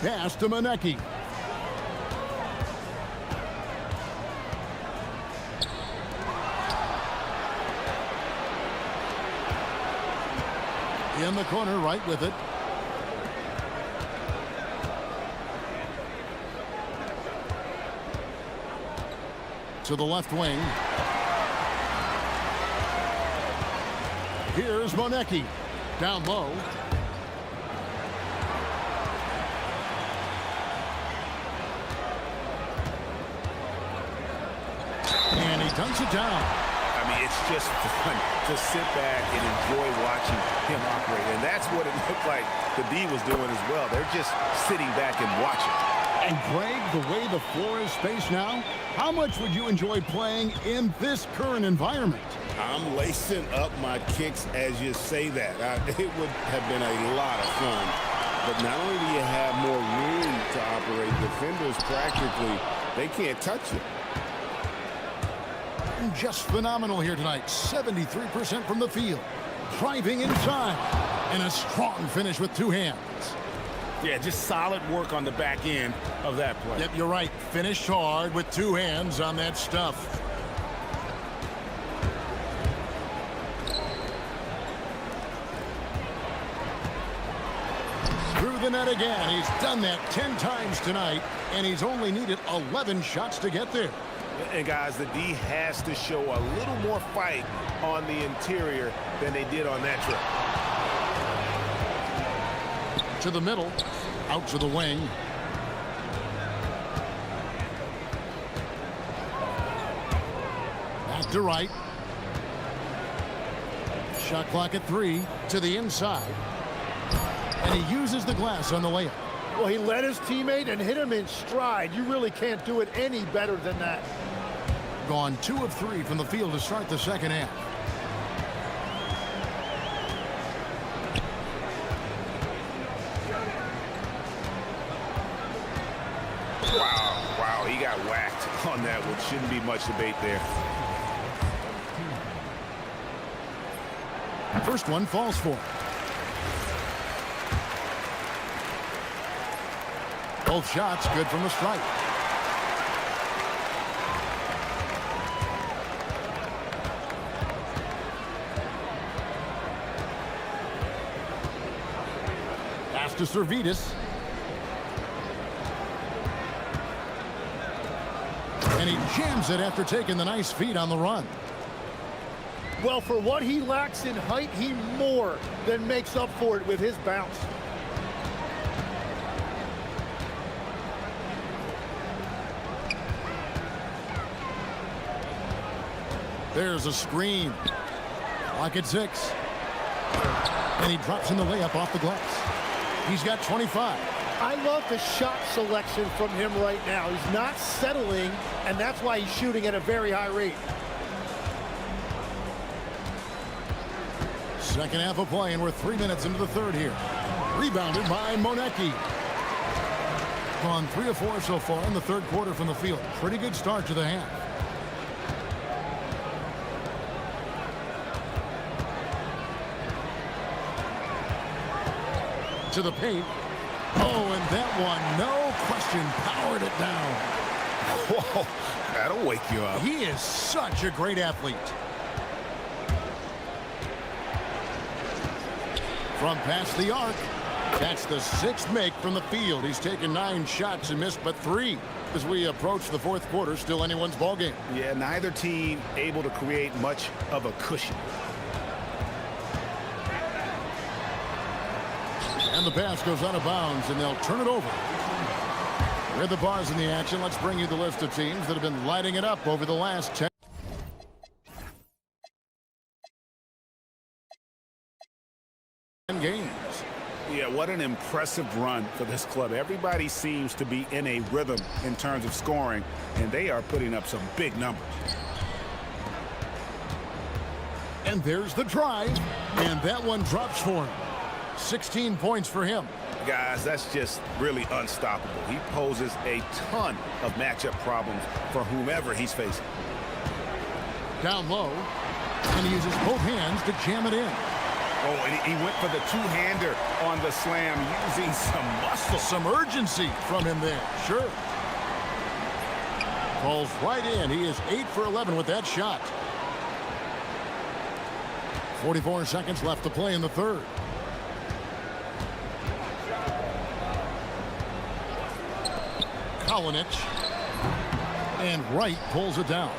A: Pass to Monecki. In the corner, right with it. To the left wing. Here's Monecki. Down low. And he dunks it down.
D: I mean, it's just fun to sit back and enjoy watching him operate. And that's what it looked like the D was doing as well. They're just sitting back and watching.
A: And Greg, the way the floor is spaced now, how much would you enjoy playing in this current environment?
C: I'm lacing up my kicks as you say that. It would have been a lot of fun. But not only do you have more room to operate, defenders practically, they can't touch you.
A: Just phenomenal here tonight. 73% from the field. Driving inside. And a strong finish with two hands.
D: Yeah, just solid work on the back end of that play.
A: Yep, you're right. Finished hard with two hands on that stuff. Through the net again. He's done that 10 times tonight, and he's only needed 11 shots to get there.
D: And guys, the D has to show a little more fight on the interior than they did on that trip.
A: To the middle, out to the wing. Back to right. Shot clock at 3, to the inside. And he uses the glass on the layup.
N: Well, he led his teammate and hit him in stride. You really can't do it any better than that.
A: Gone 2 of 3 from the field to start the second half.
D: Wow, he got whacked on that one. Shouldn't be much debate there.
A: First one falls for him. Both shots good from the strike. Pass to Servetus. And he jams it after taking the nice feed on the run.
N: Well, for what he lacks in height, he more than makes up for it with his bounce.
A: There's a screen. Clock at 6. And he drops in the layup off the glass. He's got 25.
N: I love the shot selection from him right now. He's not settling, and that's why he's shooting at a very high rate.
A: Second half of play, and we're 3 minutes into the third here. Rebounded by Monecki. Gone 3 of 4 so far in the third quarter from the field. Pretty good start to the half. To the paint. Oh, and that one, no question, powered it down.
D: Whoa, that'll wake you up.
A: He is such a great athlete. From past the arc, that's the 6th make from the field. He's taken 9 shots and missed but 3 as we approach the fourth quarter. Still anyone's ball game.
D: Yeah, neither team able to create much of a cushion.
A: And the pass goes out of bounds, and they'll turn it over. We're the bars in the action. Let's bring you the list of teams that have been lighting it up over the last 10 games.
D: Yeah, what an impressive run for this club. Everybody seems to be in a rhythm in terms of scoring, and they are putting up some big numbers.
A: And there's the drive, and that one drops for him. 16 points for him.
D: Guys, that's just really unstoppable. He poses a ton of matchup problems for whomever he's facing.
A: Down low, and he uses both hands to jam it in.
D: Oh, and he went for the two-hander on the slam, using some muscle.
A: Some urgency from him there, sure. Falls right in. He is 8 for 11 with that shot. 44 seconds left to play in the third. Kalinic, and Wright pulls it down.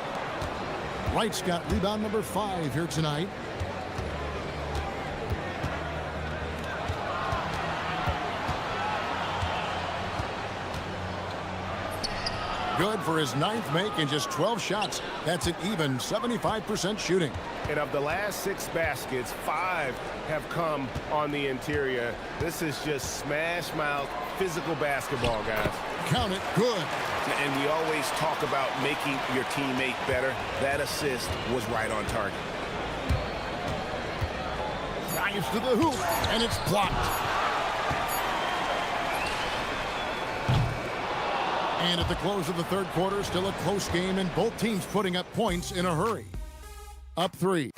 A: Wright's got rebound number 5 here tonight. Good for his 9th make and just 12 shots. That's an even 75% shooting.
E: And of the last 6 baskets, 5 have come on the interior. This is just smash mouth
D: physical basketball, guys.
A: Count it, good.
D: And we always talk about making your teammate better. That assist was right on target.
A: Drives to the hoop, and it's blocked. And at the close of the third quarter, still a close game, and both teams putting up points in a hurry. Up 3.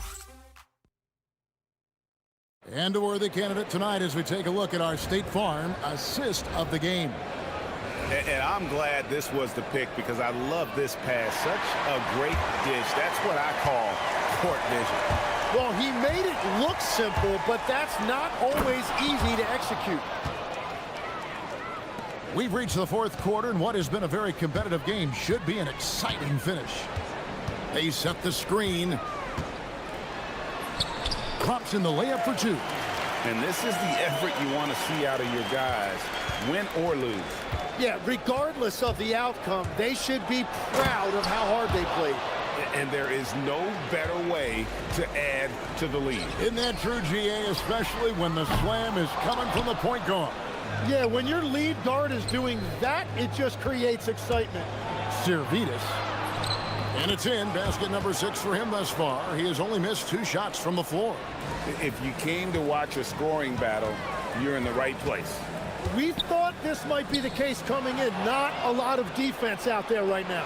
A: And a worthy candidate tonight as we take a look at our State Farm assist of the game.
D: And I'm glad this was the pick because I love this pass. Such a great dish. That's what I call court vision.
N: Well, he made it look simple, but that's not always easy to execute.
A: We've reached the fourth quarter, and what has been a very competitive game should be an exciting finish. They set the screen. Pops in the layup for 2.
D: And this is the effort you want to see out of your guys, win or lose.
N: Yeah, regardless of the outcome, they should be proud of how hard they played.
D: And there is no better way to add to the lead.
A: Isn't that true, GA, especially when the slam is coming from the point guard?
N: Yeah, when your lead guard is doing that, it just creates excitement.
A: Servetus. And it's in. Basket number 6 for him thus far. He has only missed 2 shots from the floor.
D: If you came to watch a scoring battle, you're in the right place.
N: We thought this might be the case coming in. Not a lot of defense out there right now.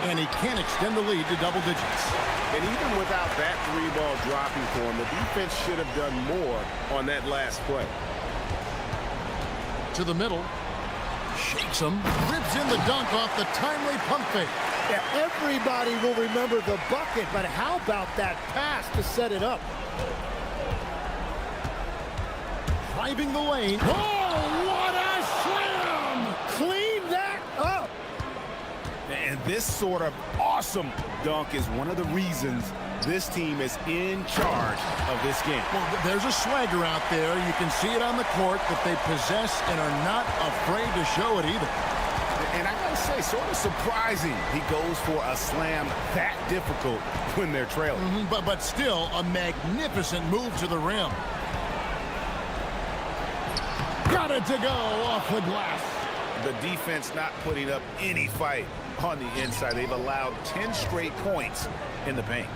A: And he can't extend the lead to double digits.
D: And even without that 3-ball dropping for him, the defense should have done more on that last play.
A: To the middle. Shakes him. Rips in the dunk off the timely pump fake.
N: Yeah, everybody will remember the bucket, but how about that pass to set it up?
A: Driving the lane. Oh, what a slam!
N: Clean that up!
D: And this sort of awesome dunk is one of the reasons this team is in charge of this game.
A: Well, there's a swagger out there. You can see it on the court that they possess and are not afraid to show it either.
D: And I gotta say, sort of surprising he goes for a slam that difficult when they're trailing.
A: But still, a magnificent move to the rim. Got it to go off the glass.
D: The defense not putting up any fight on the inside. They've allowed 10 straight points in the paint.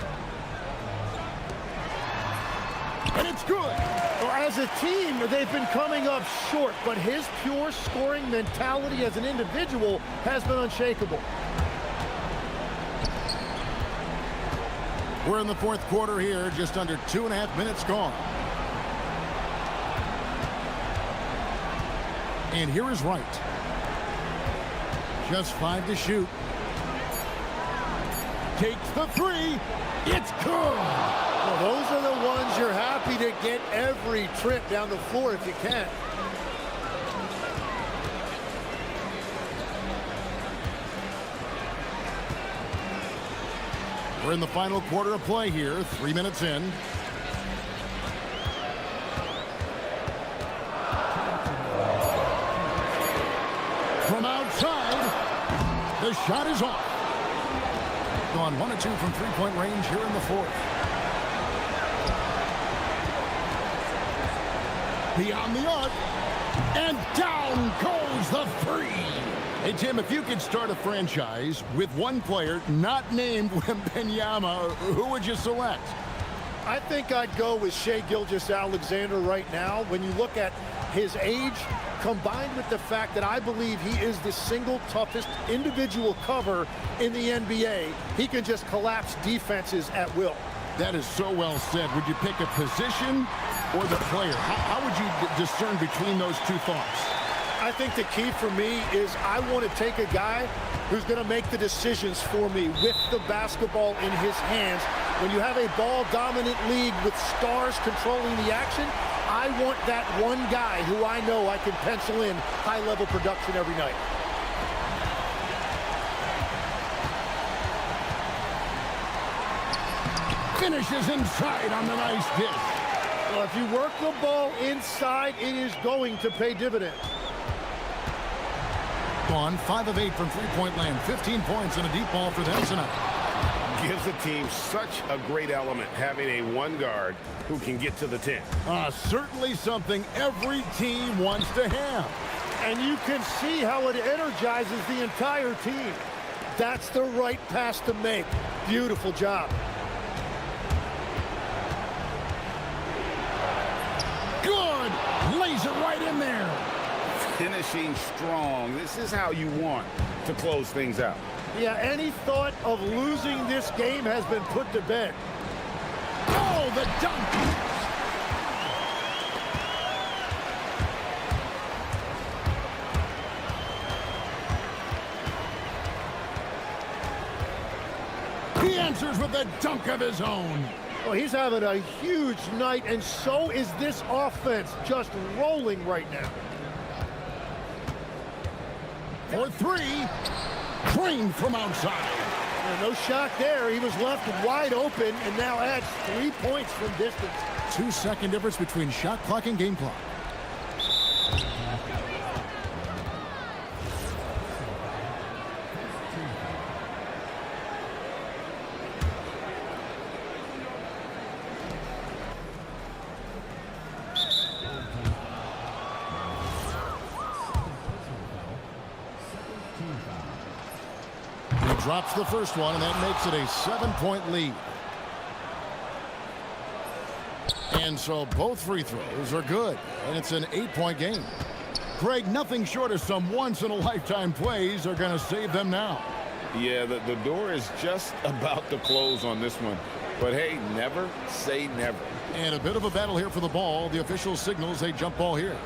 A: And it's good.
N: Well, as a team, they've been coming up short, but his pure scoring mentality as an individual has been unshakable.
A: We're in the fourth quarter here, just under 2.5 minutes gone. And here is Wright. Just 5 to shoot. Takes the 3. It's good.
N: Well, those are the ones you're happy to get every trip down the floor if you can.
A: We're in the final quarter of play here, 3 minutes in. From outside, the shot is off. Gone 1 of 2 from three-point range here in the fourth. Beyond the arc, and down goes the 3. Hey, Tim, if you could start a franchise with one player not named Wembanyama, who would you select?
N: I think I'd go with Shai Gilgeous-Alexander right now. When you look at his age, combined with the fact that I believe he is the single toughest individual cover in the NBA, he can just collapse defenses at will.
A: That is so well said. Would you pick a position or the player? How would you discern between those two thoughts?
N: I think the key for me is I want to take a guy who's going to make the decisions for me with the basketball in his hands. When you have a ball-dominant league with stars controlling the action, I want that one guy who I know I can pencil in high-level production every night.
A: Finishes inside on the nice dish.
N: Well, if you work the ball inside, it is going to pay dividends.
A: Gone 5 of 8 from three-point land. 15 points and a deep ball for them tonight.
D: gives the team such a great element having a one guard who can get to the 10.
A: Certainly something every team wants to have.
N: And you can see how it energizes the entire team. That's the right pass to make. Beautiful job.
A: Good! Lays it right in there.
D: Finishing strong. This is how you want to close things out.
N: Yeah, any thought of losing this game has been put to bed.
A: Oh, the dunk! He answers with a dunk of his own.
N: Well, he's having a huge night, and so is this offense, just rolling right now.
A: For three, Crane from outside.
N: And no shot there. He was left wide open and now adds 3 points from distance.
A: 2-second difference between shot clock and game clock. Drops the first one, and that makes it a 7-point lead. And so both free throws are good, and it's an 8-point game. Greg, nothing short of some once-in-a-lifetime plays are going to save them now.
C: Yeah, the door is just about to close on this one. But hey, never say never.
A: And a bit of a battle here for the ball. The official signals a jump ball here.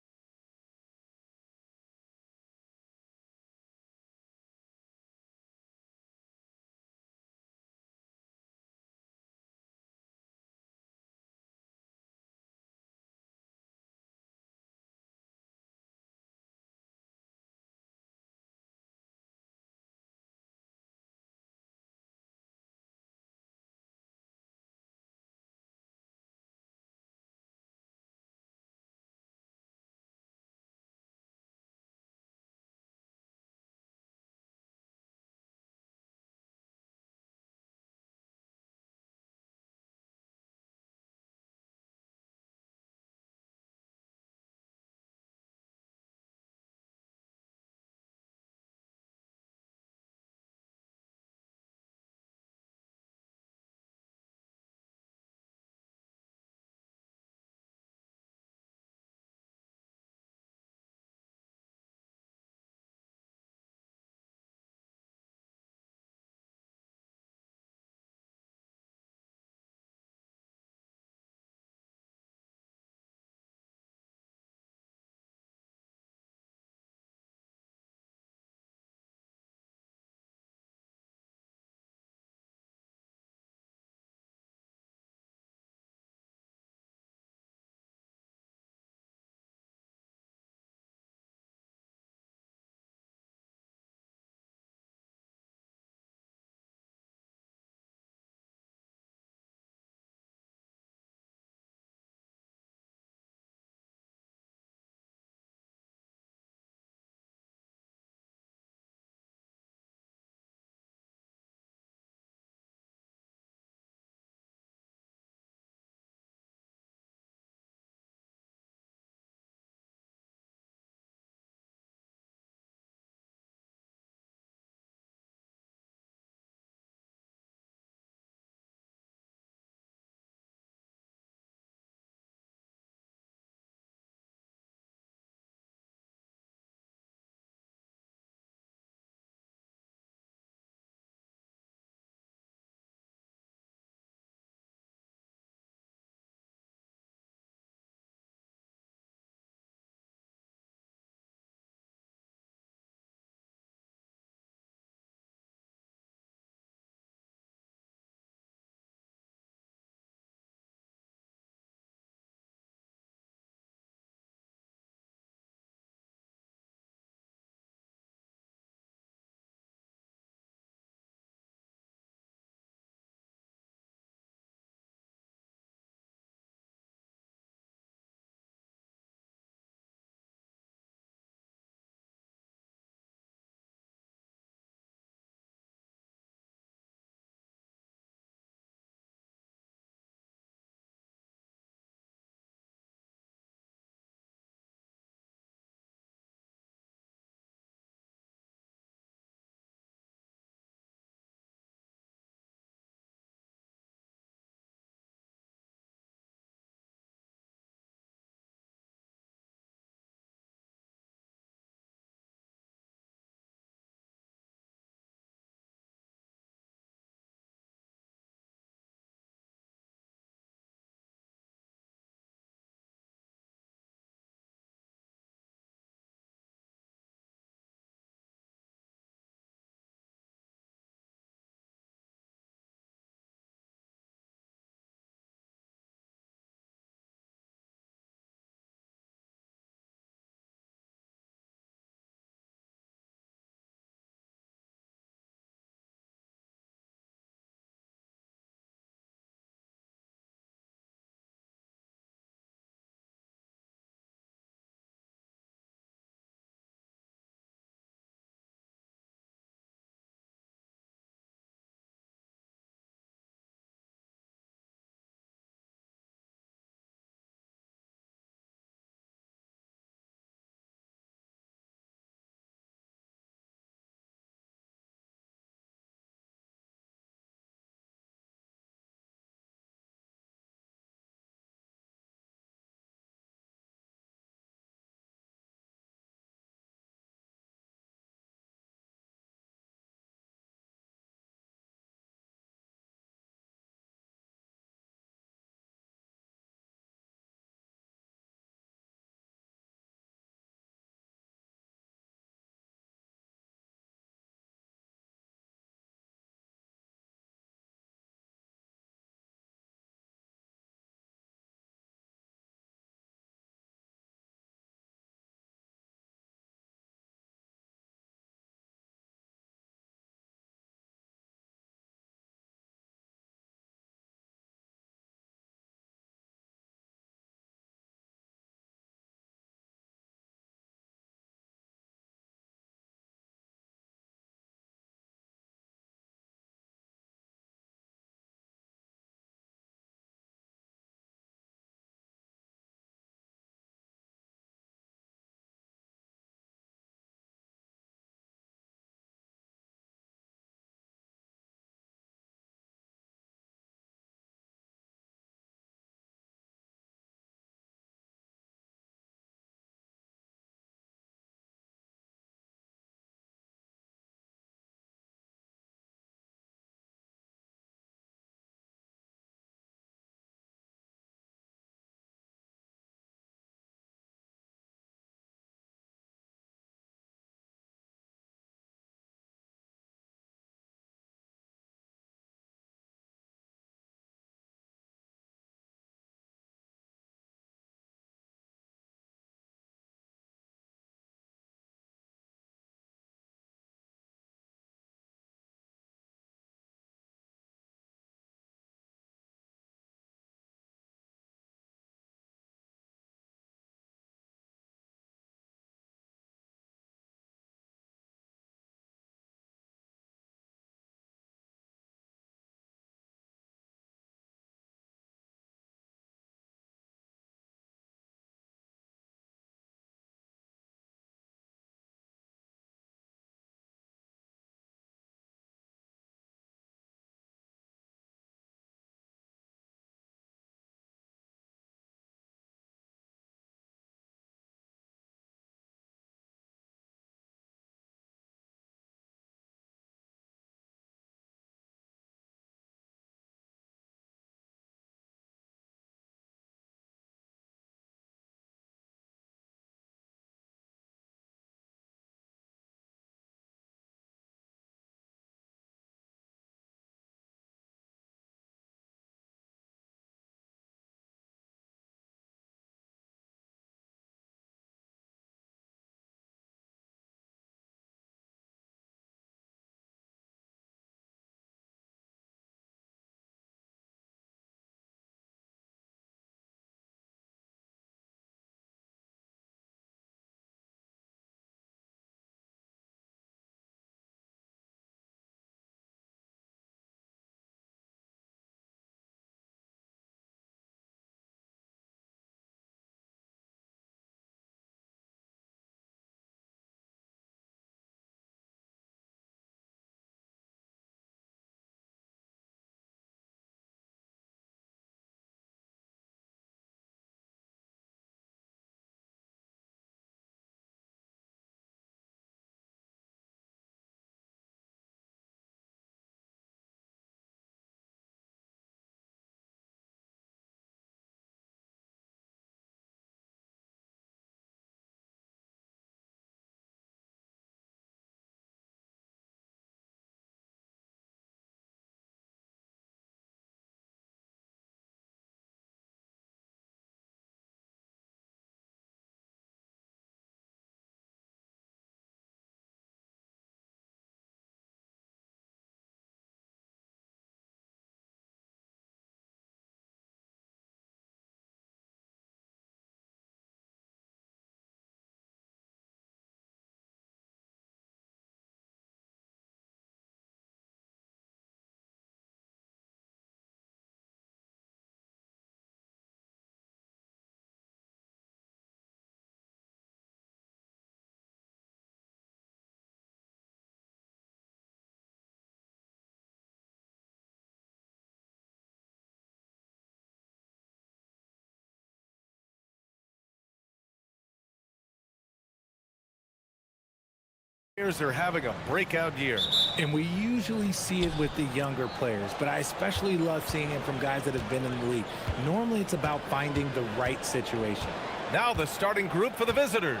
J: Are having a breakout year.
B: And we usually see it with the younger players, but I especially love seeing it from guys that have been in the league. Normally it's about finding the right situation.
J: Now the starting group for the visitors.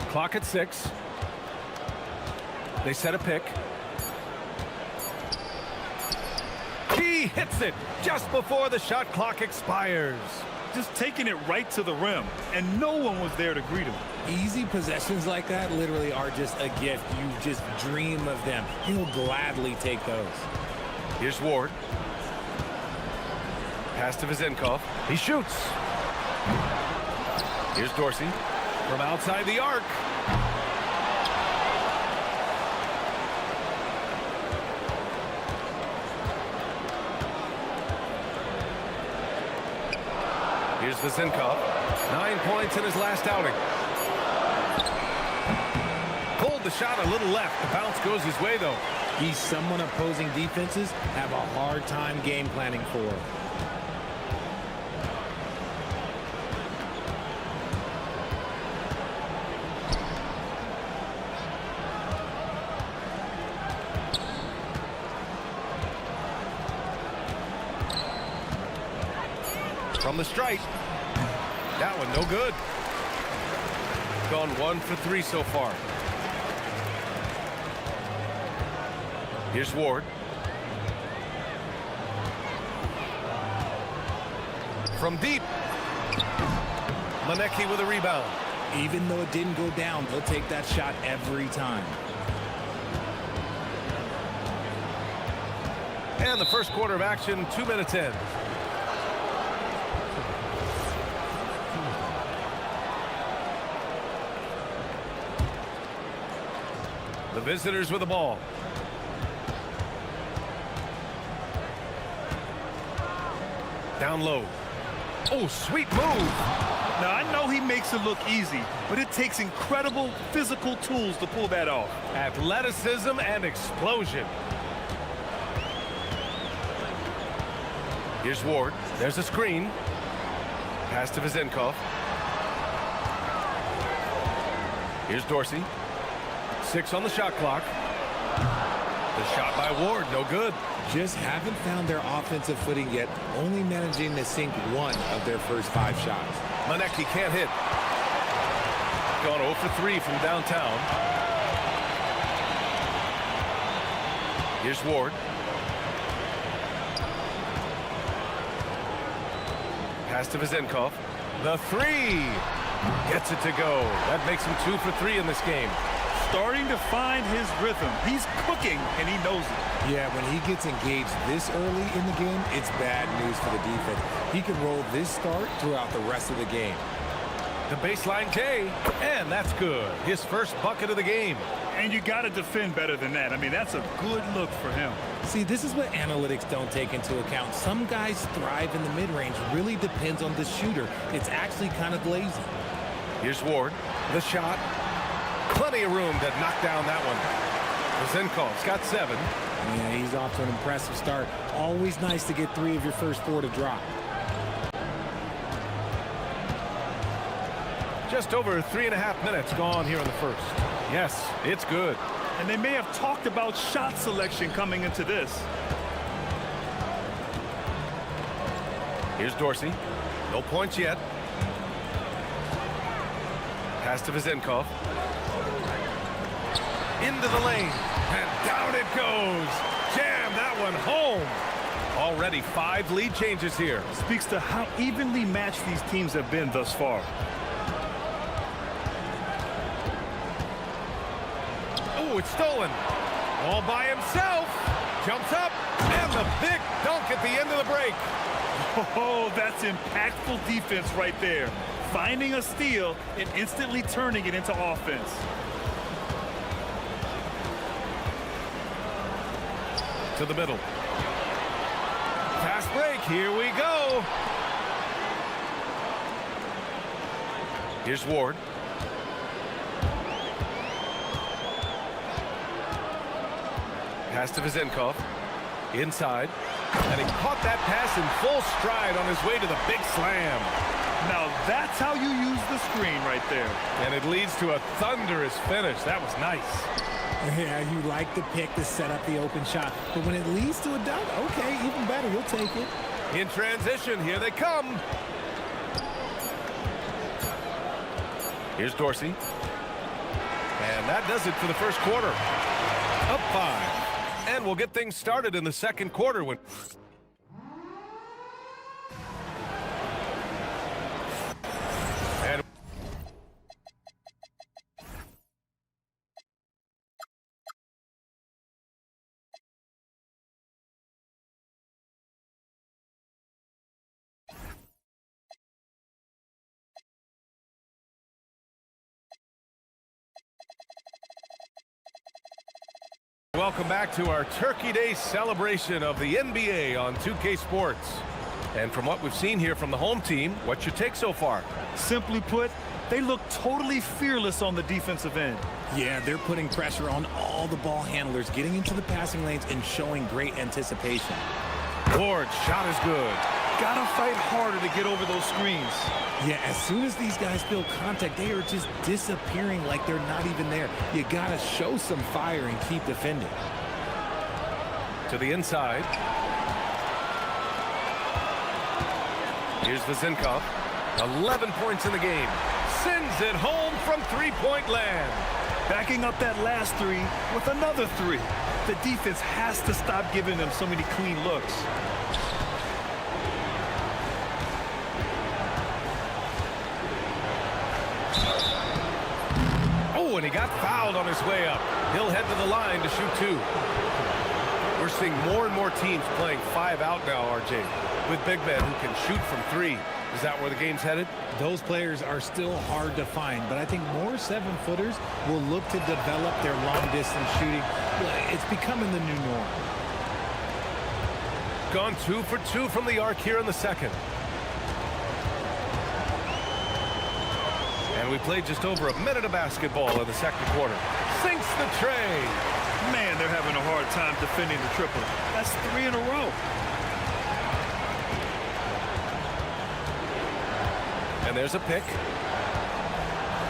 J: Clock at 6. They set a pick. He hits it just before the shot clock expires.
I: Just taking it right to the rim, and no one was there to greet him.
B: Easy possessions like that literally are just a gift. You just dream of them. He'll gladly take those.
J: Here's Ward. Pass to Vizenkov. He shoots. Here's Dorsey from outside the arc. Here's Vizenkov. 9 points in his last outing. Pulled the shot a little left. The bounce goes his way, though.
B: He's someone opposing defenses have a hard time game planning for.
J: From the strike. That one no good. Gone 1 for 3 so far. Here's Ward. From deep. Manecki with a rebound.
B: Even though it didn't go down, they'll take that shot every time.
J: And the first quarter of action, 2 minutes in. The visitors with the ball. Down low. Oh, sweet move.
I: Now, I know he makes it look easy, but it takes incredible physical tools to pull that off.
J: Athleticism and explosion. Here's Ward. There's a screen. Pass to Vizenkov. Here's Dorsey. 6 on the shot clock. The shot by Ward, no good.
B: Just haven't found their offensive footing yet, only managing to sink 1 of their first 5 shots.
J: Manecki can't hit. Gone 0 for 3 from downtown. Here's Ward. Pass to Vizenkov. The 3. Gets it to go. That makes him 2 for 3 in this game.
I: Starting to find his rhythm. He's cooking, and he knows it.
B: Yeah, when he gets engaged this early in the game, it's bad news for the defense. He can roll this start throughout the rest of the game.
J: The baseline K, and that's good. His first bucket of the game.
I: And you got to defend better than that. I mean, that's a good look for him.
B: See, this is what analytics don't take into account. Some guys thrive in the mid-range. Really depends on the shooter. It's actually kind of lazy.
J: Here's Ward. The shot. Plenty of room to knock down that one. Vizenkov's got 7.
B: Yeah, he's off to an impressive start. Always nice to get 3 of your first 4 to drop.
J: Just over 3.5 minutes gone here in the first. Yes, it's good.
I: And they may have talked about shot selection coming into this.
J: Here's Dorsey. No points yet. Pass to Vizenkov. Into the lane. And down it goes. Jam that one home. Already 5 lead changes here.
I: Speaks to how evenly matched these teams have been thus far.
J: Oh, it's stolen. All by himself. Jumps up. And the big dunk at the end of the break.
I: Oh, that's impactful defense right there. Finding a steal and instantly turning it into offense.
J: To the middle. Fast break. Here we go. Here's Ward. Pass to Vizenkov. Inside. And he caught that pass in full stride on his way to the big slam.
I: Now that's how you use the screen right there.
J: And it leads to a thunderous finish. That was nice.
B: Yeah, you like the pick to set up the open shot. But when it leads to a dunk, okay, even better. You'll take it.
J: In transition, here they come. Here's Dorsey. And that does it for the first quarter. Up 5. And we'll get things started in the second quarter when... Welcome back to our Turkey Day celebration of the NBA on 2K Sports. And from what we've seen here from the home team, what's your take so far?
I: Simply put, they look totally fearless on the defensive end.
B: Yeah, they're putting pressure on all the ball handlers, getting into the passing lanes and showing great anticipation.
J: Ward's shot is good.
I: Gotta fight harder to get over those screens.
B: Yeah, as soon as these guys feel contact, they are just disappearing like they're not even there. You gotta show some fire and keep defending.
J: To the inside. Here's Vezenkov. 11 points in the game. Sends it home from three-point land.
I: Backing up that last three with another three. The defense has to stop giving them so many clean looks.
J: And he got fouled on his way up. He'll head to the line to shoot 2. We're seeing more and more teams playing 5 out now, RJ, with big men who can shoot from 3. Is that where the game's headed?
B: Those players are still hard to find, but I think more 7-footers will look to develop their long-distance shooting. It's becoming the new norm.
J: Gone 2 for 2 from the arc here in the second. And we played just over a minute of basketball in the second quarter. Sinks the tray.
I: Man, they're having a hard time defending the triple. That's 3 in a row.
J: And there's a pick.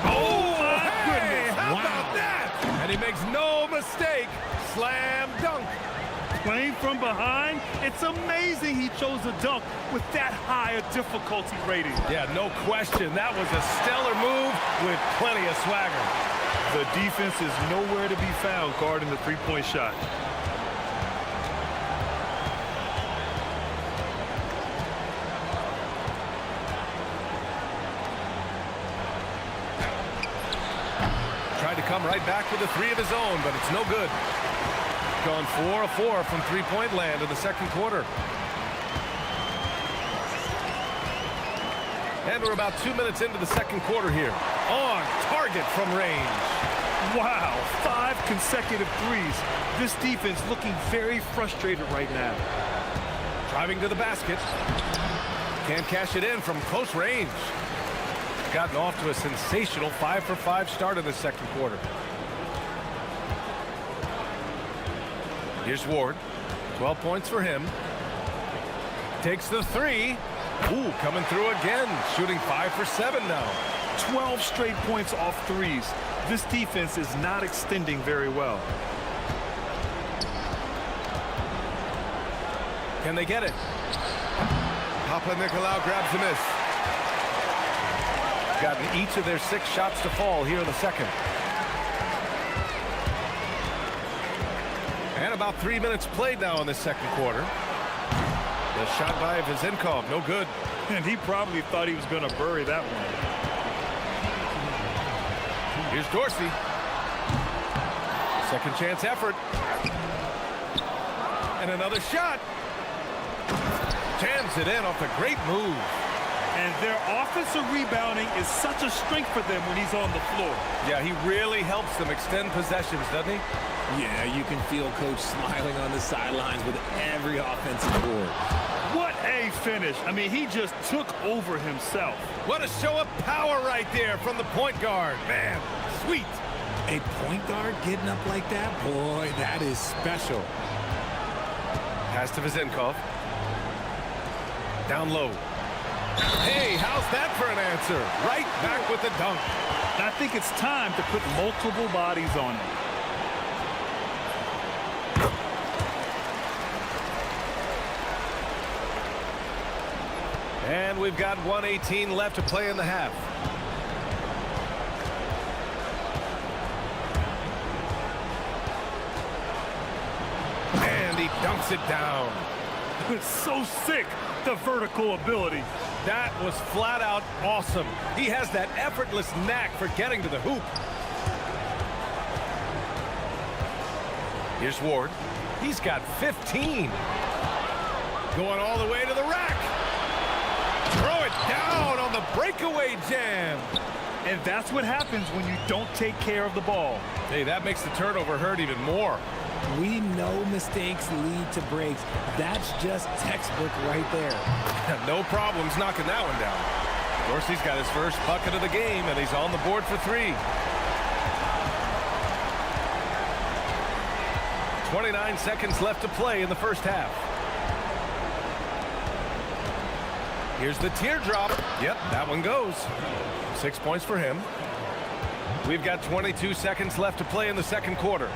I: Oh, my goodness.
J: How about that? And he makes no mistake. Slam dunk.
I: Playing from behind, it's amazing he chose a dunk with that high a difficulty rating.
J: Yeah, no question. That was a stellar move with plenty of swagger.
I: The defense is nowhere to be found guarding the three-point shot.
J: Tried to come right back with a 3 of his own, but it's no good. Gone 4 of 4 from three-point land in the second quarter. And we're about 2 minutes into the second quarter here. On target from range.
I: Wow, 5 consecutive threes. This defense looking very frustrated right now.
J: Driving to the basket. Can't cash it in from close range. Gotten off to a sensational 5 for 5 start in the second quarter. Here's Ward. 12 points for him. Takes the 3. Ooh, coming through again. Shooting 5 for 7 now.
I: 12 straight points off threes. This defense is not extending very well.
J: Can they get it? Papa Nicolau grabs the miss. Gotten each of their 6 shots to fall here in the second. And about 3 minutes played now in the second quarter. The shot by Vezenkov, no good.
I: And he probably thought he was going to bury that one.
J: Here's Dorsey. Second chance effort. And another shot. Jams it in off a great move.
I: And their offensive rebounding is such a strength for them when he's on the floor.
J: Yeah, he really helps them extend possessions, doesn't he?
B: Yeah, you can feel Coach smiling on the sidelines with every offensive board.
I: What a finish. I mean, he just took over himself.
J: What a show of power right there from the point guard. Man, sweet.
B: A point guard getting up like that? Boy, that is special.
J: Pass to Vizenkov. Down low. Hey, how's that for an answer? Right back with the dunk.
I: I think it's time to put multiple bodies on it.
J: And we've got 1:18 left to play in the half. And he dunks it down.
I: It's so sick, the vertical ability.
J: That was flat out awesome. He has that effortless knack for getting to the hoop. Here's Ward. He's got 15. Going all the way to the rack. Throw it down on the breakaway jam.
I: And that's what happens when you don't take care of the ball.
J: Hey, that makes the turnover hurt even more.
B: We know mistakes lead to breaks. That's just textbook right there.
J: No problems knocking that one down. Dorsey's got his first bucket of the game, and he's on the board for 3. 29 seconds left to play in the first half. Here's the teardrop. Yep, that one goes. 6 points for him. We've got 22 seconds left to play in the second quarter.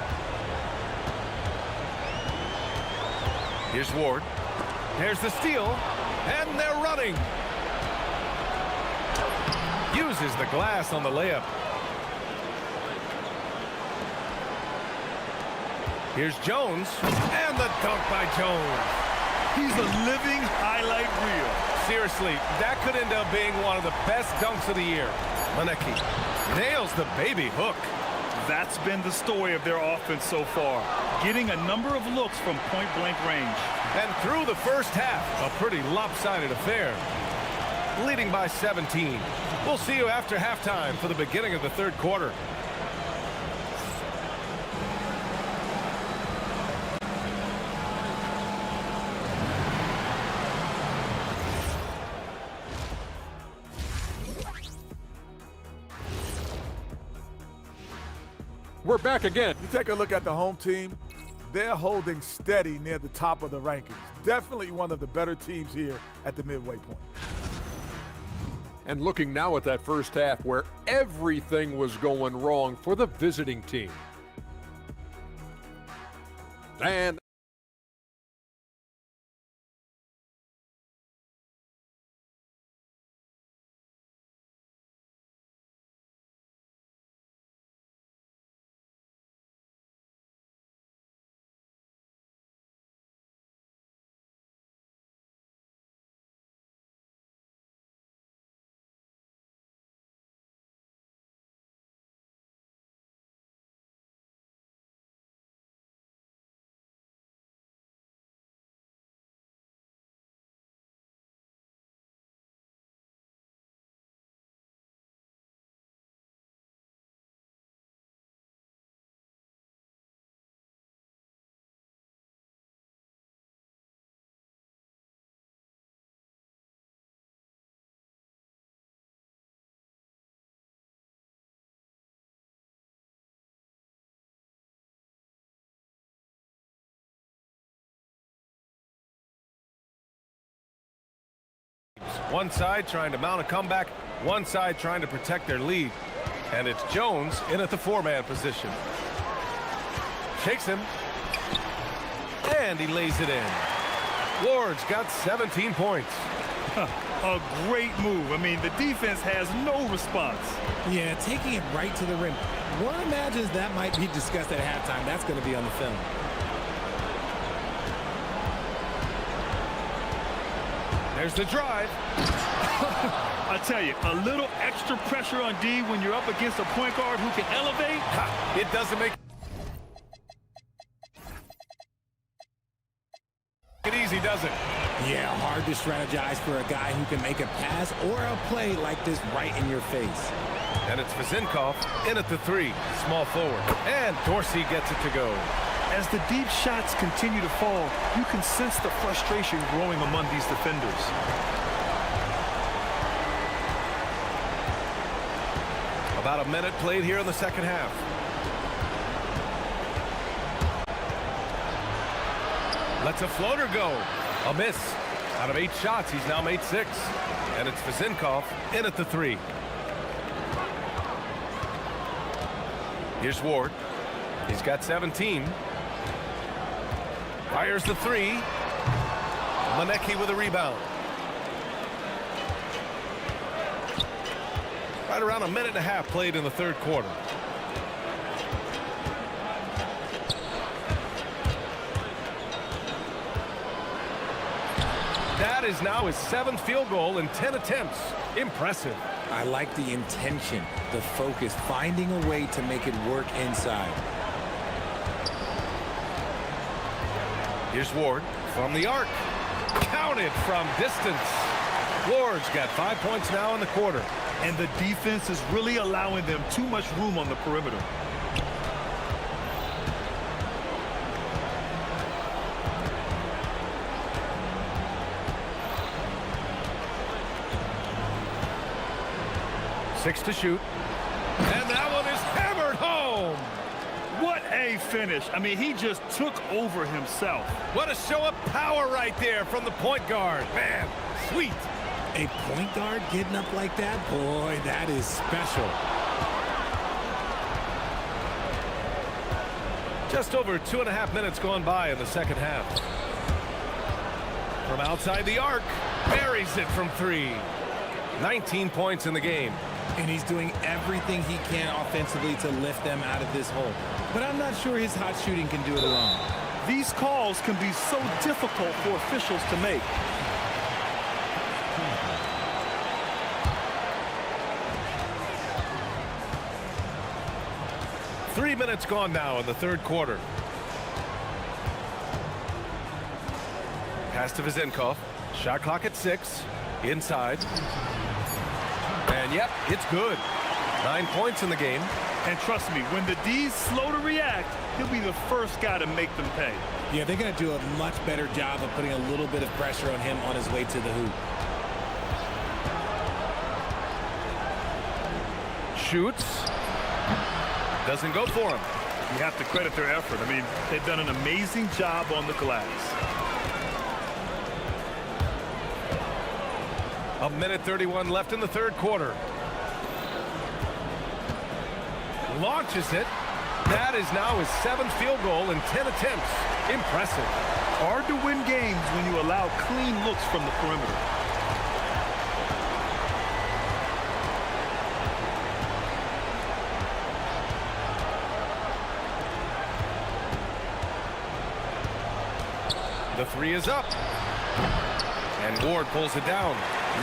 J: Here's Ward. There's the steal, and they're running. Uses the glass on the layup. Here's Jones, and the dunk by Jones.
I: He's a living highlight reel.
J: Seriously, that could end up being one of the best dunks of the year. Maneki nails the baby hook.
I: That's been the story of their offense so far, getting a number of looks from point-blank range.
J: And through the first half, a pretty lopsided affair. Leading by 17. We'll see you after halftime for the beginning of the third quarter.
G: We're back again.
O: You take a look at the home team, they're holding steady near the top of the rankings. Definitely one of the better teams here at the midway point.
G: And looking now at that first half where everything was going wrong for the visiting team. And
J: one side trying to mount a comeback, one side trying to protect their lead. And it's Jones in at the 4-man position. Shakes him. And he lays it in. Ward's got 17 points.
I: A great move. I mean, the defense has no response.
B: Yeah, taking it right to the rim. One imagines that might be discussed at halftime. That's going to be on the film.
J: There's the drive.
I: I tell you, a little extra pressure on D when you're up against a point guard who can elevate.
J: It doesn't make it easy, does it?
B: Yeah, hard to strategize for a guy who can make a pass or a play like this right in your face.
J: And it's Vizenkov in at the 3, small forward. And Dorsey gets it to go.
I: As the deep shots continue to fall, you can sense the frustration growing among these defenders.
J: About a minute played here in the second half. Lets a floater go. A miss. Out of 8 shots, he's now made 6. And it's Vezenkov in at the 3. Here's Ward. He's got 17. Fires the 3. Manecki with a rebound. Right around a minute and a half played in the third quarter. That is now his 7th field goal in 10 attempts. Impressive.
B: I like the intention, the focus, finding a way to make it work inside.
J: Here's Ward from the arc. Counted from distance. Ward's got 5 points now in the quarter.
I: And the defense is really allowing them too much room on the perimeter.
J: Six to shoot. And that one is hammered home.
I: What a finish. I mean, he just took over himself.
J: What a show of power right there from the point guard. Man, sweet.
B: A point guard getting up like that? Boy, that is special.
J: Just over 2.5 minutes gone by in the second half. From outside the arc, buries it from 3. 19 points in the game.
B: And he's doing everything he can offensively to lift them out of this hole. But I'm not sure his hot shooting can do it alone.
I: These calls can be so difficult for officials to make.
J: 3 minutes gone now in the third quarter. Pass to Vezenkov. Shot clock at 6. Inside. And yep, it's good. 9 points in the game.
I: And trust me, when the D's slow to react, he'll be the first guy to make them pay.
B: Yeah, they're going to do a much better job of putting a little bit of pressure on him on his way to the hoop.
J: Shoots. Doesn't go for him.
I: You have to credit their effort. I mean, they've done an amazing job on the glass.
J: A minute 31 left in the third quarter. Launches it. That is now his 7th field goal in 10 attempts. Impressive.
I: Hard to win games when you allow clean looks from the perimeter.
J: The 3 is up. And Ward pulls it down.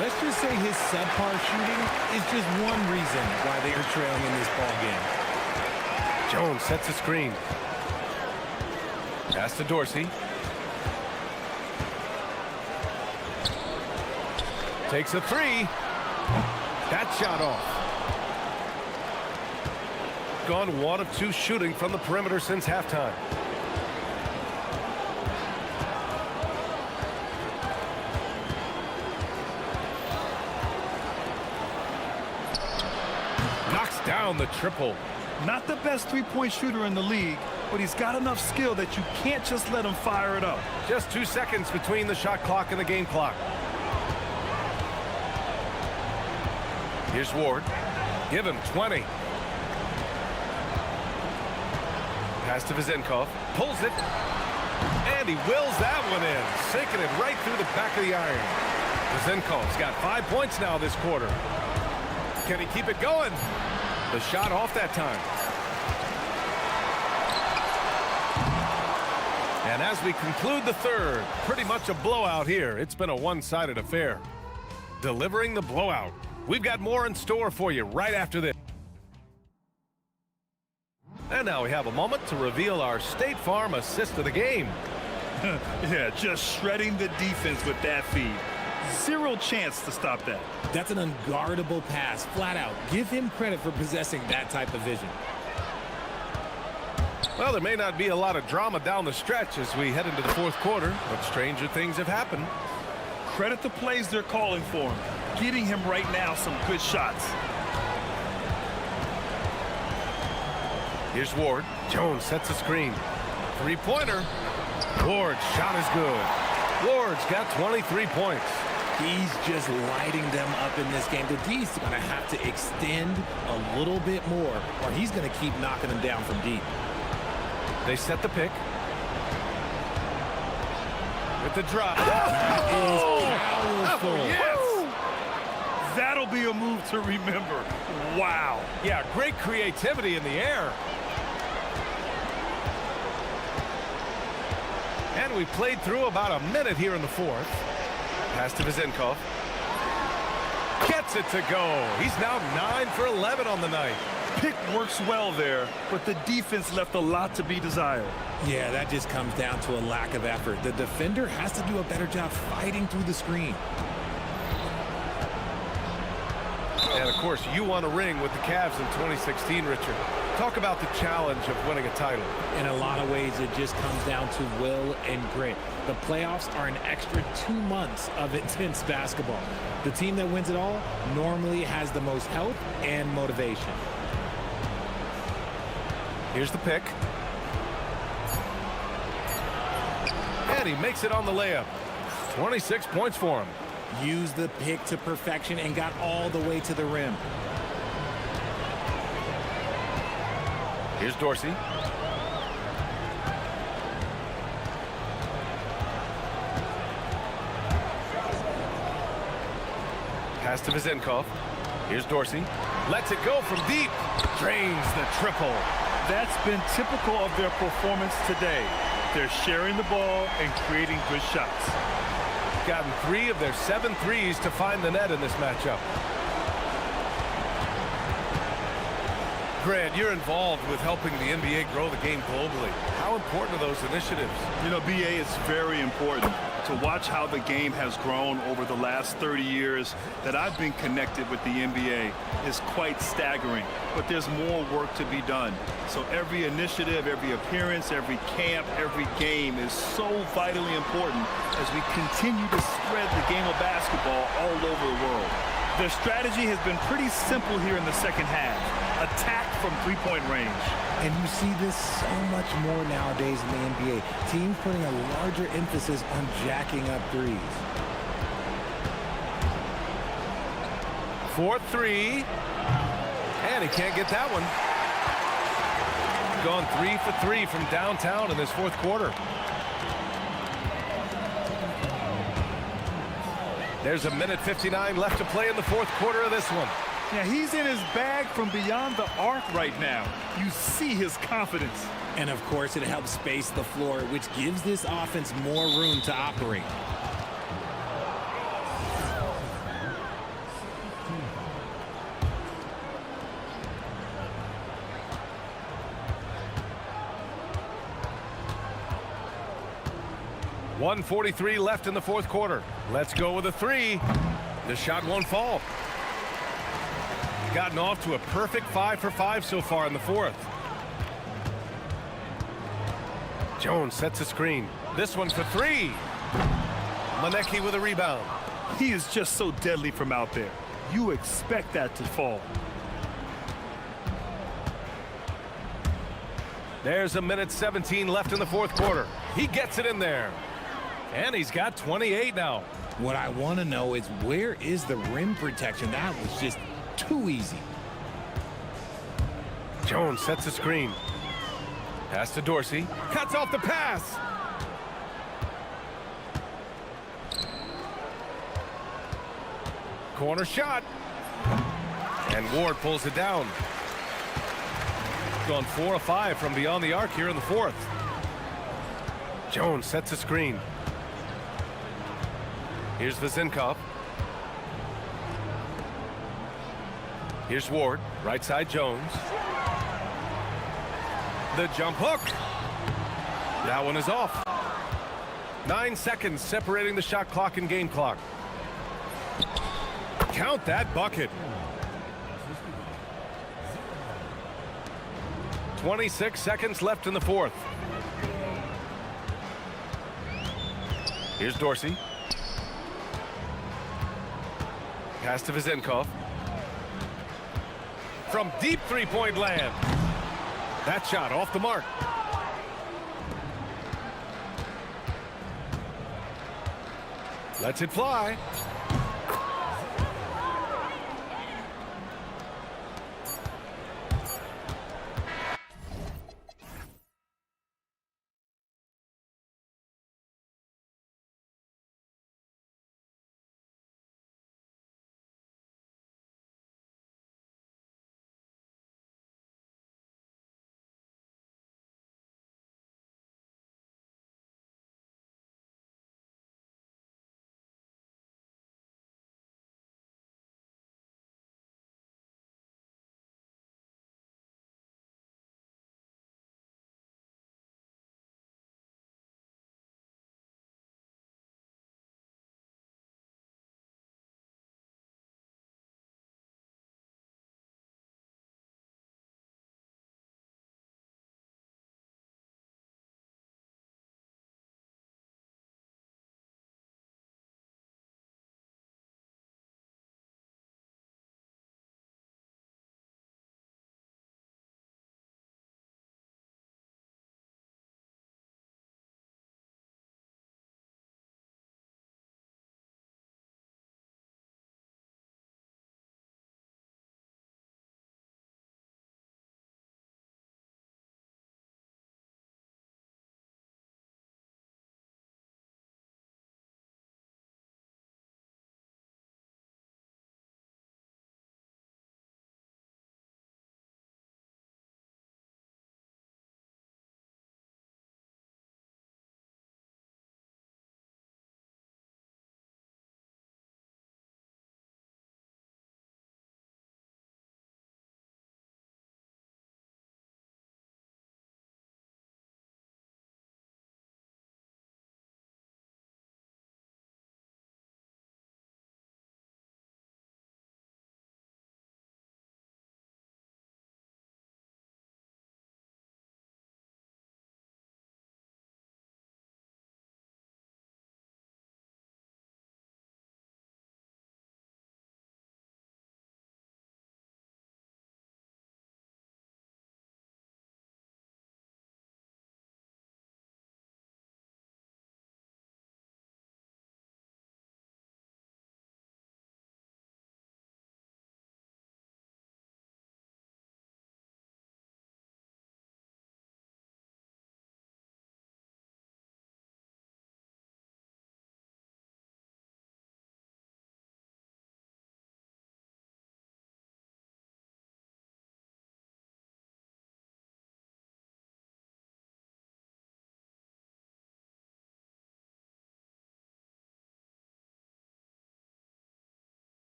B: Let's just say his subpar shooting is just one reason why they are trailing in this ball game.
J: Jones sets a screen. Pass to Dorsey. Takes a 3. That shot off. Gone 1 of 2 shooting from the perimeter since halftime. Down the triple.
I: Not the best three-point shooter in the league, but he's got enough skill that you can't just let him fire it up.
J: Just 2 seconds between the shot clock and the game clock. Here's Ward. Give him 20. Pass to Vezenkov. Pulls it. And he wills that one in. Sinking it right through the back of the iron. Vezenkov's got 5 points now this quarter. Can he keep it going? The shot off that time. And as we conclude the third, pretty much a blowout here. It's been a one-sided affair. Delivering the blowout. We've got more in store for you right after this. And now we have a moment to reveal our State Farm assist of the game.
I: Yeah, just shredding the defense with that feed. Zero chance to stop that.
B: That's an unguardable pass, flat out. Give him credit for possessing that type of vision.
J: Well, there may not be a lot of drama down the stretch as we head into the fourth quarter, but stranger things have happened.
I: Credit the plays they're calling for him. Getting him right now some good shots.
J: Here's Ward. Jones sets a screen. 3-pointer. Ward's shot is good. Ward's got 23 points.
B: He's just lighting them up in this game. The D's going to have to extend a little bit more, or he's going to keep knocking them down from deep.
J: They set the pick. With the drop.
B: That is powerful.
I: Yes! That'll be a move to remember. Wow.
J: Yeah, great creativity in the air. And we played through about a minute here in the fourth. Pass to Vizenkov. Gets it to go. He's now 9 for 11 on the night.
I: Pick works well there, but the defense left a lot to be desired.
B: Yeah, that just comes down to a lack of effort. The defender has to do a better job fighting through the screen.
J: And, of course, you won a ring with the Cavs in 2016, Richard. Talk about the challenge of winning a title.
B: In a lot of ways, it just comes down to will and grit. The playoffs are an extra 2 months of intense basketball. The team that wins it all normally has the most health and motivation.
J: Here's the pick. And he makes it on the layup. 26 points for him.
B: Used the pick to perfection and got all the way to the rim.
J: Here's Dorsey. Pass to Vizenkov. Here's Dorsey. Lets it go from deep. Drains the triple.
I: That's been typical of their performance today. They're sharing the ball and creating good shots.
J: Gotten 3 of their 7 threes to find the net in this matchup. Grant, you're involved with helping the NBA grow the game globally. How important are those initiatives?
I: You know, BA, it's very important to watch how the game has grown over the last 30 years that I've been connected with the NBA is quite staggering, but there's more work to be done. So every initiative, every appearance, every camp, every game is so vitally important as we continue to spread the game of basketball all over the world. Their strategy has been pretty simple here in the second half. Attack from three-point range.
B: And you see this so much more nowadays in the NBA. Teams putting a larger emphasis on jacking up threes.
J: 4-3. And he can't get that one. Gone 3 for 3 from downtown in this fourth quarter. There's a minute 59 left to play in the fourth quarter of this one.
I: Yeah, he's in his bag from beyond the arc right now. You see his confidence.
B: And of course, it helps space the floor, which gives this offense more room to operate.
J: .143 left in the fourth quarter. Let's go with a 3. The shot won't fall. Gotten off to a perfect 5 for 5 so far in the fourth. Jones sets a screen. This one for 3. Manecki with a rebound.
I: He is just so deadly from out there. You expect that to fall.
J: There's a minute 17 left in the fourth quarter. He gets it in there. And he's got 28 now.
B: What I want to know is, where is the rim protection? That was just too easy.
J: Jones sets a screen. Pass to Dorsey. Cuts off the pass. Corner shot. And Ward pulls it down. Gone 4 of 5 from beyond the arc here in the fourth. Jones sets a screen. Here's Vizenkov. Here's Ward. Right side Jones. The jump hook. That one is off. 9 seconds separating the shot clock and game clock. Count that bucket. 26 seconds left in the fourth. Here's Dorsey. Pass to Vizenkov. From deep three-point land. That shot off the mark. Lets it fly.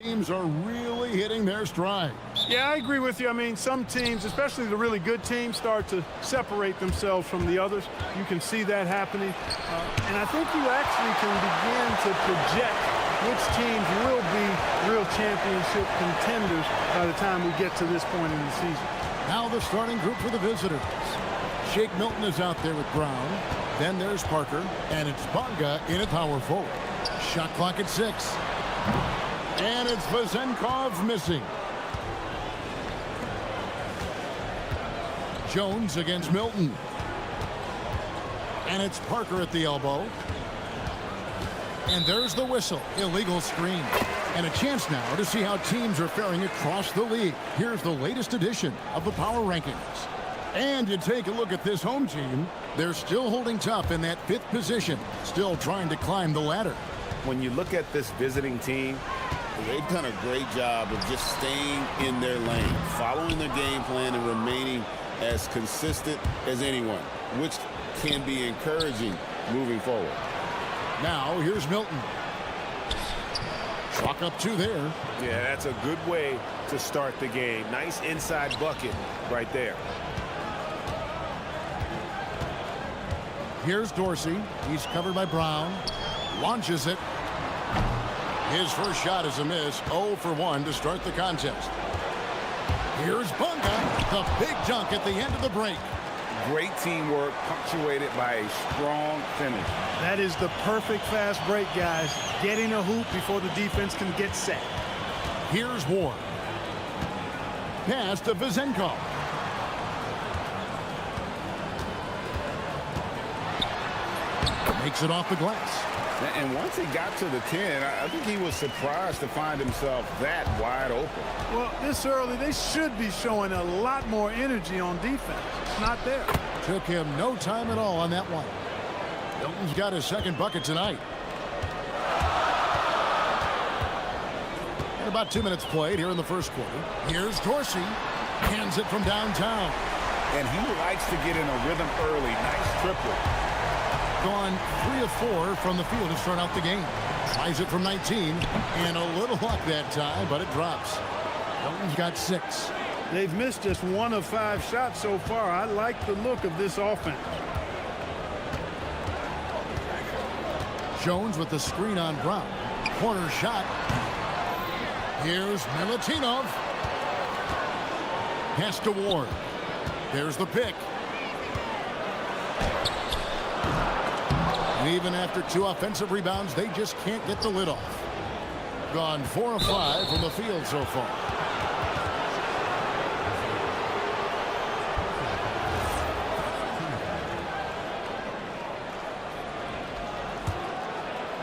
A: Teams are really hitting their stride.
L: Yeah, I agree with you. I mean, some teams, especially the really good teams, start to separate themselves from the others. You can see that happening. And I think you actually can begin to project which teams will be real championship contenders by the time we get to this point in the season.
A: Now the starting group for the visitors. Shake Milton is out there with Brown. Then there's Parker. And it's Bonga in at power forward. Shot clock at 6. And it's Vezenkov missing. Jones against Milton. And it's Parker at the elbow. And there's the whistle. Illegal screen. And a chance now to see how teams are faring across the league. Here's the latest edition of the power rankings. And you take a look at this home team. They're still holding tough in that 5th position. Still trying to climb the ladder.
C: When you look at this visiting team, they've done a great job of just staying in their lane, following their game plan and remaining as consistent as anyone, which can be encouraging moving forward.
A: Now, here's Milton. Chalk up 2 there.
E: Yeah, that's a good way to start the game. Nice inside bucket right there.
A: Here's Dorsey. He's covered by Brown. Launches it. His first shot is a miss. 0 for 1 to start the contest. Here's Bonga. The big dunk at the end of the break.
D: Great teamwork punctuated by a strong finish.
L: That is the perfect fast break, guys. Getting a hoop before the defense can get set.
A: Here's Ward. Pass to Vezenkov. Makes it off the glass.
C: And once he got to the 10, I think he was surprised to find himself that wide open.
L: Well, this early, they should be showing a lot more energy on defense. It's not there.
A: Took him no time at all on that one. Milton's got his second bucket tonight. And about 2 minutes played here in the first quarter. Here's Dorsey. Hands it from downtown.
D: And he likes to get in a rhythm early. Nice triple.
A: Gone 3 of 4 from the field to start out the game. Tries it from 19. And a little luck that time, but it drops. Milton's got 6.
L: They've missed just 1 of 5 shots so far. I like the look of this offense.
A: Jones with the screen on Brown. Corner shot. Here's Milutinov. Pass to Ward. There's the pick. And even after 2 offensive rebounds, they just can't get the lid off. Gone 4 of 5 from the field so far.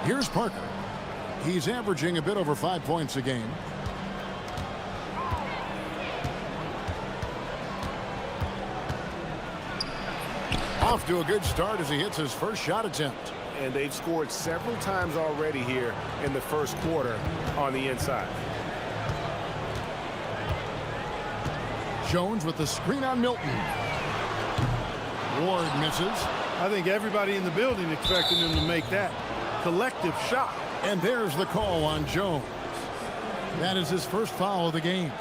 A: Here's Parker. He's averaging a bit over 5 points a game. Off to a good start as he hits his first shot attempt.
E: And they've scored several times already here in the first quarter on the inside.
A: Jones with the screen on Milton. Ward misses.
L: I think everybody in the building expected him to make that collective shot.
A: And there's the call on Jones. That is his first foul of the game.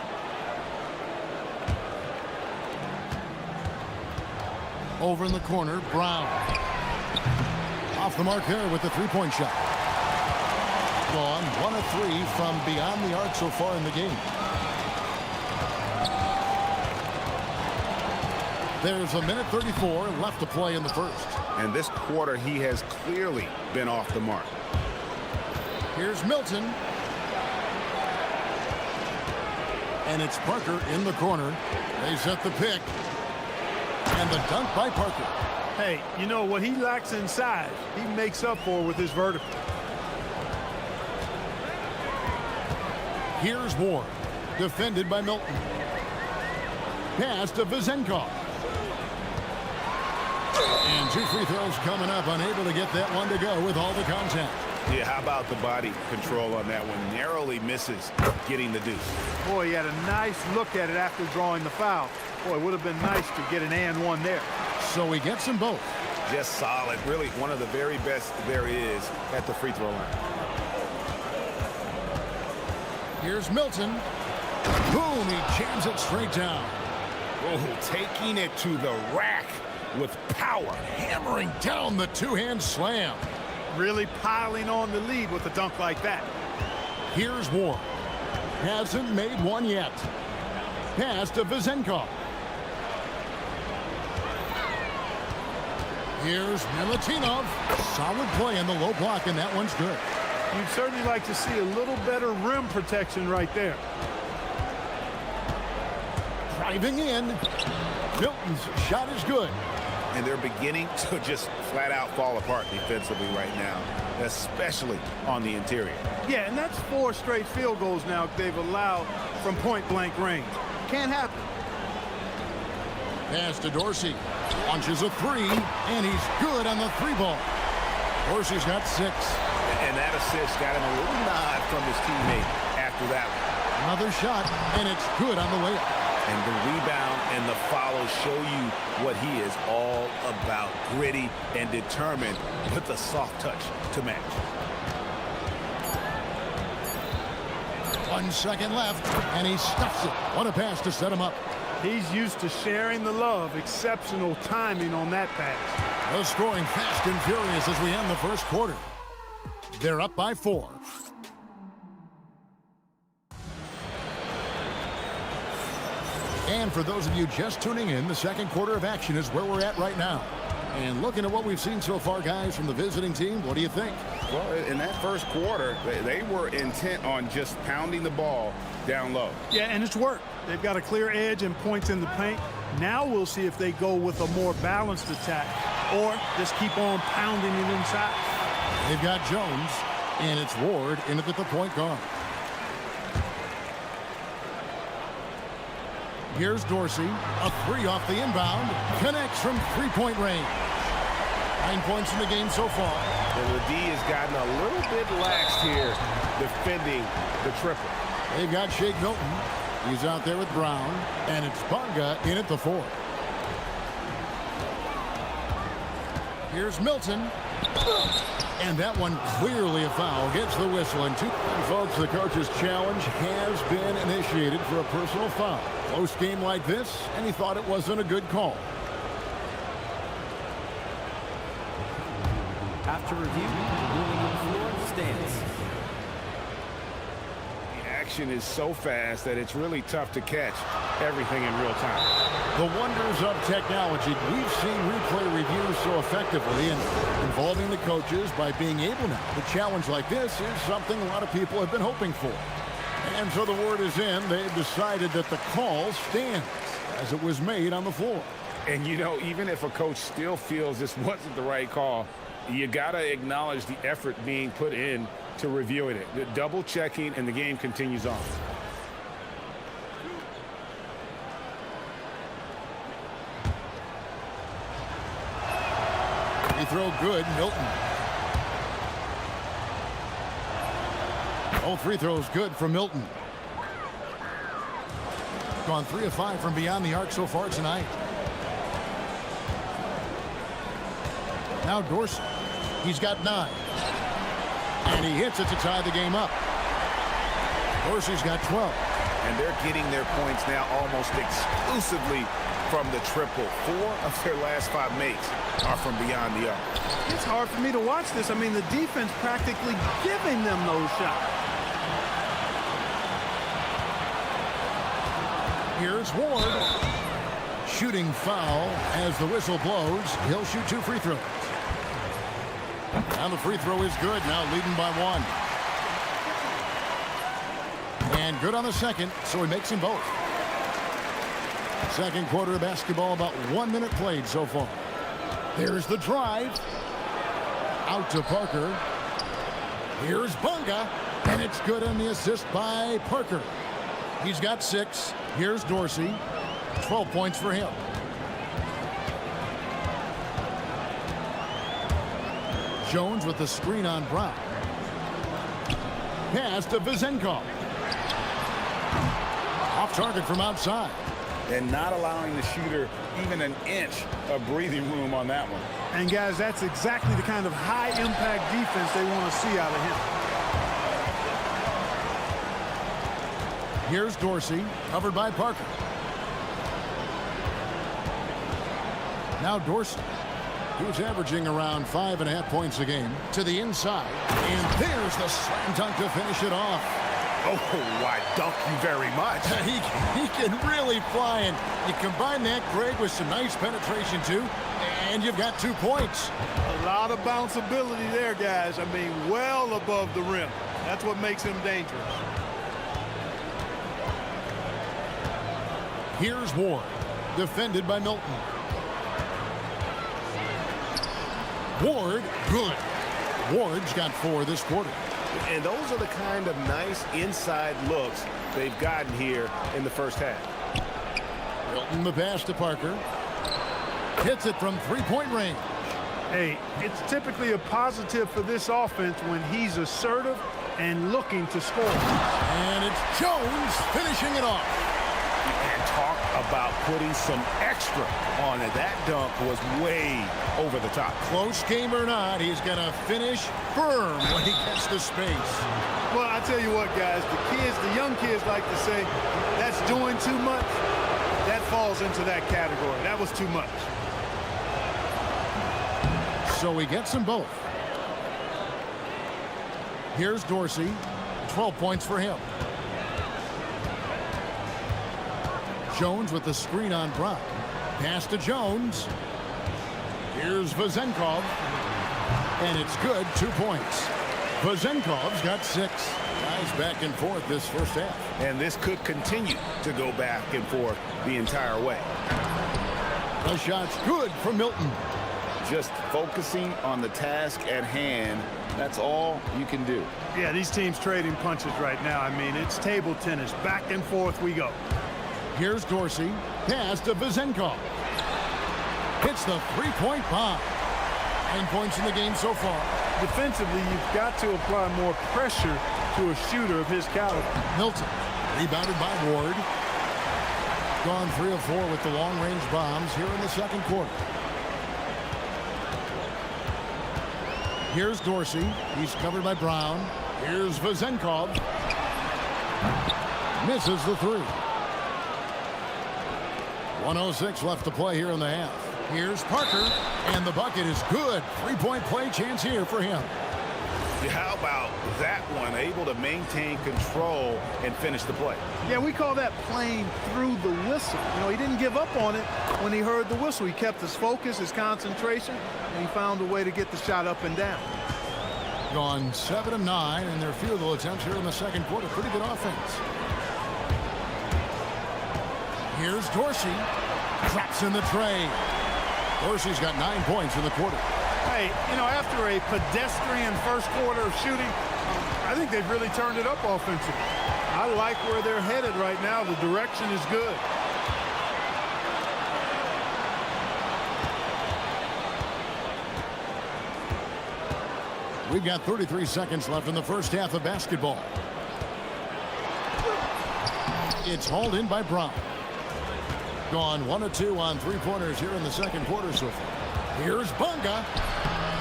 A: Over in the corner, Brown. Off the mark there with the three-point shot. Gone 1 of 3 from beyond the arc so far in the game. There's a minute 34 left to play in the first.
D: And this quarter, he has clearly been off the mark.
A: Here's Milton. And it's Parker in the corner. They set the pick. And the dunk by Parker.
L: Hey, you know what he lacks in size, he makes up for with his vertical.
A: Here's Ward. Defended by Milton. Pass to Vezenkov. And 2 free throws coming up. Unable to get that one to go with all the contact.
D: Yeah, how about the body control on that one? Narrowly misses getting the deuce.
L: Boy, he had a nice look at it after drawing the foul. Boy, it would have been nice to get an and one there.
A: So he gets them both.
D: Just solid. Really one of the very best there is at the free throw line.
A: Here's Milton. Boom, he jams it straight down.
D: Oh, taking it to the rack with power.
A: Hammering down the two-hand slam.
L: Really piling on the lead with a dunk like that.
A: Here's Ward. Hasn't made one yet. Pass to Vezenkov. Here's Milutinov. Solid play in the low block, and that one's good.
L: You'd certainly like to see a little better rim protection right there.
A: Driving in. Milton's shot is good.
D: And they're beginning to just flat out fall apart defensively right now, especially on the interior.
L: Yeah, and that's 4 straight field goals now they've allowed from point-blank range. Can't happen.
A: Pass to Dorsey. Launches a 3, and he's good on the 3-ball. Dorsey's got 6.
D: And that assist got him a little nod from his teammate after that one.
A: Another shot, and it's good on the layup.
D: And the rebound and the follow show you what he is all about. Gritty and determined with a soft touch to match.
A: 1 second left, and he stuffs it. What a pass to set him up.
L: He's used to sharing the love. Exceptional timing on that pass.
A: The scoring fast and furious as we end the first quarter. They're up by 4. And for those of you just tuning in, the second quarter of action is where we're at right now. And looking at what we've seen so far, guys, from the visiting team, what do you think?
D: Well, in that first quarter, they were intent on just pounding the ball down low.
L: Yeah, and it's worked. They've got a clear edge and points in the paint. Now we'll see if they go with a more balanced attack or just keep on pounding it inside.
A: They've got Jones, and it's Ward in at the point guard. Here's Dorsey, a 3 off the inbound, connects from 3-point range. 9 points in the game so far.
E: And the D has gotten a little bit lax here defending the triple.
A: They've got Shake Milton. He's out there with Brown, and it's Bunga in at the 4. Here's Milton. And that one clearly a foul. Gets the whistle. And folks, the coach's challenge has been initiated for a personal foul. Close game like this, and he thought it wasn't a good call.
P: After review, the ruling on the floor stands.
D: The action is so fast that it's really tough to catch everything in real time.
A: The wonders of technology. We've seen replay reviews so effectively and involving the coaches by being able now to challenge like this is something a lot of people have been hoping for. And so the word is in. They've decided that the call stands as it was made on the floor.
D: And, you know, even if a coach still feels this wasn't the right call, you got to acknowledge the effort being put in to reviewing it. The double checking, and the game continues on.
A: He throw good, Milton. All 3 throws good from Milton. Gone 3 of 5 from beyond the arc so far tonight. Now Dorsey. He's got 9. And he hits it to tie the game up. Dorsey's got 12.
D: And they're getting their points now almost exclusively from the triple. 4 of their last 5 makes are from beyond the arc.
L: It's hard for me to watch this. I mean, the defense practically giving them those shots.
A: Here's Ward. Shooting foul as the whistle blows. He'll shoot 2 free throws. And the free throw is good, now leading by 1. And good on the second, so he makes them both. Second quarter of basketball, about 1 minute played so far. There's the drive. Out to Parker. Here's Bunga, and it's good on the assist by Parker. He's got 6. Here's Dorsey. 12 points for him. Jones with the screen on Brown. Pass to Vezenkov. Off target from outside.
D: And not allowing the shooter even an inch of breathing room on that one.
L: And guys, that's exactly the kind of high-impact defense they want to see out of him.
A: Here's Dorsey, covered by Parker. Now Dorsey, who's averaging around 5.5 points a game, to the inside. And there's the slam dunk to finish it off.
D: Oh, why, dunk you very much.
A: He can really fly, and you combine that, Greg, with some nice penetration, too, and you've got 2 points.
L: A lot of bounceability there, guys. I mean, well above the rim. That's what makes him dangerous.
A: Here's Ward, defended by Milton. Ward, good. Ward's got 4 this quarter.
D: And those are the kind of nice inside looks they've gotten here in the first half.
A: Milton the pass to Parker. Hits it from 3-point range.
L: Hey, it's typically a positive for this offense when he's assertive and looking to score.
A: And it's Jones finishing it off.
D: And talk about putting some extra on it. That dunk was way over the top.
A: Close game or not, he's going to finish firm when he gets the space.
L: Well, I tell you what, guys, the young kids like to say, that's doing too much. That falls into that category. That was too much.
A: So he gets them both. Here's Dorsey, 12 points for him. Jones with the screen on Brock. Pass to Jones. Here's Vezenkov. And it's good, 2 points. Vezenkov's got 6. Guys back and forth this first half.
D: And this could continue to go back and forth the entire way.
A: The shot's good for Milton.
C: Just focusing on the task at hand, that's all you can do.
L: Yeah, these teams trading punches right now. I mean, it's table tennis. Back and forth we go.
A: Here's Dorsey. Pass to Vezenkov. Hits the 3-point bomb. 9 points in the game so far.
L: Defensively, you've got to apply more pressure to a shooter of his caliber.
A: Milton, rebounded by Ward. Gone 3 of 4 with the long-range bombs here in the second quarter. Here's Dorsey. He's covered by Brown. Here's Vezenkov. Misses the 3. 1:06 left to play here in the half. Here's Parker, and the bucket is good. 3-point play chance here for him.
D: How about that one? Able to maintain control and finish the play.
L: Yeah, we call that playing through the whistle. You know, he didn't give up on it when he heard the whistle. He kept his focus, his concentration, and he found a way to get the shot up and down.
A: Gone 7 of 9 in their field goal attempts here in the second quarter. Pretty good offense. Here's Dorsey. Drops in the tray. Dorsey's got 9 points in the quarter.
L: Hey, you know, after a pedestrian first quarter of shooting, I think they've really turned it up offensively. I like where they're headed right now. The direction is good.
A: We've got 33 seconds left in the first half of basketball. It's hauled in by Brown. Gone 1 of 2 on 3-pointers here in the second quarter so far. Here's Bunga,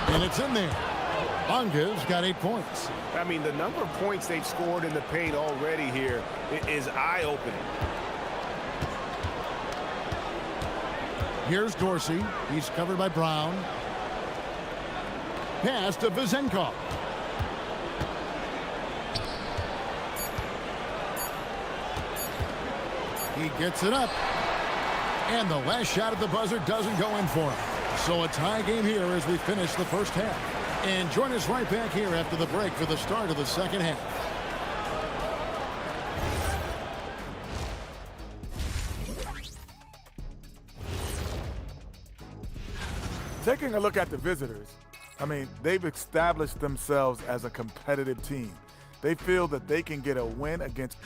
A: and it's in there. Bunga's got 8 points.
D: I mean, the number of points they've scored in the paint already here is eye-opening.
A: Here's Dorsey. He's covered by Brown. Pass to Vezenkov. He gets it up. And the last shot at the buzzer doesn't go in for him. So a tie game here as we finish the first half. And join us right back here after the break for the start of the second half.
O: Taking a look at the visitors, I mean, they've established themselves as a competitive team. They feel that they can get a win against.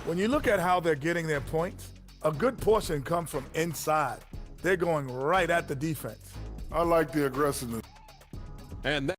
O: When you look at how they're getting their points, a good portion comes from inside. They're going right at the defense.
F: I like the aggressiveness.
G: And that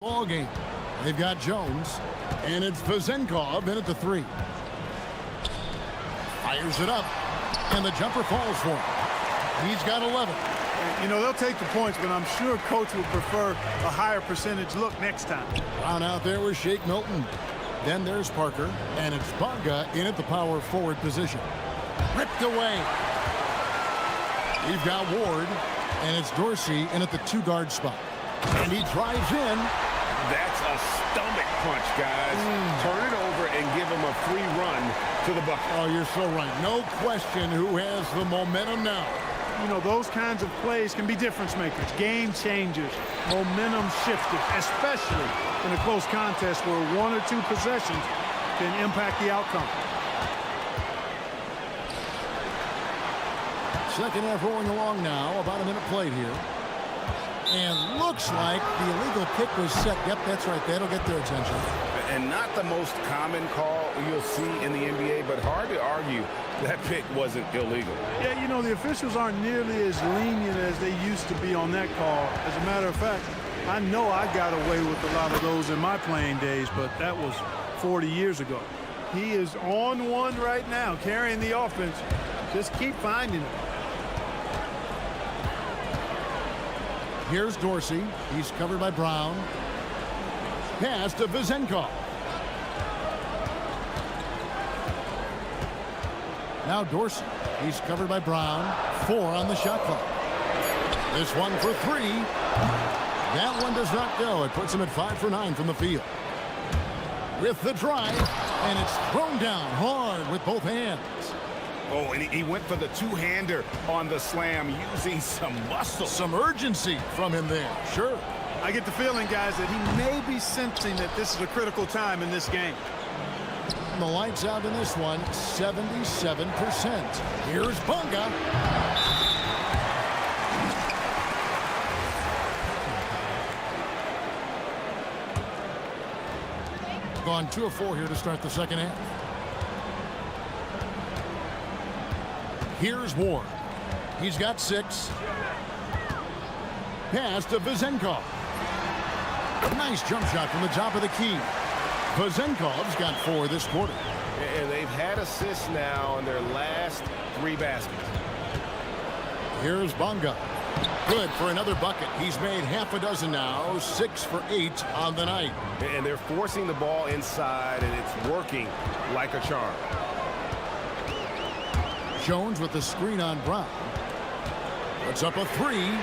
A: Ball game. They've got Jones, and it's Vezenkov in at the 3. Fires it up, and the jumper falls for him. He's got 11.
L: You know, they'll take the points, but I'm sure coach would prefer a higher percentage look next time.
A: Brown out there with Shake Milton. Then there's Parker, and it's Bonga in at the power forward position. Ripped away. We've got Ward, and it's Dorsey in at the 2-guard spot. And he drives in.
E: That's a stomach punch, guys. Turn it over and give him a free run to the bucket.
A: Oh, you're so right. No question who has the momentum now.
L: You know, those kinds of plays can be difference makers, game changers, momentum shifters, especially in a close contest where 1 or 2 possessions can impact the outcome.
A: Second half rolling along now. About a minute played here. And looks like the illegal kick was set. Yep, that's right. That'll get their attention.
D: And not the most common call you'll see in the NBA, but hard to argue that pick wasn't illegal.
L: Yeah, you know, the officials aren't nearly as lenient as they used to be on that call. As a matter of fact, I know I got away with a lot of those in my playing days, but that was 40 years ago. He is on one right now, carrying the offense. Just keep finding him.
A: Here's Dorsey. He's covered by Brown. Pass to Vezenkov. Now Dorsey. He's covered by Brown. 4 on the shot clock. This one for 3. That one does not go. It puts him at 5 for 9 from the field. With the drive, and it's thrown down hard with both hands.
D: Oh, and he went for the two-hander on the slam, using some muscle.
A: Some urgency from him there. Sure.
L: I get the feeling, guys, that he may be sensing that this is a critical time in this game.
A: And the lights out in this one, 77%. Here's Bonga. Gone 2 of 4 here to start the second half. Here's Ward. He's got 6. Pass to Vezenkov. Nice jump shot from the top of the key. Vezenkov's got 4 this quarter.
E: And they've had assists now on their last 3 baskets.
A: Here's Bonga. Good for another bucket. He's made half a dozen now. 6 for 8 on the night.
E: And they're forcing the ball inside, and it's working like a charm.
A: Jones with the screen on Brown. Puts up a 3.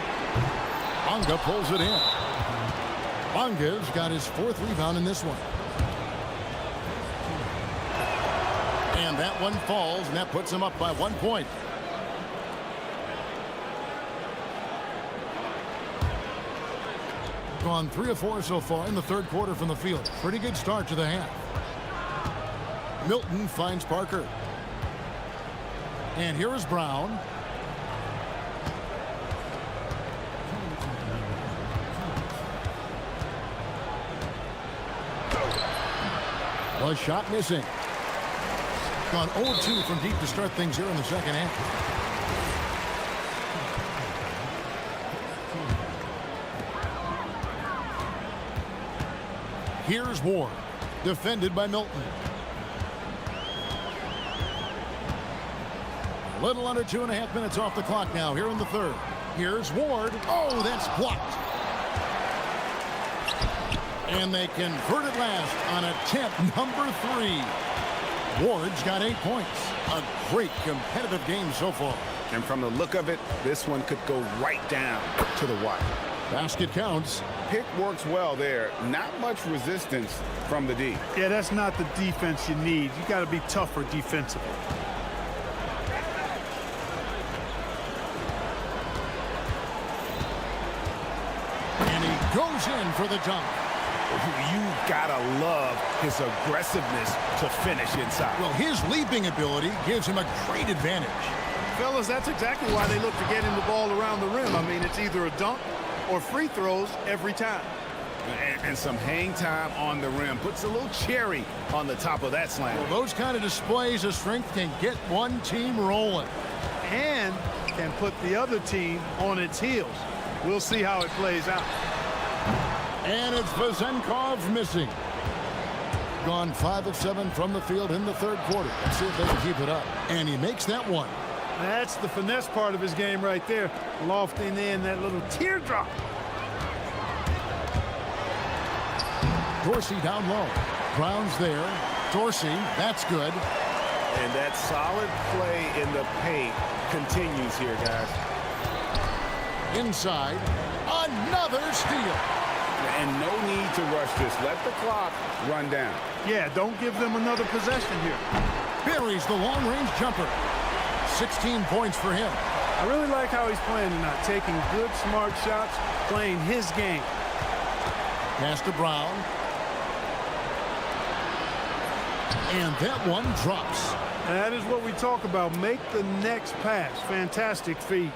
A: Bonga pulls it in. Bonga's got his 4th rebound in this one. And that one falls, and that puts him up by 1 point. Gone 3 of 4 so far in the third quarter from the field. Pretty good start to the half. Milton finds Parker. And here is Brown. The shot missing. Gone 0-2 from deep to start things here in the second half. Here's Ward. Defended by Milton. A little under 2.5 minutes off the clock now here in the third. Here's Ward. Oh, that's blocked. And they convert it last on attempt number 3. Ward's got 8 points. A great competitive game so far.
D: And from the look of it, this one could go right down to the wire.
A: Basket counts.
D: Pick works well there. Not much resistance from the D.
L: Yeah, that's not the defense you need. You got to be tougher defensively.
A: And he goes in for the dunk.
D: You gotta love his aggressiveness to finish inside.
A: Well, his leaping ability gives him a great advantage.
L: Fellas, that's exactly why they look to get him the ball around the rim. I mean, it's either a dunk or free throws every time.
D: And some hang time on the rim. Puts a little cherry on the top of that slam.
A: Well, those kind of displays of strength can get one team rolling.
L: And can put the other team on its heels. We'll see how it plays out.
A: And it's Vezenkov missing. Gone 5 of 7 from the field in the third quarter. Let's see if they can keep it up. And he makes that one.
L: That's the finesse part of his game right there. Lofting in that little teardrop.
A: Dorsey down low. Brown's there. Dorsey, that's good.
D: And that solid play in the paint continues here, guys.
A: Inside. Another steal.
D: And no need to rush this. Let the clock run down.
L: Yeah, don't give them another possession here.
A: Buries the long-range jumper. 16 points for him.
L: I really like how he's playing tonight. Taking good, smart shots, playing his game.
A: Pass to Brown. And that one drops.
L: That is what we talk about. Make the next pass. Fantastic feed.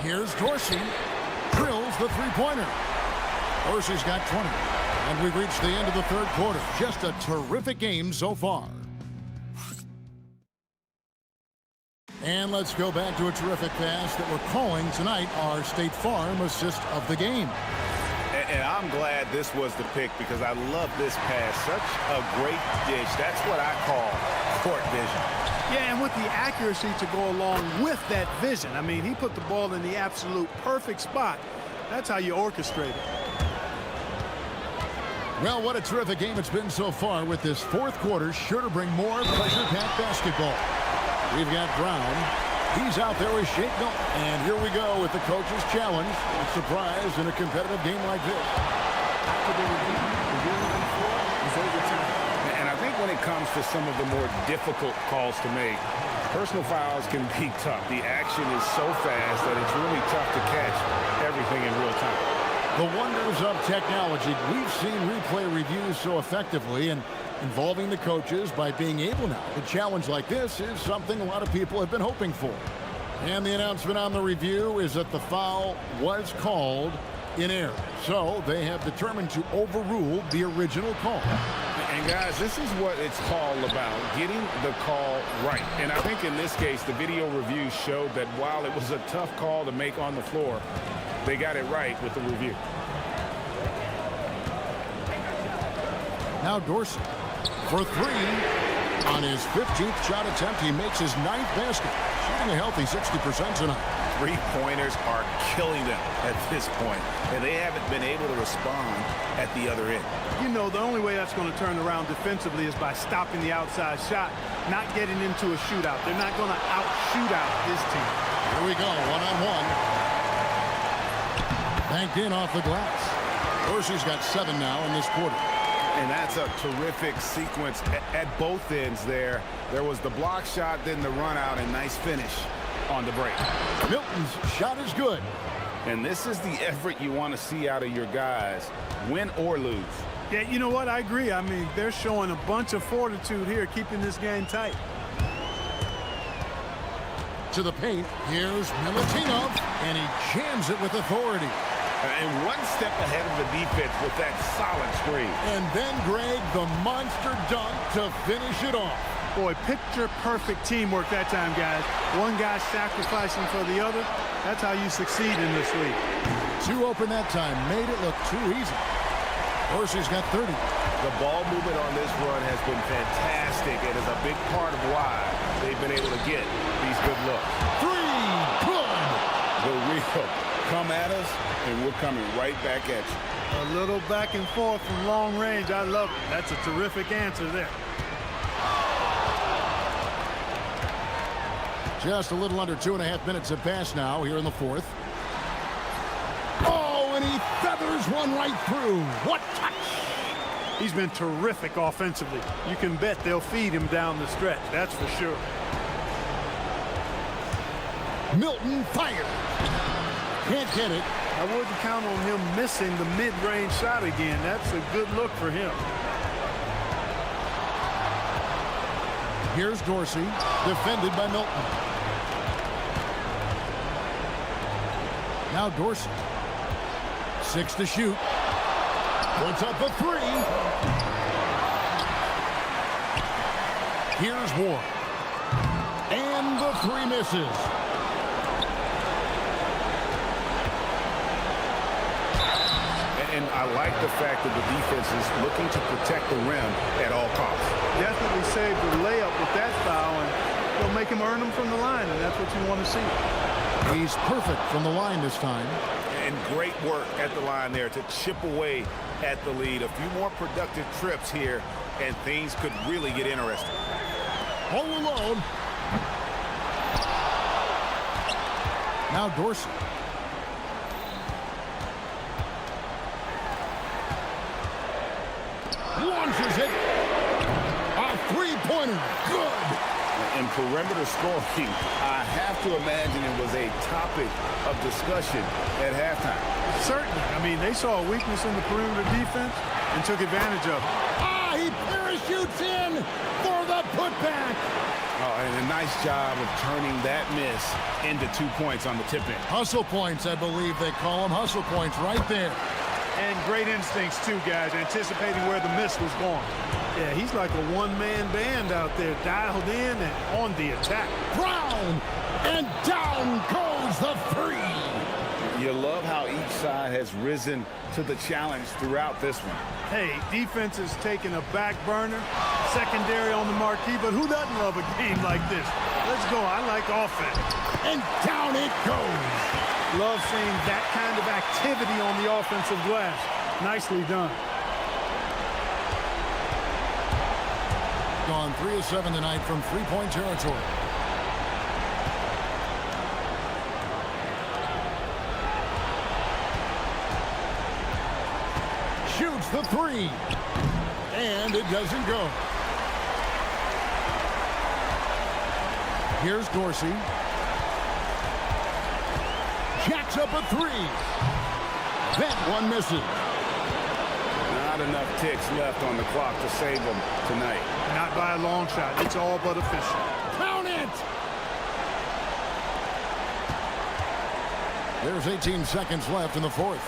A: Here's Dorsey. Drills the three-pointer. Dorsey's got 20. And we've reached the end of the third quarter. Just a terrific game so far. And let's go back to a terrific pass that we're calling tonight our State Farm assist of the game.
D: And I'm glad this was the pick because I love this pass. Such a great dish. That's what I call court vision.
L: Yeah, and with the accuracy to go along with that vision. I mean, he put the ball in the absolute perfect spot. That's how you orchestrate it.
A: Well, what a terrific game it's been so far with this fourth quarter. Sure to bring more pleasure-packed basketball. We've got Brown. He's out there with Shake Milton. And here we go with the coach's challenge. A surprise in a competitive game like this.
D: And I think when it comes to some of the more difficult calls to make, personal fouls can be tough. The action is so fast that it's really tough to catch everything in real time.
A: The wonders of technology. We've seen replay reviews so effectively and involving the coaches by being able now. A challenge like this is something a lot of people have been hoping for. And the announcement on the review is that the foul was called in error. So they have determined to overrule the original call.
D: And guys, this is what it's all about, getting the call right. And I think in this case, the video review showed that while it was a tough call to make on the floor, they got it right with the review.
A: Now Dorsey for three. On his 15th shot attempt, he makes his 9th basket. Shooting a healthy 60% tonight.
D: Three-pointers are killing them at this point, and they haven't been able to respond at the other end.
L: You know, the only way that's going to turn around defensively is by stopping the outside shot, not getting into a shootout. They're not going to out-shoot out this team.
A: Here we go, one-on-one. Banked in off the glass. Dorsey's got 7 now in this quarter.
D: And that's a terrific sequence at both ends there. There was the block shot, then the run out, and nice finish on the break.
A: Milton's shot is good.
D: And this is the effort you want to see out of your guys, win or lose.
L: Yeah, you know what? I agree. I mean, they're showing a bunch of fortitude here, keeping this game tight.
A: To the paint, here's Milutinov, and he jams it with authority.
D: And one step ahead of the defense with that solid screen.
A: And then, Greg, the monster dunk to finish it off.
L: Boy, picture-perfect teamwork that time, guys. One guy sacrificing for the other. That's how you succeed in this league.
A: Too open that time. Made it look too easy. Dorsey's got 30.
D: The ball movement on this run has been fantastic and is a big part of why they've been able to get these good looks.
A: Three, good.
D: The real come at us, and we're coming right back at you.
L: A little back and forth from long range. I love it. That's a terrific answer there.
A: Just a little under 2.5 minutes have passed now here in the fourth. Oh, and he feathers one right through. What touch!
L: He's been terrific offensively. You can bet they'll feed him down the stretch. That's for sure.
A: Milton fired. Can't hit it.
L: I wouldn't count on him missing the mid-range shot again. That's a good look for him.
A: Here's Dorsey, defended by Milton. Now Dorsey. 6 to shoot. Puts up a 3. Here's Ward. And the 3 misses.
D: And I like the fact that the defense is looking to protect the rim at all costs.
L: Definitely saved the layup with that foul, and they'll make him earn them from the line, and that's what you want to see.
A: He's perfect from the line this time.
D: And great work at the line there to chip away at the lead. A few more productive trips here, and things could really get interesting.
A: All alone. Now Dorsey. Launches it. A three-pointer. Good.
D: In perimeter scoring, I have to imagine it was a topic of discussion at halftime.
L: Certainly. I mean, they saw a weakness in the perimeter defense and took advantage of it.
A: Ah, he parachutes in for the putback.
D: Oh, and a nice job of turning that miss into 2 points on the tip-in.
A: Hustle points, I believe they call them. Hustle points right there.
L: And great instincts, too, guys, anticipating where the miss was going. Yeah, he's like a one-man band out there, dialed in and on the attack.
A: Brown, and down goes the three.
D: You love how each side has risen to the challenge throughout this one.
L: Hey, defense is taking a back burner, secondary on the marquee, but who doesn't love a game like this? Let's go. I like offense.
A: And down it goes.
L: Love seeing that kind of activity on the offensive glass. Nicely done.
A: Gone 3 of 7 tonight from three-point territory. Shoots the three. And it doesn't go. Here's Dorsey. Jacks up a three. That one misses.
D: Not enough ticks left on the clock to save them tonight.
L: Not by a long shot. It's all but official.
A: Count it! There's 18 seconds left in the fourth.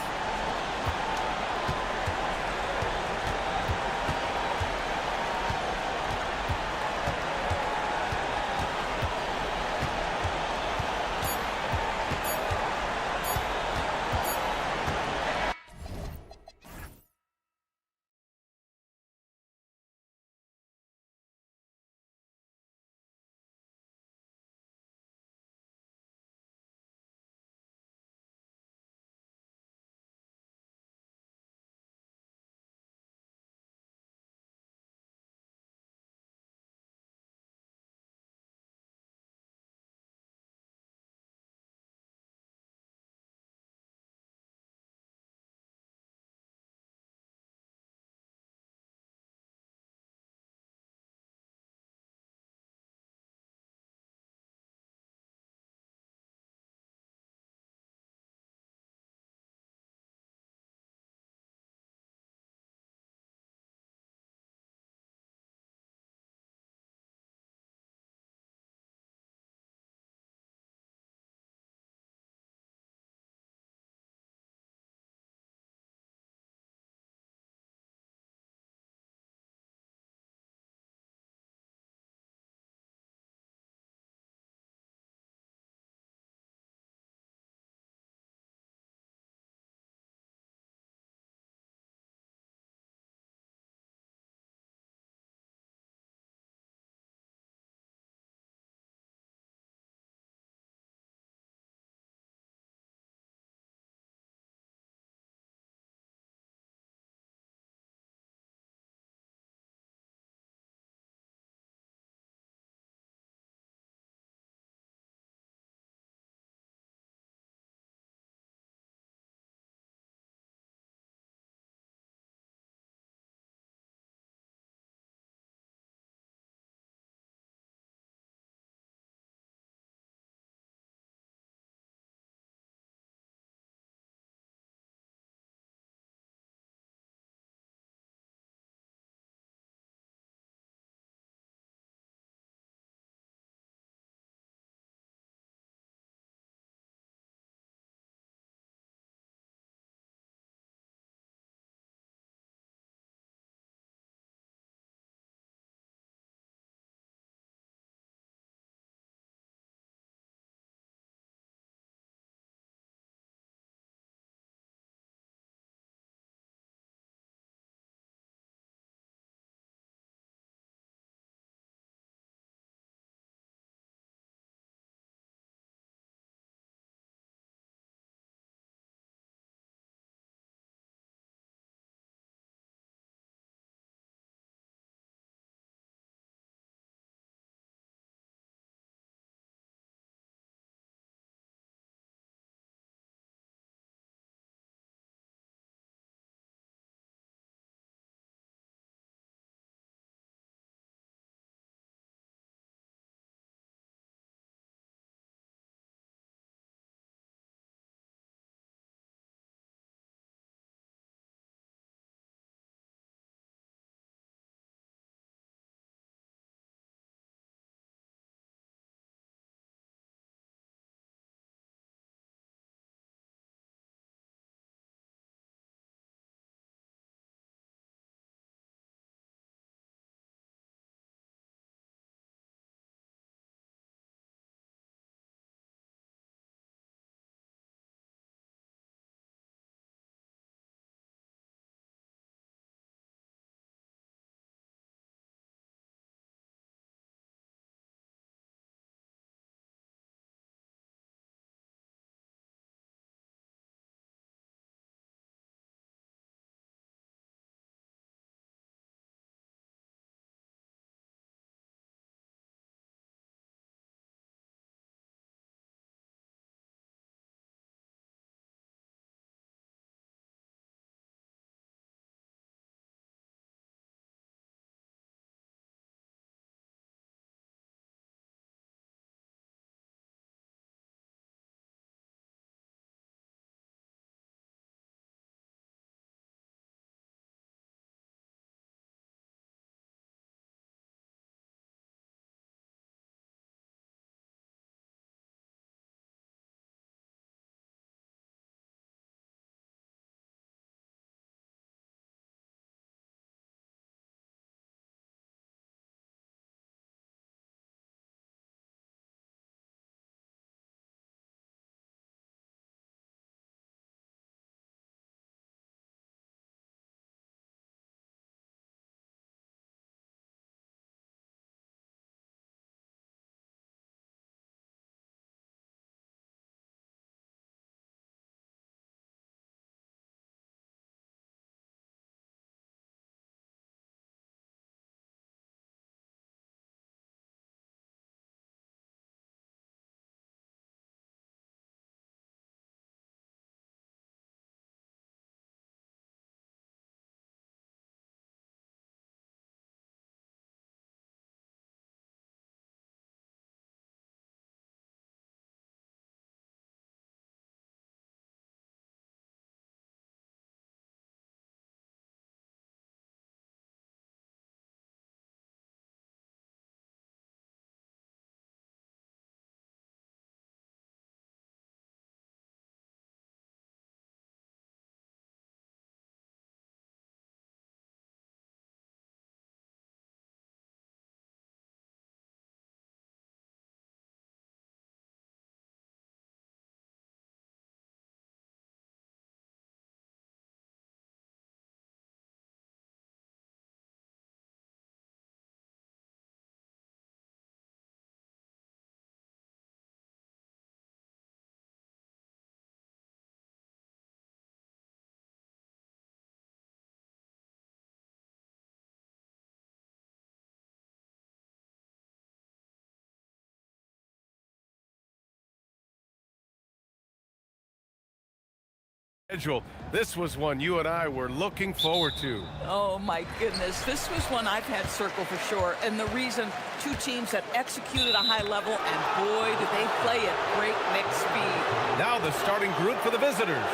J: Schedule. This was one you and I were looking forward to.
K: Oh, my goodness. This was one I've had circle for sure. And the reason, two teams that executed a high level, and boy, did they play at breakneck speed.
J: Now the starting group for the visitors.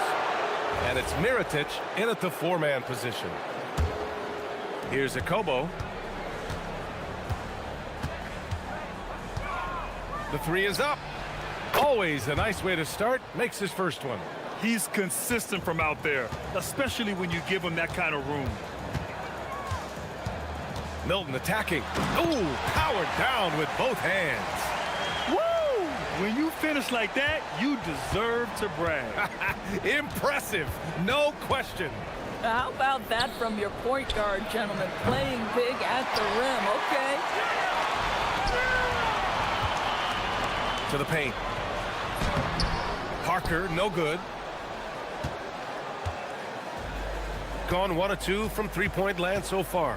J: And it's Mirotic in at the four-man position. Here's Akobo. The three is up. Always a nice way to start. Makes his first one.
I: He's consistent from out there, especially when you give him that kind of room.
J: Milton attacking. Ooh, powered down with both hands.
I: Woo! When you finish like that, you deserve to brag.
J: Impressive, no question.
K: How about that from your point guard, gentlemen? Playing big at the rim, okay.
J: To the paint. Parker, no good. Gone 1 of 2 from three-point land so far.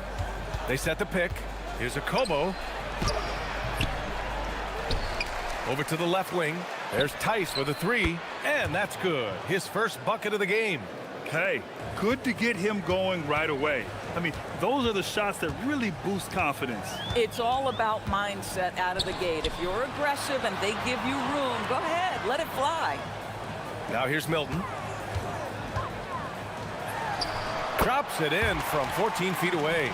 J: They set the pick. Here's Akobo. Over to the left wing. There's Tice with a three, and that's good. His first bucket of the game.
I: Hey, good to get him going right away. I mean, those are the shots that really boost confidence.
K: It's all about mindset out of the gate. If you're aggressive and they give you room, go ahead, let it fly.
J: Now here's Milton. Drops it in from 14 feet away.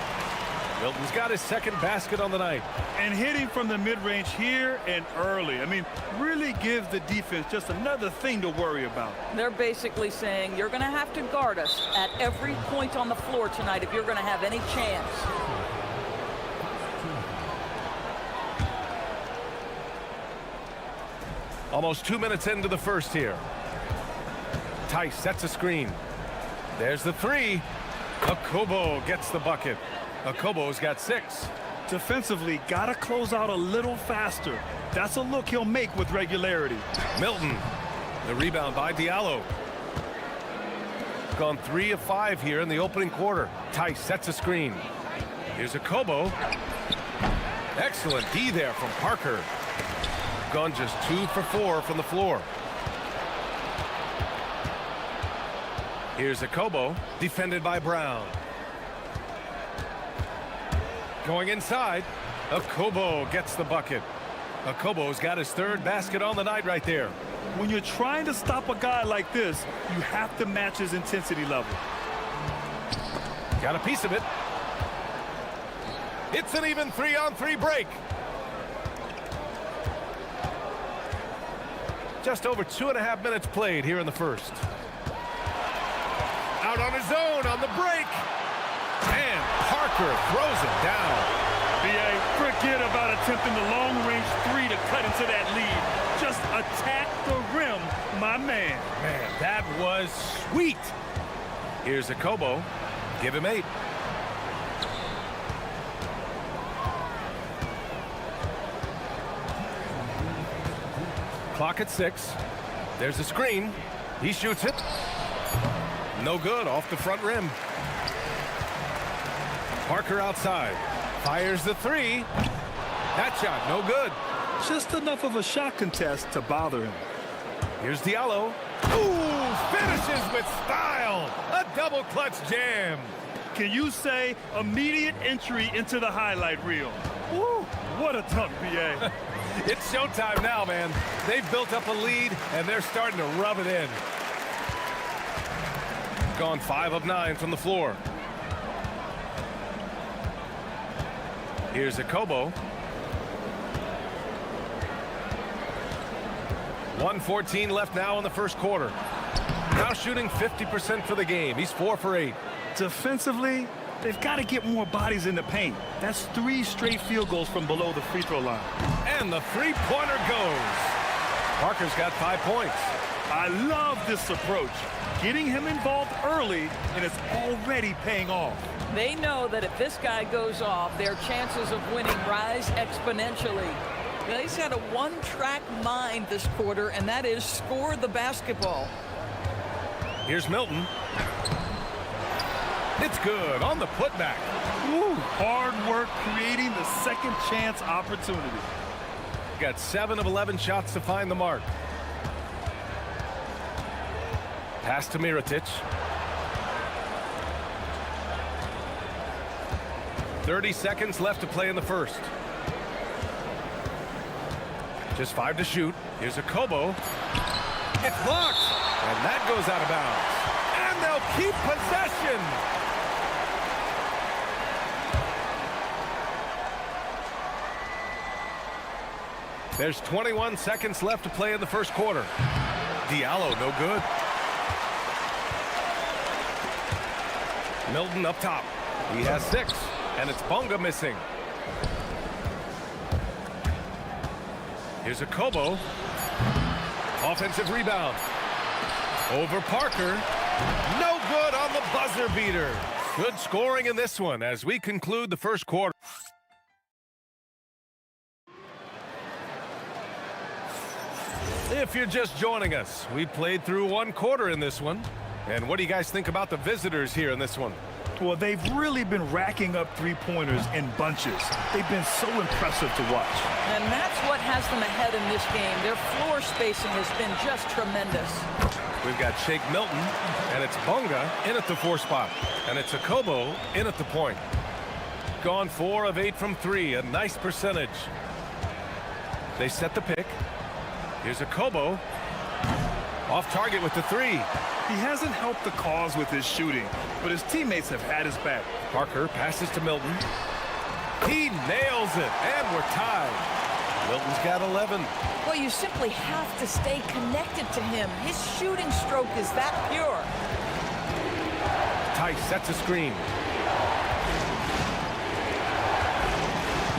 J: Milton's got his second basket on the night.
I: And hitting from the mid-range here and early. I mean, really gives the defense just another thing to worry about.
K: They're basically saying you're going to have to guard us at every point on the floor tonight if you're going to have any chance.
J: Almost 2 minutes into the first here. Tice sets a screen. There's the three. Akobo gets the bucket. Akobo's got 6.
I: Defensively, got to close out a little faster. That's a look he'll make with regularity.
J: Milton, the rebound by Diallo. Gone 3 of 5 here in the opening quarter. Tice sets a screen. Here's Akobo. Excellent D there from Parker. Gone just 2 for 4 from the floor. Here's Akobo, defended by Brown. Going inside, Akobo gets the bucket. Akobo's got his third basket on the night right there.
I: When you're trying to stop a guy like this, you have to match his intensity level.
J: Got a piece of it. It's an even 3-on-3 break. Just over 2.5 minutes played here in the first. Out on his own on the break. And Parker throws it down.
I: B.A., forget about attempting the long-range three to cut into that lead. Just attack the rim, my man.
J: Man, that was sweet. Here's Akobo. Give him 8. Clock at 6. There's a screen. He shoots it. No good, off the front rim. Parker outside. Fires the three. That shot, no good.
I: Just enough of a shot contest to bother him.
J: Here's Diallo. Ooh, finishes with style. A double clutch jam.
I: Can you say immediate entry into the highlight reel? Woo, what a dunk, B.A.
J: It's showtime now, man. They've built up a lead, and they're starting to rub it in. Gone 5 of 9 from the floor. Here's Akobo. 1:14 left now in the first quarter. Now shooting 50% for the game. He's 4 for 8.
I: Defensively, they've got to get more bodies in the paint. That's 3 straight field goals from below the free throw line.
J: And the three-pointer goes. Parker's got 5 points.
I: I love this approach. Getting him involved early, and it's already paying off.
K: They know that if this guy goes off, their chances of winning rise exponentially. He's had a one-track mind this quarter, and that is score the basketball.
J: Here's Milton. It's good on the putback.
I: Woo, hard work creating the second chance opportunity.
J: Got 7 of 11 shots to find the mark. Pass to Mirotic. 30 seconds left to play in the first. Just 5 to shoot. Here's a Kobo. It's blocked. And that goes out of bounds. And they'll keep possession. There's 21 seconds left to play in the first quarter. Diallo, no good. Milton up top. He has 6. And it's Bonga missing. Here's a Kobo. Offensive rebound. Over Parker. No good on the buzzer beater. Good scoring in this one as we conclude the first quarter. If you're just joining us, we played through 1 quarter in this one. And what do you guys think about the visitors here in this one?
I: Well, they've really been racking up three-pointers in bunches. They've been so impressive to watch.
K: And that's what has them ahead in this game. Their floor spacing has been just tremendous.
J: We've got Shake Milton, and it's Bonga in at the 4 spot. And it's Akobo in at the point. Gone 4 of 8 from 3, a nice percentage. They set the pick. Here's Akobo. Off target with the 3.
I: He hasn't helped the cause with his shooting, but his teammates have had his back.
J: Parker passes to Milton. He nails it, and we're tied. Milton's got 11.
K: Well, you simply have to stay connected to him. His shooting stroke is that pure.
J: Tice sets a screen.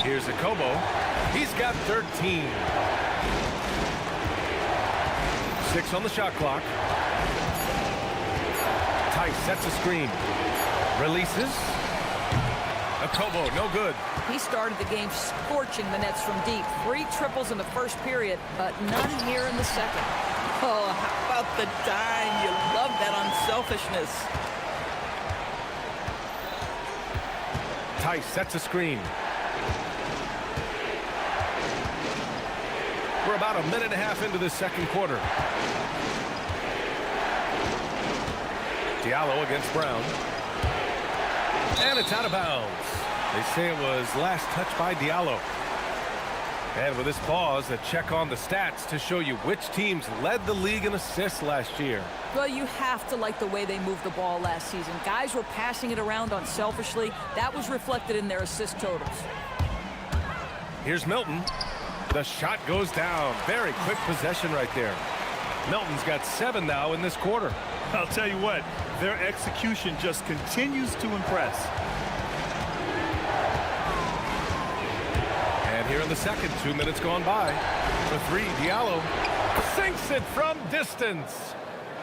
J: Here's Akobo. He's got 13. 6 on the shot clock. Tice sets a screen. Releases. Akobo, no good.
K: He started the game scorching the nets from deep. 3 triples in the first period, but none here in the second. Oh, how about the dime? You love that unselfishness.
J: Tice sets a screen. We're about a minute and a half into this second quarter. Diallo against Brown. And it's out of bounds. They say it was last touched by Diallo. And with this pause, a check on the stats to show you which teams led the league in assists last year.
K: Well, you have to like the way they moved the ball last season. Guys were passing it around unselfishly. That was reflected in their assist totals.
J: Here's Milton. The shot goes down. Very quick possession right there. Milton's got 7 now in this quarter.
I: I'll tell you what, their execution just continues to impress.
J: And here in the second, 2 minutes gone by. For 3, Diallo sinks it from distance.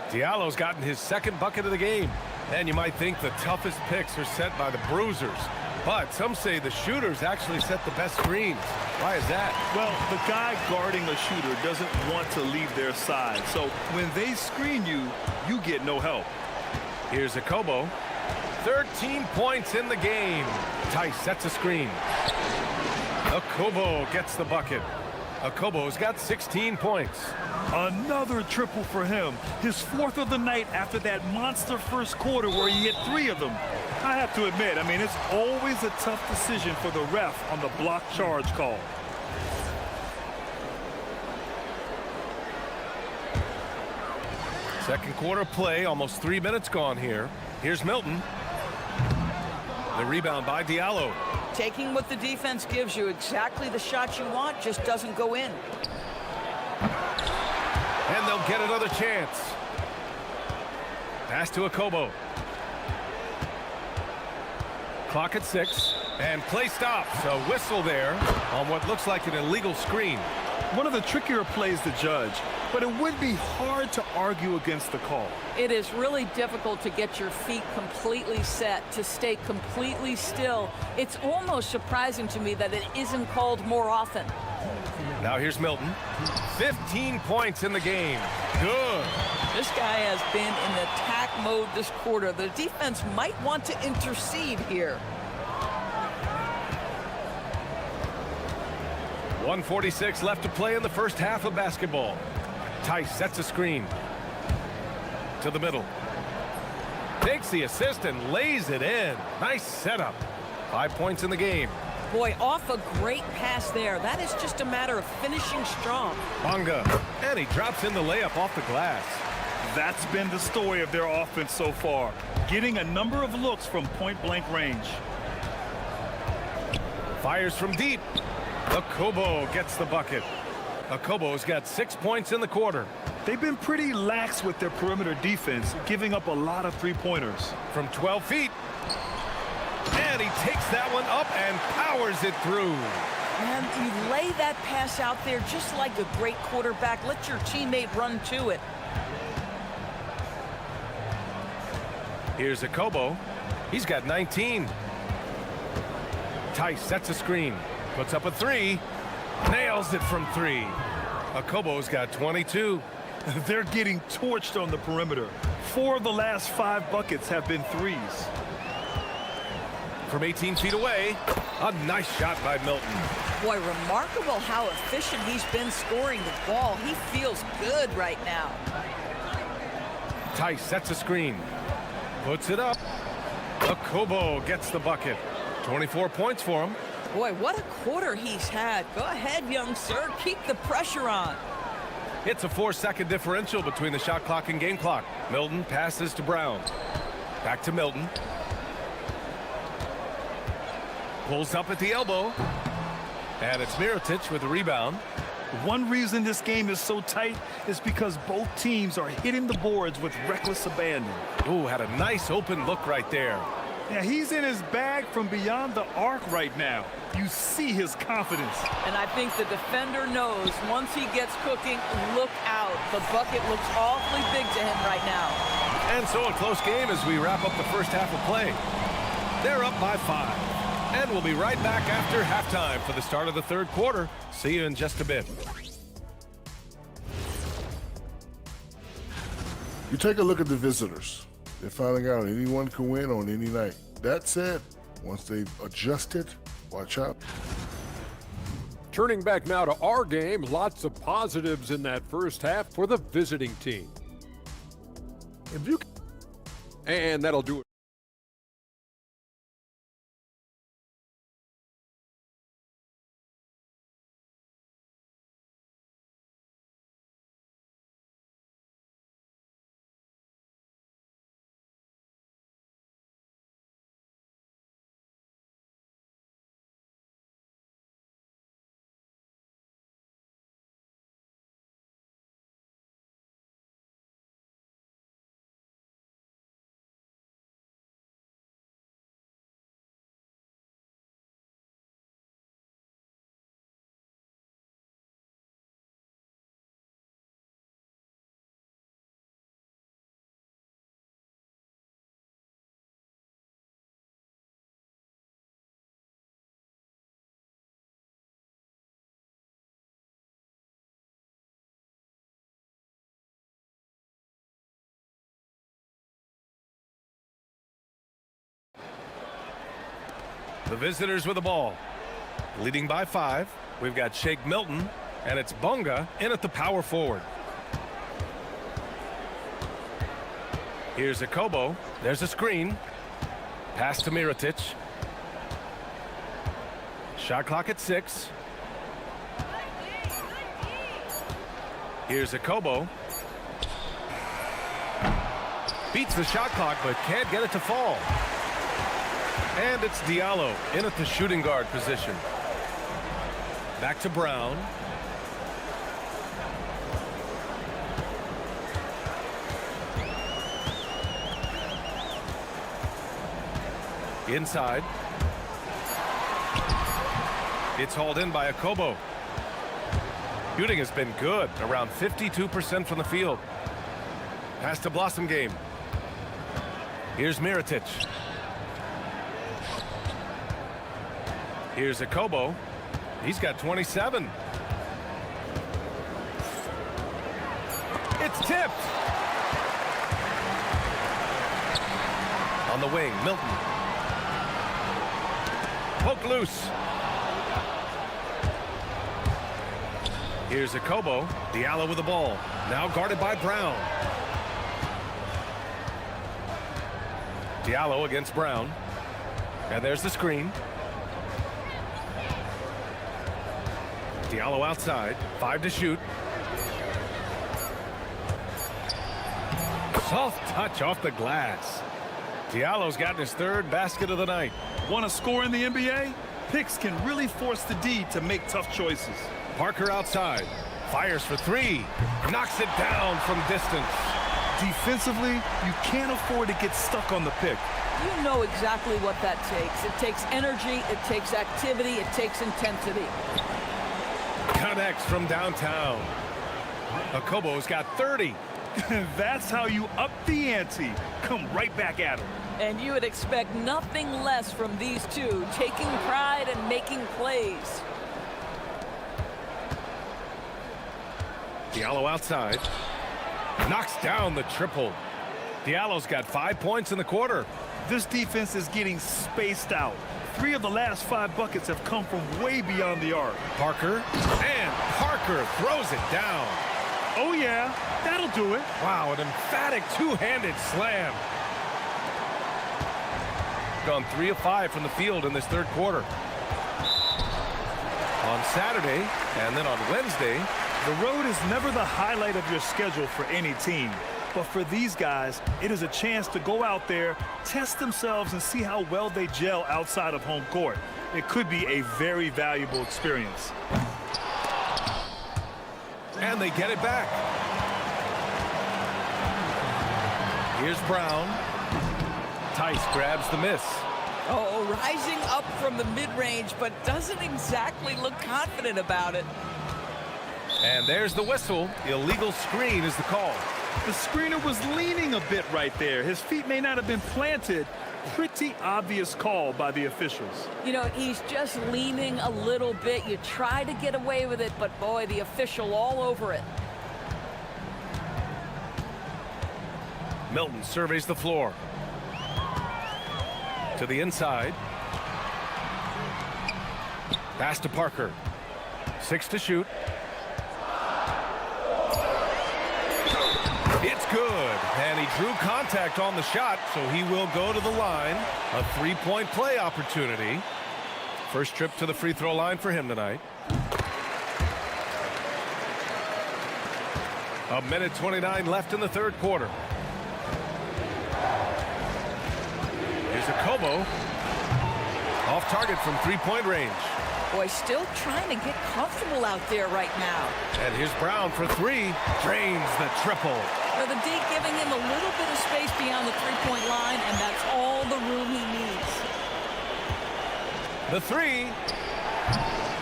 J: Diallo's gotten his 2nd bucket of the game. And you might think the toughest picks are set by the bruisers. But some say the shooters actually set the best screens. Why is that?
I: Well, the guy guarding a shooter doesn't want to leave their side. So when they screen you, you get no help.
J: Here's Akobo. 13 points in the game. Tice sets a screen. Akobo gets the bucket. Akobo's got 16 points.
I: Another triple for him. His 4th of the night after that monster first quarter where he hit 3 of them. I have to admit, I mean, it's always a tough decision for the ref on the block charge call.
J: Second quarter play, almost 3 minutes gone here. Here's Milton. The rebound by Diallo.
K: Taking what the defense gives you, exactly the shot you want, just doesn't go in.
J: And they'll get another chance. Pass to Akobo. Clock at 6. And play stops. A whistle there on what looks like an illegal screen.
I: One of the trickier plays to judge, but it would be hard to argue against the call.
K: It is really difficult to get your feet completely set, to stay completely still. It's almost surprising to me that it isn't called more often.
J: Now here's Milton. 15 points in the game. Good.
K: This guy has been in attack mode this quarter. The defense might want to intercede here.
J: 1:46 left to play in the first half of basketball. Tice sets a screen. to the middle. Takes the assist and lays it in. Nice setup. 5 points in the game.
K: Boy, off a great pass there. That is just a matter of finishing strong.
J: Bonga. And he drops in the layup off the glass.
I: That's been the story of their offense so far, getting a number of looks from point-blank range.
J: Fires from deep. Akobo gets the bucket. Akobo's got 6 points in the quarter.
I: They've been pretty lax with their perimeter defense, giving up a lot of three-pointers.
J: From 12 feet. And he takes that one up and powers it through.
K: Man, you lay that pass out there just like a great quarterback. Let your teammate run to it.
J: Here's Akobo. He's got 19. Tice sets a screen. Puts up a three. Nails it from three. Akobo's got 22.
I: They're getting torched on the perimeter. 4 of the last 5 buckets have been threes.
J: From 18 feet away, a nice shot by Milton.
K: Boy, remarkable how efficient he's been scoring the ball. He feels good right now.
J: Tice sets a screen. Puts it up. Akobo gets the bucket. 24 points for him.
K: Boy, what a quarter he's had. Go ahead, young sir. Keep the pressure on.
J: It's a 4-second differential between the shot clock and game clock. Milton passes to Brown. Back to Milton. Pulls up at the elbow. And it's Mirotic with the rebound.
I: One reason this game is so tight is because both teams are hitting the boards with reckless abandon.
J: Ooh, had a nice open look right there.
I: Yeah, he's in his bag from beyond the arc right now. You see his confidence.
K: And I think the defender knows once he gets cooking, look out. The bucket looks awfully big to him right now.
J: And so a close game as we wrap up the first half of play. They're up by 5. And we'll be right back after halftime for the start of the third quarter. See you in just a bit.
F: You take a look at the visitors. They're finding out anyone can win on any night. That said, once they've adjusted, watch out.
G: Turning back now to our game, lots of positives in that first half for the visiting team. And that'll do it.
J: The visitors with the ball. Leading by 5. We've got Shake Milton, and it's Bonga in at the power forward. Here's Akobo. There's a screen. Pass to Mirotic. Shot clock at 6. Here's Akobo. Beats the shot clock, but can't get it to fall. And it's Diallo in at the shooting guard position. Back to Brown. Inside. It's hauled in by Akobo. Shooting has been good, around 52% from the field. Pass to Blossom Game. Here's Mirotic. Here's Akobo. He's got 27. It's tipped. On the wing, Milton. Poke loose. Here's Akobo. Diallo with the ball. Now guarded by Brown. Diallo against Brown. And there's the screen. Diallo outside. 5 to shoot. Soft touch off the glass. Diallo's gotten his 3rd basket of the night.
I: Want to score in the NBA? Picks can really force the D to make tough choices.
J: Parker outside. Fires for 3. Knocks it down from distance.
I: Defensively, you can't afford to get stuck on the pick.
K: You know exactly what that takes. It takes energy, it takes activity, it takes intensity.
J: Connects from downtown. Okobo's got 30.
I: That's how you up the ante. Come right back at him.
K: And you would expect nothing less from these two, taking pride and making plays.
J: Diallo outside. Knocks down the triple. Diallo's got 5 points in the quarter.
I: This defense is getting spaced out. 3 of the last 5 buckets have come from way beyond the arc.
J: Parker, and Parker throws it down.
I: Oh yeah, that'll do it.
J: Wow, an emphatic 2-handed slam. Gone 3 of 5 from the field in this 3rd quarter. On Saturday, and then on Wednesday.
I: The road is never the highlight of your schedule for any team. But for these guys, it is a chance to go out there, test themselves, and see how well they gel outside of home court. It could be a very valuable experience.
J: And they get it back. Here's Brown. Tice grabs the miss.
K: Oh, rising up from the mid-range, but doesn't exactly look confident about it.
J: And there's the whistle. Illegal screen is the call.
I: The screener was leaning a bit right there. His feet may not have been planted. Pretty obvious call by the officials.
K: You know, he's just leaning a little bit. You try to get away with it, but boy, the official all over it.
J: Milton surveys the floor. To the inside. Pass to Parker. 6 to shoot. It's good, and he drew contact on the shot, so he will go to the line. A 3-point play opportunity. First trip to the free throw line for him tonight. 1:29 left in the 3rd quarter. Here's Okobo. Off target from 3-point range.
K: Boy, still trying to get comfortable out there right now.
J: And here's Brown for 3. Drains the triple.
K: Now the D giving him a little bit of space beyond the 3-point line, and that's all the room he needs.
J: The 3.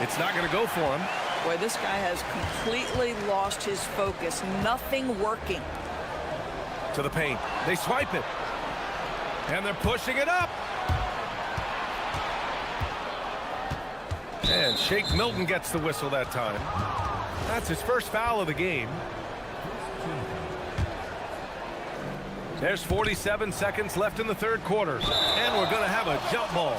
J: It's not going to go for him.
K: Boy, this guy has completely lost his focus. Nothing working.
J: To the paint. They swipe it. And they're pushing it up. And Shake Milton gets the whistle that time. That's his first foul of the game. There's 47 seconds left in the 3rd quarter. And we're going to have a jump ball.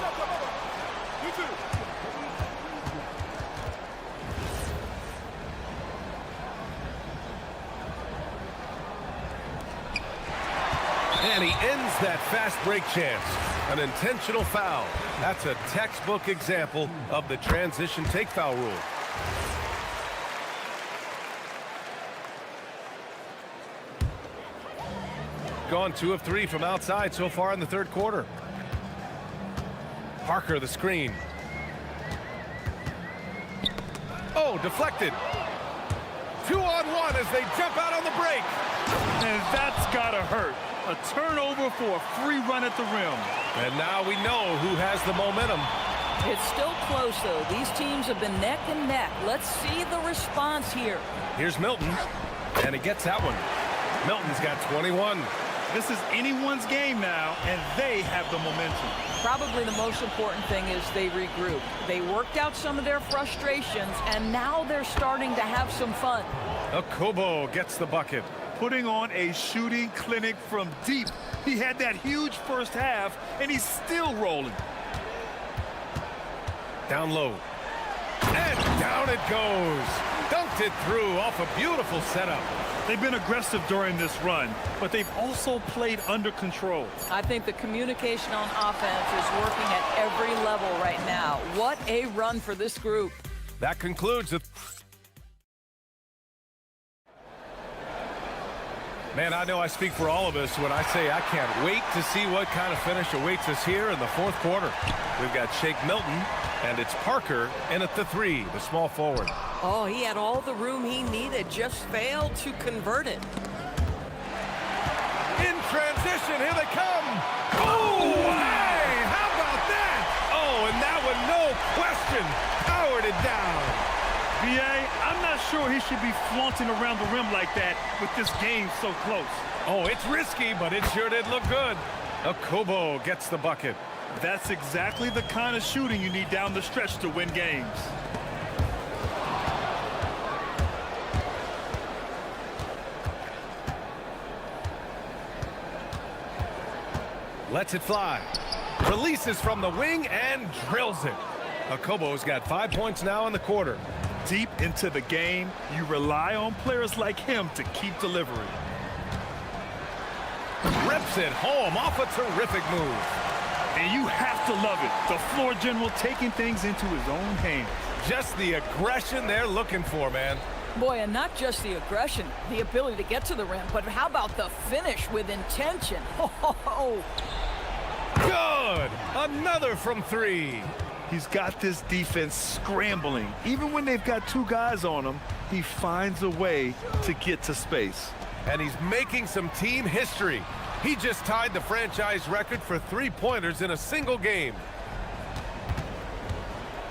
J: And he ends that fast break chance. An intentional foul. That's a textbook example of the transition take foul rule. Gone 2 of 3 from outside so far in the 3rd quarter. Parker the screen. Oh, deflected. 2-on-1 as they jump out on the break.
I: And that's gotta hurt. A turnover for a free run at the rim.
J: And now we know who has the momentum.
K: It's still close, though. These teams have been neck and neck. Let's see the response here.
J: Here's Milton, and he gets that one. Milton's got 21.
I: This is anyone's game now, and they have the momentum.
K: Probably the most important thing is they regroup. They worked out some of their frustrations, and now they're starting to have some fun.
J: Okobo gets the bucket.
I: Putting on a shooting clinic from deep. He had that huge first half, and he's still rolling.
J: Down low. And down it goes. Dunked sifted through off a beautiful setup.
I: They've been aggressive during this run, but they've also played under control.
K: I think the communication on offense is working at every level right now. What a run for this group.
J: That concludes it. Man, I know I speak for all of us when I say I can't wait to see what kind of finish awaits us here in the fourth quarter. We've got Shake Milton, and it's Parker in at the 3, the small forward.
K: Oh, he had all the room he needed, just failed to convert it.
J: In transition, here they come. Oh, hey, how about that? Oh, and that one, no question, powered it down.
I: B.A., I'm not sure he should be flaunting around the rim like that with this game so close.
J: Oh, it's risky, but it sure did look good. Okobo gets the bucket.
I: That's exactly the kind of shooting you need down the stretch to win games.
J: Lets it fly. Releases from the wing and drills it. Okobo's got 5 points now in the quarter.
I: Deep into the game, you rely on players like him to keep delivering.
J: Rips it home off a terrific move.
I: And you have to love it. The floor general taking things into his own hands.
J: Just the aggression they're looking for, man.
K: Boy, and not just the aggression, the ability to get to the rim, but how about the finish with intention? Oh,
J: good! Another from 3.
I: He's got this defense scrambling. Even when they've got 2 guys on him, he finds a way to get to space.
J: And he's making some team history. He just tied the franchise record for 3-pointers in a single game.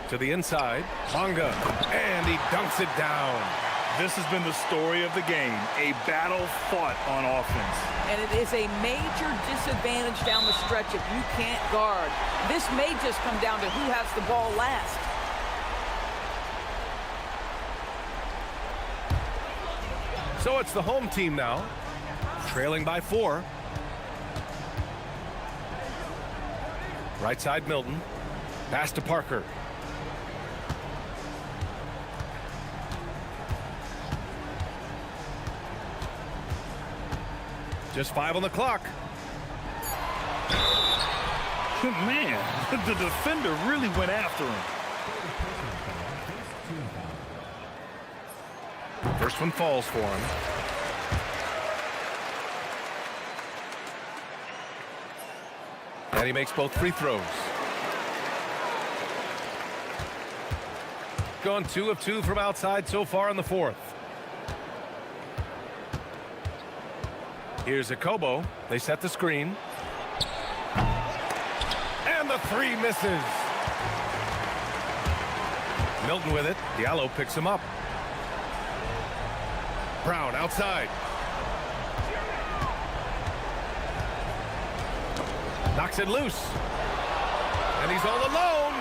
J: To the inside, Bonga, and he dunks it down.
I: This has been the story of the game, a battle fought on offense.
K: And it is a major disadvantage down the stretch if you can't guard. This may just come down to who has the ball last.
J: So it's the home team now, trailing by 4. Right side Milton, pass to Parker. Just 5 on the clock.
I: Man, the defender really went after him.
J: First one falls for him. And he makes both free throws. Gone 2 of 2 from outside so far in the fourth. Here's Okobo. They set the screen. And the 3 misses. Milton with it. Diallo picks him up. Brown outside. Knocks it loose. And he's all alone.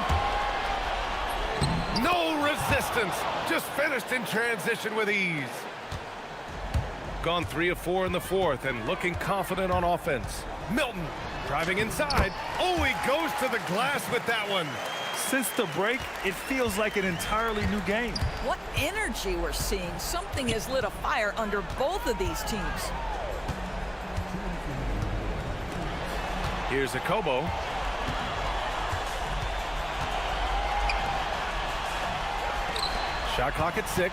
J: No resistance. Just finished in transition with ease. Gone 3 of 4 in the fourth and looking confident on offense. Milton driving inside. Oh, he goes to the glass with that one.
I: Since the break, it feels like an entirely new game.
K: What energy we're seeing. Something has lit a fire under both of these teams.
J: Here's Okobo. Shot clock at 6.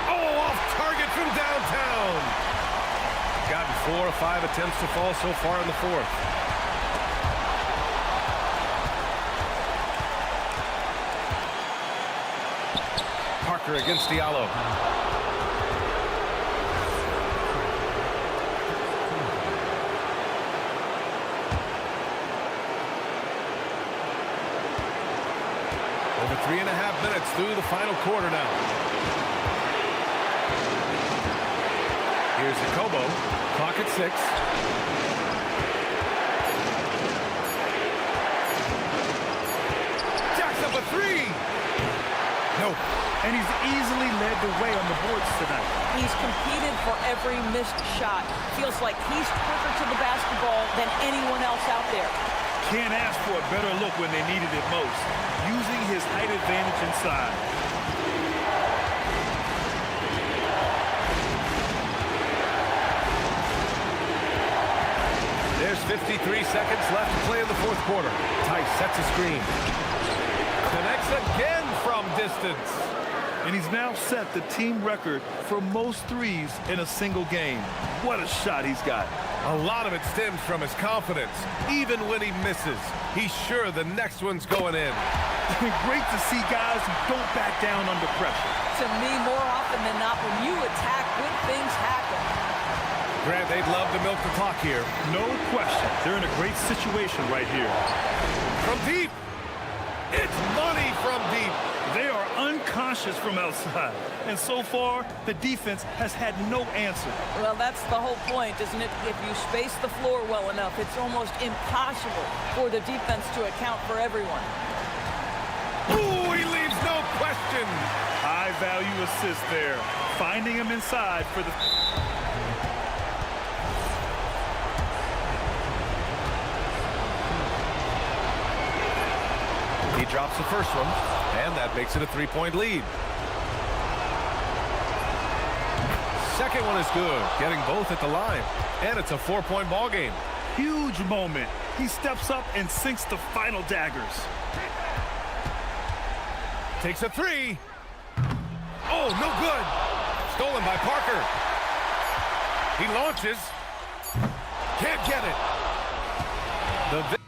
J: Oh, off target from downtown. Gotten 4 or 5 attempts to fall so far in the fourth. Parker against Diallo. Over 3.5 minutes through the final quarter now. Here's Okobo. Clock at 6. Jacks up a 3. No.
I: And he's easily led the way on the boards tonight.
K: He's competed for every missed shot. Feels like he's quicker to the basketball than anyone else out there.
I: Can't ask for a better look when they needed it most. Using his height advantage inside.
J: There's 53 seconds left to play in the fourth quarter. Tice sets a screen. Connects again from distance.
I: And he's now set the team record for most threes in a single game. What a shot he's got.
J: A lot of it stems from his confidence. Even when he misses, he's sure the next one's going in.
I: Great to see guys who don't back down under pressure.
K: To me, more often than not, when you attack, good things happen.
J: Grant, they'd love to milk the clock here.
I: No question. They're in a great situation right here.
J: From deep. It's money from deep.
I: They are unconscious from outside. And so far, the defense has had no answer.
K: Well, that's the whole point, isn't it? If you space the floor well enough, it's almost impossible for the defense to account for everyone.
J: Ooh, he leaves no question.
I: High value assist there. Finding him inside for the...
J: He drops the first one, and that makes it a three-point lead. Second one is good, getting both at the line, and it's a four-point ball game.
I: Huge moment. He steps up and sinks the final daggers.
J: Takes a three. Oh, no good. Stolen by Parker. He launches. Can't get it. The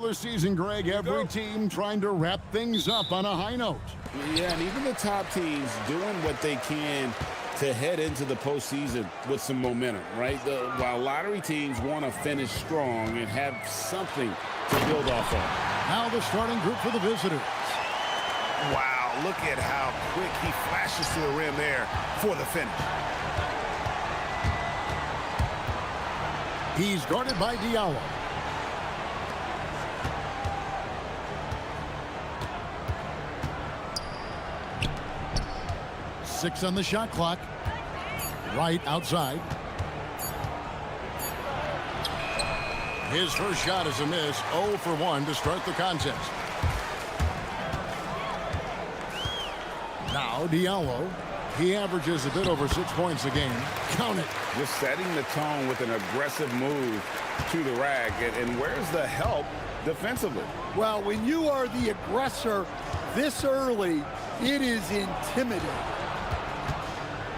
A: Regular season, Greg, every team trying to wrap things up on a high note.
C: Yeah, and even the top teams doing what they can to head into the postseason with some momentum, right? While lottery teams want to finish strong and have something to build off of.
A: Now the starting group for the visitors.
D: Wow, look at how quick he flashes to the rim there for the finish.
A: He's guarded by Diallo. Six on the shot clock. Right outside. His first shot is a miss. 0 for 1 to start the contest. Now Diallo. He averages a bit over 6 points a game. Count it.
C: Just setting the tone with an aggressive move to the rack. And where's the help defensively?
M: Well, when you are the aggressor this early, it is intimidating.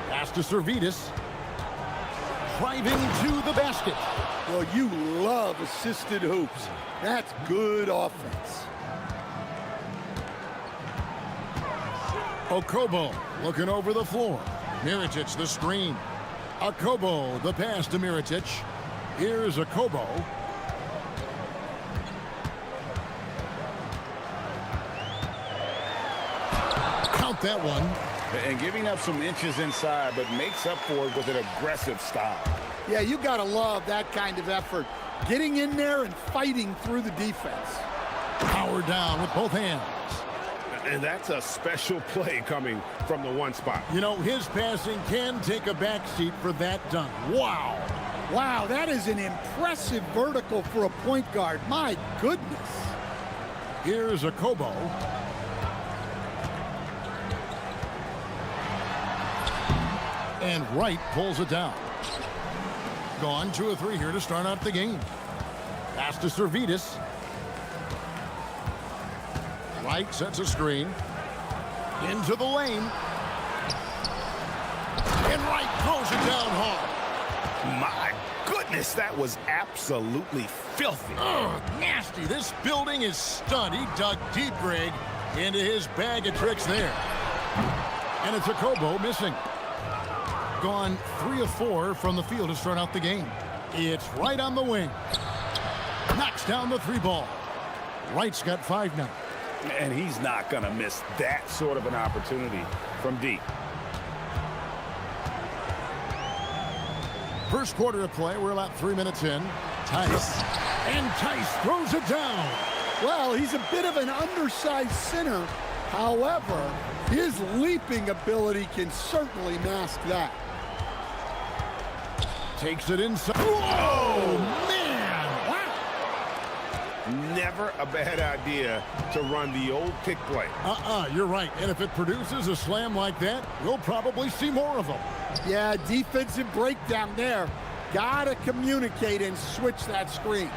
A: Pass to Servetus. Driving to the basket.
M: Well, you love assisted hoops. That's good offense.
A: Okobo looking over the floor. Mirotic the screen. Okobo the pass to Mirotic. Here's Okobo. Count that one.
C: And giving up some inches inside, but makes up for it with an aggressive style.
M: Yeah, you got to love that kind of effort. Getting in there and fighting through the defense.
A: Power down with both hands.
D: And that's a special play coming from the one spot.
A: You know, his passing can take a backseat for that dunk. Wow.
M: Wow, that is an impressive vertical for a point guard. My goodness.
A: Here's Okobo. And Wright pulls it down. Gone 2 or 3 here to start out the game. Pass to Servetus. Wright sets a screen. Into the lane. And Wright throws it down hard.
D: My goodness, that was absolutely filthy.
A: Ugh, nasty. This building is stunned. He dug deep, Greg, into his bag of tricks there. And it's Okobo missing. Gone 3 of 4 from the field to start out the game. It's Wright on the wing. Knocks down the 3 ball. Wright's got 5 now.
C: And he's not going to miss that sort of an opportunity from deep.
A: First quarter of play. We're about 3 minutes in. Tice. And Tice throws it down.
M: Well, he's a bit of an undersized center. However, his leaping ability can certainly mask that.
A: Takes it inside. Whoa, man! Wow.
D: Never a bad idea to run the old pick play.
A: You're right. And if it produces a slam like that, we'll probably see more of them.
M: Yeah, defensive breakdown there. Gotta communicate and switch that screen.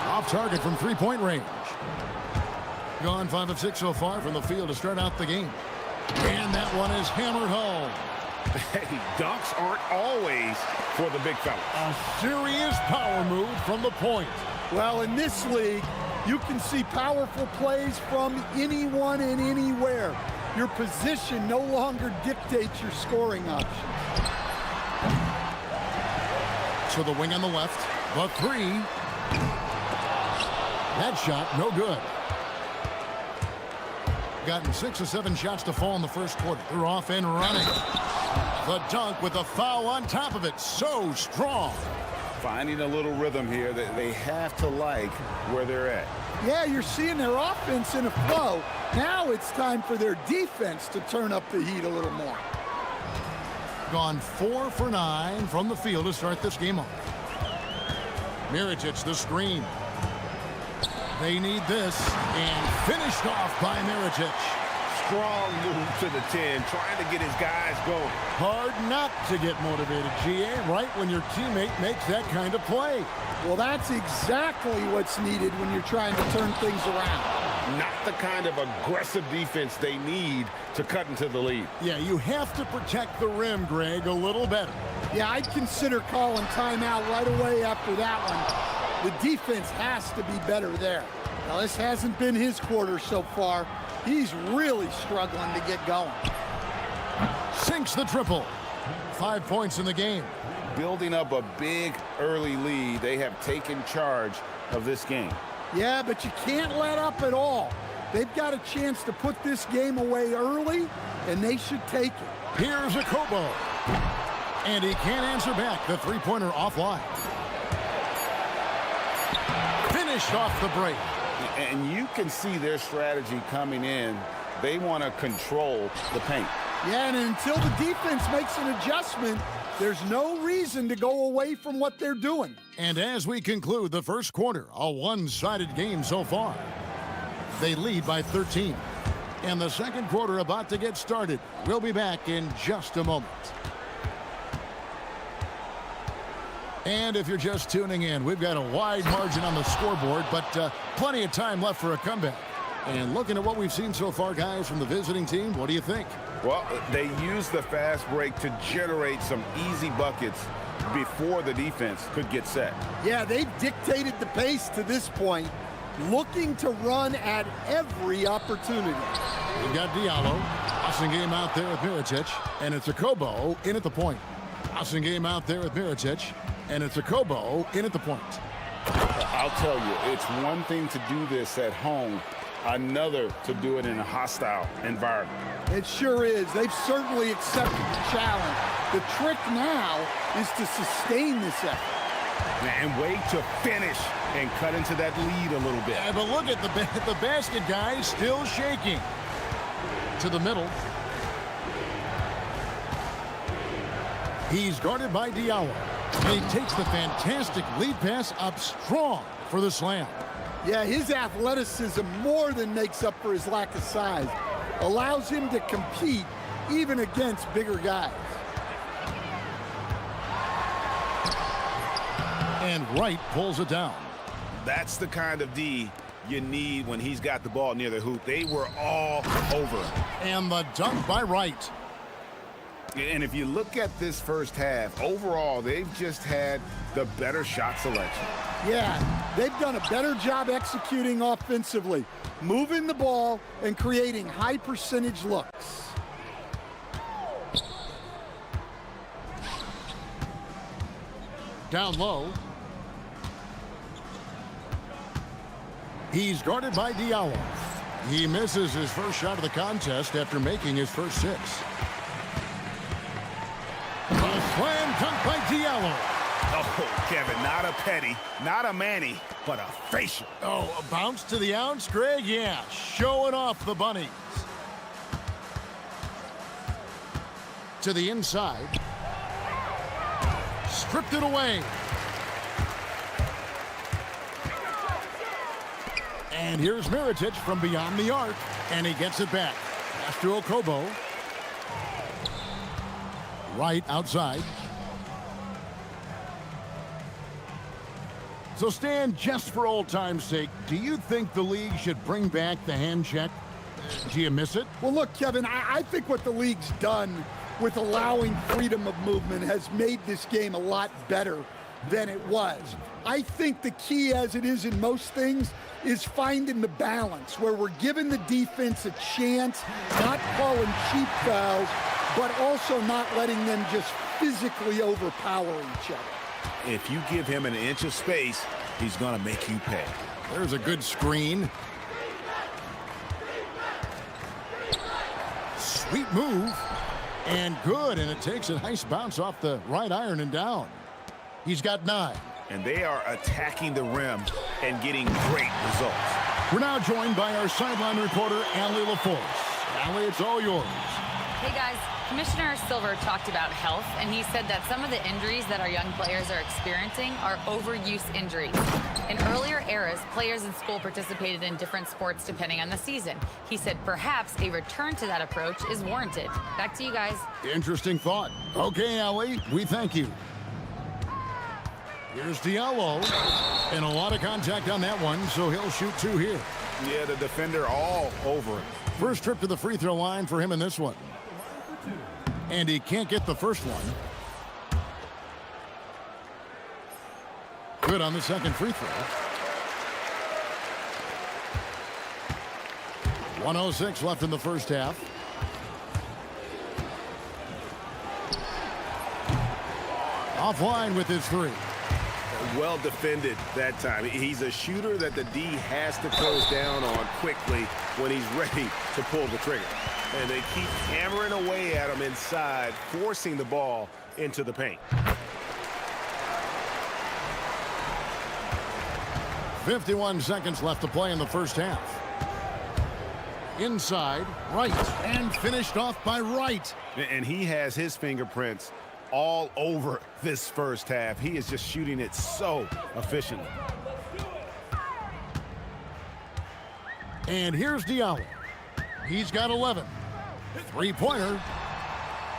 A: Off target from 3-point range. Gone 5 of 6 so far from the field to start out the game. And that one is hammered home.
D: Hey, dunks aren't always for the big fella.
A: A serious power move from the point.
M: Well, in this league, you can see powerful plays from anyone and anywhere. Your position no longer dictates your scoring options.
A: To the wing on the left. The 3. That shot, no good. Gotten 6 or 7 shots to fall in the first quarter. They're off and running. The dunk with a foul on top of it. So strong.
C: Finding a little rhythm here that they have to like where they're at.
M: Yeah, you're seeing their offense in a flow. Now it's time for their defense to turn up the heat a little more.
A: Gone 4 for 9 from the field to start this game off. Mirotic the screen. They need this, and finished off by Mirotic.
D: Strong move to the 10, trying to get his guys going.
A: Hard not to get motivated, GA, right when your teammate makes that kind of play.
M: Well, that's exactly what's needed when you're trying to turn things around.
D: Not the kind of aggressive defense they need to cut into the lead.
A: Yeah, you have to protect the rim, Greg, a little better.
M: Yeah, I'd consider calling timeout right away after that one. The defense has to be better there. Now, this hasn't been his quarter so far. He's really struggling to get going.
A: Sinks the triple. 5 points in the game.
C: Building up a big early lead, they have taken charge of this game.
M: Yeah, but you can't let up at all. They've got a chance to put this game away early, and they should take it.
A: Here's a Kobo. And he can't answer back. The three-pointer offline. Finished off the break.
C: And you can see their strategy coming in. They want to control the paint.
M: Yeah, and until the defense makes an adjustment, there's no reason to go away from what they're doing.
A: And as we conclude the first quarter, a one-sided game so far. They lead by 13. And the second quarter about to get started. We'll be back in just a moment. And if you're just tuning in, we've got a wide margin on the scoreboard, but plenty of time left for a comeback. And looking at what we've seen so far, guys, from the visiting team, what do you think?
C: Well, they used the fast break to generate some easy buckets before the defense could get set.
M: Yeah, they've dictated the pace to this point, looking to run at every opportunity.
A: We've got Diallo. Passing game out there with Mirotic, and it's a Kobo in at the point. Passing game out there with Mirotic, and it's a Kobo in at the point.
C: I'll tell you, it's one thing to do this at home, another to do it in a hostile environment.
M: It sure is. They've certainly accepted the challenge. The trick now is to sustain this effort.
C: And wait to finish and cut into that lead a little bit.
A: Yeah, but look at the basket guy still shaking. To the middle. He's guarded by Diallo. He takes the fantastic lead pass up strong for the slam.
M: Yeah, his athleticism more than makes up for his lack of size. Allows him to compete even against bigger guys.
A: And Wright pulls it down.
C: That's the kind of D you need when he's got the ball near the hoop. They were all over.
A: And the dunk by Wright.
C: And if you look at this first half, overall, they've just had the better shot selection.
M: Yeah, they've done a better job executing offensively, moving the ball and creating high percentage looks.
A: Down low. He's guarded by Diallo. He misses his first shot of the contest after making his first 6. A slam dunk by Diallo.
D: Oh, Kevin, not a petty, not a Manny, but a facial.
A: Oh, a bounce to the ounce, Greg? Yeah, showing off the bunnies. To the inside. Stripped it away. And here's Mirotic from beyond the arc, and he gets it back. Pass to Okobo. Right outside. So, Stan, just for old time's sake, do you think the league should bring back the hand check? Do you miss it?
M: Well, look, Kevin, I think what the league's done with allowing freedom of movement has made this game a lot better than it was. I think the key, as it is in most things, is finding the balance where we're giving the defense a chance, not calling cheap fouls, but also not letting them just physically overpower each other.
C: If you give him an inch of space, he's going to make you pay.
A: There's a good screen. Sweet move. And good, and it takes a nice bounce off the right iron and down. He's got 9.
C: And they are attacking the rim and getting great results.
A: We're now joined by our sideline reporter, Allie LaForce. Allie, it's all yours.
H: Hey, guys. Commissioner Silver talked about health, and he said that some of the injuries that our young players are experiencing are overuse injuries. In earlier eras, players in school participated in different sports depending on the season. He said perhaps a return to that approach is warranted. Back to you guys.
A: Interesting thought. Okay, Allie, we thank you. Here's Diallo, and a lot of contact on that one, so he'll shoot 2 here.
C: Yeah, the defender all over it.
A: First trip to the free throw line for him in this one. And he can't get the first one. Good on the second free throw. 1:06 left in the first half. Offline with his three.
E: Well defended that time. He's a shooter that the D has to close down on quickly when he's ready to pull the trigger. And they keep hammering away at him inside, forcing the ball into the paint.
A: 51 seconds left to play in the first half. Inside, Wright, and finished off by Wright.
E: And he has his fingerprints all over this first half. He is just shooting it so efficiently.
A: And here's Diallo. He's got 11. Three-pointer.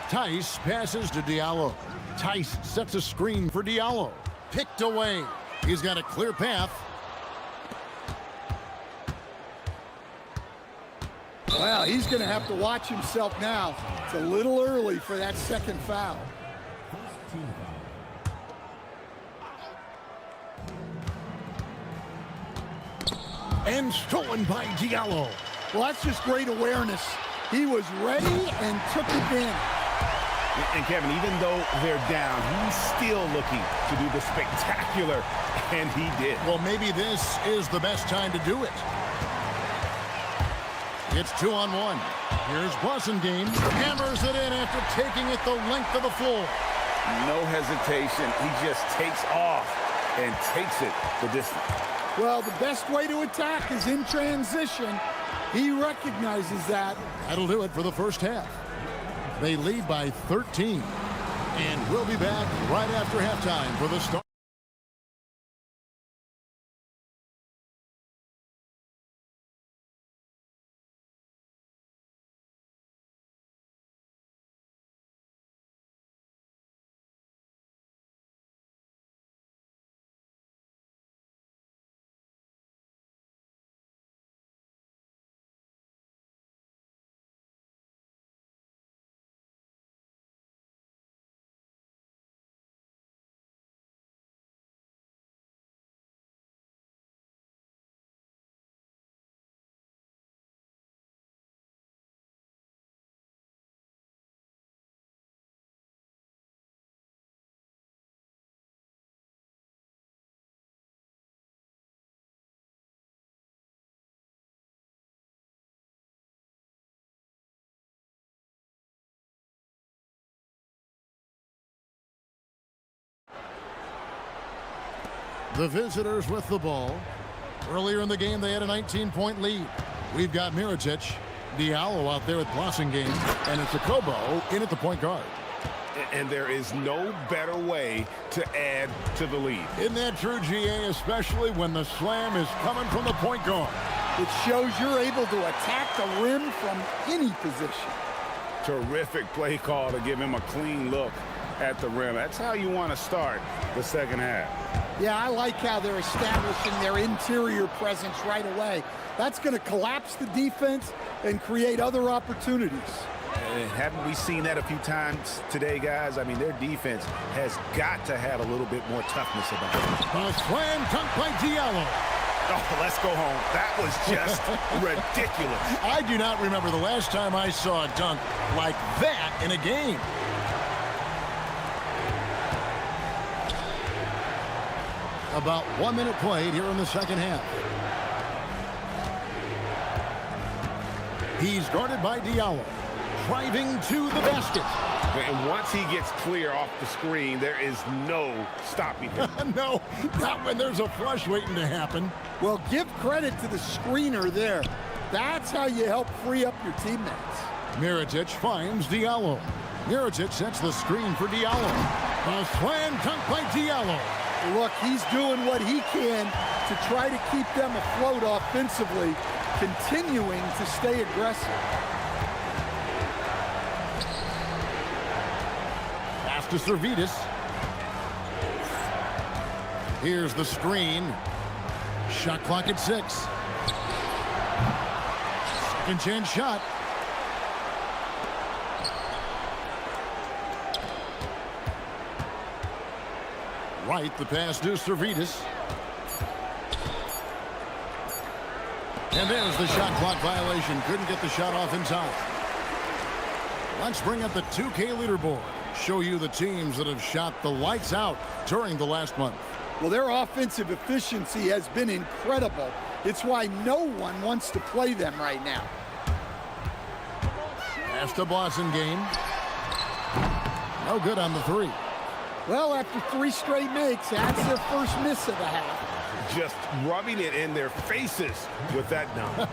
A: Tice passes to Diallo. Tice sets a screen for Diallo. Picked away. He's got a clear path.
M: Well, he's going to have to watch himself now. It's a little early for that second foul.
A: And stolen by Diallo.
M: Well, that's just great awareness. He was ready and took advantage.
E: And Kevin, even though they're down, he's still looking to do the spectacular, and he did.
A: Well, maybe this is the best time to do it. It's 2-on-1. Here's Blasingame. Hammers it in after taking it the length of the floor.
C: No hesitation. He just takes off and takes it the distance.
M: Well, the best way to attack is in transition. He recognizes that.
A: That'll do it for the first half. They lead by 13. And we'll be back right after halftime for the start. The visitors with the ball. Earlier in the game, they had a 19-point lead. We've got Mirotic, Diallo out there with Blasingame, and it's Akobo in at the point guard.
E: And there is no better way to add to the lead.
A: Isn't that true, GA, especially when the slam is coming from the point guard?
M: It shows you're able to attack the rim from any position.
C: Terrific play call to give him a clean look at the rim. That's how you want to start the second half.
M: Yeah, I like how they're establishing their interior presence right away. That's going to collapse the defense and create other opportunities.
E: And haven't we seen that a few times today, guys? I mean, their defense has got to have a little bit more toughness about it.
A: A slam dunk by Diallo.
E: Oh, let's go home. That was just ridiculous.
A: I do not remember the last time I saw a dunk like that in a game. About 1 minute played here in the second half. He's guarded by Diallo. Driving to the basket.
E: And once he gets clear off the screen, there is no stopping him.
A: No, not when there's a flush waiting to happen.
M: Well, give credit to the screener there. That's how you help free up your teammates.
A: Mirotic finds Diallo. Mirotic sets the screen for Diallo. A slam dunk by Diallo.
M: Look, he's doing what he can to try to keep them afloat offensively, continuing to stay aggressive.
A: Pass to Servetus. Here's the screen. Shot clock at 6. Second chance shot. Right, the pass to Servidis. And there's the shot clock violation. Couldn't get the shot off in time. Let's bring up the 2K leaderboard. Show you the teams that have shot the lights out during the last month.
M: Well, their offensive efficiency has been incredible. It's why no one wants to play them right now.
A: Pass to Blossom game. No good on the three.
M: Well, after 3 straight makes, that's their first miss of the half.
E: Just rubbing it in their faces with that dunk.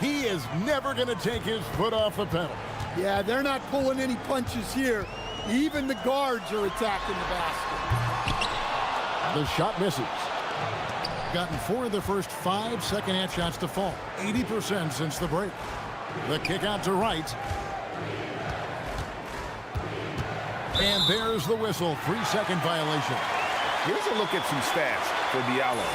A: He is never going to take his foot off the pedal.
M: Yeah, they're not pulling any punches here. Even the guards are attacking the basket.
A: The shot misses. Gotten 4 of the first 5 second-half shots to fall. 80% since the break. The kick out to right. And there's the whistle. 3-second violation.
D: Here's a look at some stats for Diallo.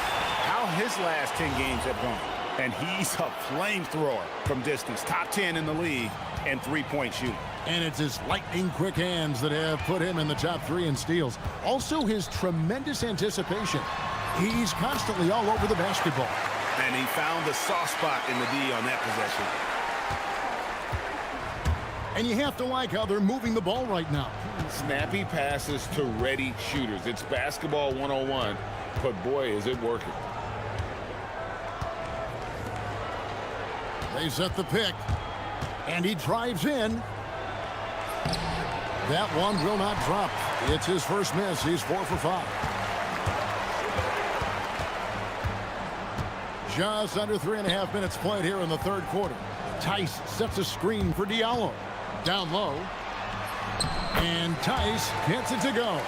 D: How his last 10 games have gone. And he's a flamethrower from distance. Top 10 in the league and 3-point shooting.
A: And it's his lightning-quick hands that have put him in the top 3 in steals. Also, his tremendous anticipation. He's constantly all over the basketball.
D: And he found the soft spot in the D on that possession.
A: And you have to like how they're moving the ball right now.
C: Snappy passes to ready shooters. It's basketball 101, but boy, is it working.
A: They set the pick, and he drives in. That one will not drop. It's his first miss. He's 4 for 5. Just under 3.5 minutes played here in the third quarter. Tice sets a screen for Diallo. Down low. And Tice gets it to go.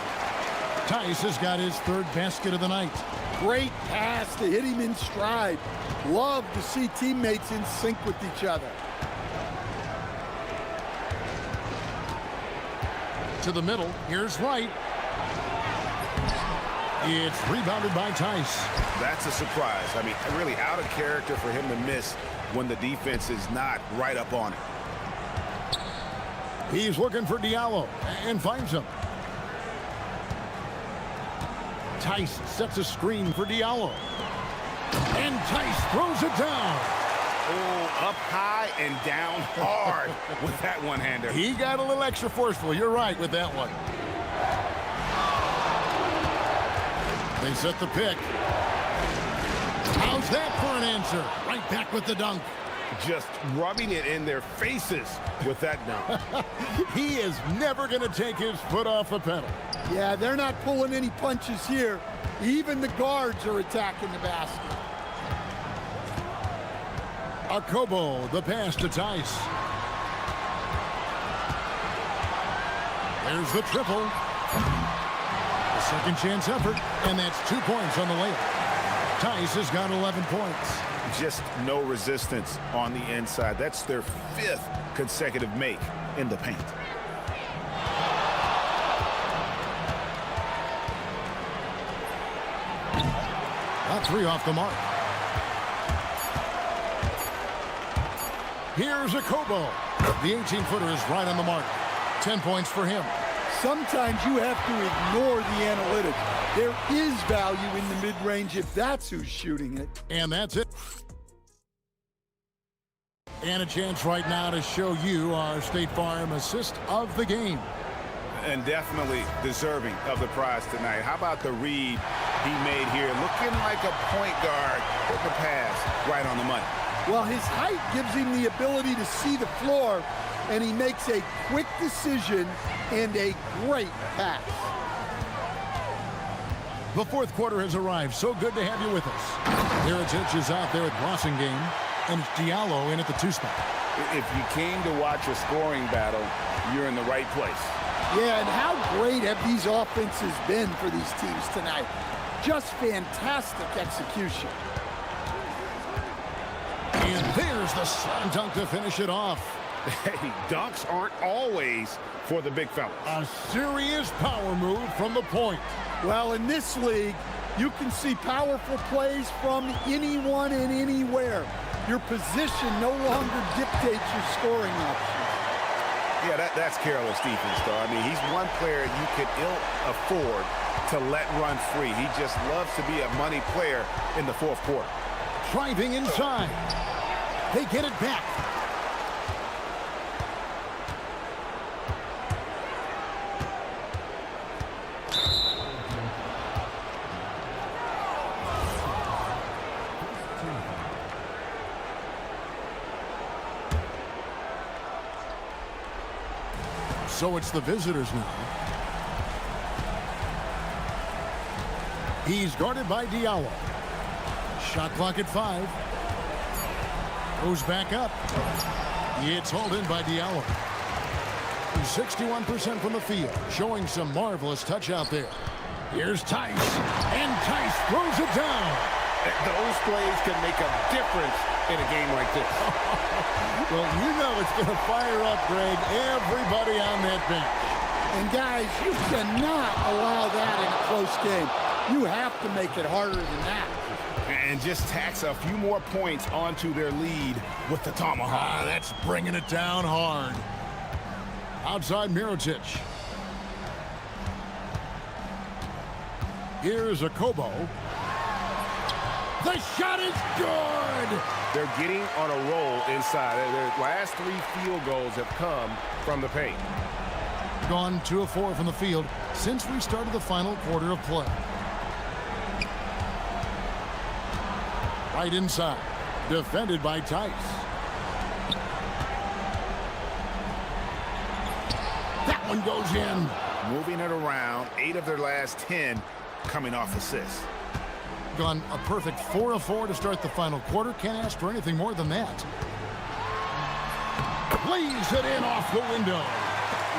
A: Tice has got his 3rd basket of the night.
M: Great pass to hit him in stride. Love to see teammates in sync with each other.
A: To the middle. Here's Wright. It's rebounded by Tice.
D: That's a surprise. I mean, really out of character for him to miss when the defense is not right up on it.
A: He's looking for Diallo and finds him. Tice sets a screen for Diallo. And Tice throws it down.
D: Oh, up high and down hard with that one-hander.
A: He got a little extra forceful. You're right with that one. They set the pick. How's that for an answer? Right back with the dunk.
E: Just rubbing it in their faces with that dunk.
A: He is never going to take his foot off the pedal.
M: Yeah, they're not pulling any punches here. Even the guards are attacking the basket.
A: Akobo, the pass to Tice. There's the triple. A second chance effort, and that's 2 points on the layup. Tice has got 11 points.
D: Just no resistance on the inside. That's their 5th consecutive make in the paint.
A: Not 3 off the mark. Here's Akobo. The 18-footer is right on the mark. 10 points for him.
M: Sometimes you have to ignore the analytics. There is value in the mid-range if that's who's shooting it.
A: And that's it. And a chance right now to show you our State Farm assist of the game.
D: And definitely deserving of the prize tonight. How about the read he made here? Looking like a point guard with the pass right on the money.
M: Well, his height gives him the ability to see the floor, and he makes a quick decision and a great pass.
A: The fourth quarter has arrived. So good to have you with us. Heritage is out there at Blossom game, and it's Diallo in at the 2 spot.
D: If you came to watch a scoring battle, you're in the right place.
M: Yeah, and how great have these offenses been for these teams tonight? Just fantastic execution.
A: And there's the slam dunk to finish it off.
E: Hey, dunks aren't always for the big fellas.
A: A serious power move from the point.
M: Well, in this league, you can see powerful plays from anyone and anywhere. Your position no longer dictates your scoring options.
D: Yeah, that's careless defense, though. I mean, he's one player you could ill afford to let run free. He just loves to be a money player in the fourth quarter.
A: Driving inside. They get it back. So it's the visitors now. He's guarded by Diallo. Shot clock at 5. Goes back up. It's hauled in by Diallo. 61% from the field, showing some marvelous touch out there. Here's Tice, and Tice throws it down.
E: Those plays can make a difference in a game like this.
A: Well, you know it's going to fire up, Greg, everybody on that bench.
M: And guys, you cannot allow that in a close game. You have to make it harder than that.
D: And just tax a few more points onto their lead with the tomahawk.
A: That's bringing it down hard. Outside Mirotic. Here's a Kobo. The shot is good!
E: They're getting on a roll inside. Their last 3 field goals have come from the paint.
A: Gone 2 of 4 from the field since we started the final quarter of play. Right inside. Defended by Tice. That one goes in.
D: Moving it around, 8 of their last 10 coming off assists.
A: Gone a perfect 4 of 4 to start the final quarter. Can't ask for anything more than that. Plays it in off the window.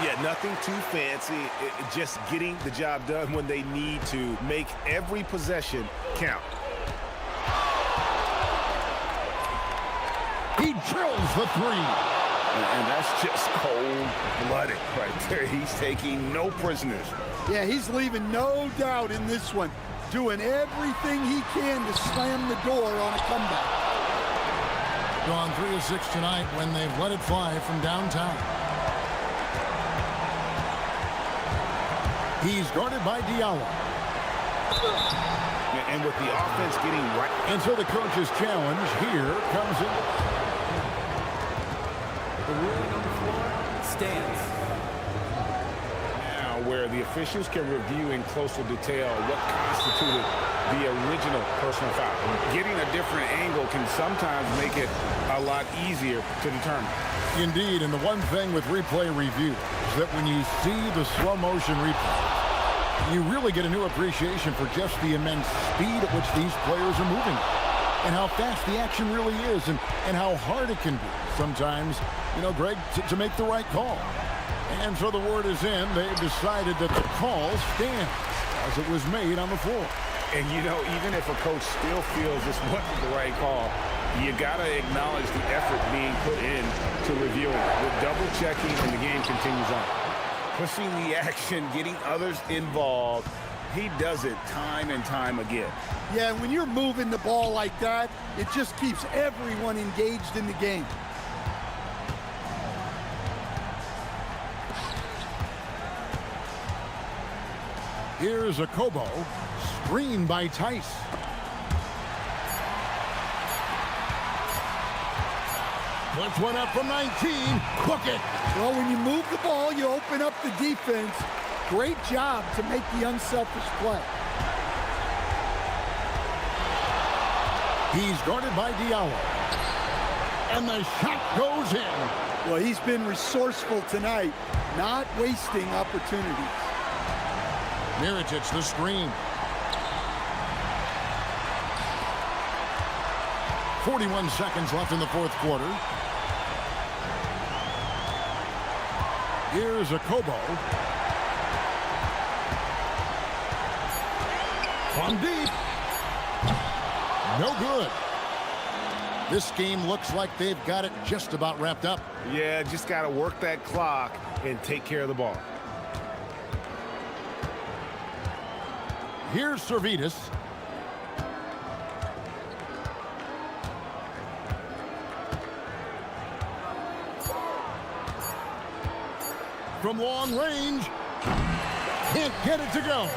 D: Yeah, nothing too fancy. Just getting the job done when they need to. Make every possession count.
A: He drills the 3.
D: And that's just cold-blooded right there. He's taking no prisoners.
M: Yeah, he's leaving no doubt in this one. Doing everything he can to slam the door on a comeback.
A: Gone 3 of 6 tonight when they've let it fly from downtown. He's guarded by Diallo.
D: And with the offense getting right.
A: And so the coach's challenge here comes in.
P: The ruling on the floor stands.
E: Now, where the officials can review in closer detail what constituted the original personal foul.
D: Getting a different angle can sometimes make it a lot easier to determine.
A: Indeed, and the one thing with replay review is that when you see the slow motion replay, you really get a new appreciation for just the immense speed at which these players are moving and how fast the action really is and how hard it can be sometimes, you know, Greg, to make the right call. And so the word is in. They've decided that the call stands as it was made on the floor.
E: And, you know, even if a coach still feels this wasn't the right call, you got to acknowledge the effort being put in to reviewing it. With double checking, and the game continues on.
D: Pushing the action, getting others involved. He does it time and time again.
M: Yeah, when you're moving the ball like that, it just keeps everyone engaged in the game.
A: Here's a Kobo, screened by Tice. Puts one up from 19, hook it.
M: Well, when you move the ball, you open up the defense. Great job to make the unselfish play.
A: He's guarded by Diallo. And the shot goes in.
M: Well, he's been resourceful tonight, not wasting opportunities.
A: Mirotic, the screen. 41 seconds left in the fourth quarter. Here's a Kobo. From deep. No good. This game looks like they've got it just about wrapped up.
E: Yeah, just got to work that clock and take care of the ball.
A: Here's Servetus. from long range. Can't get it to go.